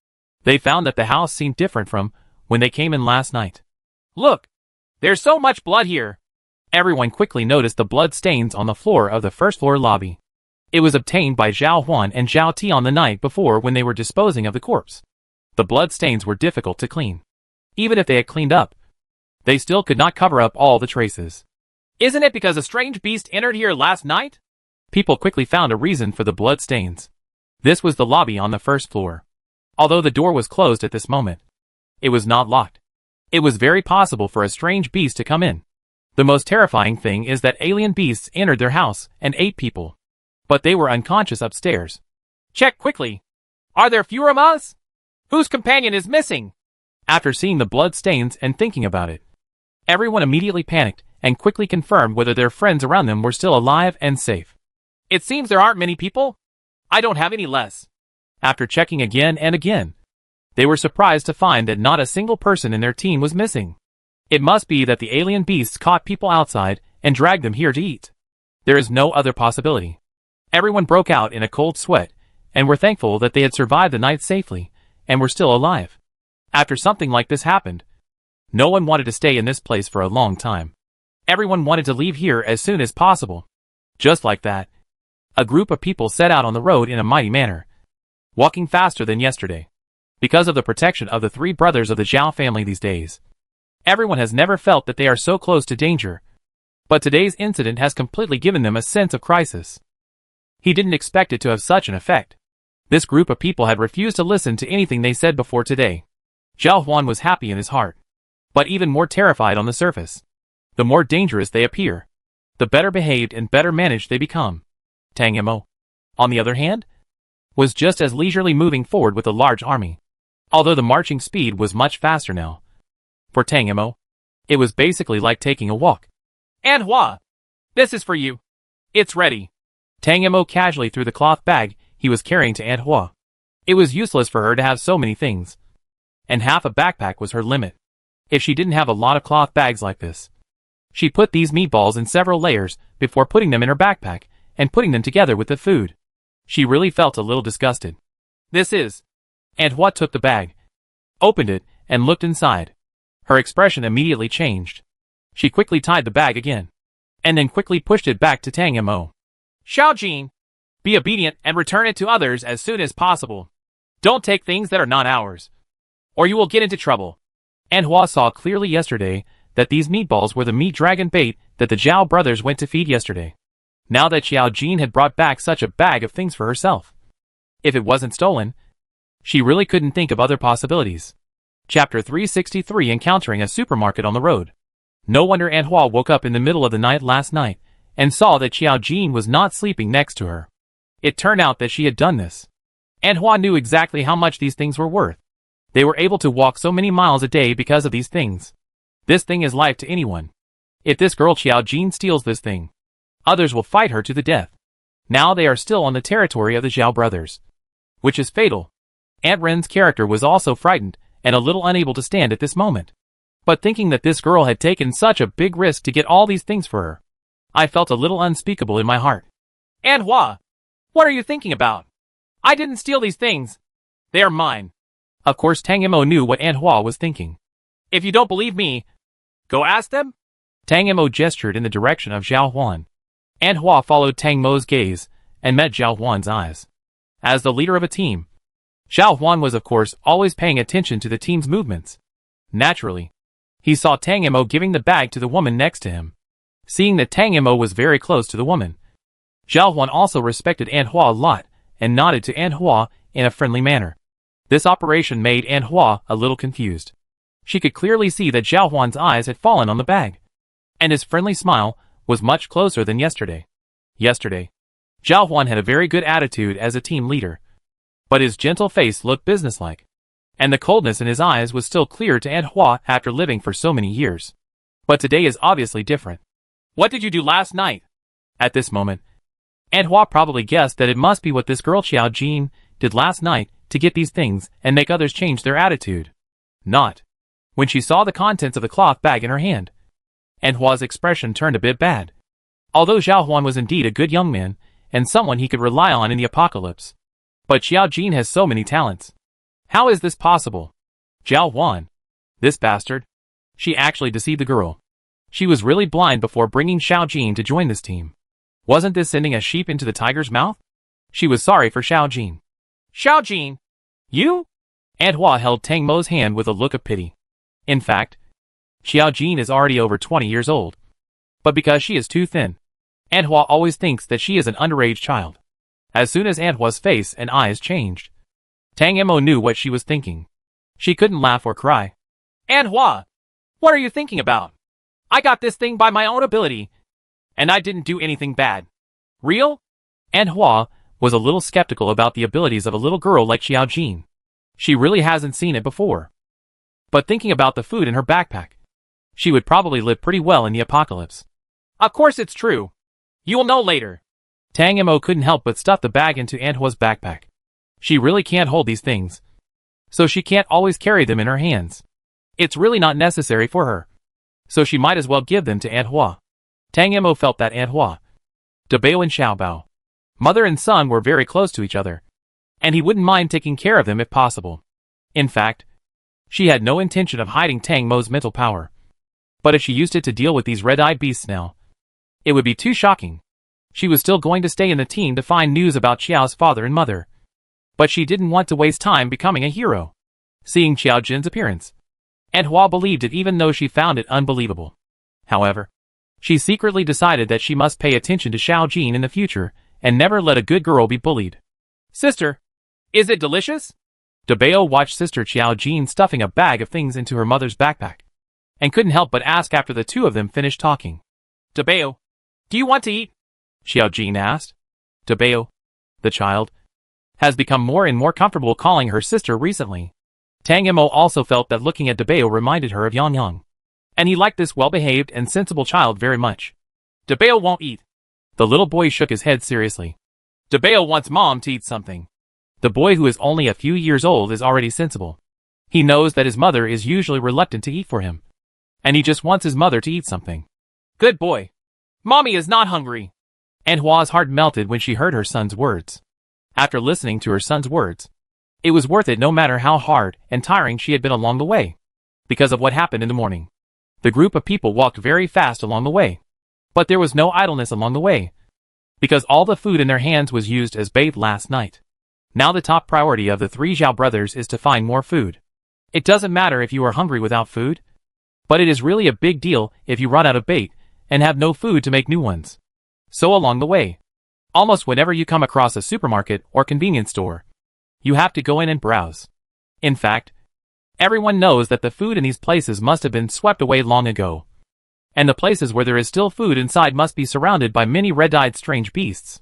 they found that the house seemed different from when they came in last night. Look! There's so much blood here! Everyone quickly noticed the blood stains on the floor of the first floor lobby. It was obtained by Zhao Huan and Zhao Tian the night before when they were disposing of the corpse. The blood stains were difficult to clean. Even if they had cleaned up, they still could not cover up all the traces. Isn't it because a strange beast entered here last night? People quickly found a reason for the blood stains. This was the lobby on the first floor. Although the door was closed at this moment, it was not locked. It was very possible for a strange beast to come in. The most terrifying thing is that alien beasts entered their house and ate people. But they were unconscious upstairs. Check quickly. Are there fewer of us? Whose companion is missing? After seeing the blood stains and thinking about it, everyone immediately panicked and quickly confirmed whether their friends around them were still alive and safe. It seems there aren't many people. I don't have any less. After checking again and again, they were surprised to find that not a single person in their team was missing. It must be that the alien beasts caught people outside and dragged them here to eat. There is no other possibility. Everyone broke out in a cold sweat and were thankful that they had survived the night safely and were still alive. After something like this happened, no one wanted to stay in this place for a long time. Everyone wanted to leave here as soon as possible. Just like that, a group of people set out on the road in a mighty manner, walking faster than yesterday. Because of the protection of the three brothers of the Zhao family these days, everyone has never felt that they are so close to danger. But today's incident has completely given them a sense of crisis. He didn't expect it to have such an effect. This group of people had refused to listen to anything they said before today. Zhao Huan was happy in his heart, but even more terrified on the surface. The more dangerous they appear, the better behaved and better managed they become. Tang Mo, on the other hand, was just as leisurely moving forward with a large army. Although the marching speed was much faster now, For Tang Mo, it was basically like taking a walk. And Hua, this is for you. It's ready. Tang Mo casually threw the cloth bag he was carrying to Aunt Hua. It was useless for her to have so many things. And half a backpack was her limit. If she didn't have a lot of cloth bags like this. She put these meatballs in several layers before putting them in her backpack and putting them together with the food. She really felt a little disgusted. This is. Aunt Hua took the bag, opened it, and looked inside. Her expression immediately changed. She quickly tied the bag again, and then quickly pushed it back to Tang Mo. Xiaojin, be obedient and return it to others as soon as possible. Don't take things that are not ours, or you will get into trouble. Aunt Hua saw clearly yesterday that these meatballs were the meat dragon bait that the Zhao brothers went to feed yesterday. Now that Xiaojin had brought back such a bag of things for herself. If it wasn't stolen, she really couldn't think of other possibilities. Chapter 363 Encountering a Supermarket on the Road. No wonder Aunt Hua woke up in the middle of the night last night and saw that Xiaojin was not sleeping next to her. It turned out that she had done this. Aunt Hua knew exactly how much these things were worth. They were able to walk so many miles a day because of these things. This thing is life to anyone. If this girl Xiaojin steals this thing, others will fight her to the death. Now they are still on the territory of the Zhao brothers, which is fatal. Aunt Ren's character was also frightened and a little unable to stand at this moment. But thinking that this girl had taken such a big risk to get all these things for her, I felt a little unspeakable in my heart. Aunt Hua, what are you thinking about? I didn't steal these things. They are mine. Of course Tang Mo knew what Aunt Hua was thinking. If you don't believe me, go ask them. Tang Mo gestured in the direction of Zhao Huan. Aunt Hua followed Tang Mo's gaze and met Zhao Huan's eyes. As the leader of a team, Zhao Huan was of course always paying attention to the team's movements. Naturally, he saw Tang Mo giving the bag to the woman next to him. Seeing that Tang Mo was very close to the woman, Zhao Huan also respected Aunt Hua a lot and nodded to Aunt Hua in a friendly manner. This operation made Aunt Hua a little confused. She could clearly see that Zhao Huan's eyes had fallen on the bag, and his friendly smile was much closer than yesterday. Yesterday, Zhao Huan had a very good attitude as a team leader, but his gentle face looked businesslike, and the coldness in his eyes was still clear to Aunt Hua after living for so many years. But today is obviously different. What did you do last night? At this moment, Aunt Hua probably guessed that it must be what this girl Xiaojin did last night to get these things and make others change their attitude. Not. When she saw the contents of the cloth bag in her hand, Aunt Hua's expression turned a bit bad. Although Zhao Huan was indeed a good young man, and someone he could rely on in the apocalypse, but Xiaojin has so many talents. How is this possible? Zhao Huan, this bastard. She actually deceived the girl. She was really blind before bringing Xiaojin to join this team. Wasn't this sending a sheep into the tiger's mouth? She was sorry for Xiaojin. Xiaojin, you? Aunt Hua held Tang Mo's hand with a look of pity. In fact, Xiaojin is already over 20 years old. But because she is too thin, Aunt Hua always thinks that she is an underage child. As soon as Aunt Hua's face and eyes changed, Tang Mo knew what she was thinking. She couldn't laugh or cry. Aunt Hua, what are you thinking about? I got this thing by my own ability, and I didn't do anything bad. Real? Aunt Hua was a little skeptical about the abilities of a little girl like Xiaojin. She really hasn't seen it before. But thinking about the food in her backpack, she would probably live pretty well in the apocalypse. Of course it's true. You will know later. Tang Mo couldn't help but stuff the bag into Aunt Hua's backpack. She really can't hold these things, so she can't always carry them in her hands. It's really not necessary for her, so she might as well give them to Aunt Hua. Tang Mo felt that Aunt Hua, Dabao and Xiaobao, mother and son were very close to each other, and he wouldn't mind taking care of them if possible. In fact, she had no intention of hiding Tang Mo's mental power. But if she used it to deal with these red-eyed beasts now, it would be too shocking. She was still going to stay in the team to find news about Xiao's father and mother. But she didn't want to waste time becoming a hero. Seeing Xiaojin's appearance, Aunt Hua believed it even though she found it unbelievable. However, she secretly decided that she must pay attention to Xiaojin in the future and never let a good girl be bullied. Sister, is it delicious? Dabao watched Sister Xiaojin stuffing a bag of things into her mother's backpack, and couldn't help but ask after the two of them finished talking. Dabao, do you want to eat? Xiaojin asked. Dabao, the child, has become more and more comfortable calling her sister recently. Tang Mo also felt that looking at Debeo reminded her of Yang Yang. And he liked this well-behaved and sensible child very much. Debeo won't eat. The little boy shook his head seriously. Debeo wants mom to eat something. The boy, who is only a few years old, is already sensible. He knows that his mother is usually reluctant to eat for him. And he just wants his mother to eat something. Good boy. Mommy is not hungry. And Hua's heart melted when she heard her son's words. After listening to her son's words, it was worth it no matter how hard and tiring she had been along the way. Because of what happened in the morning. The group of people walked very fast along the way. But there was no idleness along the way. Because all the food in their hands was used as bait last night. Now the top priority of the three Zhao brothers is to find more food. It doesn't matter if you are hungry without food. But it is really a big deal if you run out of bait and have no food to make new ones. So along the way, almost whenever you come across a supermarket or convenience store, you have to go in and browse. In fact, everyone knows that the food in these places must have been swept away long ago. And the places where there is still food inside must be surrounded by many red-eyed strange beasts.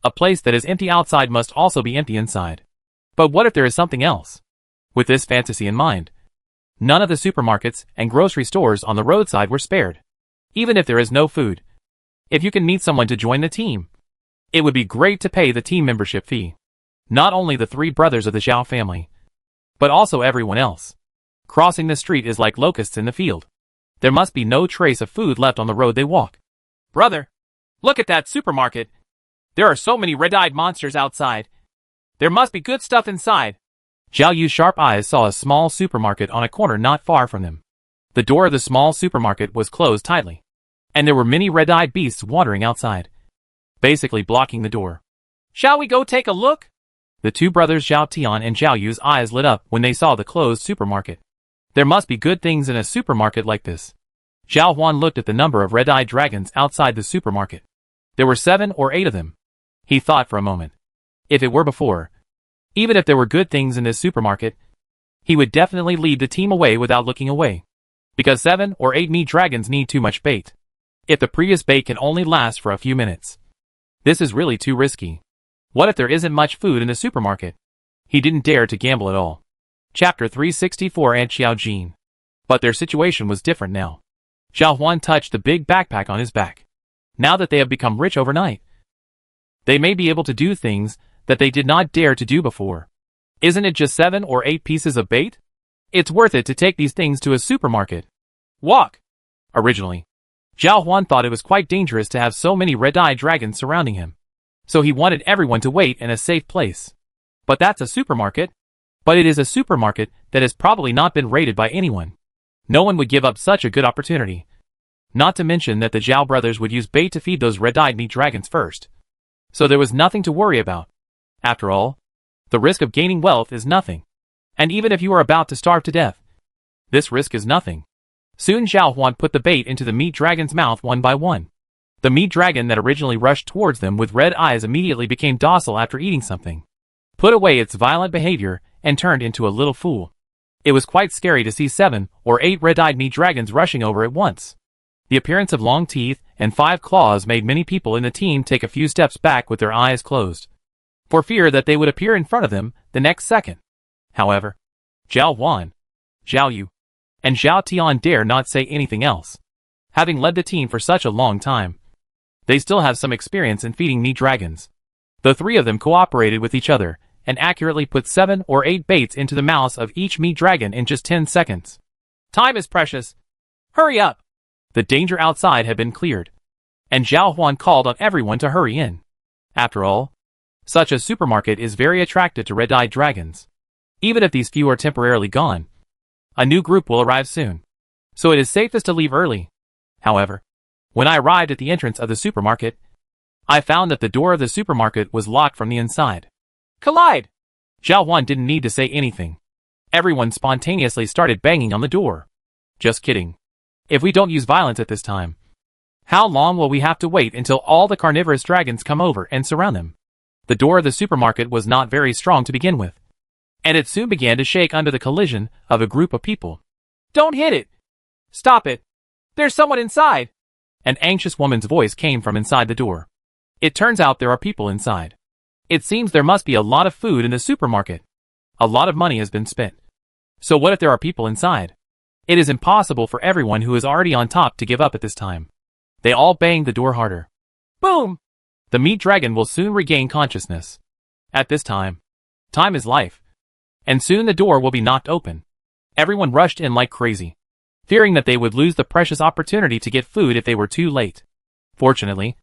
A place that is empty outside must also be empty inside. But what if there is something else? With this fantasy in mind, none of the supermarkets and grocery stores on the roadside were spared. Even if there is no food. If you can meet someone to join the team, it would be great to pay the team membership fee. Not only the three brothers of the Zhao family, but also everyone else. Crossing the street is like locusts in the field. There must be no trace of food left on the road they walk. Brother, look at that supermarket. There are so many red-eyed monsters outside. There must be good stuff inside. Zhao Yu's sharp eyes saw a small supermarket on a corner not far from them. The door of the small supermarket was closed tightly, and there were many red-eyed beasts wandering outside, basically blocking the door. Shall we go take a look? The two brothers Zhao Tian and Zhao Yu's eyes lit up when they saw the closed supermarket. There must be good things in a supermarket like this. Zhao Huan looked at the number of red-eyed dragons outside the supermarket. There were 7 or 8 of them. He thought for a moment. If it were before, even if there were good things in this supermarket, he would definitely lead the team away without looking away. Because 7 or 8 meat dragons need too much bait. If the previous bait can only last for a few minutes. This is really too risky. What if there isn't much food in the supermarket? He didn't dare to gamble at all. Chapter 364 and Xiaojin. But their situation was different now. Zhao Huan touched the big backpack on his back. Now that they have become rich overnight, they may be able to do things that they did not dare to do before. Isn't it just 7 or 8 pieces of bait? It's worth it to take these things to a supermarket. Walk! Originally, Zhao Huan thought it was quite dangerous to have so many red-eyed dragons surrounding him. So he wanted everyone to wait in a safe place. But that's a supermarket. But it is a supermarket that has probably not been raided by anyone. No one would give up such a good opportunity. Not to mention that the Zhao brothers would use bait to feed those red-eyed meat dragons first. So there was nothing to worry about. After all, the risk of gaining wealth is nothing. And even if you are about to starve to death, this risk is nothing. Soon Zhao Huan put the bait into the meat dragon's mouth one by one. The meat dragon that originally rushed towards them with red eyes immediately became docile after eating something, put away its violent behavior, and turned into a little fool. It was quite scary to see 7 or 8 red-eyed meat dragons rushing over at once. The appearance of long teeth and 5 claws made many people in the team take a few steps back with their eyes closed, for fear that they would appear in front of them the next second. However, Zhao Huan, Zhao Yu, and Zhao Tian dare not say anything else. Having led the team for such a long time, they still have some experience in feeding meat dragons. The 3 of them cooperated with each other and accurately put 7 or 8 baits into the mouths of each meat dragon in just 10 seconds. Time is precious. Hurry up! The danger outside had been cleared, and Zhao Huan called on everyone to hurry in. After all, such a supermarket is very attractive to red-eyed dragons. Even if these few are temporarily gone, a new group will arrive soon. So it is safest to leave early. However, when I arrived at the entrance of the supermarket, I found that the door of the supermarket was locked from the inside. Collide! Zhao Huan didn't need to say anything. Everyone spontaneously started banging on the door. Just kidding. If we don't use violence at this time, how long will we have to wait until all the carnivorous dragons come over and surround them? The door of the supermarket was not very strong to begin with, and it soon began to shake under the collision of a group of people. Don't hit it! Stop it! There's someone inside! An anxious woman's voice came from inside the door. It turns out there are people inside. It seems there must be a lot of food in the supermarket. A lot of money has been spent. So what if there are people inside? It is impossible for everyone who is already on top to give up at this time. They all banged the door harder. Boom! The meat dragon will soon regain consciousness. At this time is life. And soon the door will be knocked open. Everyone rushed in like crazy, fearing that they would lose the precious opportunity to get food if they were too late. Fortunately,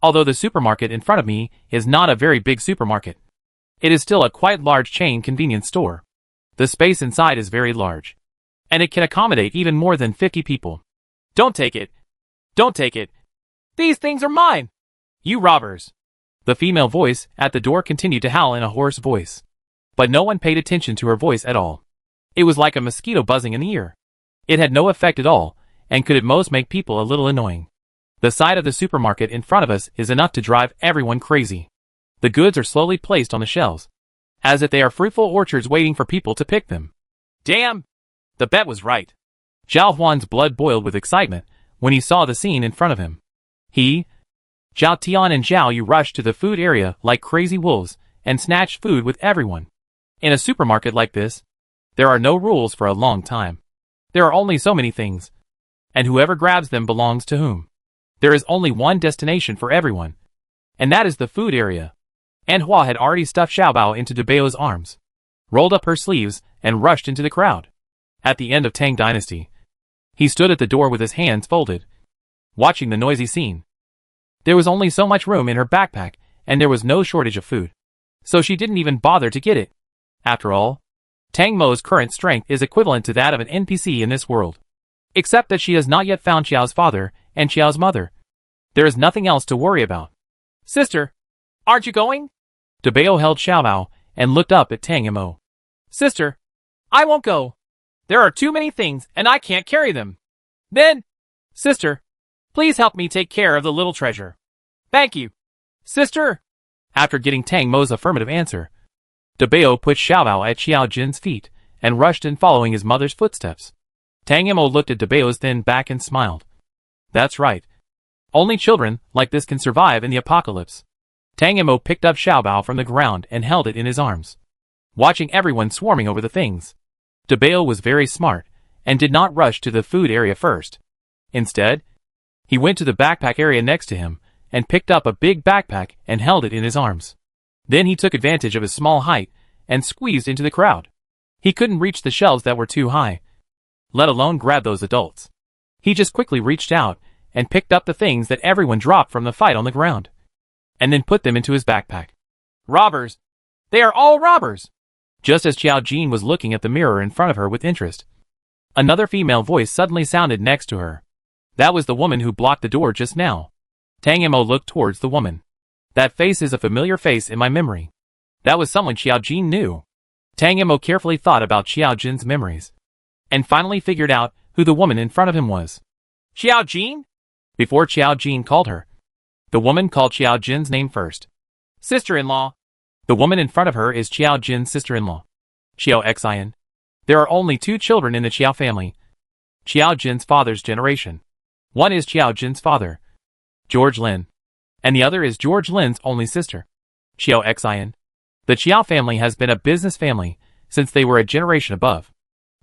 although the supermarket in front of me is not a very big supermarket, it is still a quite large chain convenience store. The space inside is very large, and it can accommodate even more than 50 people. Don't take it. Don't take it. These things are mine. You robbers. The female voice at the door continued to howl in a hoarse voice. But no one paid attention to her voice at all. It was like a mosquito buzzing in the ear. It had no effect at all, and could at most make people a little annoying. The sight of the supermarket in front of us is enough to drive everyone crazy. The goods are slowly placed on the shelves, as if they are fruitful orchards waiting for people to pick them. Damn! The bet was right. Zhao Huan's blood boiled with excitement when he saw the scene in front of him. He, Zhao Tian and Zhao Yu rushed to the food area like crazy wolves and snatched food with everyone. In a supermarket like this, there are no rules for a long time. There are only so many things, and whoever grabs them belongs to whom. There is only one destination for everyone, and that is the food area. And Hua had already stuffed Xiaobao into Debao's arms, rolled up her sleeves, and rushed into the crowd. At the end of Tang Dynasty, he stood at the door with his hands folded, watching the noisy scene. There was only so much room in her backpack, and there was no shortage of food, so she didn't even bother to get it. After all, Tang Mo's current strength is equivalent to that of an NPC in this world, except that she has not yet found Xiao's father and Xiao's mother. There is nothing else to worry about. Sister, aren't you going? Debao held Xiaobao and looked up at Tang Mo. Sister, I won't go. There are too many things and I can't carry them. Then, sister, please help me take care of the little treasure. Thank you. Sister. After getting Tang Mo's affirmative answer, Debao put Xiaobao at Xiao Jin's feet and rushed in following his mother's footsteps. Tang Mo looked at Debao's thin back and smiled. That's right. Only children like this can survive in the apocalypse. Tang Mo picked up Xiaobao from the ground and held it in his arms, watching everyone swarming over the things. Debao was very smart and did not rush to the food area first. Instead, he went to the backpack area next to him and picked up a big backpack and held it in his arms. Then he took advantage of his small height and squeezed into the crowd. He couldn't reach the shelves that were too high, let alone grab those adults. He just quickly reached out and picked up the things that everyone dropped from the fight on the ground, and then put them into his backpack. Robbers! They are all robbers! Just as Xiao Jin was looking at the mirror in front of her with interest, another female voice suddenly sounded next to her. That was the woman who blocked the door just now. Tang Mo looked towards the woman. That face is a familiar face in my memory. That was someone Xiao Jin knew. Tang Mo carefully thought about Xiao Jin's memories, and finally figured out who the woman in front of him was. Xiao Jin? Before Xiao Jin called her, the woman called Xiao Jin's name first. Sister-in-law. The woman in front of her is Xiao Jin's sister-in-law, Xiao Xian. There are only 2 children in the Xiao family. Xiao Jin's father's generation. One is Xiao Jin's father, George Lin, and the other is George Lin's only sister, Xiao Xian. The Xiao family has been a business family since they were a generation above.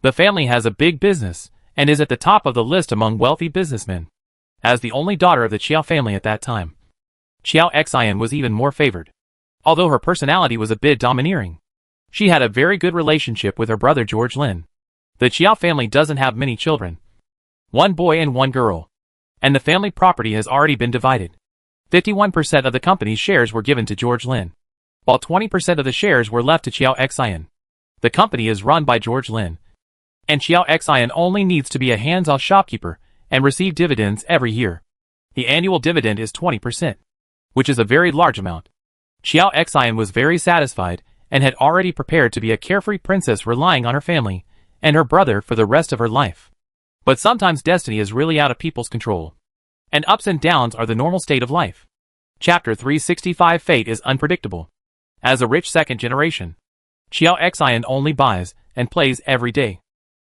The family has a big business and is at the top of the list among wealthy businessmen. As the only daughter of the Xiao family at that time, Xiao Xian was even more favored. Although her personality was a bit domineering, she had a very good relationship with her brother George Lin. The Xiao family doesn't have many children, 1 boy and 1 girl, and the family property has already been divided. 51% of the company's shares were given to George Lin, while 20% of the shares were left to Xiao Xian. The company is run by George Lin, and Xiao Xian only needs to be a hands-off shopkeeper and receive dividends every year. The annual dividend is 20%, which is a very large amount. Xiao Xian was very satisfied and had already prepared to be a carefree princess relying on her family and her brother for the rest of her life. But sometimes destiny is really out of people's control, and ups and downs are the normal state of life. Chapter 365 Fate is unpredictable. As a rich second generation, Xiao Xian only buys and plays every day.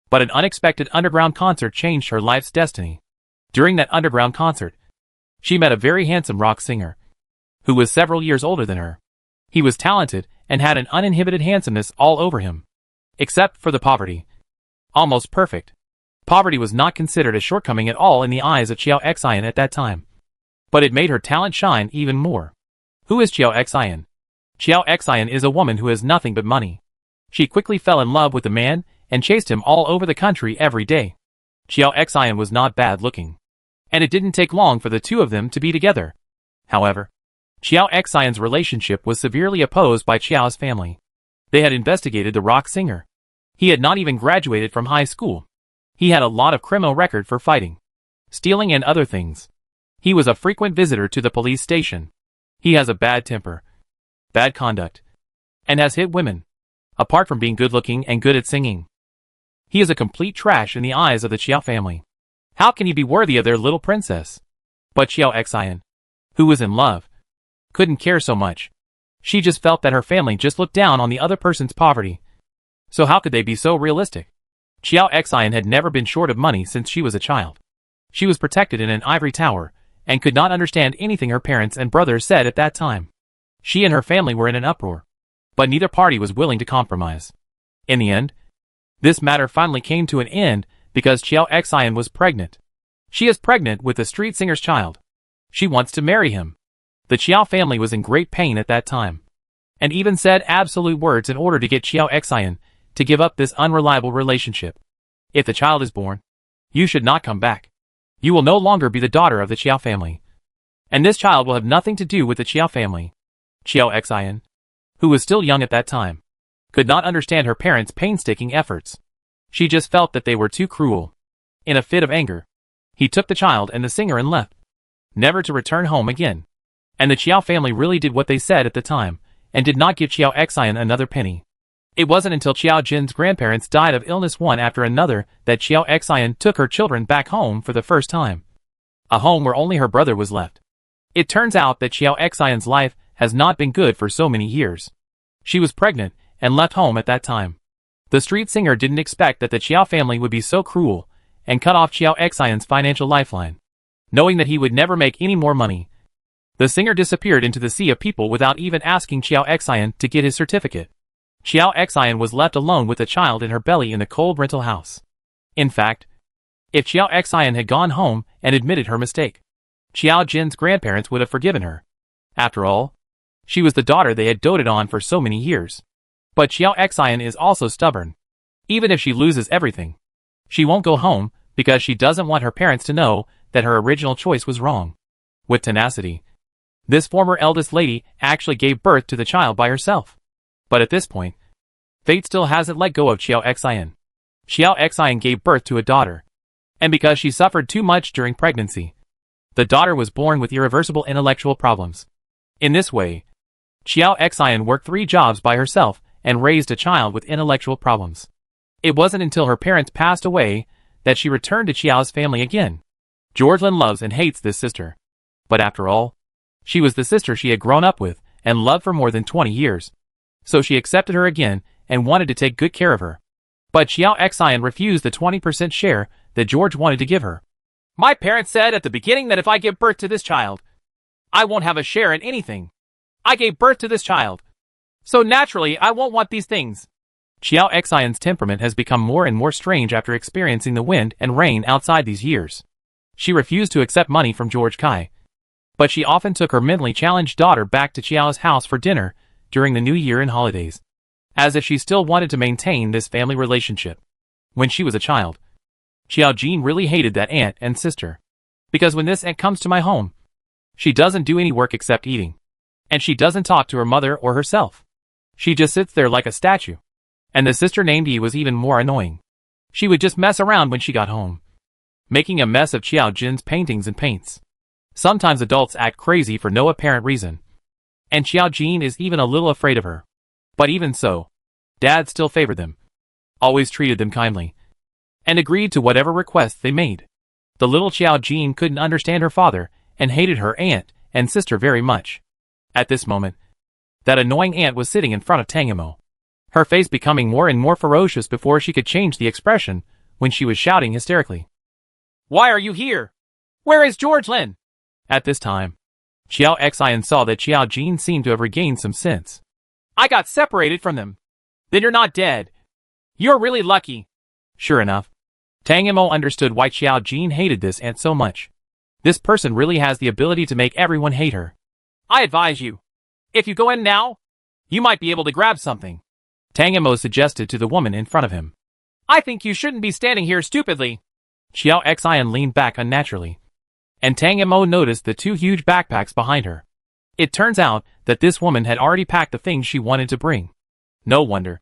But an unexpected underground concert changed her life's destiny. During that underground concert, she met a very handsome rock singer, who was several years older than her. He was talented and had an uninhibited handsomeness all over him, except for the poverty. Almost perfect. Poverty was not considered a shortcoming at all in the eyes of Qiao Xian at that time. But it made her talent shine even more. Who is Qiao Xian? Qiao Xian is a woman who has nothing but money. She quickly fell in love with the man and chased him all over the country every day. Qiao Xian was not bad looking. And it didn't take long for the two of them to be together. However, Qiao Xian's relationship was severely opposed by Qiao's family. They had investigated the rock singer. He had not even graduated from high school. He had a lot of criminal record for fighting, stealing and other things. He was a frequent visitor to the police station. He has a bad temper, bad conduct, and has hit women, apart from being good looking and good at singing. He is a complete trash in the eyes of the Qiao family. How can he be worthy of their little princess? But Qiao Xian, who was in love, couldn't care so much. She just felt that her family just looked down on the other person's poverty. So how could they be so realistic? Qiao Xian had never been short of money since she was a child. She was protected in an ivory tower, and could not understand anything her parents and brothers said at that time. She and her family were in an uproar, but neither party was willing to compromise. In the end, this matter finally came to an end because Qiao Xian was pregnant. She is pregnant with the street singer's child. She wants to marry him. The Qiao family was in great pain at that time, and even said absolute words in order to get Qiao Xian to give up this unreliable relationship. If the child is born, you should not come back. You will no longer be the daughter of the Qiao family. And this child will have nothing to do with the Qiao family. Qiao Xian, who was still young at that time, could not understand her parents' painstaking efforts. She just felt that they were too cruel. In a fit of anger, he took the child and the singer and left, never to return home again. And the Qiao family really did what they said at the time, and did not give Qiao Xian another penny. It wasn't until Qiao Jin's grandparents died of illness one after another that Qiao Xian took her children back home for the first time. A home where only her brother was left. It turns out that Qiao Xian's life has not been good for so many years. She was pregnant and left home at that time. The street singer didn't expect that the Qiao family would be so cruel and cut off Qiao Xian's financial lifeline. Knowing that he would never make any more money, the singer disappeared into the sea of people without even asking Qiao Xian to get his certificate. Qiao Xian was left alone with a child in her belly in the cold rental house. In fact, if Qiao Xian had gone home and admitted her mistake, Qiao Jin's grandparents would have forgiven her. After all, she was the daughter they had doted on for so many years. But Qiao Xian is also stubborn. Even if she loses everything, she won't go home because she doesn't want her parents to know that her original choice was wrong. With tenacity, this former eldest lady actually gave birth to the child by herself. But at this point, fate still hasn't let go of Qiao Xian. Qiao Xian gave birth to a daughter. And because she suffered too much during pregnancy, the daughter was born with irreversible intellectual problems. In this way, Qiao Xian worked 3 jobs by herself and raised a child with intellectual problems. It wasn't until her parents passed away that she returned to Qiao's family again. George Lin loves and hates this sister. But after all, she was the sister she had grown up with and loved for more than 20 years. So she accepted her again and wanted to take good care of her. But Qiao Xian refused the 20% share that George wanted to give her. My parents said at the beginning that if I give birth to this child, I won't have a share in anything. I gave birth to this child. So naturally, I won't want these things. Qiao Xian's temperament has become more and more strange after experiencing the wind and rain outside these years. She refused to accept money from George Kai. But she often took her mentally challenged daughter back to Qiao's house for dinner during the New Year and holidays, as if she still wanted to maintain this family relationship. When she was a child, Qiao Jin really hated that aunt and sister. Because when this aunt comes to my home, she doesn't do any work except eating. And she doesn't talk to her mother or herself. She just sits there like a statue. And the sister named Yi was even more annoying. She would just mess around when she got home, making a mess of Qiao Jin's paintings and paints. Sometimes adults act crazy for no apparent reason. And Qiao Jin is even a little afraid of her. But even so, Dad still favored them, always treated them kindly, and agreed to whatever requests they made. The little Qiao Jin couldn't understand her father and hated her aunt and sister very much. At this moment, that annoying aunt was sitting in front of Tangamo, her face becoming more and more ferocious before she could change the expression when she was shouting hysterically. Why are you here? Where is George Lin? At this time, Qiao Xian saw that Qiao Jin seemed to have regained some sense. I got separated from them. Then you're not dead. You're really lucky. Sure enough, Tang Mo understood why Xiao Jin hated this aunt so much. This person really has the ability to make everyone hate her. I advise you, if you go in now, you might be able to grab something, Tang Mo suggested to the woman in front of him. I think you shouldn't be standing here stupidly. Xiao Xian leaned back unnaturally, and Tang Mo noticed the two huge backpacks behind her. It turns out that this woman had already packed the things she wanted to bring. No wonder.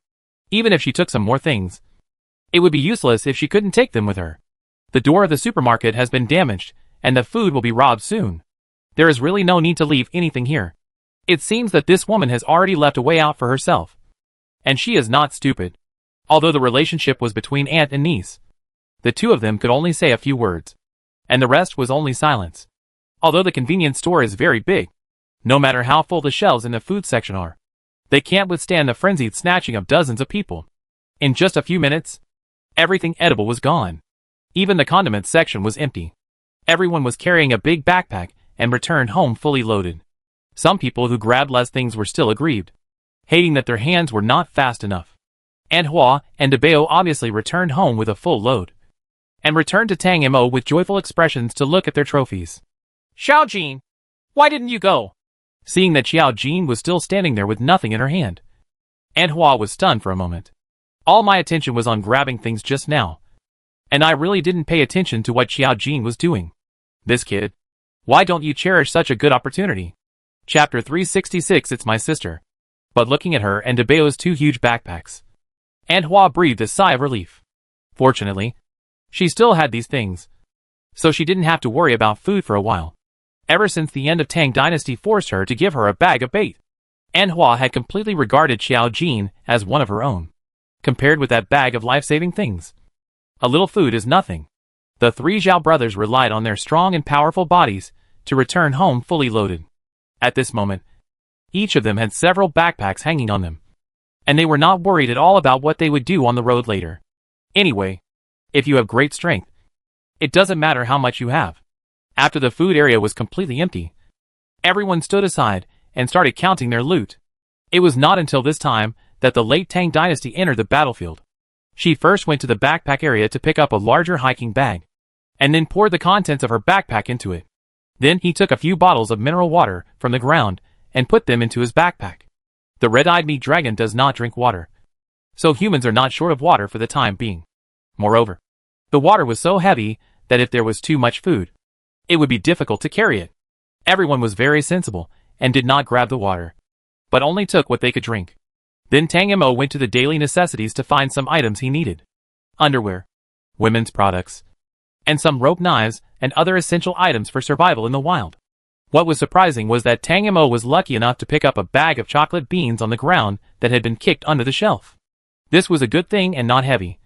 Even if she took some more things, it would be useless if she couldn't take them with her. The door of the supermarket has been damaged, and the food will be robbed soon. There is really no need to leave anything here. It seems that this woman has already left a way out for herself. And she is not stupid. Although the relationship was between aunt and niece, the two of them could only say a few words, and the rest was only silence. Although the convenience store is very big, no matter how full the shelves in the food section are, they can't withstand the frenzied snatching of dozens of people. In just a few minutes, everything edible was gone. Even the condiments section was empty. Everyone was carrying a big backpack and returned home fully loaded. Some people who grabbed less things were still aggrieved, hating that their hands were not fast enough. Aunt Hua and Debao obviously returned home with a full load, and returned to Tang Mo with joyful expressions to look at their trophies. Xiao Jin, why didn't you go? Seeing that Xiao Jin was still standing there with nothing in her hand, Aunt Hua was stunned for a moment. All my attention was on grabbing things just now, and I really didn't pay attention to what Xiao Jin was doing. This kid. Why don't you cherish such a good opportunity? Chapter 366. It's my sister. But looking at her and Debao's two huge backpacks, Aunt Hua breathed a sigh of relief. Fortunately, she still had these things, so she didn't have to worry about food for a while. Ever since the end of Tang Dynasty forced her to give her a bag of bait, Aunt Hua had completely regarded Xiao Jin as one of her own. Compared with that bag of life-saving things, a little food is nothing. The three Zhao brothers relied on their strong and powerful bodies to return home fully loaded. At this moment, each of them had several backpacks hanging on them, and they were not worried at all about what they would do on the road later. Anyway, if you have great strength, it doesn't matter how much you have. After the food area was completely empty, everyone stood aside and started counting their loot. It was not until this time that the late Tang Dynasty entered the battlefield. She first went to the backpack area to pick up a larger hiking bag, and then poured the contents of her backpack into it. Then he took a few bottles of mineral water from the ground and put them into his backpack. The red-eyed meat dragon does not drink water, so humans are not short of water for the time being. Moreover, the water was so heavy that if there was too much food, it would be difficult to carry it. Everyone was very sensible and did not grab the water, but only took what they could drink. Then Tang Mo went to the daily necessities to find some items he needed: underwear, women's products, and some rope knives and other essential items for survival in the wild. What was surprising was that Tang Mo was lucky enough to pick up a bag of chocolate beans on the ground that had been kicked under the shelf. This was a good thing and not heavy,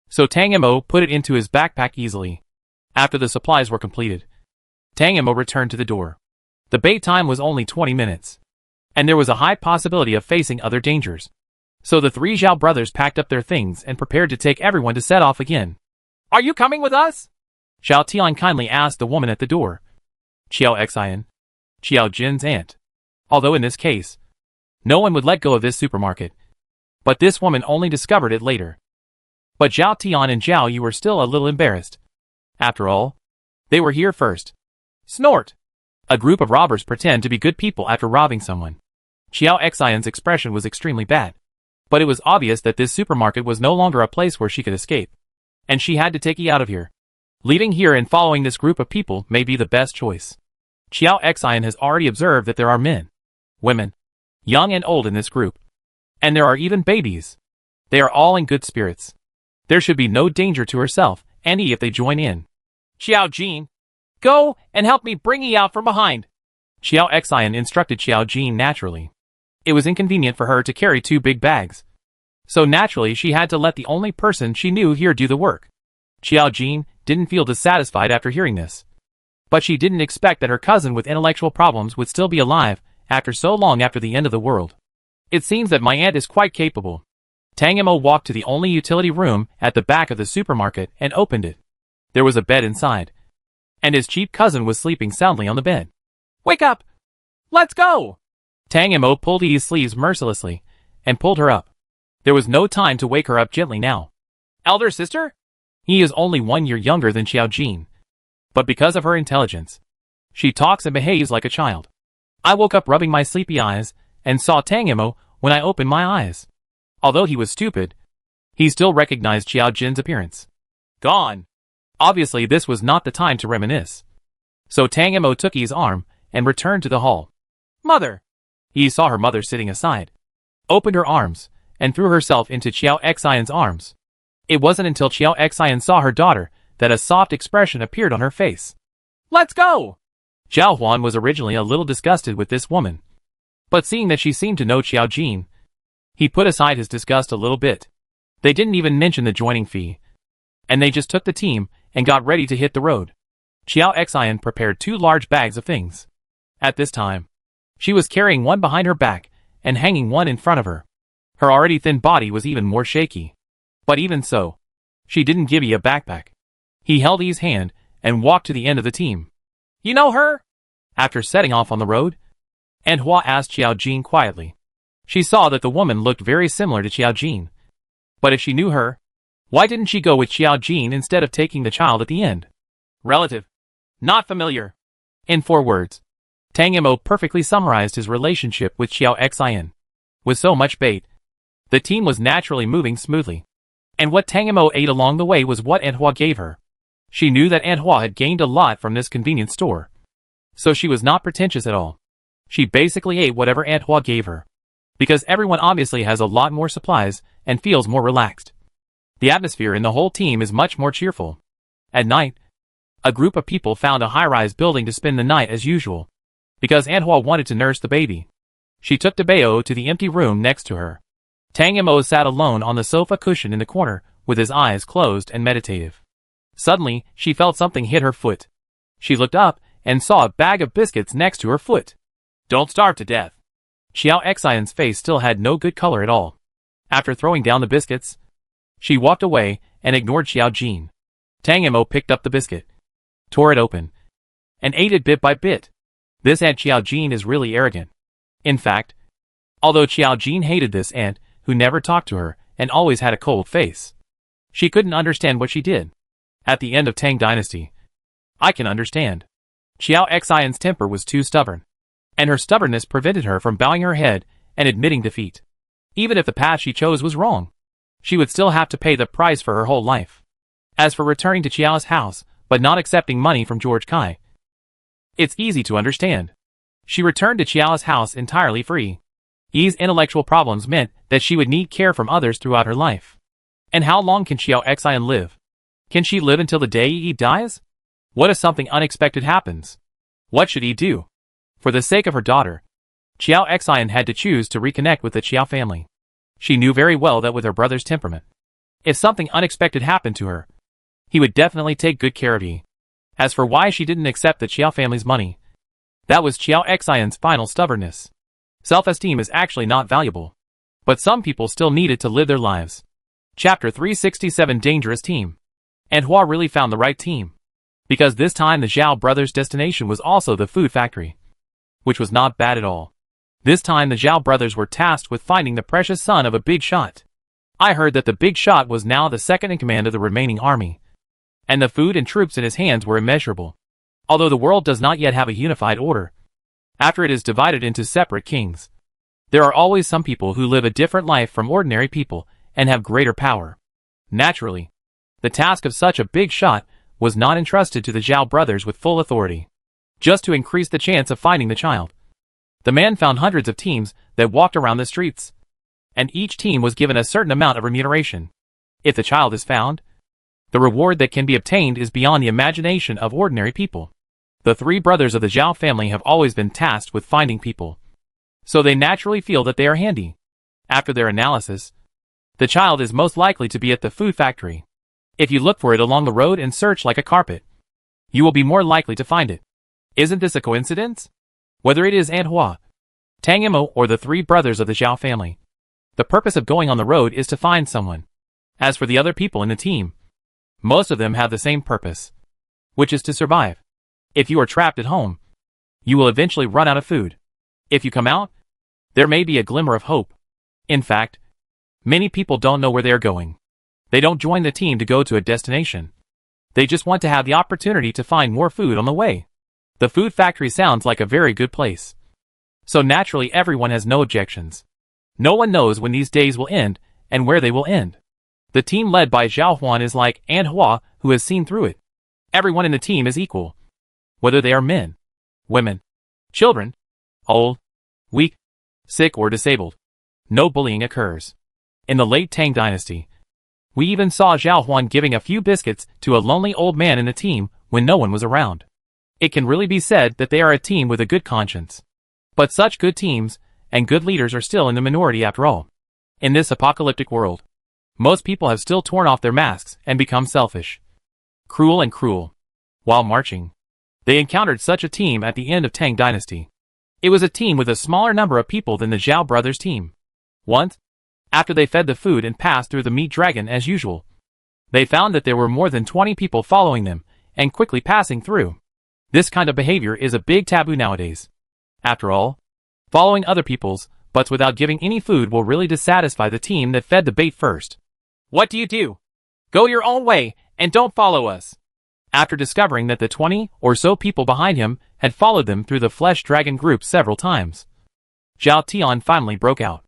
so Tang Mo put it into his backpack easily. After the supplies were completed, Tang Mo returned to the door. The bait time was only 20 minutes, and there was a high possibility of facing other dangers. So the three Zhao brothers packed up their things and prepared to take everyone to set off again. Are you coming with us? Xiao Tian kindly asked the woman at the door. Xiao Xian, Xiao Jin's aunt. Although in this case, no one would let go of this supermarket, but this woman only discovered it later. But Zhao Tian and Zhao Yu were still a little embarrassed. After all, they were here first. Snort! A group of robbers pretend to be good people after robbing someone. Xiao Xian's expression was extremely bad, but it was obvious that this supermarket was no longer a place where she could escape, and she had to take it out of here. Leaving here and following this group of people may be the best choice. Xiao Xian has already observed that there are men, women, young and old in this group, and there are even babies. They are all in good spirits. There should be no danger to herself and he if they join in. Xiao Jin, go and help me bring Yi out from behind. Xiao Xian instructed Xiao Jin naturally. It was inconvenient for her to carry two big bags, so naturally she had to let the only person she knew here do the work. Xiao Jin didn't feel dissatisfied after hearing this, but she didn't expect that her cousin with intellectual problems would still be alive after so long after the end of the world. It seems that my aunt is quite capable. Tang Mo walked to the only utility room at the back of the supermarket and opened it. There was a bed inside, and his cheap cousin was sleeping soundly on the bed. Wake up! Let's go! Tang Mo pulled Yi's sleeves mercilessly and pulled her up. There was no time to wake her up gently now. Elder sister? He is only 1 year younger than Xiao Jin. But because of her intelligence, she talks and behaves like a child. I woke up rubbing my sleepy eyes and saw Tang Imo when I opened my eyes. Although he was stupid, he still recognized Xiao Jin's appearance. Gone. Obviously this was not the time to reminisce. So Tang Imo took his arm and returned to the hall. Mother. He saw her mother sitting aside, opened her arms, and threw herself into Qiao Xian's arms. It wasn't until Qiao Xian saw her daughter that a soft expression appeared on her face. Let's go! Zhao Huan was originally a little disgusted with this woman. But seeing that she seemed to know Xiao Jin, he put aside his disgust a little bit. They didn't even mention the joining fee. And they just took the team and got ready to hit the road. Qiao Xian prepared 2 large bags of things. At this time, she was carrying one behind her back and hanging one in front of her. Her already thin body was even more shaky. But even so, she didn't give Yi a backpack. He held Yi's hand and walked to the end of the team. You know her? After setting off on the road, Aunt Hua asked Xiao Jin quietly. She saw that the woman looked very similar to Xiao Jin. But if she knew her, why didn't she go with Xiao Jin instead of taking the child at the end? Relative. Not familiar. In 4 words, Tang Imo perfectly summarized his relationship with Xiao Xian. With so much bait, the team was naturally moving smoothly. And what Tang Imo ate along the way was what Aunt Hua gave her. She knew that Aunt Hua had gained a lot from this convenience store. So she was not pretentious at all. She basically ate whatever Aunt Hua gave her. Because everyone obviously has a lot more supplies and feels more relaxed. The atmosphere in the whole team is much more cheerful. At night, a group of people found a high-rise building to spend the night as usual. Because Aunt Hua wanted to nurse the baby, she took Debao to the empty room next to her. Tang Imo sat alone on the sofa cushion in the corner, with his eyes closed and meditative. Suddenly, she felt something hit her foot. She looked up and saw a bag of biscuits next to her foot. Don't starve to death. Xiao Xian's face still had no good color at all. After throwing down the biscuits, she walked away and ignored Xiao Jin. Tang Imo picked up the biscuit, tore it open, and ate it bit by bit. This Aunt Xiao Jin is really arrogant. In fact, although Xiao Jin hated this aunt, who never talked to her and always had a cold face, she couldn't understand what she did. At the end of Tang Dynasty, I can understand. Xiao Xian's temper was too stubborn, and her stubbornness prevented her from bowing her head and admitting defeat. Even if the path she chose was wrong, she would still have to pay the price for her whole life. As for returning to Qiao's house, but not accepting money from George Kai, it's easy to understand. She returned to Qiao's house entirely free. Yi's intellectual problems meant that she would need care from others throughout her life. And how long can Xiao Xian live? Can she live until the day Yi dies? What if something unexpected happens? What should Yi do? For the sake of her daughter, Xiao Xian had to choose to reconnect with the Qiao family. She knew very well that with her brother's temperament, if something unexpected happened to her, he would definitely take good care of Yi. As for why she didn't accept the Qiao family's money, that was Xiao Xian's final stubbornness. Self-esteem is actually not valuable, but some people still need it to live their lives. Chapter 367 Dangerous Team. And Hua really found the right team. Because this time the Zhao brothers' destination was also the food factory, which was not bad at all. This time the Zhao brothers were tasked with finding the precious son of a big shot. I heard that the big shot was now the second in command of the remaining army, and the food and troops in his hands were immeasurable. Although the world does not yet have a unified order, after it is divided into separate kings, there are always some people who live a different life from ordinary people and have greater power. Naturally, the task of such a big shot was not entrusted to the Zhao brothers with full authority, just to increase the chance of finding the child. The man found hundreds of teams that walked around the streets, and each team was given a certain amount of remuneration. If the child is found, the reward that can be obtained is beyond the imagination of ordinary people. The 3 brothers of the Zhao family have always been tasked with finding people, so they naturally feel that they are handy. After their analysis, the child is most likely to be at the food factory. If you look for it along the road and search like a carpet, you will be more likely to find it. Isn't this a coincidence? Whether it is Aunt Hua, Tang Imo, or the 3 brothers of the Zhao family, the purpose of going on the road is to find someone. As for the other people in the team, most of them have the same purpose, which is to survive. If you are trapped at home, you will eventually run out of food. If you come out, there may be a glimmer of hope. In fact, many people don't know where they are going. They don't join the team to go to a destination. They just want to have the opportunity to find more food on the way. The food factory sounds like a very good place. So naturally everyone has no objections. No one knows when these days will end and where they will end. The team led by Zhao Huan is like An Hua, who has seen through it. Everyone in the team is equal. Whether they are men, women, children, old, weak, sick or disabled. No bullying occurs. In the late Tang dynasty, we even saw Zhao Huan giving a few biscuits to a lonely old man in the team when no one was around. It can really be said that they are a team with a good conscience. But such good teams and good leaders are still in the minority after all. In this apocalyptic world, most people have still torn off their masks and become selfish, cruel and cruel. While marching, they encountered such a team at the end of Tang dynasty. It was a team with a smaller number of people than the Zhao brothers team. Once, after they fed the food and passed through the meat dragon as usual, they found that there were more than 20 people following them and quickly passing through. This kind of behavior is a big taboo nowadays. After all, following other people's butts without giving any food will really dissatisfy the team that fed the bait first. What do? Go your own way and don't follow us. After discovering that the 20 or so people behind him had followed them through the flesh dragon group several times, Zhao Tian finally broke out.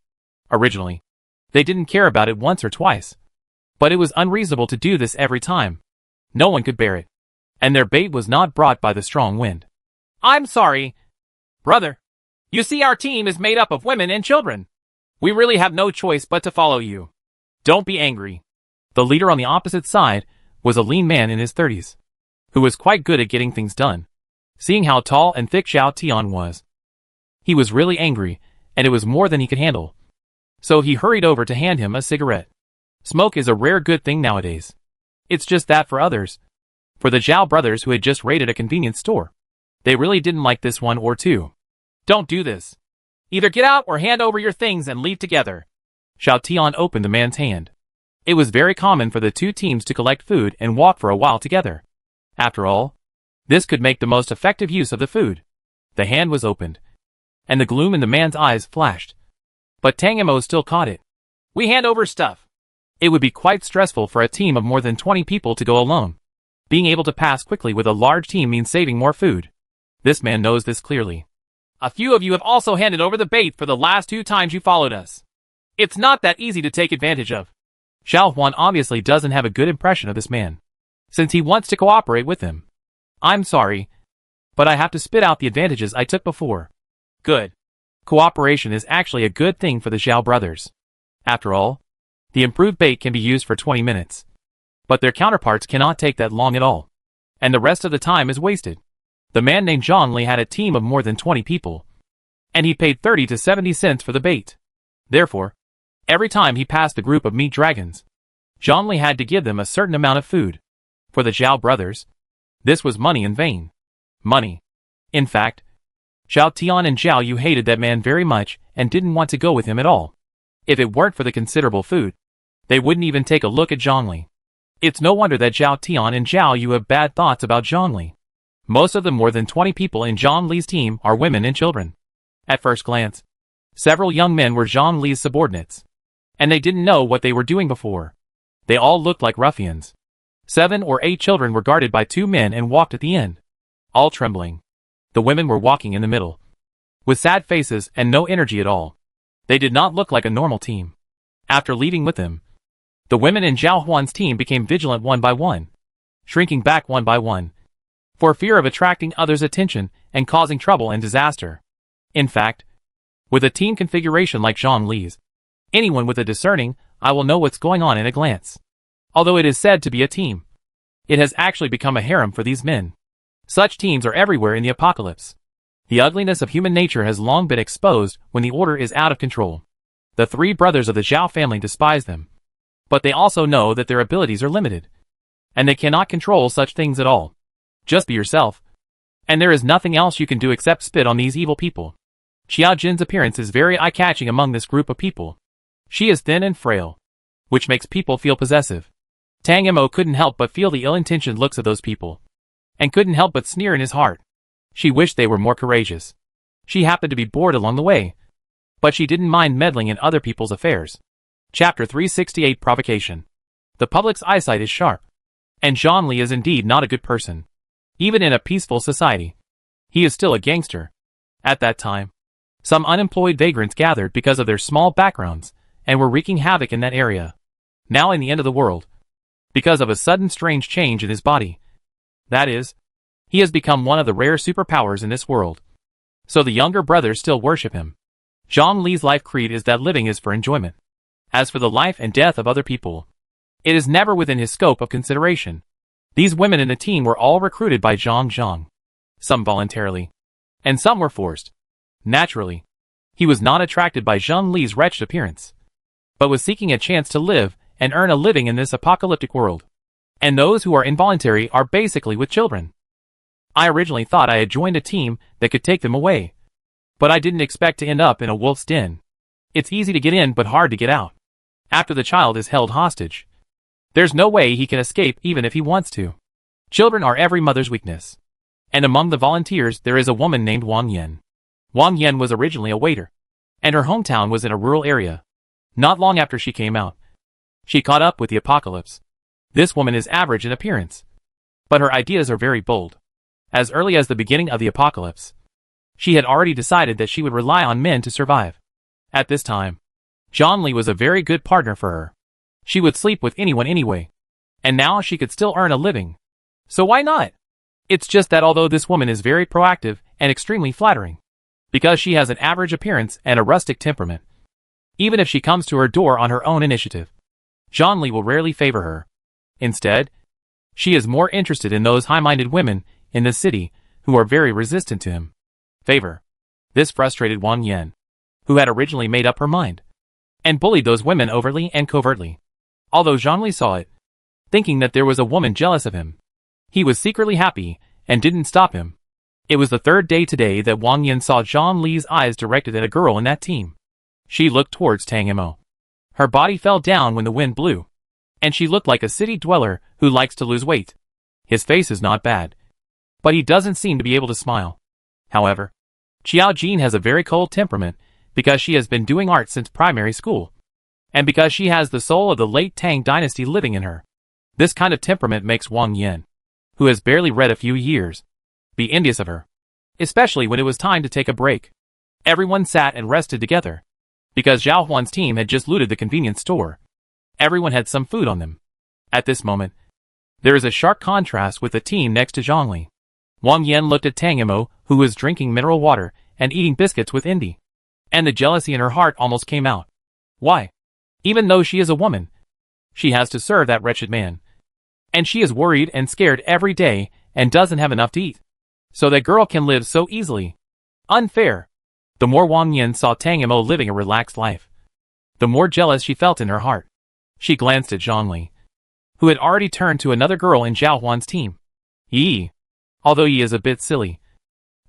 Originally, they didn't care about it once or twice, but it was unreasonable to do this every time. No one could bear it, and their bait was not brought by the strong wind. I'm sorry, brother. You see, our team is made up of women and children. We really have no choice but to follow you. Don't be angry. The leader on the opposite side was a lean man in his 30s, who was quite good at getting things done. Seeing how tall and thick Zhao Tian was, he was really angry, and it was more than he could handle. So he hurried over to hand him a cigarette. Smoke is a rare good thing nowadays. It's just that for others. For the Zhao brothers who had just raided a convenience store, they really didn't like this one or two. Don't do this. Either get out or hand over your things and leave together. Zhao Tian opened the man's hand. It was very common for the two teams to collect food and walk for a while together. After all, this could make the most effective use of the food. The hand was opened, and the gloom in the man's eyes flashed. But Tang Mo still caught it. We hand over stuff. It would be quite stressful for a team of more than 20 people to go alone. Being able to pass quickly with a large team means saving more food. This man knows this clearly. A few of you have also handed over the bait for the last 2 times you followed us. It's not that easy to take advantage of. Zhao Huan obviously doesn't have a good impression of this man, since he wants to cooperate with him. I'm sorry, but I have to spit out the advantages I took before. Good. Cooperation is actually a good thing for the Zhao brothers. After all, the improved bait can be used for 20 minutes. But their counterparts cannot take that long at all. And the rest of the time is wasted. The man named Zhang Li had a team of more than 20 people, and he paid 30 to 70 cents for the bait. Therefore, every time he passed the group of meat dragons, Zhang Li had to give them a certain amount of food. For the Zhao brothers, this was money in vain. Money. In fact, Zhao Tian and Zhao Yu hated that man very much and didn't want to go with him at all. If it weren't for the considerable food, they wouldn't even take a look at Zhang Li. It's no wonder that Zhao Tian and Zhao Yu have bad thoughts about Zhang Li. Most of the more than 20 people in Zhang Li's team are women and children. At first glance, several young men were Zhang Li's subordinates, and they didn't know what they were doing before. They all looked like ruffians. 7 or 8 children were guarded by 2 men and walked at the end, all trembling. The women were walking in the middle, with sad faces and no energy at all. They did not look like a normal team. After leaving with them, the women in Zhao Huan's team became vigilant one by one, shrinking back one by one, for fear of attracting others' attention and causing trouble and disaster. In fact, with a team configuration like Zhang Li's, anyone with a discerning eye will know what's going on in a glance. Although it is said to be a team, it has actually become a harem for these men. Such teams are everywhere in the apocalypse. The ugliness of human nature has long been exposed when the order is out of control. The 3 brothers of the Zhao family despise them, but they also know that their abilities are limited, and they cannot control such things at all. Just be yourself, and there is nothing else you can do except spit on these evil people. Xiao Jin's appearance is very eye-catching among this group of people. She is thin and frail, which makes people feel possessive. Tang Mo couldn't help but feel the ill-intentioned looks of those people, and couldn't help but sneer in his heart. She wished they were more courageous. She happened to be bored along the way, but she didn't mind meddling in other people's affairs. Chapter 368 Provocation. The public's eyesight is sharp. And Zhang Li is indeed not a good person. Even in a peaceful society, he is still a gangster. At that time, some unemployed vagrants gathered because of their small backgrounds and were wreaking havoc in that area. Now in the end of the world, because of a sudden strange change in his body. That is, he has become one of the rare superpowers in this world. So the younger brothers still worship him. Zhang Li's life creed is that living is for enjoyment. As for the life and death of other people, it is never within his scope of consideration. These women in the team were all recruited by Zhang. Some voluntarily, and some were forced. Naturally, he was not attracted by Zhang Li's wretched appearance, but was seeking a chance to live and earn a living in this apocalyptic world. And those who are involuntary are basically with children. I originally thought I had joined a team that could take them away, but I didn't expect to end up in a wolf's den. It's easy to get in but hard to get out. After the child is held hostage, there's no way he can escape even if he wants to. Children are every mother's weakness. And among the volunteers there is a woman named Wang Yan. Wang Yan was originally a waiter, and her hometown was in a rural area. Not long after she came out, she caught up with the apocalypse. This woman is average in appearance, but her ideas are very bold. As early as the beginning of the apocalypse, she had already decided that she would rely on men to survive. At this time, Zhang Li was a very good partner for her. She would sleep with anyone anyway, and now she could still earn a living. So why not? It's just that although this woman is very proactive and extremely flattering, because she has an average appearance and a rustic temperament, even if she comes to her door on her own initiative, Zhang Li will rarely favor her. Instead, she is more interested in those high-minded women in the city who are very resistant to him. Favor. This frustrated Wang Yan, who had originally made up her mind, and bullied those women overtly and covertly. Although Zhang Li saw it, thinking that there was a woman jealous of him, he was secretly happy and didn't stop him. It was the third day today that Wang Yan saw Zhang Li's eyes directed at a girl in that team. She looked towards Tang Mo. Her body fell down when the wind blew, and she looked like a city dweller who likes to lose weight. His face is not bad, but he doesn't seem to be able to smile. However, Xiao Jin has a very cold temperament because she has been doing art since primary school, and because she has the soul of the late Tang dynasty living in her. This kind of temperament makes Wang Yan, who has barely read a few years, be envious of her, especially when it was time to take a break. Everyone sat and rested together, because Zhao Huan's team had just looted the convenience store. Everyone had some food on them. At this moment, there is a sharp contrast with the team next to Zhang Li. Wang Yan looked at Tang Mo, who was drinking mineral water and eating biscuits with Indy, and the jealousy in her heart almost came out. Why? Even though she is a woman, she has to serve that wretched man. And she is worried and scared every day and doesn't have enough to eat. So that girl can live so easily. Unfair. The more Wang Yan saw Tang Mo living a relaxed life, the more jealous she felt in her heart. She glanced at Zhang Li, who had already turned to another girl in Zhao Huan's team. Although he is a bit silly,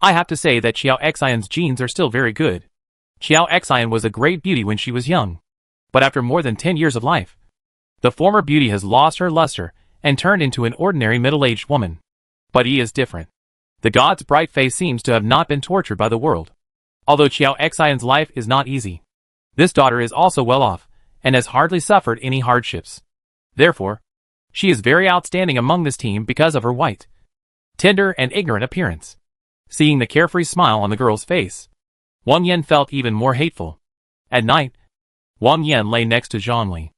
I have to say that Xiao Xian's genes are still very good. Xiao Xian was a great beauty when she was young, but after more than 10 years of life, the former beauty has lost her luster and turned into an ordinary middle-aged woman. But he is different. The god's bright face seems to have not been tortured by the world. Although Xiao Xian's life is not easy, this daughter is also well off and has hardly suffered any hardships. Therefore, she is very outstanding among this team because of her white, tender and ignorant appearance. Seeing the carefree smile on the girl's face, Wang Yan felt even more hateful. At night, Wang Yan lay next to Zhang Li.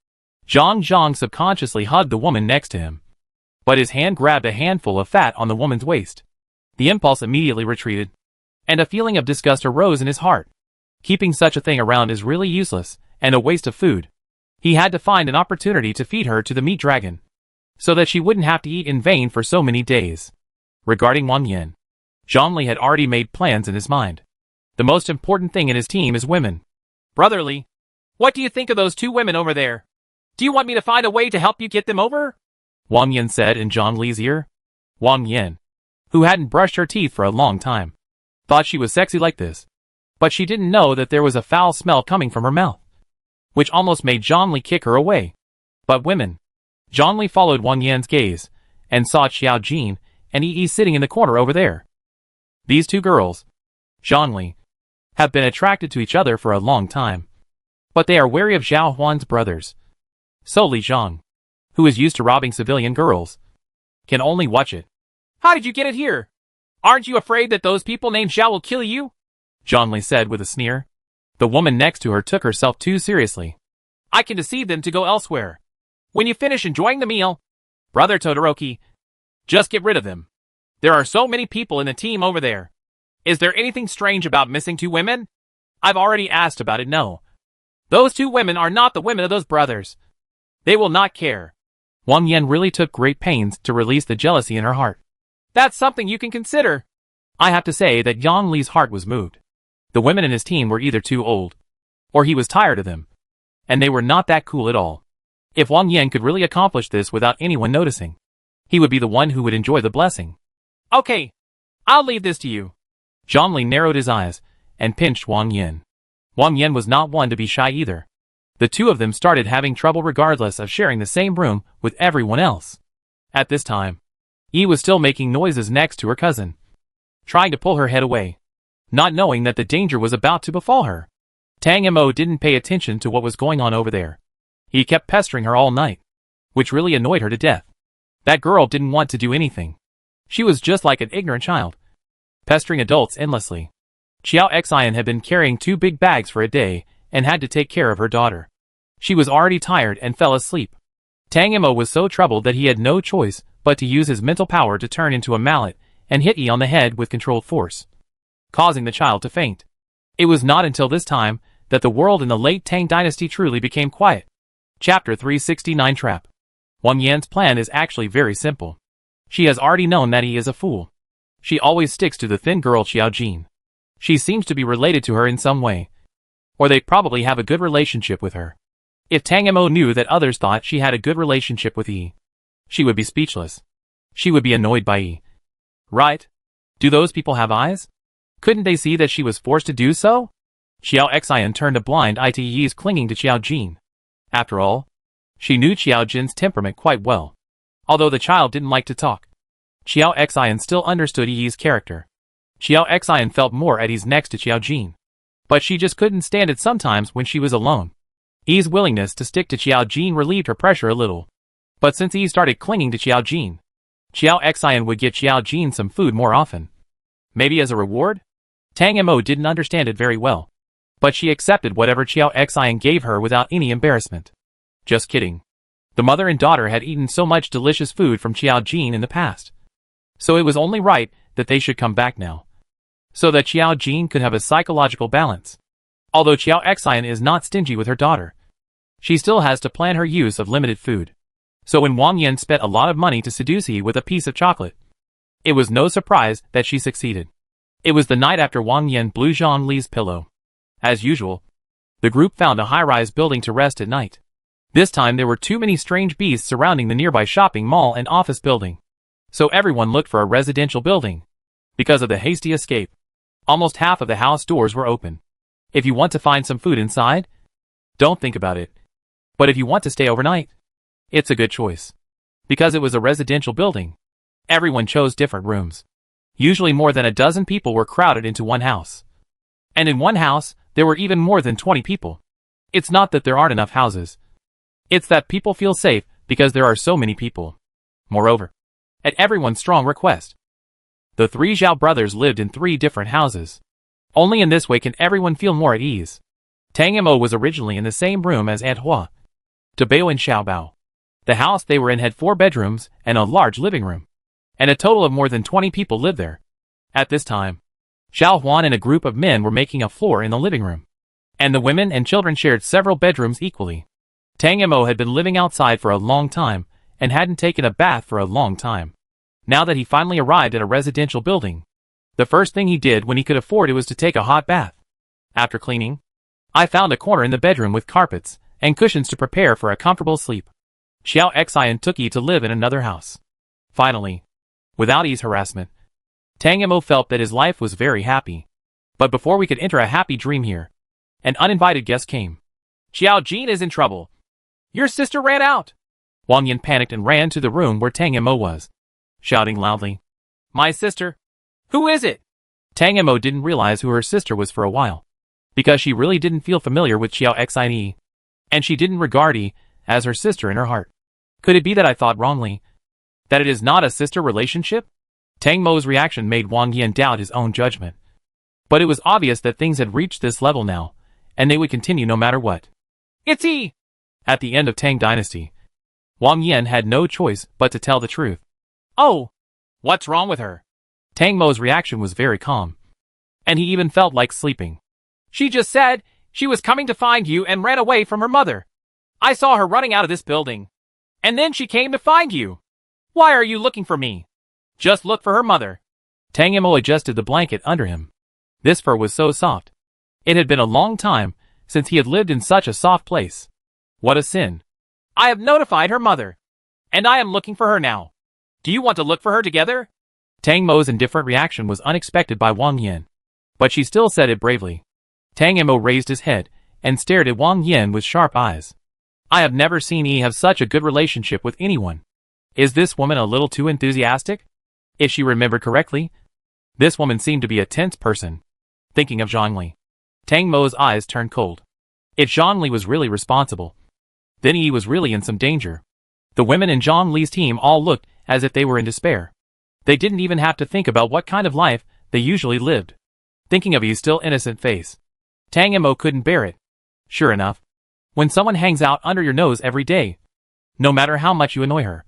Zhang subconsciously hugged the woman next to him, but his hand grabbed a handful of fat on the woman's waist. The impulse immediately retreated, and a feeling of disgust arose in his heart. Keeping such a thing around is really useless and a waste of food. He had to find an opportunity to feed her to the meat dragon, so that she wouldn't have to eat in vain for so many days. Regarding Wang Yan, Zhang Li had already made plans in his mind. The most important thing in his team is women. Brotherly, what do you think of those two women over there? Do you want me to find a way to help you get them over? Wang Yan said in Zhang Li's ear. Wang Yan, who hadn't brushed her teeth for a long time, thought she was sexy like this, but she didn't know that there was a foul smell coming from her mouth, which almost made Zhang Li kick her away. But women. Zhang Li followed Wang Yan's gaze and saw Xiao Jin and Yi sitting in the corner over there. These two girls, Zhang Li, have been attracted to each other for a long time, but they are wary of Zhao Huan's brothers, solely Zhang, who is used to robbing civilian girls, can only watch it. How did you get it here? Aren't you afraid that those people named Xiao will kill you? Zhongli said with a sneer. The woman next to her took herself too seriously. I can deceive them to go elsewhere. When you finish enjoying the meal, Brother Todoroki, just get rid of them. There are so many people in the team over there. Is there anything strange about missing 2 women? I've already asked about it, no. Those 2 women are not the women of those brothers. They will not care. Wang Yan really took great pains to release the jealousy in her heart. That's something you can consider. I have to say that Yang Li's heart was moved. The women in his team were either too old, or he was tired of them. And they were not that cool at all. If Wang Yan could really accomplish this without anyone noticing, he would be the one who would enjoy the blessing. Okay, I'll leave this to you. Zhongli narrowed his eyes and pinched Wang Yan. Wang Yan was not one to be shy either. The 2 of them started having trouble regardless of sharing the same room with everyone else. At this time, Yi was still making noises next to her cousin, trying to pull her head away, not knowing that the danger was about to befall her. Tang Mo didn't pay attention to what was going on over there. He kept pestering her all night, which really annoyed her to death. That girl didn't want to do anything. She was just like an ignorant child, pestering adults endlessly. Xiao Xian had been carrying 2 big bags for a day and had to take care of her daughter. She was already tired and fell asleep. Tang Mo was so troubled that he had no choice but to use his mental power to turn into a mallet and hit Yi on the head with controlled force, causing the child to faint. It was not until this time that the world in the late Tang dynasty truly became quiet. Chapter 369 Trap. Wang Yan's plan is actually very simple. She has already known that he is a fool. She always sticks to the thin girl Xiao Jin. She seems to be related to her in some way, or they probably have a good relationship with her. If Tang Mo knew that others thought she had a good relationship with Yi, she would be speechless. She would be annoyed by Yi. Right? Do those people have eyes? Couldn't they see that she was forced to do so? Xiao Xian turned a blind eye to Yi's clinging to Xiao Jin. After all, she knew Xiao Jin's temperament quite well. Although the child didn't like to talk, Xiao Xian still understood Yi's character. Xiao Xian felt more at ease next to Xiao Jin. But she just couldn't stand it sometimes when she was alone. Yi's willingness to stick to Xiao Jin relieved her pressure a little. But since Yi started clinging to Xiao Jin, Xiao Xian would get Xiao Jin some food more often. Maybe as a reward? Tang Mo didn't understand it very well, but she accepted whatever Xiao Xian gave her without any embarrassment. Just kidding. The mother and daughter had eaten so much delicious food from Xiao Jin in the past, so it was only right that they should come back now, so that Xiao Jin could have a psychological balance. Although Xiao Xian is not stingy with her daughter, she still has to plan her use of limited food. So when Wang Yan spent a lot of money to seduce Yi with a piece of chocolate, it was no surprise that she succeeded. It was the night after Wang Yan blew Zhang Li's pillow. As usual, the group found a high-rise building to rest at night. This time there were too many strange beasts surrounding the nearby shopping mall and office building, so everyone looked for a residential building. Because of the hasty escape, almost half of the house doors were open. If you want to find some food inside, don't think about it. But if you want to stay overnight, it's a good choice. Because it was a residential building, everyone chose different rooms. Usually more than a dozen people were crowded into one house. And in one house, there were even more than 20 people. It's not that there aren't enough houses. It's that people feel safe because there are so many people. Moreover, at everyone's strong request, the 3 Zhao brothers lived in 3 different houses. Only in this way can everyone feel more at ease. Tang Mo was originally in the same room as Aunt Hua, Dabao and Xiaobao. The house they were in had 4 bedrooms and a large living room, and a total of more than 20 people lived there. At this time, Xiao Huan and a group of men were making a floor in the living room, and the women and children shared several bedrooms equally. Tang Mo had been living outside for a long time and hadn't taken a bath for a long time. Now that he finally arrived at a residential building, the first thing he did when he could afford it was to take a hot bath. After cleaning, I found a corner in the bedroom with carpets and cushions to prepare for a comfortable sleep. Xiao Xian took Yi to live in another house. Finally, without Yi's harassment, Tang Mo felt that his life was very happy. But before we could enter a happy dream here, an uninvited guest came. Xiao Jin is in trouble. Your sister ran out. Wang Yan panicked and ran to the room where Tang Mo was, shouting loudly. My sister? Who is it? Tang Mo didn't realize who her sister was for a while, because she really didn't feel familiar with Xiao Xian, and she didn't regard Yi as her sister in her heart. Could it be that I thought wrongly? That it is not a sister relationship? Tang Mo's reaction made Wang Yan doubt his own judgment. But it was obvious that things had reached this level now, and they would continue no matter what. It's he! At the end of Tang Dynasty, Wang Yan had no choice but to tell the truth. Oh! What's wrong with her? Tang Mo's reaction was very calm, and he even felt like sleeping. She just said she was coming to find you and ran away from her mother. I saw her running out of this building. And then she came to find you. Why are you looking for me? Just look for her mother. Tang Mo adjusted the blanket under him. This fur was so soft. It had been a long time since he had lived in such a soft place. What a sin. I have notified her mother. And I am looking for her now. Do you want to look for her together? Tang Mo's indifferent reaction was unexpected by Wang Yan. But she still said it bravely. Tang Mo raised his head and stared at Wang Yan with sharp eyes. I have never seen he have such a good relationship with anyone. Is this woman a little too enthusiastic? If she remembered correctly, this woman seemed to be a tense person. Thinking of Zhongli, Tang Mo's eyes turned cold. If Zhongli was really responsible, then he was really in some danger. The women in Zhongli's team all looked as if they were in despair. They didn't even have to think about what kind of life they usually lived. Thinking of his still innocent face, Tang Mo couldn't bear it. Sure enough, when someone hangs out under your nose every day, no matter how much you annoy her,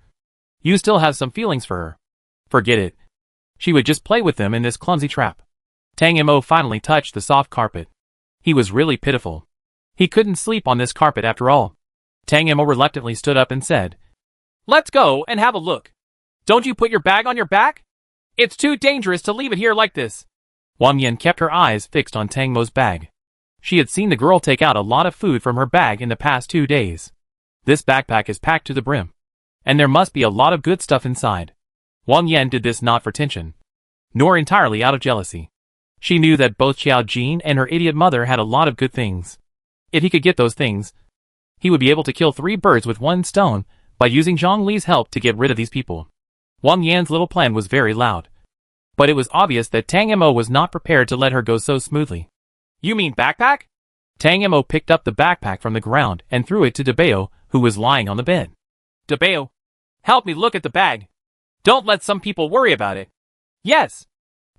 you still have some feelings for her. Forget it. She would just play with them in this clumsy trap. Tang Mo finally touched the soft carpet. He was really pitiful. He couldn't sleep on this carpet after all. Tang Mo reluctantly stood up and said, Let's go and have a look. Don't you put your bag on your back? It's too dangerous to leave it here like this. Wang Yan kept her eyes fixed on Tang Mo's bag. She had seen the girl take out a lot of food from her bag in the past 2 days. This backpack is packed to the brim, and there must be a lot of good stuff inside. Wang Yan did this not for tension, nor entirely out of jealousy. She knew that both Xiao Jin and her idiot mother had a lot of good things. If he could get those things, he would be able to kill 3 birds with 1 stone by using Zhongli's help to get rid of these people. Wang Yan's little plan was very loud, but it was obvious that Tang Mo was not prepared to let her go so smoothly. You mean backpack? Tang Mo picked up the backpack from the ground and threw it to Debeo, who was lying on the bed. Debeo, help me look at the bag. Don't let some people worry about it. Yes.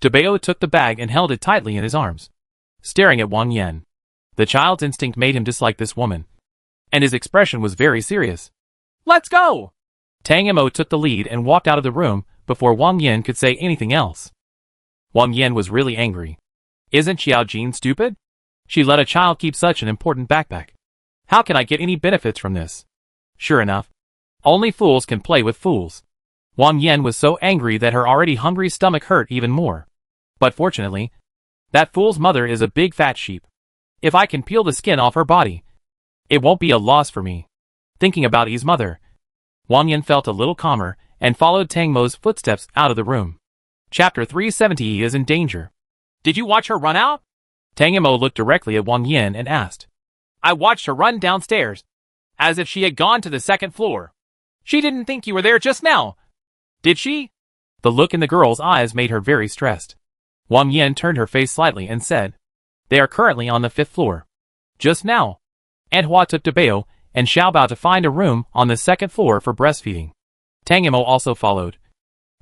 Debeo took the bag and held it tightly in his arms, staring at Wang Yan. The child's instinct made him dislike this woman, and his expression was very serious. Let's go! Tang Mo took the lead and walked out of the room before Wang Yan could say anything else. Wang Yan was really angry. Isn't Xiao Jin stupid? She let a child keep such an important backpack. How can I get any benefits from this? Sure enough, only fools can play with fools. Wang Yan was so angry that her already hungry stomach hurt even more. But fortunately, that fool's mother is a big fat sheep. If I can peel the skin off her body, it won't be a loss for me. Thinking about his mother, Wang Yan felt a little calmer and followed Tang Mo's footsteps out of the room. Chapter 370 is in danger. Did you watch her run out? Tang Mo looked directly at Wang Yan and asked. I watched her run downstairs, as if she had gone to the 2nd floor. She didn't think you were there just now. Did she? The look in the girl's eyes made her very stressed. Wang Yan turned her face slightly and said, They are currently on the 5th floor. Just now, Aunt Hua took Debeo and Xiaobao to find a room on the 2nd floor for breastfeeding. Tang Mo also followed,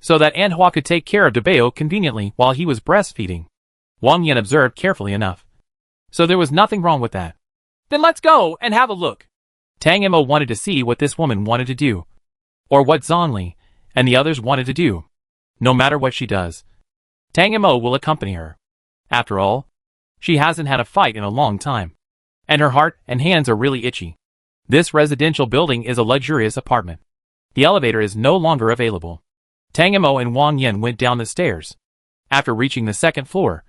so that Aunt Hua could take care of Debeo conveniently while he was breastfeeding. Wang Yan observed carefully enough. So there was nothing wrong with that. Then let's go and have a look. Tang Mo wanted to see what this woman wanted to do, or what Zhongli and the others wanted to do. No matter what she does, Tang Mo will accompany her. After all, she hasn't had a fight in a long time, and her heart and hands are really itchy. This residential building is a luxurious apartment. The elevator is no longer available. Tang Mo and Wang Yan went down the stairs. After reaching the 2nd floor,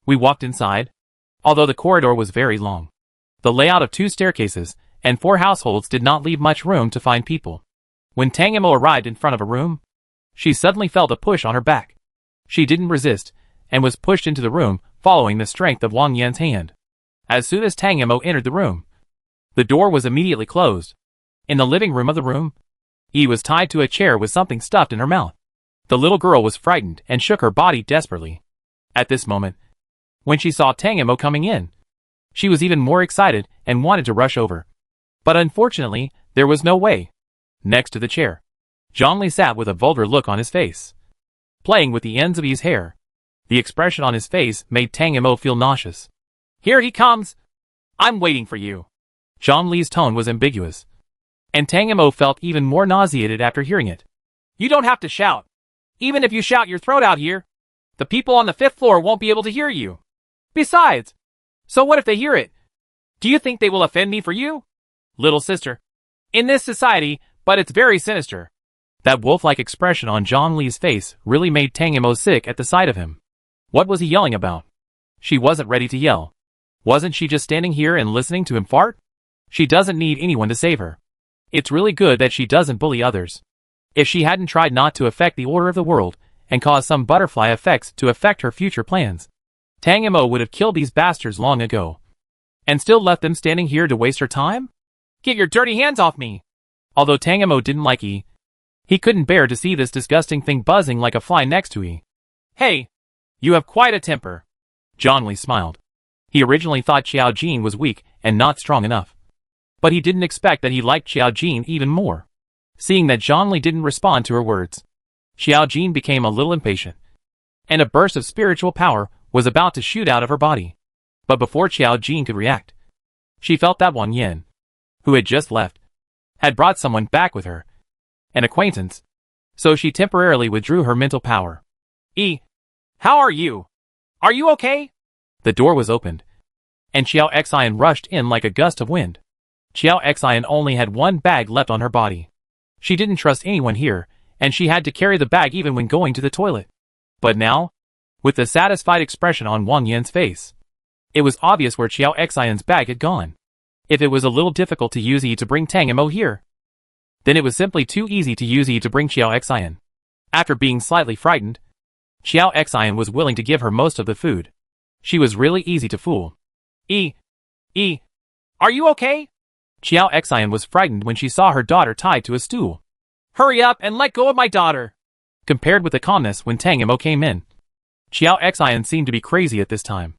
we walked inside. Although the corridor was very long, the layout of 2 staircases and 4 households did not leave much room to find people. When Tang Mo arrived in front of a room, she suddenly felt a push on her back. She didn't resist, and was pushed into the room, following the strength of Wang Yan's hand. As soon as Tang Mo entered the room, the door was immediately closed. In the living room of the room, Yi was tied to a chair with something stuffed in her mouth. The little girl was frightened and shook her body desperately. At this moment, when she saw Tang Mo coming in, she was even more excited and wanted to rush over. But unfortunately, there was no way. Next to the chair, Zhongli sat with a vulgar look on his face, playing with the ends of his hair. The expression on his face made Tang Mo feel nauseous. Here he comes! I'm waiting for you. Zhongli's tone was ambiguous, and Tang Mo felt even more nauseated after hearing it. You don't have to shout. Even if you shout your throat out here, the people on the 5th floor won't be able to hear you. Besides, so what if they hear it? Do you think they will offend me for you? Little sister. In this society, but it's very sinister. That wolf-like expression on Zhongli's face really made Tang Mo sick at the sight of him. What was he yelling about? She wasn't ready to yell. Wasn't she just standing here and listening to him fart? She doesn't need anyone to save her. It's really good that she doesn't bully others. If she hadn't tried not to affect the order of the world and cause some butterfly effects to affect her future plans, Tang Mo would have killed these bastards long ago. And still left them standing here to waste her time? Get your dirty hands off me! Although Tang Mo didn't like he couldn't bear to see this disgusting thing buzzing like a fly next to he. Hey! You have quite a temper. Zhongli smiled. He originally thought Xiao Jin was weak and not strong enough. But he didn't expect that he liked Xiao Jin even more. Seeing that Zhongli didn't respond to her words, Xiao Jin became a little impatient, and a burst of spiritual power was about to shoot out of her body. But before Xiao Jin could react, she felt that Wang Yin, who had just left, had brought someone back with her, an acquaintance, so she temporarily withdrew her mental power. How are you? Are you okay? The door was opened, and Xiao Xian rushed in like a gust of wind. Xiao Xian only had one bag left on her body. She didn't trust anyone here, and she had to carry the bag even when going to the toilet. But now, with the satisfied expression on Wang Yin's face, it was obvious where Xiao Xian's bag had gone. If it was a little difficult to use to bring Tang Mo here, then it was simply too easy to use to bring Xiao Xian. After being slightly frightened, Xiao Xian was willing to give her most of the food. She was really easy to fool. Are you okay? Xiao Xian was frightened when she saw her daughter tied to a stool. Hurry up and let go of my daughter! Compared with the calmness when Tang Mo came in, Xiao Xian seemed to be crazy at this time.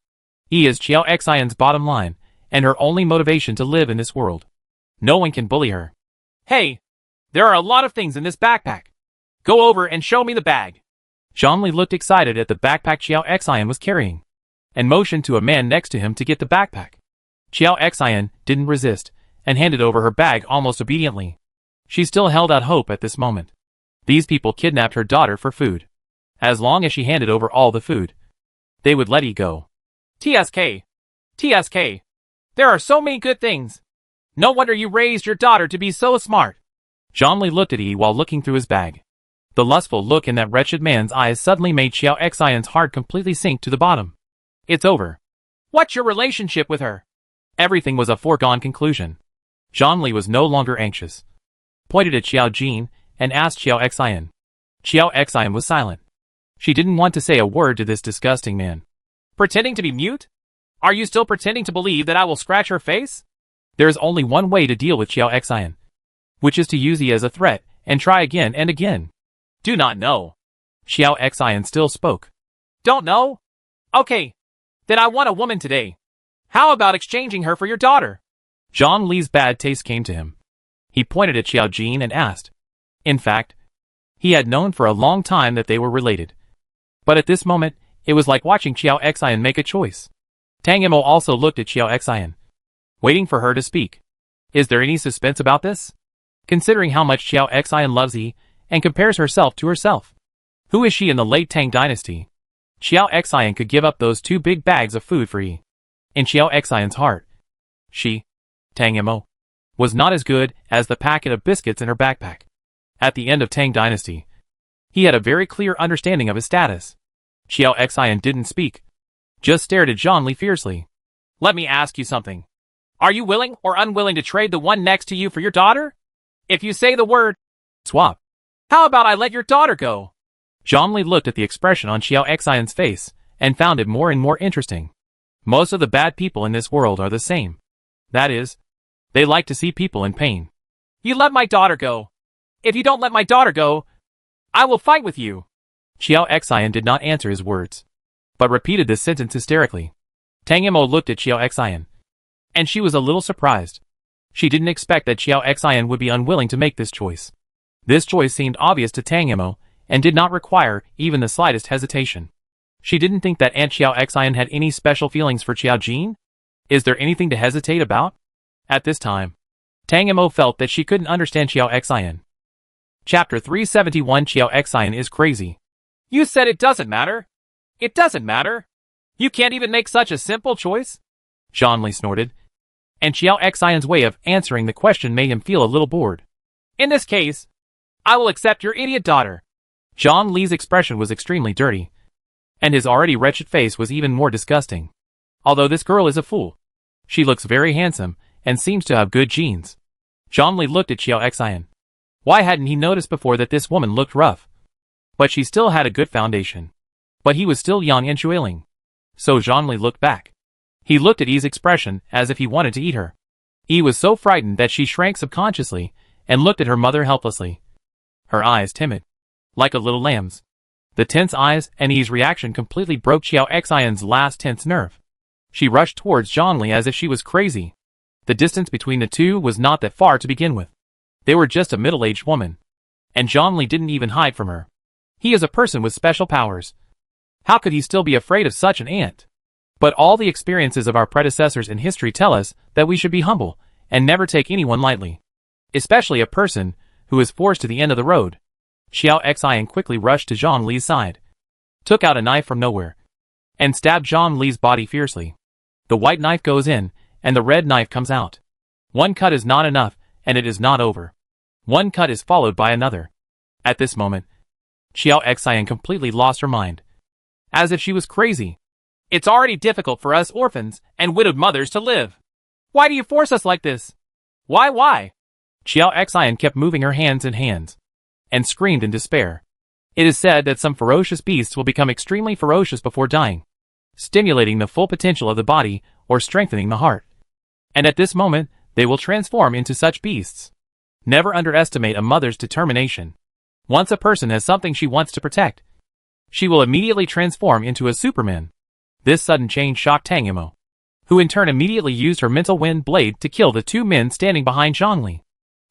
He is Xiao Xian's bottom line, and her only motivation to live in this world. No one can bully her. Hey! There are a lot of things in this backpack. Go over and show me the bag. Zhongli looked excited at the backpack Xiao Xian was carrying, and motioned to a man next to him to get the backpack. Xiao Xian didn't resist, and handed over her bag almost obediently. She still held out hope at this moment. These people kidnapped her daughter for food. As long as she handed over all the food, they would let go. TSK. There are so many good things. No wonder you raised your daughter to be so smart. Zhongli looked at while looking through his bag. The lustful look in that wretched man's eyes suddenly made Xiao Xian's heart completely sink to the bottom. It's over. What's your relationship with her? Everything was a foregone conclusion. Zhongli was no longer anxious, pointed at Xiao Jin, and asked Xiao Xian. Xiao Xian was silent. She didn't want to say a word to this disgusting man. Pretending to be mute? Are you still pretending to believe that I will scratch her face? There is only one way to deal with Xiao Xian, which is to use he as a threat, and try again and again. Do not know. Xiao Xian still spoke. Don't know? Okay. Then I want a woman today. How about exchanging her for your daughter? Zhang Li's bad taste came to him. He pointed at Xiao Jin and asked. In fact, he had known for a long time that they were related. But at this moment, it was like watching Xiao Xian make a choice. Tang Mo also looked at Xiao Xian, waiting for her to speak. Is there any suspense about this? Considering how much Xiao Xian loves he, and compares herself to herself. Who is she in the late Tang dynasty? Xiao Xian could give up those 2 big bags of food for he. In Xiao Xian's heart, she, Tang Mo, was not as good as the packet of biscuits in her backpack. At the end of Tang dynasty, he had a very clear understanding of his status. Xiao Xian didn't speak, just stared at Zhongli fiercely. Let me ask you something. Are you willing or unwilling to trade the one next to you for your daughter? If you say the word swap, how about I let your daughter go? Zhongli looked at the expression on Xiao Xian's face and found it more and more interesting. Most of the bad people in this world are the same. That is, they like to see people in pain. You let my daughter go. If you don't let my daughter go, I will fight with you. Xiao Xian did not answer his words, but repeated this sentence hysterically. Tang Mo looked at Xiao Xian, and she was a little surprised. She didn't expect that Xiao Xian would be unwilling to make this choice. This choice seemed obvious to Tang Mo, and did not require even the slightest hesitation. She didn't think that Aunt Xiao Xian had any special feelings for Xiao Jin. Is there anything to hesitate about? At this time, Tang Mo felt that she couldn't understand Xiao Xian. Chapter 371. Xiao Xian is crazy. You said it doesn't matter. It doesn't matter. You can't even make such a simple choice? Zhongli snorted. And Xiao Xian's way of answering the question made him feel a little bored. In this case, I will accept your idiot daughter. Zhang Li's expression was extremely dirty, and his already wretched face was even more disgusting. Although this girl is a fool, she looks very handsome, and seems to have good genes. Zhang Li looked at Xiao Xian. Why hadn't he noticed before that this woman looked rough? But she still had a good foundation. But he was still young and chuiling. So Zhang Li looked back. He looked at Yi's expression as if he wanted to eat her. Yi was so frightened that she shrank subconsciously, and looked at her mother helplessly. Her eyes timid, like a little lamb's. The tense eyes and Yi's reaction completely broke Xiao Xian's last tense nerve. She rushed towards Zhongli as if she was crazy. The distance between the two was not that far to begin with. They were just a middle-aged woman. And Zhongli didn't even hide from her. He is a person with special powers. How could he still be afraid of such an aunt? But all the experiences of our predecessors in history tell us that we should be humble, and never take anyone lightly. Especially a person who is forced to the end of the road. Xiao Xian quickly rushed to Zhang Li's side, took out a knife from nowhere, and stabbed Zhang Li's body fiercely. The white knife goes in, and the red knife comes out. One cut is not enough, and it is not over. One cut is followed by another. At this moment, Xiao Xian completely lost her mind. As if she was crazy. It's already difficult for us orphans and widowed mothers to live. Why do you force us like this? Why? Xiao Xian kept moving her hands and screamed in despair. It is said that some ferocious beasts will become extremely ferocious before dying, stimulating the full potential of the body or strengthening the heart. And at this moment, they will transform into such beasts. Never underestimate a mother's determination. Once a person has something she wants to protect, she will immediately transform into a Superman. This sudden change shocked Tang Mo, who in turn immediately used her mental wind blade to kill the two men standing behind Zhongli,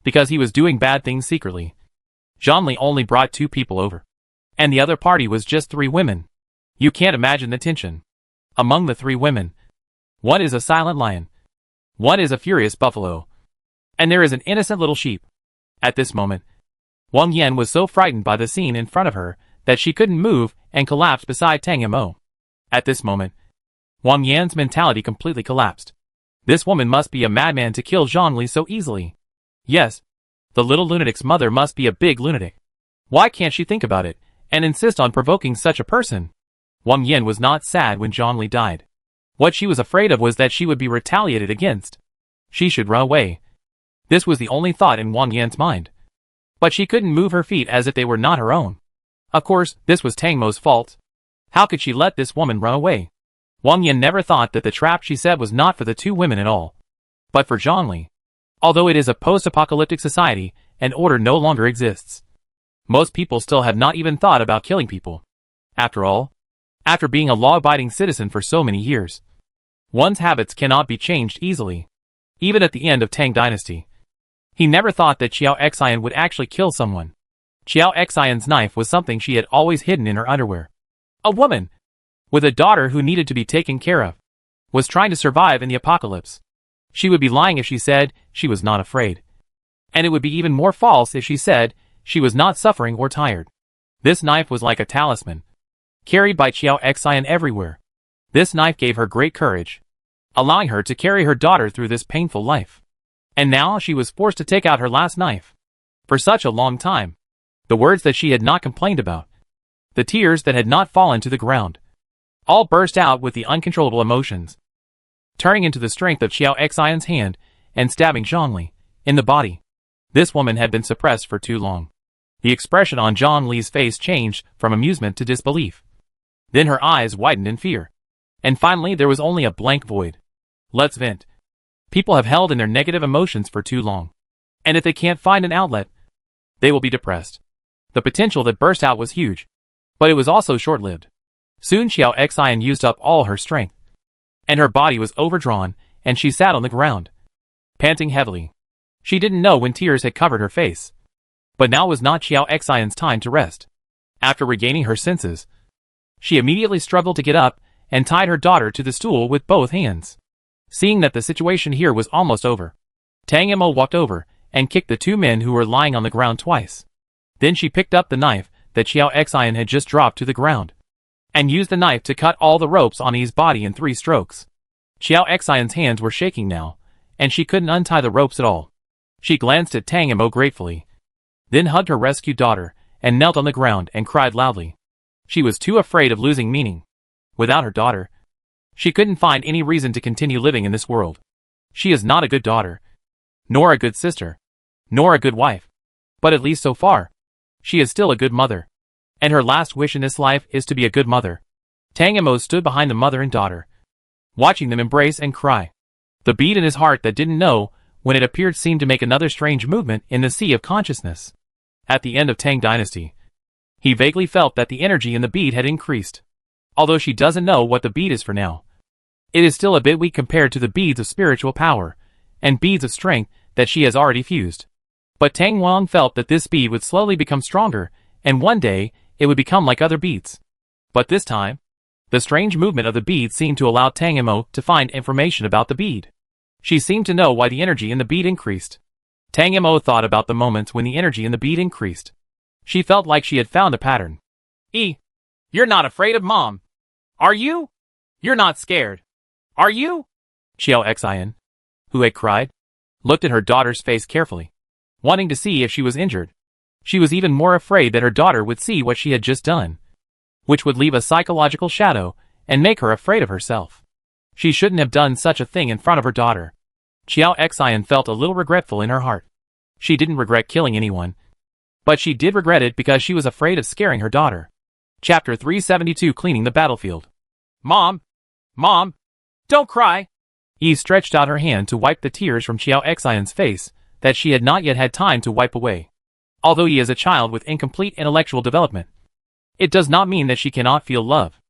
because he was doing bad things secretly. Zhongli only brought 2 people over, and the other party was just 3 women. You can't imagine the tension. Among the 3 women, one is a silent lion, one is a furious buffalo, and there is an innocent little sheep. At this moment, Wang Yan was so frightened by the scene in front of her that she couldn't move and collapsed beside Tang Mo. At this moment, Wang Yan's mentality completely collapsed. This woman must be a madman to kill Zhongli so easily. Yes, the little lunatic's mother must be a big lunatic. Why can't she think about it and insist on provoking such a person? Wang Yan was not sad when Zhongli died. What she was afraid of was that she would be retaliated against. She should run away. This was the only thought in Wang Yan's mind. But she couldn't move her feet as if they were not her own. Of course, this was Tang Mo's fault. How could she let this woman run away? Wang Yan never thought that the trap she set was not for the 2 women at all, but for Zhongli. Although it is a post-apocalyptic society, and order no longer exists, most people still have not even thought about killing people. After all, after being a law-abiding citizen for so many years, one's habits cannot be changed easily. Even at the end of Tang Dynasty, he never thought that Xiao Xian would actually kill someone. Xiao Xian's knife was something she had always hidden in her underwear. A woman, with a daughter who needed to be taken care of, was trying to survive in the apocalypse. She would be lying if she said she was not afraid. And it would be even more false if she said she was not suffering or tired. This knife was like a talisman, carried by Xiao Xian everywhere. This knife gave her great courage, allowing her to carry her daughter through this painful life. And now she was forced to take out her last knife. For such a long time, the words that she had not complained about, the tears that had not fallen to the ground, all burst out with the uncontrollable emotions, turning into the strength of Xiao Xian's hand and stabbing Zhongli in the body. This woman had been suppressed for too long. The expression on Zhang Li's face changed from amusement to disbelief. Then her eyes widened in fear. And finally there was only a blank void. Let's vent. People have held in their negative emotions for too long. And if they can't find an outlet, they will be depressed. The potential that burst out was huge. But it was also short-lived. Soon Xiao Xian used up all her strength, and her body was overdrawn, and she sat on the ground, panting heavily. She didn't know when tears had covered her face. But now was not Xiao Xian's time to rest. After regaining her senses, she immediately struggled to get up and tied her daughter to the stool with both hands. Seeing that the situation here was almost over, Tang Mo walked over and kicked the two men who were lying on the ground twice. Then she picked up the knife that Xiao Xian had just dropped to the ground, and used the knife to cut all the ropes on his body in 3 strokes. Xiao Xian's hands were shaking now, and she couldn't untie the ropes at all. She glanced at Tang Mo gratefully, then hugged her rescued daughter, and knelt on the ground and cried loudly. She was too afraid of losing meaning. Without her daughter, she couldn't find any reason to continue living in this world. She is not a good daughter, nor a good sister, nor a good wife. But at least so far, she is still a good mother. And her last wish in this life is to be a good mother. Tang Mo stood behind the mother and daughter, watching them embrace and cry. The bead in his heart that didn't know when it appeared seemed to make another strange movement in the sea of consciousness. At the end of Tang Dynasty, he vaguely felt that the energy in the bead had increased. Although she doesn't know what the bead is for now, it is still a bit weak compared to the beads of spiritual power and beads of strength that she has already fused. But Tang Wang felt that this bead would slowly become stronger, and one day, it would become like other beads. But this time, the strange movement of the bead seemed to allow Tang Mo to find information about the bead. She seemed to know why the energy in the bead increased. Tang Mo thought about the moments when the energy in the bead increased. She felt like she had found a pattern. You're not afraid of Mom, are you? You're not scared, are you? Xiao Xian, who had cried, looked at her daughter's face carefully, wanting to see if she was injured. She was even more afraid that her daughter would see what she had just done, which would leave a psychological shadow and make her afraid of herself. She shouldn't have done such a thing in front of her daughter. Xiao Xian felt a little regretful in her heart. She didn't regret killing anyone, but she did regret it because she was afraid of scaring her daughter. Chapter 372, Cleaning the Battlefield. Mom! Mom! Don't cry! Yi stretched out her hand to wipe the tears from Xiao Xian's face that she had not yet had time to wipe away. Although Yi is a child with incomplete intellectual development, it does not mean that she cannot feel love.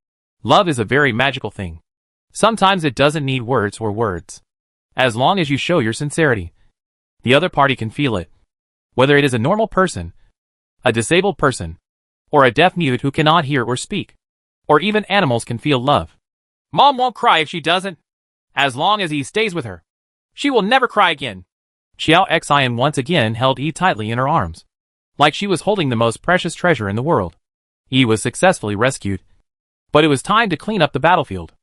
Love is a very magical thing. Sometimes it doesn't need words or words. As long as you show your sincerity, the other party can feel it. Whether it is a normal person, a disabled person, or a deaf-mute who cannot hear or speak, or even animals can feel love. Mom won't cry if she doesn't. As long as he stays with her, she will never cry again. Xiao Xian once again held Yi tightly in her arms, like she was holding the most precious treasure in the world. Yi was successfully rescued, but it was time to clean up the battlefield.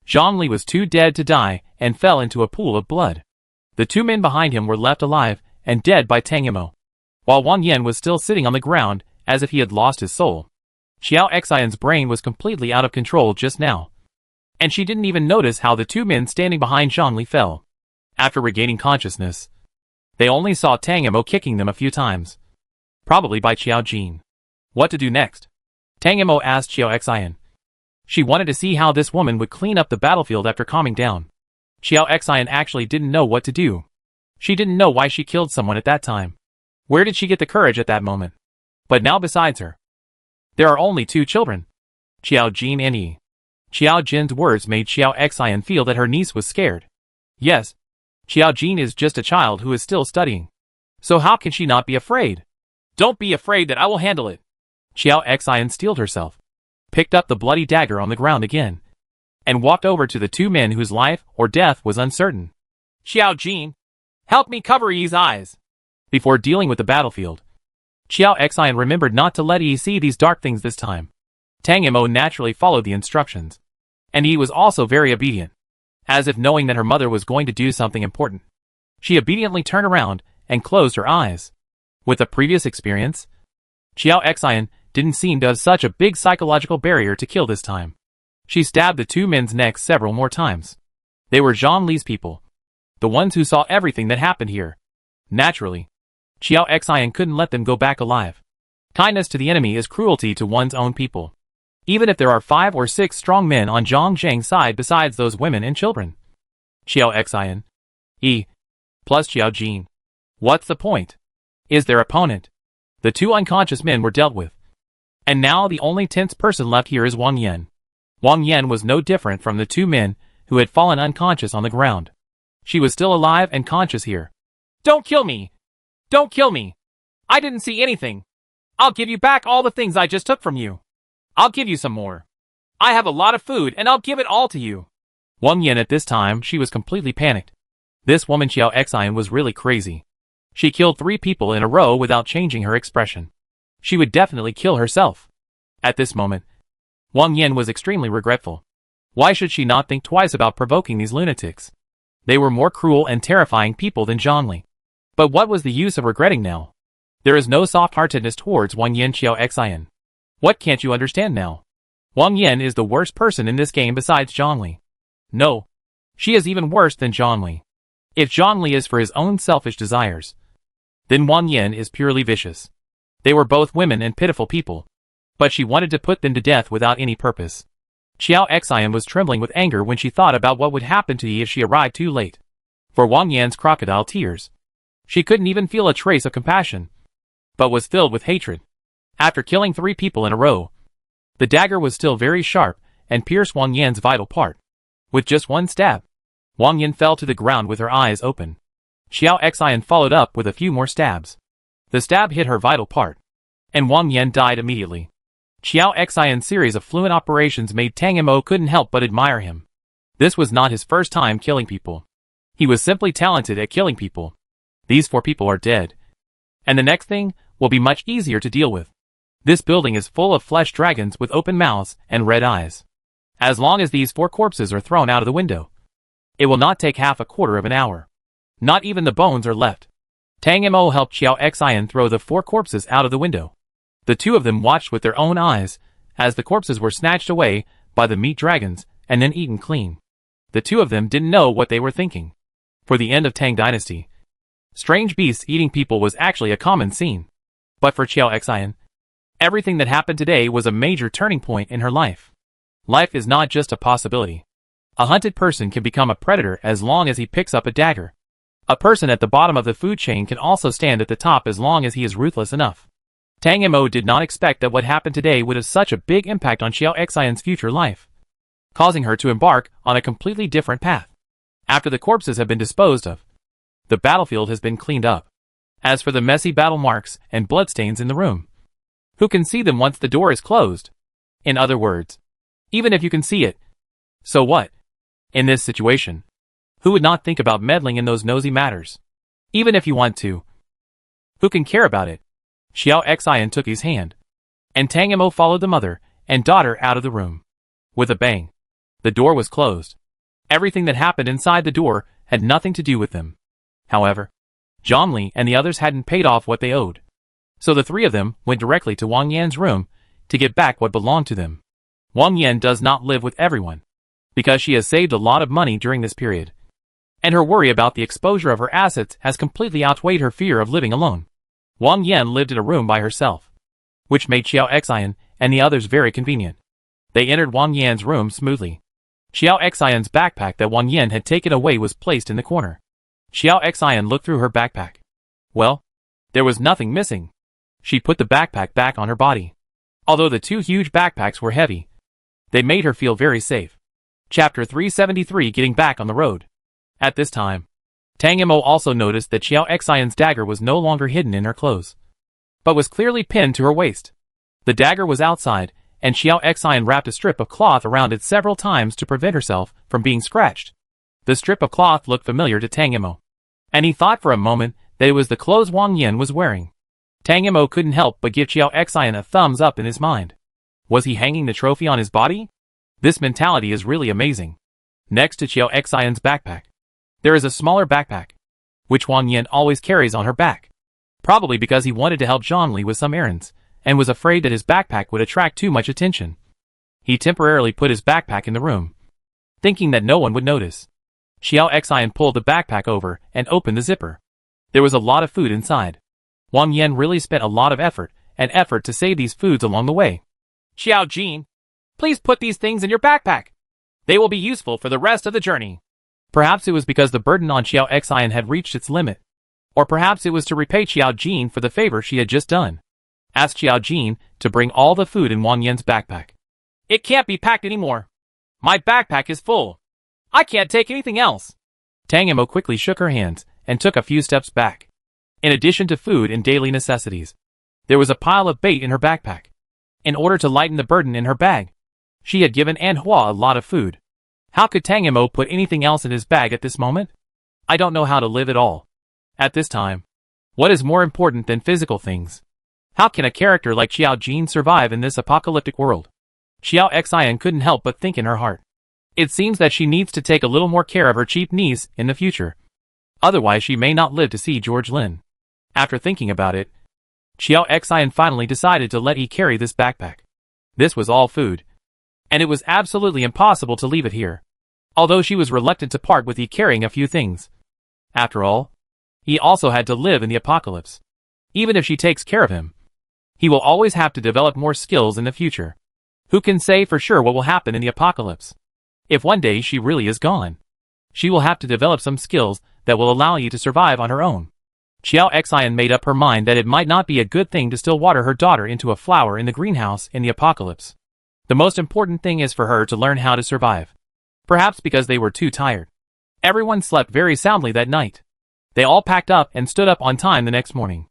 Zhongli was too dead to die and fell into a pool of blood. The two men behind him were left alive and dead by Tang Mo, while Wang Yan was still sitting on the ground as if he had lost his soul. Xiao Xian's brain was completely out of control just now, and she didn't even notice how the two men standing behind Zhongli fell. After regaining consciousness, they only saw Tang Mo kicking them a few times, probably by Xiao Jin. What to do next? Tang Mo asked Xiao Xian. She wanted to see how this woman would clean up the battlefield after calming down. Xiao Xian actually didn't know what to do. She didn't know why she killed someone at that time. Where did she get the courage at that moment? But now besides her, there are only 2 children, Xiao Jin and Yi. Xiao Jin's words made Xiao Xian feel that her niece was scared. Yes, Xiao Jin is just a child who is still studying. So how can she not be afraid? Don't be afraid that I will handle it. Xiao Xian steeled herself, picked up the bloody dagger on the ground again, and walked over to the 2 men whose life or death was uncertain. Xiao Jin, help me cover Yi's eyes. Before dealing with the battlefield, Xiao Xian remembered not to let Yi see these dark things this time. Tang Mo naturally followed the instructions, and Yi was also very obedient, as if knowing that her mother was going to do something important. She obediently turned around and closed her eyes. With the previous experience, Xiao Xian didn't seem to have such a big psychological barrier to kill this time. She stabbed the 2 men's necks several more times. They were Zhang Li's people, the ones who saw everything that happened here. Naturally, Xiao Xian couldn't let them go back alive. Kindness to the enemy is cruelty to one's own people, even if there are 5 or 6 strong men on Zhang Zhang's side besides those women and children. Xiao Xian, Yi, plus Xiao Jin. What's the point? Is their opponent? The 2 unconscious men were dealt with, and now the only tense person left here is Wang Yan. Wang Yan was no different from the 2 men who had fallen unconscious on the ground. She was still alive and conscious here. Don't kill me! Don't kill me! I didn't see anything! I'll give you back all the things I just took from you. I'll give you some more. I have a lot of food and I'll give it all to you. Wang Yan at this time, she was completely panicked. This woman Xiao Xian was really crazy. She killed 3 people in a row without changing her expression. She would definitely kill herself. At this moment, Wang Yan was extremely regretful. Why should she not think twice about provoking these lunatics? They were more cruel and terrifying people than Zhongli. But what was the use of regretting now? There is no soft-heartedness towards Wang Yan Xiao Xian. What can't you understand now? Wang Yan is the worst person in this game besides Zhongli. No. She is even worse than Zhongli. If Zhongli is for his own selfish desires, then Wang Yan is purely vicious. They were both women and pitiful people. But she wanted to put them to death without any purpose. Xiao Xian was trembling with anger when she thought about what would happen to Yi if she arrived too late. For Wang Yan's crocodile tears, she couldn't even feel a trace of compassion, but was filled with hatred. After killing 3 people in a row, the dagger was still very sharp and pierced Wang Yan's vital part. With just one stab, Wang Yan fell to the ground with her eyes open. Xiao Xian followed up with a few more stabs. The stab hit her vital part, and Wang Yan died immediately. Xiao Xian's series of fluent operations made Tang Mo couldn't help but admire him. This was not his first time killing people. He was simply talented at killing people. These 4 people are dead. And the next thing will be much easier to deal with. This building is full of flesh dragons with open mouths and red eyes. As long as these 4 corpses are thrown out of the window, it will not take half a quarter of an hour. Not even the bones are left. Tang Mo helped Xiao Xian throw the 4 corpses out of the window. The 2 of them watched with their own eyes as the corpses were snatched away by the meat dragons and then eaten clean. The 2 of them didn't know what they were thinking. For the end of Tang Dynasty, strange beasts eating people was actually a common scene. But for Xiao Xian, everything that happened today was a major turning point in her life. Life is not just a possibility. A hunted person can become a predator as long as he picks up a dagger. A person at the bottom of the food chain can also stand at the top as long as he is ruthless enough. Tang Mo did not expect that what happened today would have such a big impact on Xiao Xian's future life, causing her to embark on a completely different path. After the corpses have been disposed of, the battlefield has been cleaned up. As for the messy battle marks and bloodstains in the room, who can see them once the door is closed? In other words, even if you can see it, so what? In this situation, who would not think about meddling in those nosy matters? Even if you want to, who can care about it? Xiao Xian took his hand, and Tang Mo followed the mother and daughter out of the room. With a bang, the door was closed. Everything that happened inside the door had nothing to do with them. However, Zhongli and the others hadn't paid off what they owed. So the 3 of them went directly to Wang Yan's room to get back what belonged to them. Wang Yan does not live with everyone, because she has saved a lot of money during this period. And her worry about the exposure of her assets has completely outweighed her fear of living alone. Wang Yan lived in a room by herself, which made Xiao Xian and the others very convenient. They entered Wang Yan's room smoothly. Xiao Xian's backpack that Wang Yan had taken away was placed in the corner. Xiao Xian looked through her backpack. Well, there was nothing missing. She put the backpack back on her body. Although the 2 huge backpacks were heavy, they made her feel very safe. Chapter 373 Getting Back on the Road. At this time, Tang Mo also noticed that Xiao Xian's dagger was no longer hidden in her clothes, but was clearly pinned to her waist. The dagger was outside, and Xiao Xian wrapped a strip of cloth around it several times to prevent herself from being scratched. The strip of cloth looked familiar to Tang Mo, and he thought for a moment that it was the clothes Wang Yan was wearing. Tang Mo couldn't help but give Xiao Xian a thumbs up in his mind. Was he hanging the trophy on his body? This mentality is really amazing. Next to Xiao Xian's backpack, there is a smaller backpack, which Wang Yan always carries on her back. Probably because he wanted to help Zhongli with some errands, and was afraid that his backpack would attract too much attention. He temporarily put his backpack in the room, thinking that no one would notice. Xiao Xian pulled the backpack over and opened the zipper. There was a lot of food inside. Wang Yan really spent a lot of effort to save these foods along the way. Xiao Jin, please put these things in your backpack. They will be useful for the rest of the journey. Perhaps it was because the burden on Xiao Xian had reached its limit. Or perhaps it was to repay Xiao Jin for the favor she had just done. Asked Xiao Jin to bring all the food in Wang Yan's backpack. It can't be packed anymore. My backpack is full. I can't take anything else. Tang Mo quickly shook her hands and took a few steps back. In addition to food and daily necessities, there was a pile of bait in her backpack. In order to lighten the burden in her bag, she had given Anhua a lot of food. How could Tang Mo put anything else in his bag at this moment? I don't know how to live at all. At this time, what is more important than physical things? How can a character like Xiao Jin survive in this apocalyptic world? Xiao Xian couldn't help but think in her heart. It seems that she needs to take a little more care of her cheap niece in the future. Otherwise she may not live to see George Lin. After thinking about it, Xiao Xian finally decided to let Yi carry this backpack. This was all food, and it was absolutely impossible to leave it here. Although she was reluctant to part with Yi carrying a few things. After all, he also had to live in the apocalypse. Even if she takes care of him, he will always have to develop more skills in the future. Who can say for sure what will happen in the apocalypse? If one day she really is gone, she will have to develop some skills that will allow Yi to survive on her own. Xiao Xian made up her mind that it might not be a good thing to still water her daughter into a flower in the greenhouse in the apocalypse. The most important thing is for her to learn how to survive. Perhaps because they were too tired. Everyone slept very soundly that night. They all packed up and stood up on time the next morning,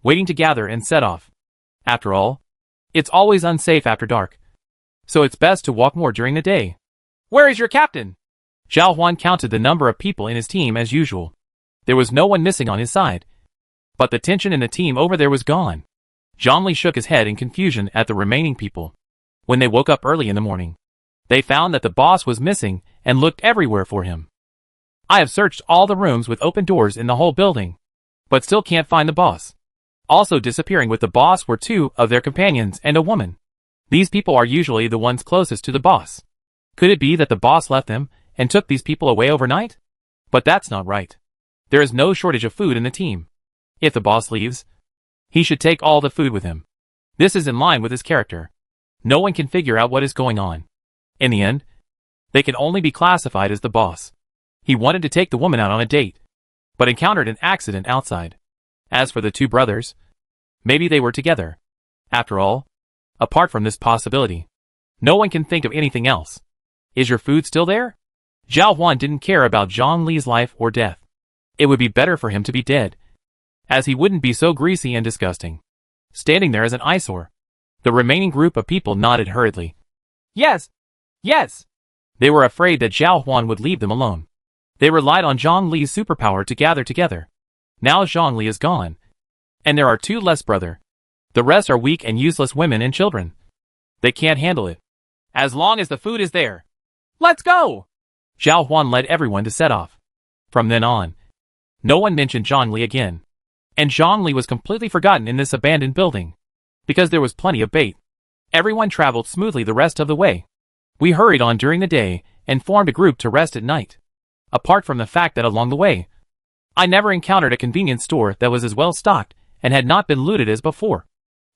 waiting to gather and set off. After all, it's always unsafe after dark, so it's best to walk more during the day. Where is your captain? Zhao Huan counted the number of people in his team as usual. There was no one missing on his side, but the tension in the team over there was gone. Zhongli shook his head in confusion at the remaining people. When they woke up early in the morning, they found that the boss was missing and looked everywhere for him. I have searched all the rooms with open doors in the whole building, but still can't find the boss. Also disappearing with the boss were two of their companions and a woman. These people are usually the ones closest to the boss. Could it be that the boss left them and took these people away overnight? But that's not right. There is no shortage of food in the team. If the boss leaves, he should take all the food with him. This is in line with his character. No one can figure out what is going on. In the end, they can only be classified as the boss. He wanted to take the woman out on a date, but encountered an accident outside. As for the two brothers, maybe they were together. After all, apart from this possibility, no one can think of anything else. Is your food still there? Zhao Huan didn't care about Zhang Li's life or death. It would be better for him to be dead, as he wouldn't be so greasy and disgusting, standing there as an eyesore. The remaining group of people nodded hurriedly. Yes! Yes! They were afraid that Zhao Huan would leave them alone. They relied on Zhang Li's superpower to gather together. Now Zhang Li is gone, and there are two less brother. The rest are weak and useless women and children. They can't handle it. As long as the food is there. Let's go! Zhao Huan led everyone to set off. From then on, no one mentioned Zhang Li again. And Zhang Li was completely forgotten in this abandoned building, because there was plenty of bait. Everyone traveled smoothly the rest of the way. We hurried on during the day and formed a group to rest at night. Apart from the fact that along the way, I never encountered a convenience store that was as well stocked and had not been looted as before.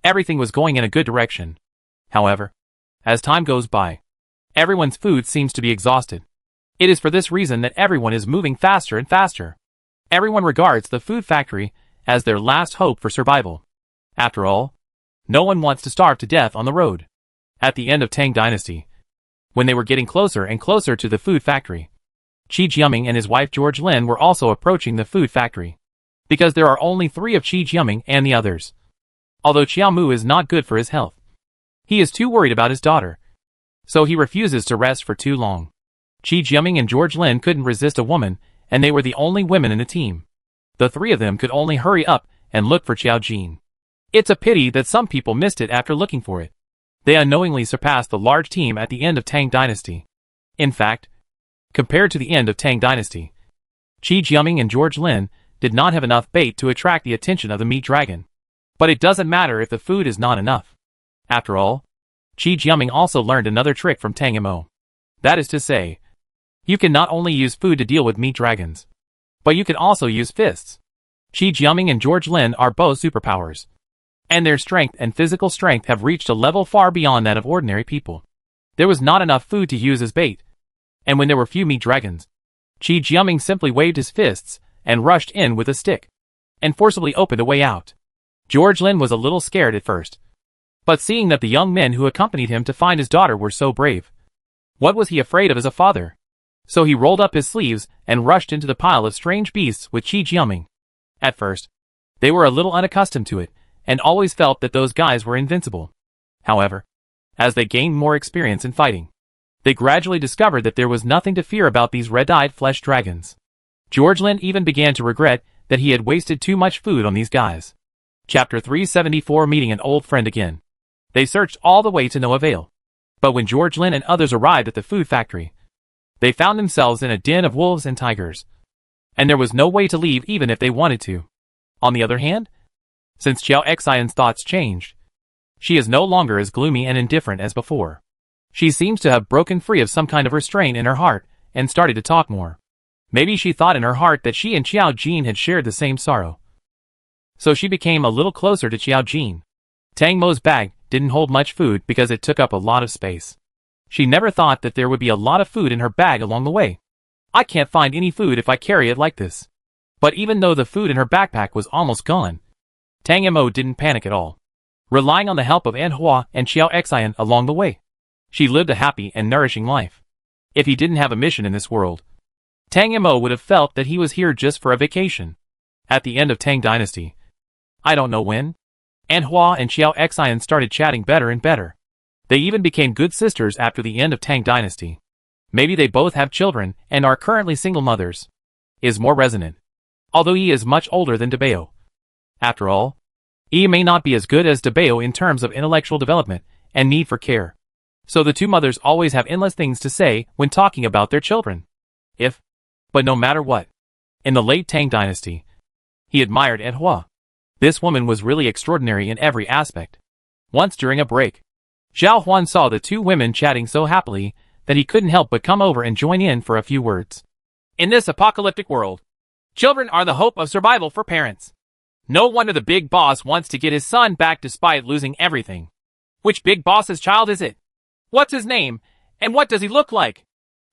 Everything was going in a good direction. However, as time goes by, everyone's food seems to be exhausted. It is for this reason that everyone is moving faster and faster. Everyone regards the food factory as their last hope for survival. After all, no one wants to starve to death on the road. At the end of Tang Dynasty, when they were getting closer and closer to the food factory, Qi Jiaming and his wife George Lin were also approaching the food factory, because there are only 3 of Qi Jiaming and the others. Although Qiao Mu is not good for his health, he is too worried about his daughter, so he refuses to rest for too long. Qi Jiaming and George Lin couldn't resist a woman, and they were the only women in the team. The 3 of them could only hurry up and look for Xiao Jin. It's a pity that some people missed it after looking for it. They unknowingly surpassed the large team at the end of Tang Dynasty. In fact, compared to the end of Tang Dynasty, Qi Jiaming and George Lin did not have enough bait to attract the attention of the meat dragon. But it doesn't matter if the food is not enough. After all, Qi Jiaming also learned another trick from Tang Mo. That is to say, you can not only use food to deal with meat dragons, but you can also use fists. Qi Jiaming and George Lin are both superpowers, and their strength and physical strength have reached a level far beyond that of ordinary people. There was not enough food to use as bait, and when there were few meat dragons, Qi Jiaming simply waved his fists and rushed in with a stick, and forcibly opened a way out. George Lin was a little scared at first, but seeing that the young men who accompanied him to find his daughter were so brave, what was he afraid of as a father? So he rolled up his sleeves and rushed into the pile of strange beasts with Qi Jiaming. At first, they were a little unaccustomed to it, and always felt that those guys were invincible. However, as they gained more experience in fighting, they gradually discovered that there was nothing to fear about these red-eyed flesh dragons. George Lin even began to regret that he had wasted too much food on these guys. Chapter 374 Meeting an old friend again. They searched all the way to no avail. But when George Lin and others arrived at the food factory, they found themselves in a den of wolves and tigers. And there was no way to leave even if they wanted to. On the other hand, since Xiao Xian's thoughts changed, she is no longer as gloomy and indifferent as before. She seems to have broken free of some kind of restraint in her heart and started to talk more. Maybe she thought in her heart that she and Xiao Jin had shared the same sorrow. So she became a little closer to Xiao Jin. Tang Mo's bag didn't hold much food because it took up a lot of space. She never thought that there would be a lot of food in her bag along the way. I can't find any food if I carry it like this. But even though the food in her backpack was almost gone, Tang Mo didn't panic at all, relying on the help of Anhua and Xiao Xian along the way. She lived a happy and nourishing life. If he didn't have a mission in this world, Tang Mo would have felt that he was here just for a vacation. At the end of Tang Dynasty, I don't know when, Anhua and Xiao Xian started chatting better and better. They even became good sisters after the end of Tang Dynasty. Maybe they both have children and are currently single mothers. Is more resonant. Although he is much older than Debao. After all, he may not be as good as Debao in terms of intellectual development and need for care. So the two mothers always have endless things to say when talking about their children. But no matter what, in the late Tang Dynasty, he admired Anhua. This woman was really extraordinary in every aspect. Once during a break, Zhao Huan saw the two women chatting so happily that he couldn't help but come over and join in for a few words. In this apocalyptic world, children are the hope of survival for parents. No wonder the big boss wants to get his son back despite losing everything. Which big boss's child is it? What's his name? And what does he look like?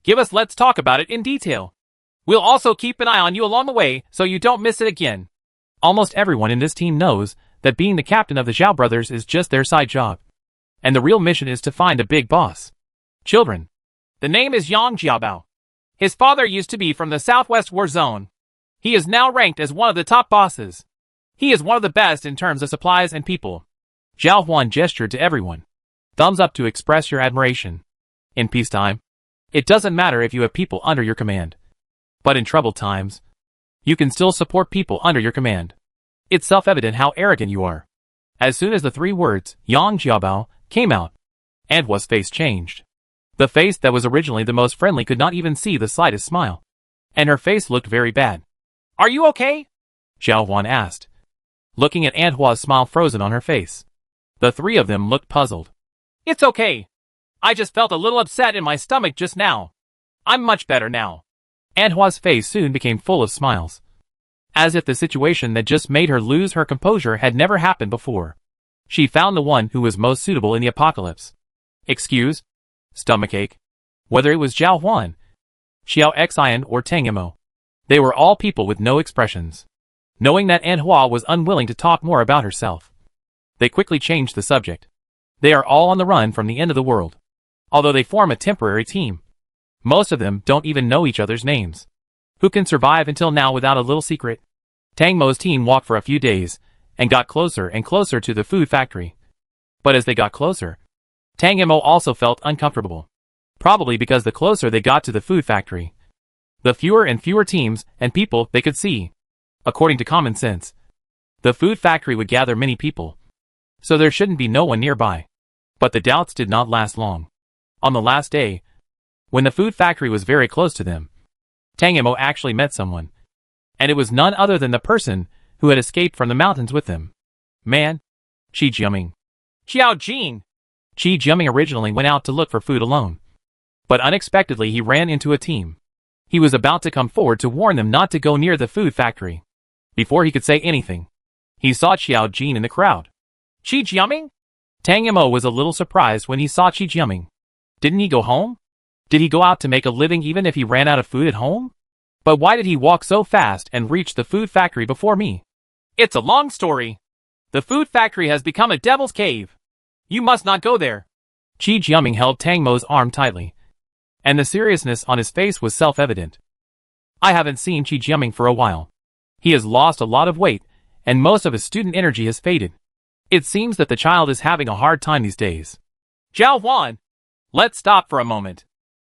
Let's talk about it in detail. We'll also keep an eye on you along the way so you don't miss it again. Almost everyone in this team knows that being the captain of the Zhao brothers is just their side job. And the real mission is to find a big boss. Children. The name is Yang Jiabao. His father used to be from the Southwest War Zone. He is now ranked as one of the top bosses. He is one of the best in terms of supplies and people. Zhao Huan gestured to everyone. Thumbs up to express your admiration. In peacetime, it doesn't matter if you have people under your command. But in troubled times, you can still support people under your command. It's self-evident how arrogant you are. As soon as the three words, Yang Jiabao, came out, Anhua's face changed. The face that was originally the most friendly could not even see the slightest smile. And her face looked very bad. Are you okay? Zhao Huan asked, looking at Anhua's smile frozen on her face. The three of them looked puzzled. It's okay. I just felt a little upset in my stomach just now. I'm much better now. Anhua's face soon became full of smiles. As if the situation that just made her lose her composure had never happened before. She found the one who was most suitable in the apocalypse. Excuse? Stomachache. Whether it was Zhao Huan, Xiao Xian or Tang Mo, they were all people with no expressions. Knowing that Anhua was unwilling to talk more about herself, they quickly changed the subject. They are all on the run from the end of the world. Although they form a temporary team, most of them don't even know each other's names. Who can survive until now without a little secret? Tang Mo's team walked for a few days and got closer and closer to the food factory. But as they got closer, Tang Mo also felt uncomfortable. Probably because the closer they got to the food factory, the fewer and fewer teams and people they could see. According to common sense, the food factory would gather many people, so there shouldn't be no one nearby. But the doubts did not last long. On the last day, when the food factory was very close to them, Tang Mo actually met someone. And it was none other than the person who had escaped from the mountains with them. Man, Qi Jiaming. Xiao Jin. Qi Jiaming originally went out to look for food alone. But unexpectedly he ran into a team. He was about to come forward to warn them not to go near the food factory. Before he could say anything, he saw Xiao Jin in the crowd. Qi Jiaming? Tang Mo was a little surprised when he saw Qi Jiaming. Didn't he go home? Did he go out to make a living even if he ran out of food at home? But why did he walk so fast and reach the food factory before me? It's a long story. The food factory has become a devil's cave. You must not go there. Qi Jiaming held Tang Mo's arm tightly. and the seriousness on his face was self-evident. I haven't seen Qi Jiaming for a while. He has lost a lot of weight, and most of his student energy has faded. It seems that the child is having a hard time these days. Zhao Huan, let's stop for a moment.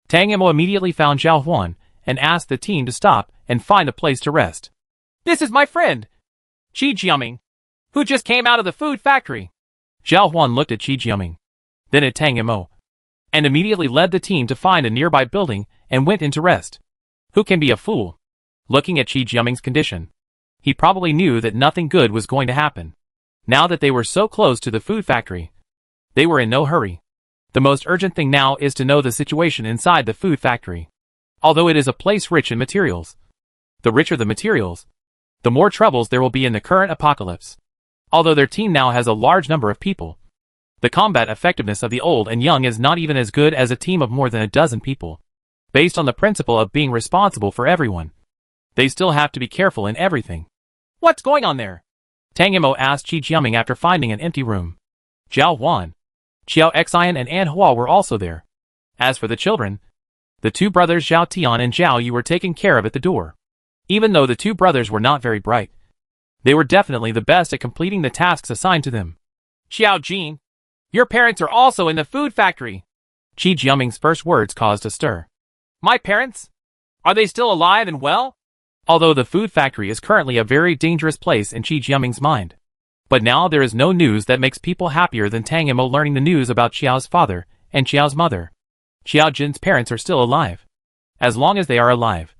Tang Imo immediately found Zhao Huan and asked the team to stop and find a place to rest. This is my friend, Qi Jiaming, who just came out of the food factory. Zhao Huan looked at Qi Jiaming, then at Tang Imo, and immediately led the team to find a nearby building and went in to rest. Who can be a fool? Looking at Qi Jiaming's condition, he probably knew that nothing good was going to happen. Now that they were so close to the food factory, they were in no hurry. The most urgent thing now is to know the situation inside the food factory. Although it is a place rich in materials, the richer the materials, the more troubles there will be in the current apocalypse. Although their team now has a large number of people, the combat effectiveness of the old and young is not even as good as a team of more than a dozen people. Based on the principle of being responsible for everyone, they still have to be careful in everything. What's going on there? Tang Imo asked Qi Jiaming after finding an empty room. Zhao Huan, Xiao Xian and An Hua were also there. As for the children, the two brothers Zhao Tian and Zhao Yu were taken care of at the door. Even though the two brothers were not very bright, they were definitely the best at completing the tasks assigned to them. Xiao Jin, your parents are also in the food factory. Qi Jiaming's first words caused a stir. My parents? Are they still alive and well? Although the food factory is currently a very dangerous place in Qi Jiaming's mind. But now there is no news that makes people happier than Tang Imo learning the news about Xiao's father and Xiao's mother. Xiao Jin's parents are still alive. As long as they are alive,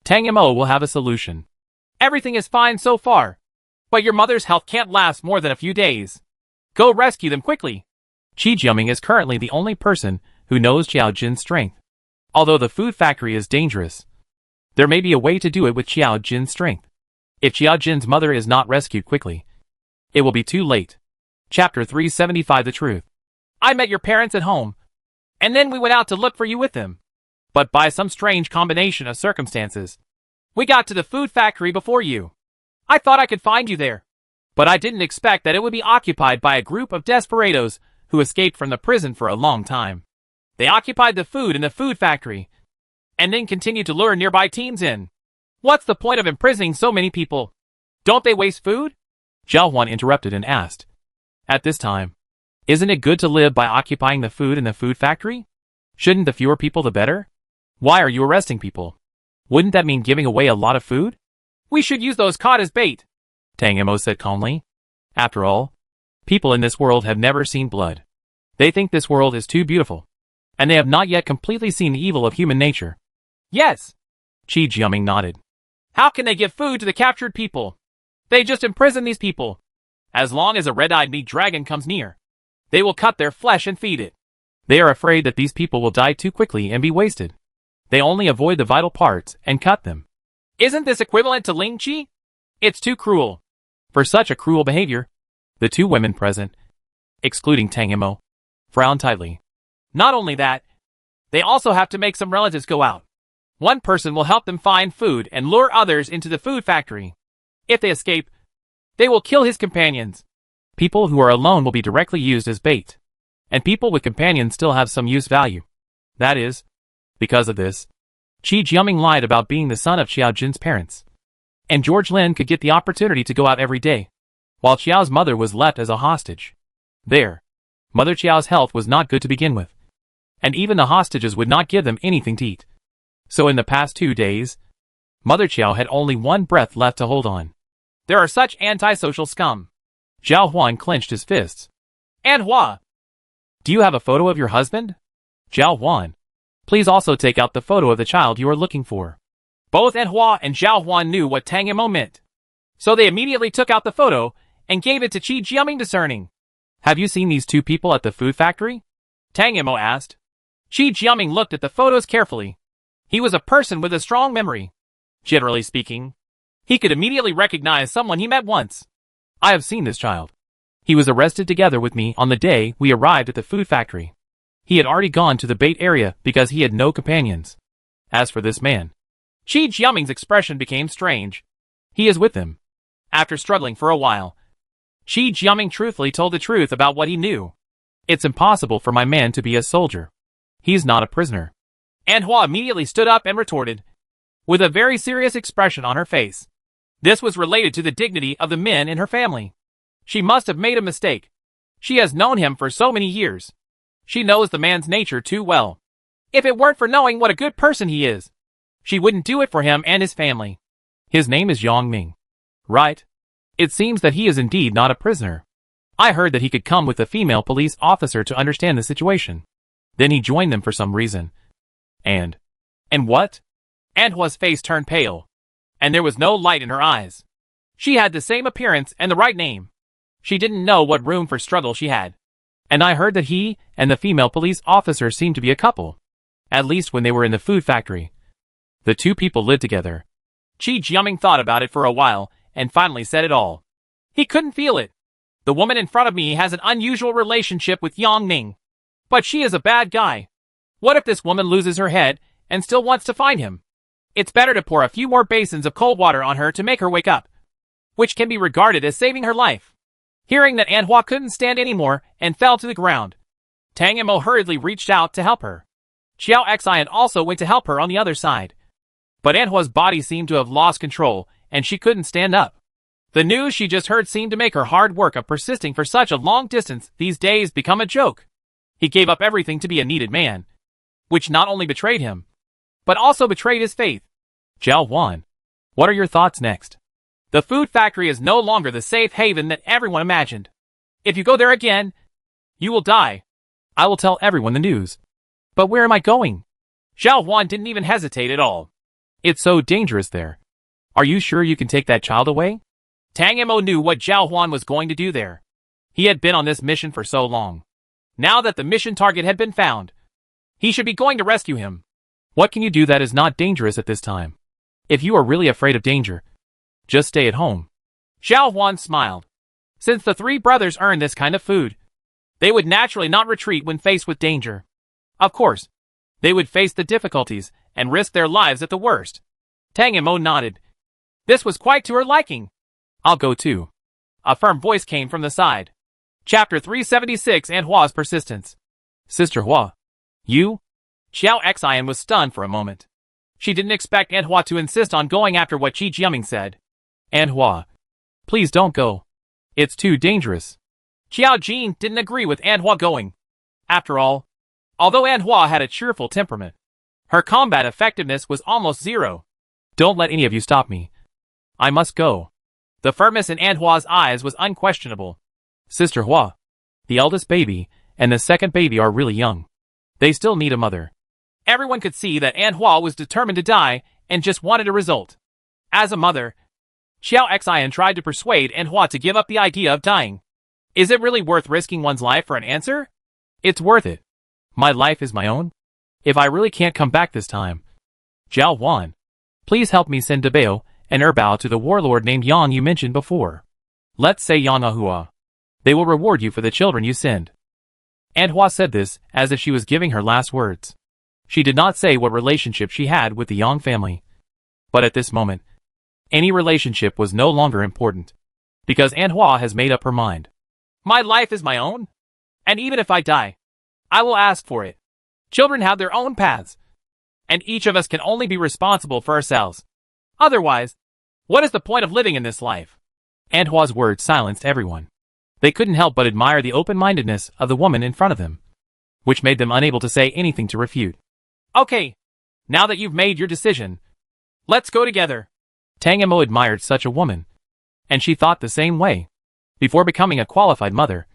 Tang Imo will have a solution. Everything is fine so far, but your mother's health can't last more than a few days. Go rescue them quickly. Qi Jiaming is currently the only person who knows Xiao Jin's strength. Although the food factory is dangerous, there may be a way to do it with Xiao Jin's strength. If Xiao Jin's mother is not rescued quickly, it will be too late. Chapter 375 The Truth. I met your parents at home, and then we went out to look for you with them. But by some strange combination of circumstances, we got to the food factory before you. I thought I could find you there, but I didn't expect that it would be occupied by a group of desperados who escaped from the prison for a long time. They occupied the food in the food factory, and then continued to lure nearby teens in. What's the point of imprisoning so many people? Don't they waste food? Zhao Huan interrupted and asked. At this time, isn't it good to live by occupying the food in the food factory? Shouldn't the fewer people the better? Why are you arresting people? Wouldn't that mean giving away a lot of food? We should use those caught as bait, Tang Imo said calmly. After all, people in this world have never seen blood. They think this world is too beautiful, and they have not yet completely seen the evil of human nature. Yes. Qi Jiaming nodded. How can they give food to the captured people? They just imprison these people. As long as a red-eyed meat dragon comes near, they will cut their flesh and feed it. They are afraid that these people will die too quickly and be wasted. They only avoid the vital parts and cut them. Isn't this equivalent to Ling Qi? It's too cruel. For such a cruel behavior, the two women present, excluding Tang Imo, frowned tightly. Not only that, they also have to make some relatives go out. One person will help them find food and lure others into the food factory. If they escape, they will kill his companions. People who are alone will be directly used as bait, and people with companions still have some use value. That is, because of this, Qi Jiaming lied about being the son of Xiao Jin's parents, and George Lin could get the opportunity to go out every day, while Xiao's mother was left as a hostage. There, Mother Xiao's health was not good to begin with, and even the hostages would not give them anything to eat. So in the past 2 days, Mother Xiao had only one breath left to hold on. There are such antisocial scum. Zhao Huan clenched his fists. An Hua, do you have a photo of your husband? Zhao Huan, please also take out the photo of the child you are looking for. Both An Hua and Zhao Huan knew what Tang Imo meant, so they immediately took out the photo and gave it to Qi Jiaming discerning. Have you seen these two people at the food factory? Tang Imo asked. Qi Jiaming looked at the photos carefully. He was a person with a strong memory. Generally speaking, he could immediately recognize someone he met once. I have seen this child. He was arrested together with me on the day we arrived at the food factory. He had already gone to the bait area because he had no companions. As for this man, Qi Jiaming's expression became strange. He is with them. After struggling for a while, Qi Jiaming truthfully told the truth about what he knew. It's impossible for my man to be a soldier. He's not a prisoner. Anhua immediately stood up and retorted, with a very serious expression on her face. This was related to the dignity of the men in her family. She must have made a mistake. She has known him for so many years. She knows the man's nature too well. If it weren't for knowing what a good person he is, she wouldn't do it for him and his family. His name is Yang Ming. Right? It seems that he is indeed not a prisoner. I heard that he could come with a female police officer to understand the situation. Then he joined them for some reason. And what? Anhua's face turned pale, and there was no light in her eyes. She had the same appearance and the right name. She didn't know what room for struggle she had. And I heard that he and the female police officer seemed to be a couple. At least when they were in the food factory. The two people lived together. Qi Jiaming thought about it for a while, and finally said it all. He couldn't feel it. The woman in front of me has an unusual relationship with Yang Ming. But she is a bad guy. What if this woman loses her head and still wants to find him? It's better to pour a few more basins of cold water on her to make her wake up, which can be regarded as saving her life. Hearing that Anhua couldn't stand anymore and fell to the ground, Tang Mo hurriedly reached out to help her. Xiao Xian also went to help her on the other side. But Anhua's body seemed to have lost control, and she couldn't stand up. The news she just heard seemed to make her hard work of persisting for such a long distance these days become a joke. He gave up everything to be a needed man, which not only betrayed him, but also betrayed his faith. Zhao Huan, what are your thoughts next? The food factory is no longer the safe haven that everyone imagined. If you go there again, you will die. I will tell everyone the news. But where am I going? Zhao Huan didn't even hesitate at all. It's so dangerous there. Are you sure you can take that child away? Tang Mo knew what Zhao Huan was going to do there. He had been on this mission for so long. Now that the mission target had been found, he should be going to rescue him. What can you do that is not dangerous at this time? If you are really afraid of danger, just stay at home. Zhao Huan smiled. Since the three brothers earned this kind of food, they would naturally not retreat when faced with danger. Of course, they would face the difficulties and risk their lives at the worst. Tang Mo nodded. This was quite to her liking. I'll go too. A firm voice came from the side. Chapter 376 Anhua's Persistence. Sister Hua. You? Xiao Xian was stunned for a moment. She didn't expect Anhua to insist on going after what Qi Jiaming said. Anhua, please don't go. It's too dangerous. Xiao Jin didn't agree with Anhua going. After all, although Anhua had a cheerful temperament, her combat effectiveness was almost zero. Don't let any of you stop me. I must go. The firmness in Anhua's eyes was unquestionable. Sister Hua, the eldest baby and the second baby are really young. They still need a mother. Everyone could see that Anhua was determined to die and just wanted a result. As a mother, Xiao Xian tried to persuade Anhua to give up the idea of dying. Is it really worth risking one's life for an answer? It's worth it. My life is my own. If I really can't come back this time. Zhao Huan, please help me send Debao and Erbao to the warlord named Yang you mentioned before. Let's say Yang Ahua. They will reward you for the children you send. Anhua said this as if she was giving her last words. She did not say what relationship she had with the Yang family. But at this moment, any relationship was no longer important. Because Anhua has made up her mind. My life is my own. And even if I die, I will ask for it. Children have their own paths. And each of us can only be responsible for ourselves. Otherwise, what is the point of living in this life? Anhua's words silenced everyone. They couldn't help but admire the open-mindedness of the woman in front of them, which made them unable to say anything to refute. Okay, now that you've made your decision, let's go together. Tang Mo admired such a woman, and she thought the same way. Before becoming a qualified mother,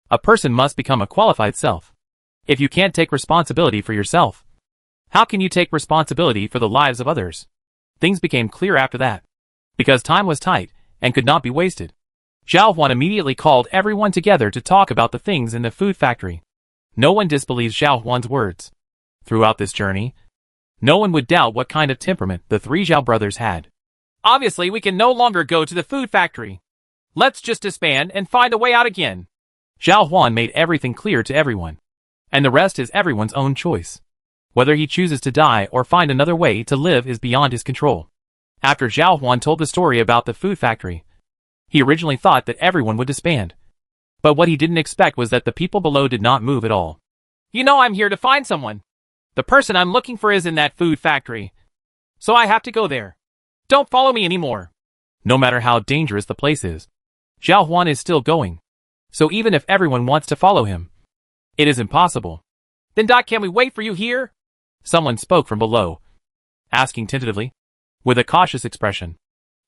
a person must become a qualified self. If you can't take responsibility for yourself, how can you take responsibility for the lives of others? Things became clear after that, because time was tight and could not be wasted. Zhao Huan immediately called everyone together to talk about the things in the food factory. No one disbelieved Zhao Huan's words. Throughout this journey, no one would doubt what kind of temperament the three Zhao brothers had. Obviously, we can no longer go to the food factory. Let's just disband and find a way out again. Zhao Huan made everything clear to everyone. And the rest is everyone's own choice. Whether he chooses to die or find another way to live is beyond his control. After Zhao Huan told the story about the food factory, he originally thought that everyone would disband. But what he didn't expect was that the people below did not move at all. You know I'm here to find someone. The person I'm looking for is in that food factory. So I have to go there. Don't follow me anymore. No matter how dangerous the place is, Zhao Huan is still going. So even if everyone wants to follow him, it is impossible. Then Doc, can we wait for you here? Someone spoke from below, asking tentatively, with a cautious expression.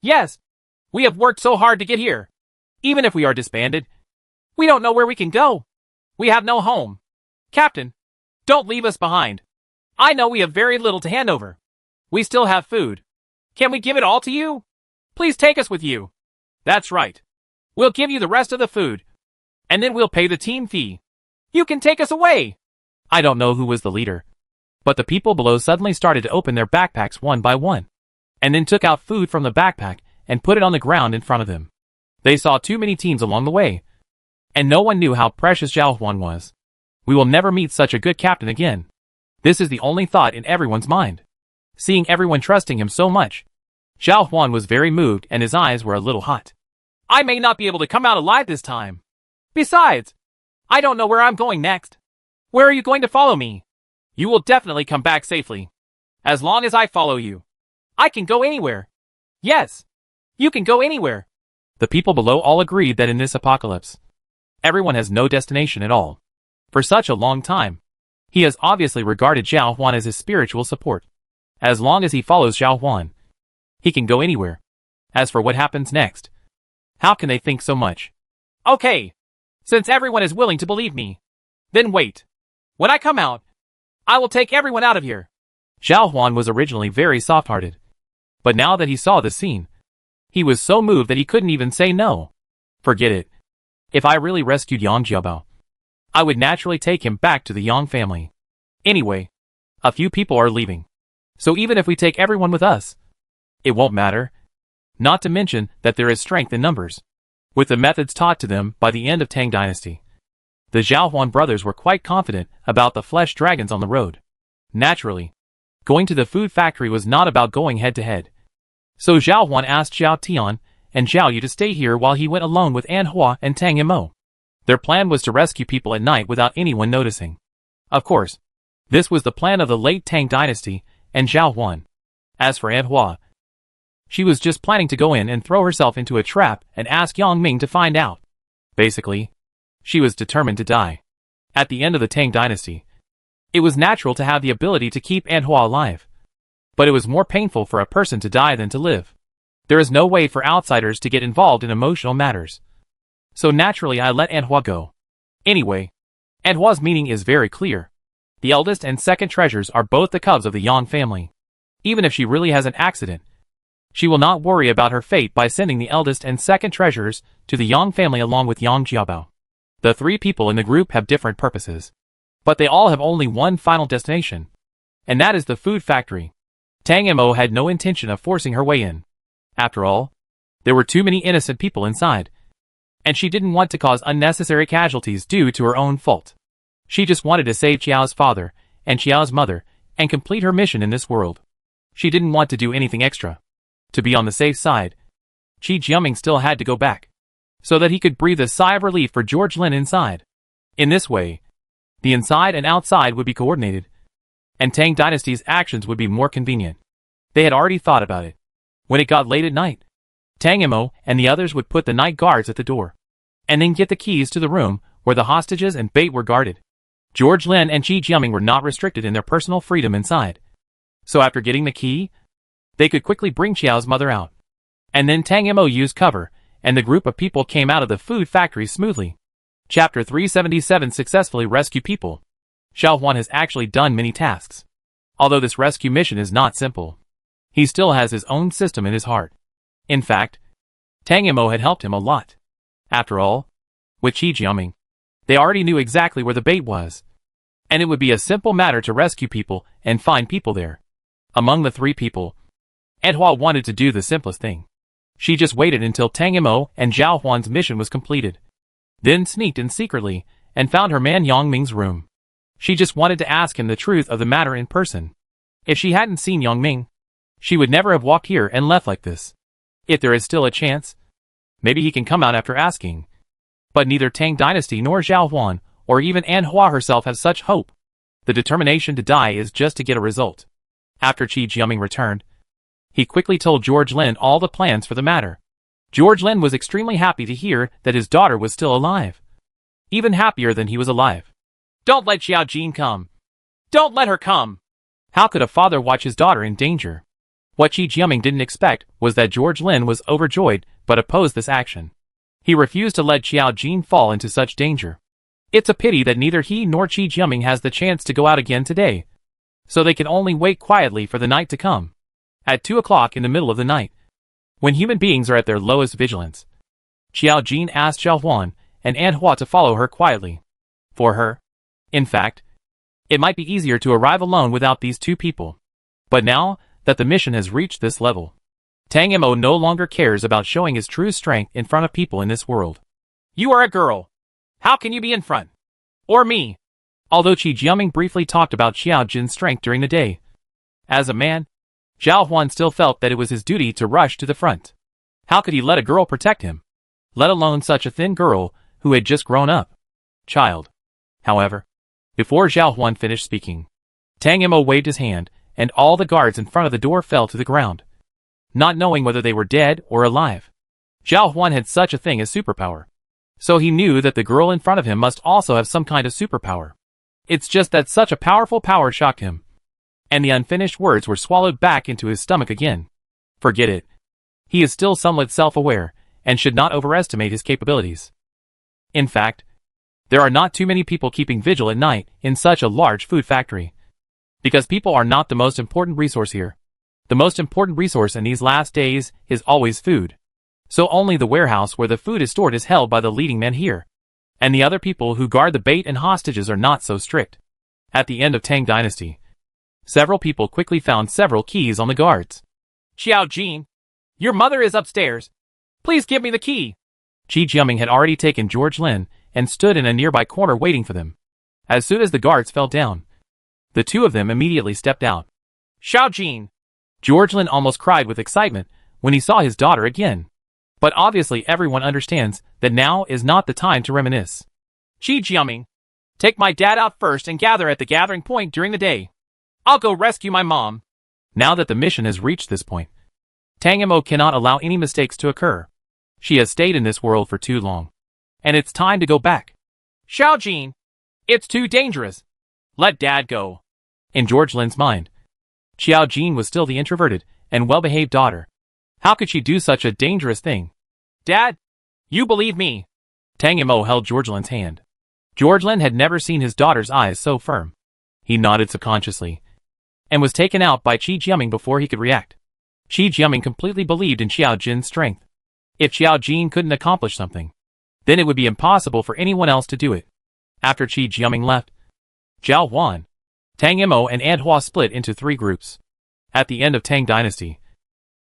Yes. We have worked so hard to get here. Even if we are disbanded, we don't know where we can go. We have no home. Captain, don't leave us behind. I know we have very little to hand over. We still have food. Can we give it all to you? Please take us with you. That's right. We'll give you the rest of the food. And then we'll pay the team fee. You can take us away. I don't know who was the leader, but the people below suddenly started to open their backpacks one by one, and then took out food from the backpack and put it on the ground in front of them. They saw too many teams along the way, and no one knew how precious Zhao Huan was. We will never meet such a good captain again. This is the only thought in everyone's mind. Seeing everyone trusting him so much, Zhao Huan was very moved and his eyes were a little hot. I may not be able to come out alive this time. Besides, I don't know where I'm going next. Where are you going to follow me? You will definitely come back safely. As long as I follow you, I can go anywhere. Yes, you can go anywhere. The people below all agreed that in this apocalypse, everyone has no destination at all. For such a long time, he has obviously regarded Zhao Huan as his spiritual support. As long as he follows Zhao Huan, he can go anywhere. As for what happens next, how can they think so much? Okay, since everyone is willing to believe me, then wait. When I come out, I will take everyone out of here. Zhao Huan was originally very soft-hearted, but now that he saw the scene, he was so moved that he couldn't even say no. Forget it. If I really rescued Yang Jiabao, I would naturally take him back to the Yang family. Anyway, a few people are leaving. So even if we take everyone with us, it won't matter. Not to mention that there is strength in numbers. With the methods taught to them by the end of Tang Dynasty, the Zhao Huan brothers were quite confident about the flesh dragons on the road. Naturally, going to the food factory was not about going head-to-head. So Zhao Huan asked Zhao Tian and Zhao Yu to stay here while he went alone with An Hua and Tang Mo. Their plan was to rescue people at night without anyone noticing. Of course, this was the plan of the late Tang Dynasty and Zhao Huan. As for An Hua, she was just planning to go in and throw herself into a trap and ask Yang Ming to find out. Basically, she was determined to die. At the end of the Tang Dynasty, it was natural to have the ability to keep An Hua alive. But it was more painful for a person to die than to live. There is no way for outsiders to get involved in emotional matters. So naturally I let An Hua go. Anyway, An Hua's meaning is very clear. The eldest and second treasures are both the cubs of the Yang family. Even if she really has an accident, she will not worry about her fate by sending the eldest and second treasures to the Yang family along with Yang Jiabao. The three people in the group have different purposes, but they all have only one final destination, and that is the food factory. Tang Mo had no intention of forcing her way in. After all, there were too many innocent people inside, and she didn't want to cause unnecessary casualties due to her own fault. She just wanted to save Qiao's father and Qiao's mother and complete her mission in this world. She didn't want to do anything extra. To be on the safe side, Qi Jiaming still had to go back, so that he could breathe a sigh of relief for George Lin inside. In this way, the inside and outside would be coordinated, and Tang Dynasty's actions would be more convenient. They had already thought about it. When it got late at night, Tang Mo and the others would put the night guards at the door, and then get the keys to the room where the hostages and bait were guarded. George Lin and Qi Jiaming were not restricted in their personal freedom inside. So after getting the key, they could quickly bring Qiao's mother out. And then Tang Mo used cover, and the group of people came out of the food factory smoothly. Chapter 377 Successfully Rescue People. Zhao Huan has actually done many tasks. Although this rescue mission is not simple, he still has his own system in his heart. In fact, Tang Mo had helped him a lot. After all, with Qi Jiaming, they already knew exactly where the bait was, and it would be a simple matter to rescue people and find people there. Among the three people, An Hua wanted to do the simplest thing. She just waited until Tang Mo and Zhao Huan's mission was completed, then sneaked in secretly and found her man Yang Ming's room. She just wanted to ask him the truth of the matter in person. If she hadn't seen Yang Ming, she would never have walked here and left like this. If there is still a chance, maybe he can come out after asking. But neither Tang Dynasty nor Zhao Huan or even An Hua herself have such hope. The determination to die is just to get a result. After Qi Jiaming returned, he quickly told George Lin all the plans for the matter. George Lin was extremely happy to hear that his daughter was still alive. Even happier than he was alive. Don't let Xiao Jin come. Don't let her come. How could a father watch his daughter in danger? What Qi Jiaming didn't expect was that George Lin was overjoyed but opposed this action. He refused to let Xiao Jin fall into such danger. It's a pity that neither he nor Qi Jiaming has the chance to go out again today, so they can only wait quietly for the night to come. At 2 o'clock in the middle of the night, when human beings are at their lowest vigilance, Xiao Jin asked Xiao Huan and An Hua to follow her quietly. For her, in fact, it might be easier to arrive alone without these two people. But now that the mission has reached this level, Tang Mo no longer cares about showing his true strength in front of people in this world. You are a girl. How can you be in front? Or me? Although Qi Jiaming briefly talked about Xiao Jin's strength during the day, as a man, Zhao Huan still felt that it was his duty to rush to the front. How could he let a girl protect him? Let alone such a thin girl who had just grown up. Child. However, before Zhao Huan finished speaking, Tang Mo waved his hand, and all the guards in front of the door fell to the ground, not knowing whether they were dead or alive. Zhao Huan had such a thing as superpower, so he knew that the girl in front of him must also have some kind of superpower. It's just that such a powerful power shocked him, and the unfinished words were swallowed back into his stomach again. Forget it. He is still somewhat self-aware, and should not overestimate his capabilities. In fact, there are not too many people keeping vigil at night in such a large food factory. Because people are not the most important resource here. The most important resource in these last days is always food. So only the warehouse where the food is stored is held by the leading men here. And the other people who guard the bait and hostages are not so strict. At the end of Tang Dynasty, several people quickly found several keys on the guards. Xiao Jin, your mother is upstairs. Please give me the key. Qi Jiaming had already taken George Lin and stood in a nearby corner waiting for them. As soon as the guards fell down, the two of them immediately stepped out. Xiao Jin. George Lin almost cried with excitement when he saw his daughter again. But obviously everyone understands that now is not the time to reminisce. Qi Jiaming, take my dad out first and gather at the gathering point during the day. I'll go rescue my mom. Now that the mission has reached this point, Tang Mo cannot allow any mistakes to occur. She has stayed in this world for too long, and it's time to go back. Xiao Jin, it's too dangerous. Let dad go. In George Lin's mind, Xiao Jin was still the introverted and well-behaved daughter. How could she do such a dangerous thing? Dad, you believe me. Tang Mo held George Lin's hand. George Lin had never seen his daughter's eyes so firm. He nodded subconsciously, and was taken out by Qi Jiaming before he could react. Qi Jiaming completely believed in Xiao Jin's strength. If Xiao Jin couldn't accomplish something, then it would be impossible for anyone else to do it. After Qi Jiaming left, Zhao Huan, Tang Mo and An Hua split into 3 groups. At the end of Tang Dynasty,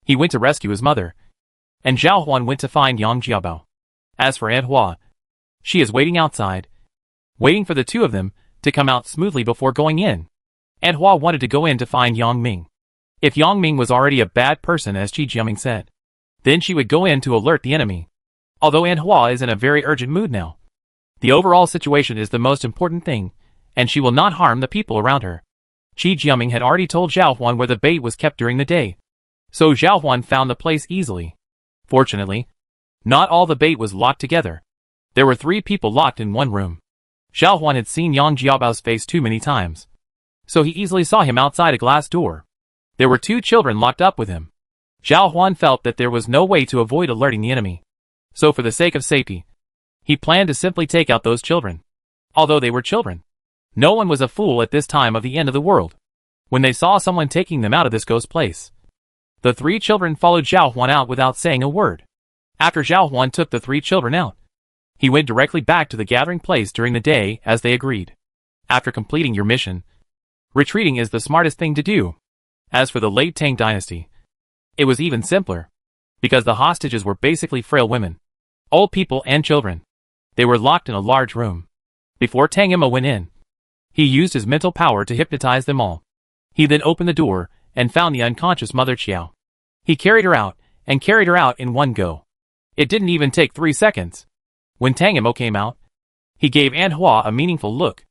he went to rescue his mother, and Zhao Huan went to find Yang Jiabao. As for An Hua, she is waiting outside, waiting for the two of them to come out smoothly before going in. An Hua wanted to go in to find Yang Ming. If Yang Ming was already a bad person as Qi Jiaming said, then she would go in to alert the enemy. Although An Hua is in a very urgent mood now, the overall situation is the most important thing, and she will not harm the people around her. Qi Jiaming had already told Zhao Huan where the bait was kept during the day, so Zhao Huan found the place easily. Fortunately, not all the bait was locked together. There were 3 people locked in one room. Zhao Huan had seen Yang Jiabao's face too many times, so he easily saw him outside a glass door. There were 2 children locked up with him. Zhao Huan felt that there was no way to avoid alerting the enemy, so for the sake of safety, he planned to simply take out those children. Although they were children, no one was a fool at this time of the end of the world. When they saw someone taking them out of this ghost place, the 3 children followed Zhao Huan out without saying a word. After Zhao Huan took the 3 children out, he went directly back to the gathering place during the day as they agreed. After completing your mission, retreating is the smartest thing to do. As for the late Tang Dynasty, it was even simpler, because the hostages were basically frail women, old people and children. They were locked in a large room. Before Tang Mo went in, he used his mental power to hypnotize them all. He then opened the door and found the unconscious Mother Qiao. He carried her out in one go. It didn't even take 3 seconds. When Tang Mo came out, he gave An Hua a meaningful look.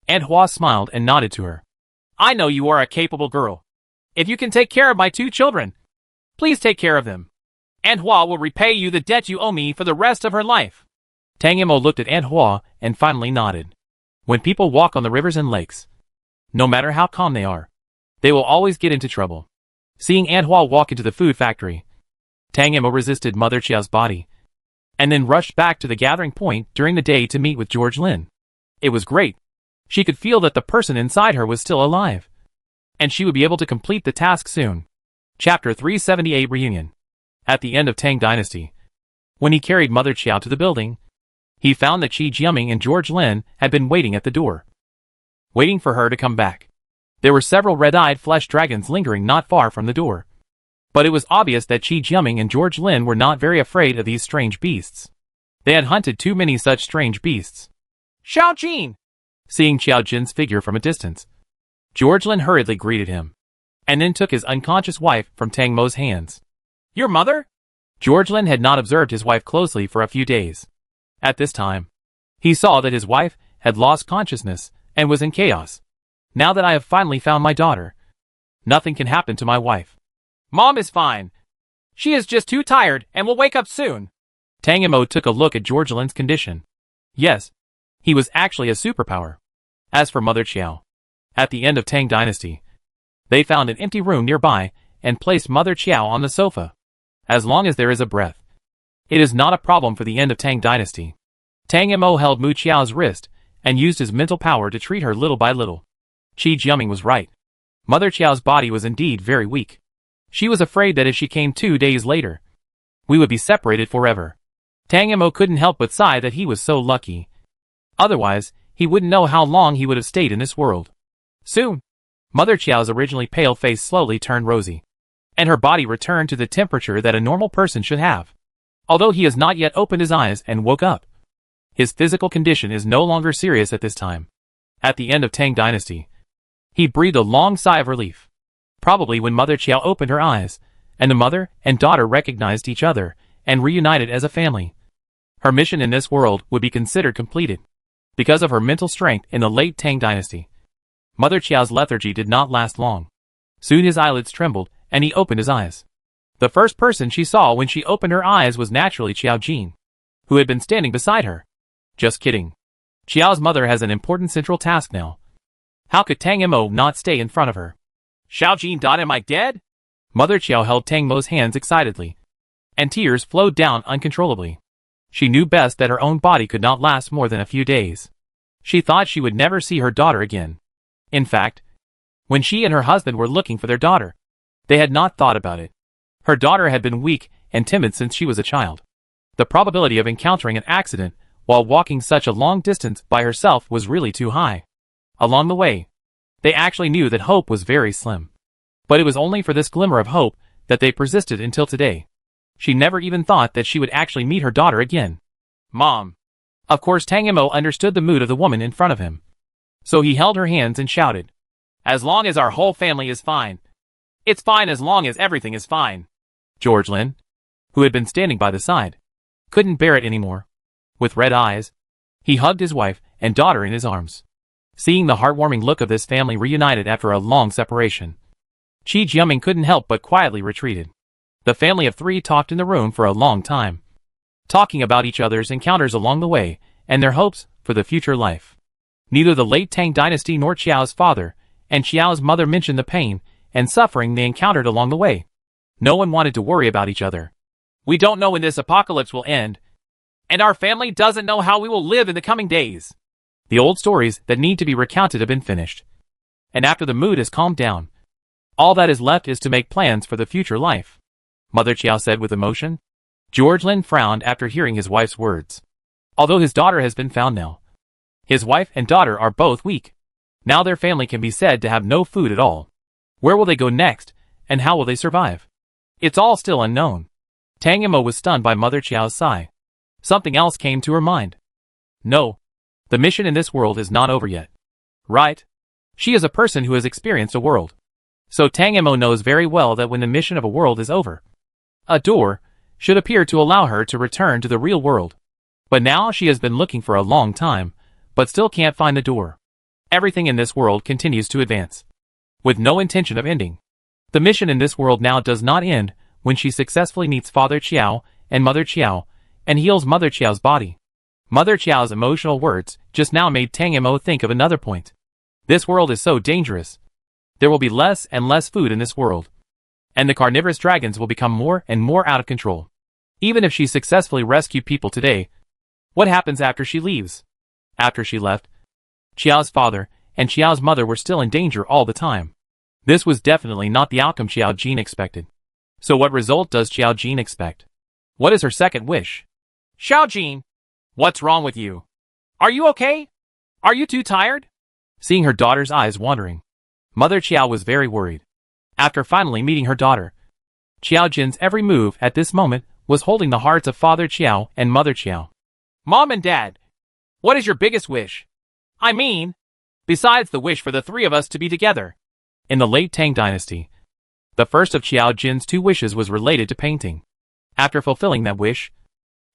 Aunt Hua smiled and nodded to her. I know you are a capable girl. If you can take care of my 2 children, please take care of them. Aunt Hua will repay you the debt you owe me for the rest of her life. Tang Mo looked at Aunt Hua and finally nodded. When people walk on the rivers and lakes, no matter how calm they are, they will always get into trouble. Seeing Aunt Hua walk into the food factory, Tang Mo resisted Mother Chiao's body, and then rushed back to the gathering point during the day to meet with George Lin. It was great. She could feel that the person inside her was still alive, and she would be able to complete the task soon. Chapter 378 Reunion. At the end of Tang Dynasty, when he carried Mother Chiao to the building, he found that Qi Jiaming and George Lin had been waiting at the door, waiting for her to come back. There were several red-eyed flesh dragons lingering not far from the door, but it was obvious that Qi Jiaming and George Lin were not very afraid of these strange beasts. They had hunted too many such strange beasts. Xiao Jin! Seeing Xiao Jin's figure from a distance, George Lin hurriedly greeted him, and then took his unconscious wife from Tang Mo's hands. Your mother? George Lin had not observed his wife closely for a few days. At this time, he saw that his wife had lost consciousness and was in chaos. Now that I have finally found my daughter, nothing can happen to my wife. Mom is fine. She is just too tired and will wake up soon. Tang Mo took a look at George Lin's condition. Yes, he was actually a superpower. As for Mother Chiao, at the end of Tang Dynasty, they found an empty room nearby and placed Mother Chiao on the sofa. As long as there is a breath, it is not a problem for the end of Tang Dynasty. Tang Mo held Mu Chiao's wrist and used his mental power to treat her little by little. Qi Jiaming was right. Mother Chiao's body was indeed very weak. She was afraid that if she came 2 days later, we would be separated forever. Tang Mo couldn't help but sigh that he was so lucky. Otherwise, he wouldn't know how long he would have stayed in this world. Soon, Mother Chiao's originally pale face slowly turned rosy, and her body returned to the temperature that a normal person should have. Although he has not yet opened his eyes and woke up, his physical condition is no longer serious at this time. At the end of Tang Dynasty, he breathed a long sigh of relief. Probably when Mother Chiao opened her eyes, and the mother and daughter recognized each other and reunited as a family, her mission in this world would be considered completed. Because of her mental strength in the late Tang Dynasty, Mother Chiao's lethargy did not last long. Soon his eyelids trembled, and he opened his eyes. The first person she saw when she opened her eyes was naturally Xiao Jin, who had been standing beside her. Just kidding. Xiao's mother has an important central task now. How could Tang Mo not stay in front of her? Xiao Jin, am I dead? Mother Chiao held Tang Mo's hands excitedly, and tears flowed down uncontrollably. She knew best that her own body could not last more than a few days. She thought she would never see her daughter again. In fact, when she and her husband were looking for their daughter, they had not thought about it. Her daughter had been weak and timid since she was a child. The probability of encountering an accident while walking such a long distance by herself was really too high. Along the way, they actually knew that hope was very slim. But it was only for this glimmer of hope that they persisted until today. She never even thought that she would actually meet her daughter again. Mom. Of course Tang Mo understood the mood of the woman in front of him. So he held her hands and shouted, as long as our whole family is fine. It's fine as long as everything is fine. George Lin, who had been standing by the side, couldn't bear it anymore. With red eyes, he hugged his wife and daughter in his arms. Seeing the heartwarming look of this family reunited after a long separation, Qi Jiaming couldn't help but quietly retreated. The family of 3 talked in the room for a long time, talking about each other's encounters along the way and their hopes for the future life. Neither the late Tang Dynasty nor Xiao's father and Xiao's mother mentioned the pain and suffering they encountered along the way. No one wanted to worry about each other. We don't know when this apocalypse will end, and our family doesn't know how we will live in the coming days. The old stories that need to be recounted have been finished, and after the mood has calmed down, all that is left is to make plans for the future life, Mother Chiao said with emotion. George Lin frowned after hearing his wife's words. Although his daughter has been found now, his wife and daughter are both weak. Now their family can be said to have no food at all. Where will they go next, and how will they survive? It's all still unknown. Tang Mo was stunned by Mother Chiao's sigh. Something else came to her mind. No, the mission in this world is not over yet. Right? She is a person who has experienced a world. So Tang Mo knows very well that when the mission of a world is over, a door should appear to allow her to return to the real world. But now she has been looking for a long time, but still can't find the door. Everything in this world continues to advance, with no intention of ending. The mission in this world now does not end when she successfully meets Father Chiao and Mother Chiao and heals Mother Chiao's body. Mother Chiao's emotional words just now made Tang Mo think of another point. This world is so dangerous. There will be less and less food in this world, and the carnivorous dragons will become more and more out of control. Even if she successfully rescued people today, what happens after she leaves? After she left, Chiao's father and Chiao's mother were still in danger all the time. This was definitely not the outcome Xiao Jin expected. So what result does Xiao Jin expect? What is her second wish? Xiao Jin, what's wrong with you? Are you okay? Are you too tired? Seeing her daughter's eyes wandering, Mother Chiao was very worried. After finally meeting her daughter, Xiao Jin's every move at this moment was holding the hearts of Father Chiao and Mother Chiao. Mom and Dad, what is your biggest wish? I mean, besides the wish for the three of us to be together. In the late Tang dynasty, the first of Xiao Jin's two wishes was related to painting. After fulfilling that wish,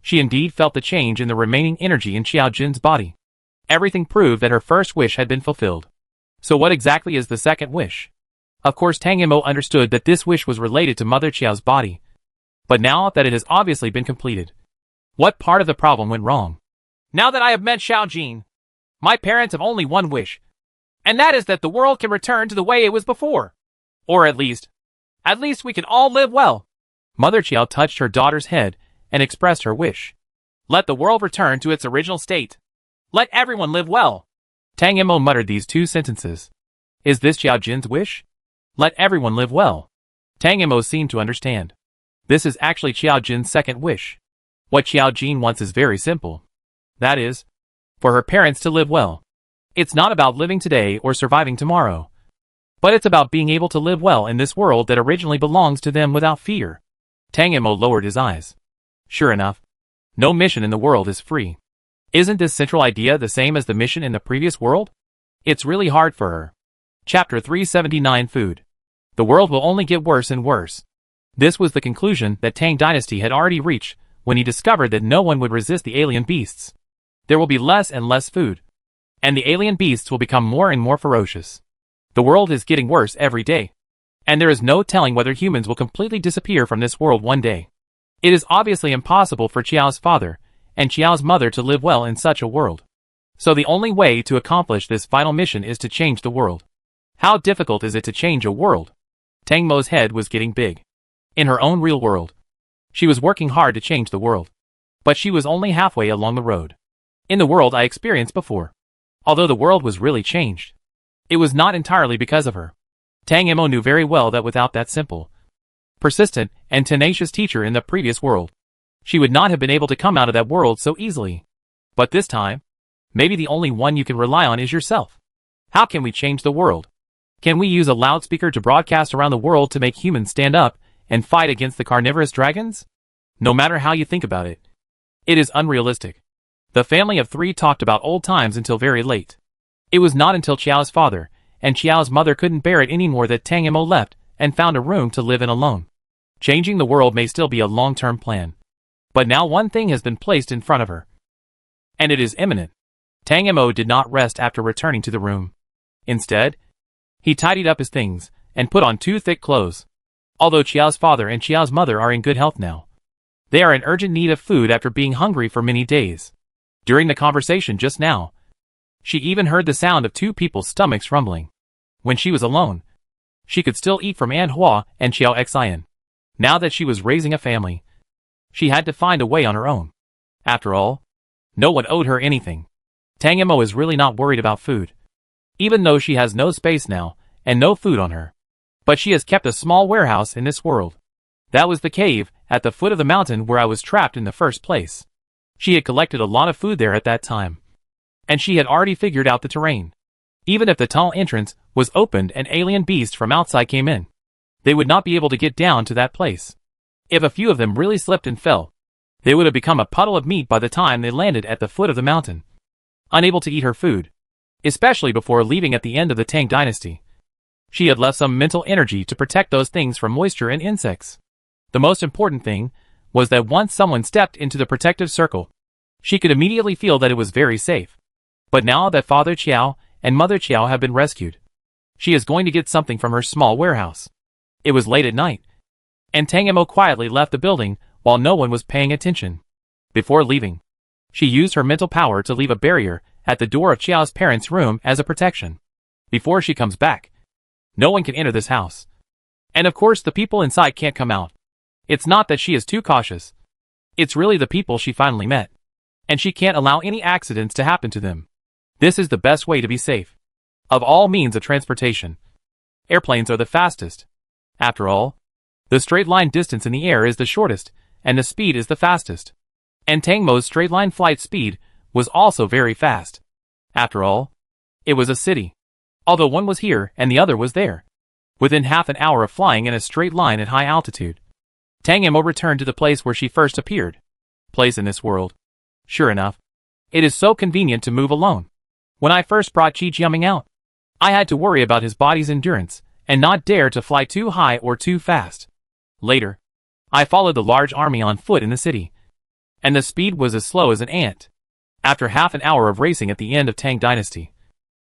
she indeed felt the change in the remaining energy in Xiao Jin's body. Everything proved that her first wish had been fulfilled. So what exactly is the second wish? Of course Tang Mo understood that this wish was related to Mother Chiao's body. But now that it has obviously been completed, what part of the problem went wrong? Now that I have met Xiao Jin, my parents have only one wish, and that is that the world can return to the way it was before. Or at least we can all live well. Mother Chiao touched her daughter's head and expressed her wish. Let the world return to its original state. Let everyone live well. Tang Mo muttered these two sentences. Is this Xiao Jin's wish? Let everyone live well. Tang Mo seemed to understand. This is actually Xiao Jin's second wish. What Xiao Jin wants is very simple. That is, for her parents to live well. It's not about living today or surviving tomorrow, but it's about being able to live well in this world that originally belongs to them without fear. Tang Mo lowered his eyes. Sure enough, no mission in the world is free. Isn't this central idea the same as the mission in the previous world? It's really hard for her. Chapter 379 Food. The world will only get worse and worse. This was the conclusion that Tang Dynasty had already reached when he discovered that no one would resist the alien beasts. There will be less and less food, and the alien beasts will become more and more ferocious. The world is getting worse every day, and there is no telling whether humans will completely disappear from this world one day. It is obviously impossible for Chiao's father and Chiao's mother to live well in such a world. So the only way to accomplish this final mission is to change the world. How difficult is it to change a world? Tang Mo's head was getting big. In her own real world, she was working hard to change the world. But she was only halfway along the road. In the world I experienced before, although the world was really changed, it was not entirely because of her. Tang Mo knew very well that without that simple, persistent, and tenacious teacher in the previous world, she would not have been able to come out of that world so easily. But this time, maybe the only one you can rely on is yourself. How can we change the world? Can we use a loudspeaker to broadcast around the world to make humans stand up and fight against the carnivorous dragons? No matter how you think about it, it is unrealistic. The family of three talked about old times until very late. It was not until Chiao's father and Chiao's mother couldn't bear it anymore that Tang Mo left and found a room to live in alone. Changing the world may still be a long-term plan, but now one thing has been placed in front of her, and it is imminent. Tang Mo did not rest after returning to the room. Instead, he tidied up his things and put on 2 thick clothes. Although Chiao's father and Chiao's mother are in good health now, they are in urgent need of food after being hungry for many days. During the conversation just now, she even heard the sound of 2 people's stomachs rumbling. When she was alone, she could still eat from An Hua and Xiao Xian. Now that she was raising a family, she had to find a way on her own. After all, no one owed her anything. Tang Mo is really not worried about food, even though she has no space now and no food on her. But she has kept a small warehouse in this world. That was the cave at the foot of the mountain where I was trapped in the first place. She had collected a lot of food there at that time, and she had already figured out the terrain. Even if the tunnel entrance was opened and alien beasts from outside came in, they would not be able to get down to that place. If a few of them really slipped and fell, they would have become a puddle of meat by the time they landed at the foot of the mountain. Unable to eat her food, especially before leaving at the end of the Tang Dynasty, she had left some mental energy to protect those things from moisture and insects. The most important thing was that once someone stepped into the protective circle, she could immediately feel that it was very safe. But now that Father Chiao and Mother Chiao have been rescued. She is going to get something from her small warehouse. It was late at night, and Tang Mo quietly left the building while no one was paying attention. Before leaving, she used her mental power to leave a barrier at the door of Chiao's parents' room as a protection. Before she comes back, no one can enter this house. And of course the people inside can't come out. It's not that she is too cautious. It's really the people she finally met. And she can't allow any accidents to happen to them. This is the best way to be safe. Of all means of transportation, airplanes are the fastest. After all, the straight line distance in the air is the shortest, and the speed is the fastest. And Tang Mo's straight line flight speed was also very fast. After all, it was a city. Although one was here and the other was there. Within half an hour of flying in a straight line at high altitude, Tang Mo returned to the place where she first appeared. Place in this world. Sure enough, it is so convenient to move alone. When I first brought Chi Jiaming out, I had to worry about his body's endurance and not dare to fly too high or too fast. Later, I followed the large army on foot in the city, and the speed was as slow as an ant. After half an hour of racing at the end of Tang Dynasty,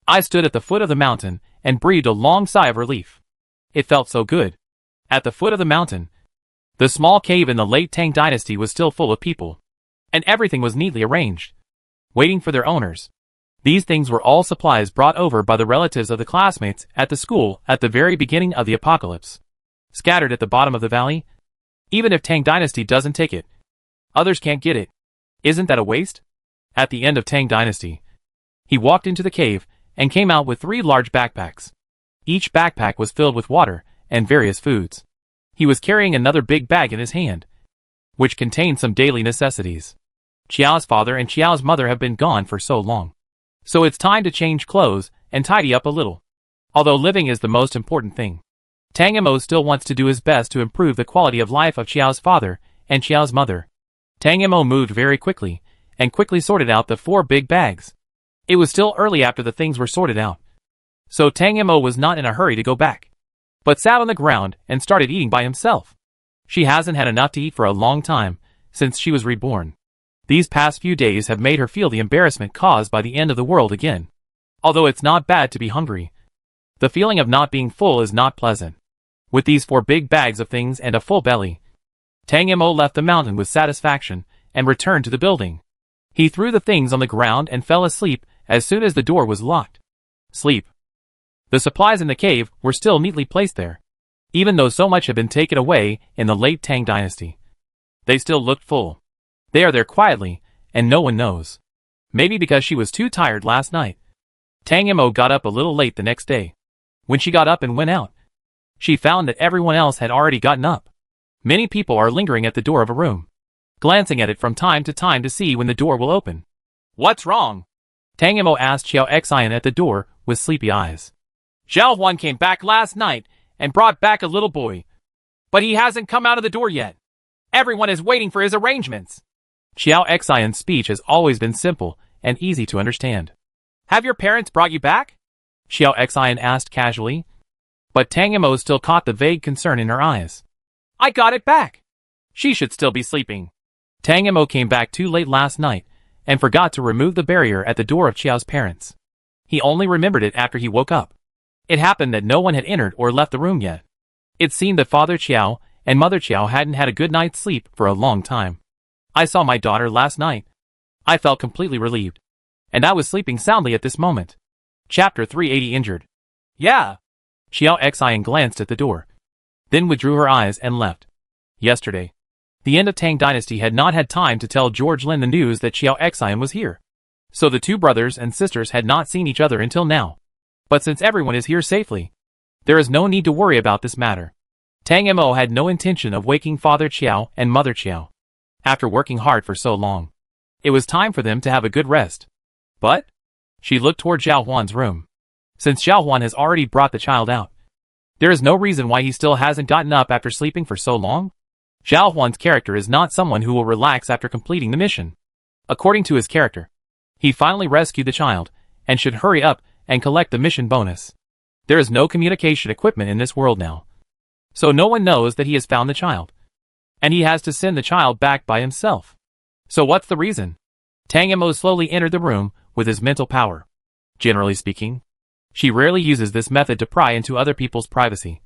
I stood at the foot of the mountain and breathed a long sigh of relief. It felt so good. At the foot of the mountain, the small cave in the late Tang Dynasty was still full of people, and everything was neatly arranged, waiting for their owners. These things were all supplies brought over by the relatives of the classmates at the school at the very beginning of the apocalypse. Scattered at the bottom of the valley, even if Tang Dynasty doesn't take it, others can't get it. Isn't that a waste? At the end of Tang Dynasty, he walked into the cave and came out with 3 large backpacks. Each backpack was filled with water and various foods. He was carrying another big bag in his hand, which contained some daily necessities. Chiao's father and Chiao's mother have been gone for so long, so it's time to change clothes and tidy up a little. Although living is the most important thing, Tang Mo still wants to do his best to improve the quality of life of Chiao's father and Chiao's mother. Tang Mo moved very quickly and quickly sorted out the 4 big bags. It was still early after the things were sorted out, so Tang Mo was not in a hurry to go back, but sat on the ground and started eating by himself. She hasn't had enough to eat for a long time, since she was reborn. These past few days have made her feel the embarrassment caused by the end of the world again. Although it's not bad to be hungry, the feeling of not being full is not pleasant. With these 4 big bags of things and a full belly, Tang Mo left the mountain with satisfaction and returned to the building. He threw the things on the ground and fell asleep as soon as the door was locked. Sleep. The supplies in the cave were still neatly placed there. Even though so much had been taken away in the late Tang Dynasty, they still looked full. They are there quietly, and no one knows. Maybe because she was too tired last night. Tang Mo got up a little late the next day. When she got up and went out, she found that everyone else had already gotten up. Many people are lingering at the door of a room, glancing at it from time to time to see when the door will open. What's wrong? Tang Mo asked Xiao Xian at the door with sleepy eyes. Zhao Huan came back last night and brought back a little boy, but he hasn't come out of the door yet. Everyone is waiting for his arrangements. Xiao Xian's speech has always been simple and easy to understand. Have your parents brought you back? Xiao Xian asked casually, but Tang Mo still caught the vague concern in her eyes. I got it back. She should still be sleeping. Tang Mo came back too late last night and forgot to remove the barrier at the door of Chiao's parents. He only remembered it after he woke up. It happened that no one had entered or left the room yet. It seemed that Father Chiao and Mother Chiao hadn't had a good night's sleep for a long time. I saw my daughter last night. I felt completely relieved, and I was sleeping soundly at this moment. Chapter 380 Injured. Yeah. Xiao Xian glanced at the door, then withdrew her eyes and left. Yesterday, the end of Tang Dynasty had not had time to tell George Lin the news that Xiao Xian was here. So the 2 brothers and sisters had not seen each other until now. But since everyone is here safely, there is no need to worry about this matter. Tang Mo had no intention of waking Father Chiao and Mother Chiao. After working hard for so long, it was time for them to have a good rest. But she looked toward Zhao Huan's room. Since Zhao Huan has already brought the child out, there is no reason why he still hasn't gotten up after sleeping for so long. Zhao Huan's character is not someone who will relax after completing the mission. According to his character, he finally rescued the child and should hurry up and collect the mission bonus. There is no communication equipment in this world now, so no one knows that he has found the child, and he has to send the child back by himself. So what's the reason? Tang Mo slowly entered the room with his mental power. Generally speaking, she rarely uses this method to pry into other people's privacy.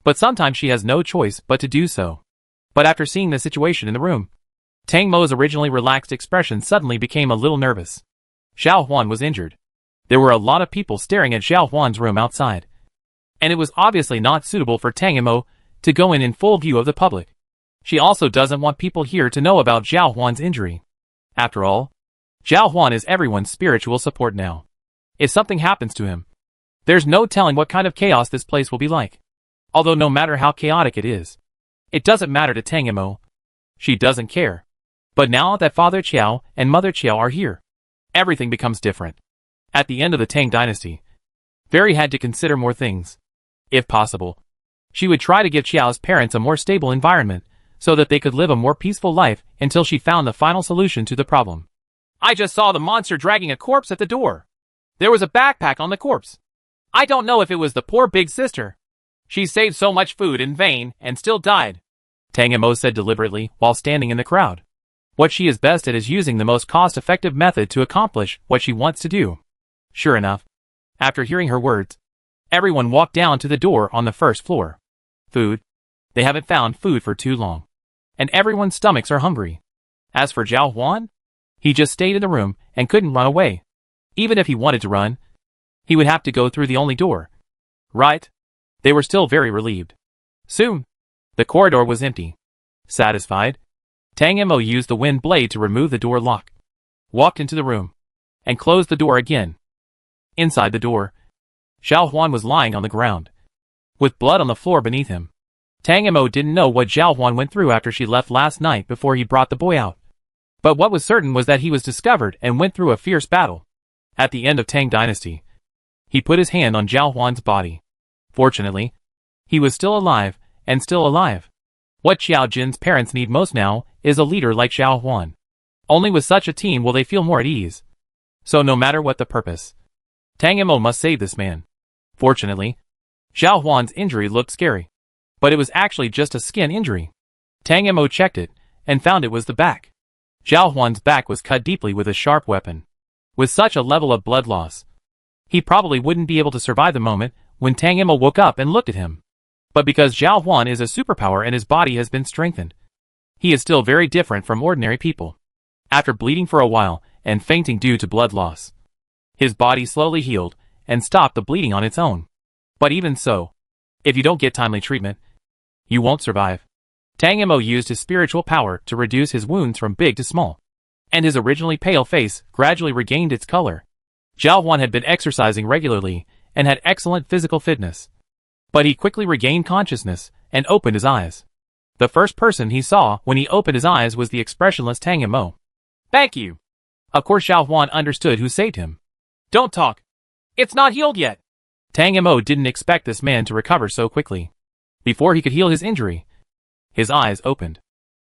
But sometimes she has no choice but to do so. But after seeing the situation in the room, Tang Mo's originally relaxed expression suddenly became a little nervous. Xiao Huan was injured. There were a lot of people staring at Xiao Huan's room outside. And it was obviously not suitable for Tang Mo to go in full view of the public. She also doesn't want people here to know about Xiao Huan's injury. After all, Xiao Huan is everyone's spiritual support now. If something happens to him, there's no telling what kind of chaos this place will be like. Although no matter how chaotic it is, it doesn't matter to Tang Mo. She doesn't care. But now that Father Qiao and Mother Qiao are here, everything becomes different. At the end of the Tang dynasty, Fairy had to consider more things. If possible, she would try to give Qiao's parents a more stable environment so that they could live a more peaceful life until she found the final solution to the problem. I just saw the monster dragging a corpse at the door. There was a backpack on the corpse. I don't know if it was the poor big sister. She saved so much food in vain and still died, Tang Mo said deliberately while standing in the crowd. What she is best at is using the most cost-effective method to accomplish what she wants to do. Sure enough, after hearing her words, everyone walked down to the door on the first floor. Food? They haven't found food for too long. And everyone's stomachs are hungry. As for Xiao Huan, he just stayed in the room and couldn't run away. Even if he wanted to run, he would have to go through the only door. Right? They were still very relieved. Soon, the corridor was empty. Satisfied, Tang Mo used the wind blade to remove the door lock, walked into the room, and closed the door again. Inside the door, Xiao Huan was lying on the ground, with blood on the floor beneath him. Tang Mo didn't know what Xiao Huan went through after she left last night before he brought the boy out. But what was certain was that he was discovered and went through a fierce battle. At the end of Tang Dynasty, he put his hand on Xiao Huan's body. Fortunately, he was still alive, and still alive. What Xiao Jin's parents need most now is a leader like Xiao Huan. Only with such a team will they feel more at ease. So no matter what the purpose, Tang Mo must save this man. Fortunately, Xiao Huan's injury looked scary. But it was actually just a skin injury. Tang Mo checked it, and found it was the back. Xiao Huan's back was cut deeply with a sharp weapon. With such a level of blood loss, he probably wouldn't be able to survive the moment when Tang Mo woke up and looked at him. But because Xiao Huan is a superpower and his body has been strengthened, he is still very different from ordinary people. After bleeding for a while and fainting due to blood loss, his body slowly healed and stopped the bleeding on its own. But even so, if you don't get timely treatment, you won't survive. Tang Mo used his spiritual power to reduce his wounds from big to small, and his originally pale face gradually regained its color. Xiao Huan had been exercising regularly and had excellent physical fitness. But he quickly regained consciousness and opened his eyes. The first person he saw when he opened his eyes was the expressionless Tang Mo. Thank you. Of course Xiao Huan understood who saved him. Don't talk. It's not healed yet. Tang Mo didn't expect this man to recover so quickly. Before he could heal his injury, his eyes opened.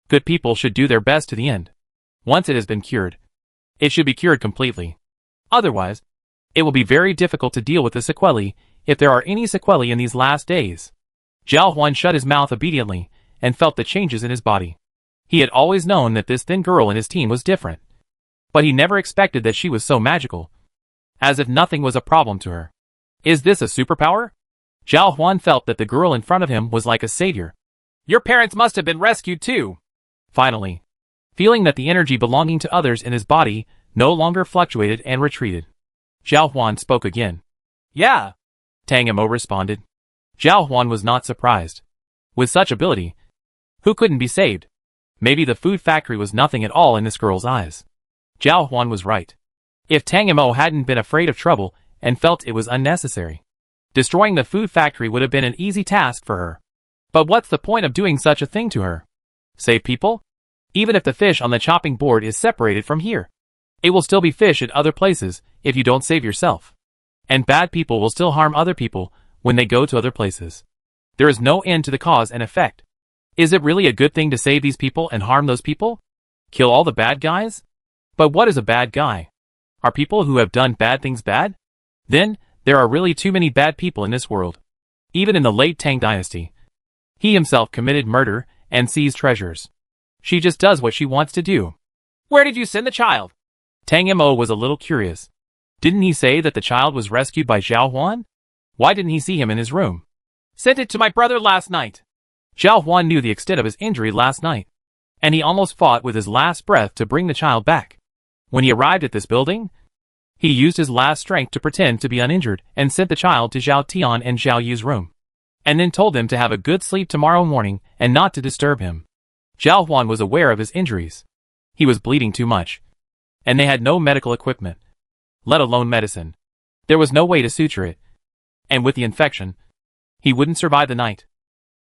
Good people should do their best to the end. Once it has been cured, it should be cured completely. Otherwise, it will be very difficult to deal with the sequelae, if there are any sequelae in these last days. Xiao Huan shut his mouth obediently and felt the changes in his body. He had always known that this thin girl in his team was different. But he never expected that she was so magical. As if nothing was a problem to her. Is this a superpower? Xiao Huan felt that the girl in front of him was like a savior. Your parents must have been rescued too. Finally, feeling that the energy belonging to others in his body no longer fluctuated and retreated, Xiao Huan spoke again. Yeah, Tang Mo responded. Xiao Huan was not surprised. With such ability, who couldn't be saved? Maybe the food factory was nothing at all in this girl's eyes. Xiao Huan was right. If Tang Mo hadn't been afraid of trouble and felt it was unnecessary, destroying the food factory would have been an easy task for her. But what's the point of doing such a thing to her? Save people? Even if the fish on the chopping board is separated from here, it will still be fish at other places if you don't save yourself. And bad people will still harm other people when they go to other places. There is no end to the cause and effect. Is it really a good thing to save these people and harm those people? Kill all the bad guys? But what is a bad guy? Are people who have done bad things bad? Then, there are really too many bad people in this world. Even in the late Tang Dynasty, he himself committed murder and seized treasures. She just does what she wants to do. Where did you send the child? Tang Mo was a little curious. Didn't he say that the child was rescued by Zhao Huan? Why didn't he see him in his room? Sent it to my brother last night. Zhao Huan knew the extent of his injury last night, and he almost fought with his last breath to bring the child back. When he arrived at this building, he used his last strength to pretend to be uninjured and sent the child to Zhao Tian and Zhao Yu's room, and then told them to have a good sleep tomorrow morning and not to disturb him. Zhao Huan was aware of his injuries. He was bleeding too much, and they had no medical equipment, let alone medicine. There was no way to suture it, and with the infection, he wouldn't survive the night.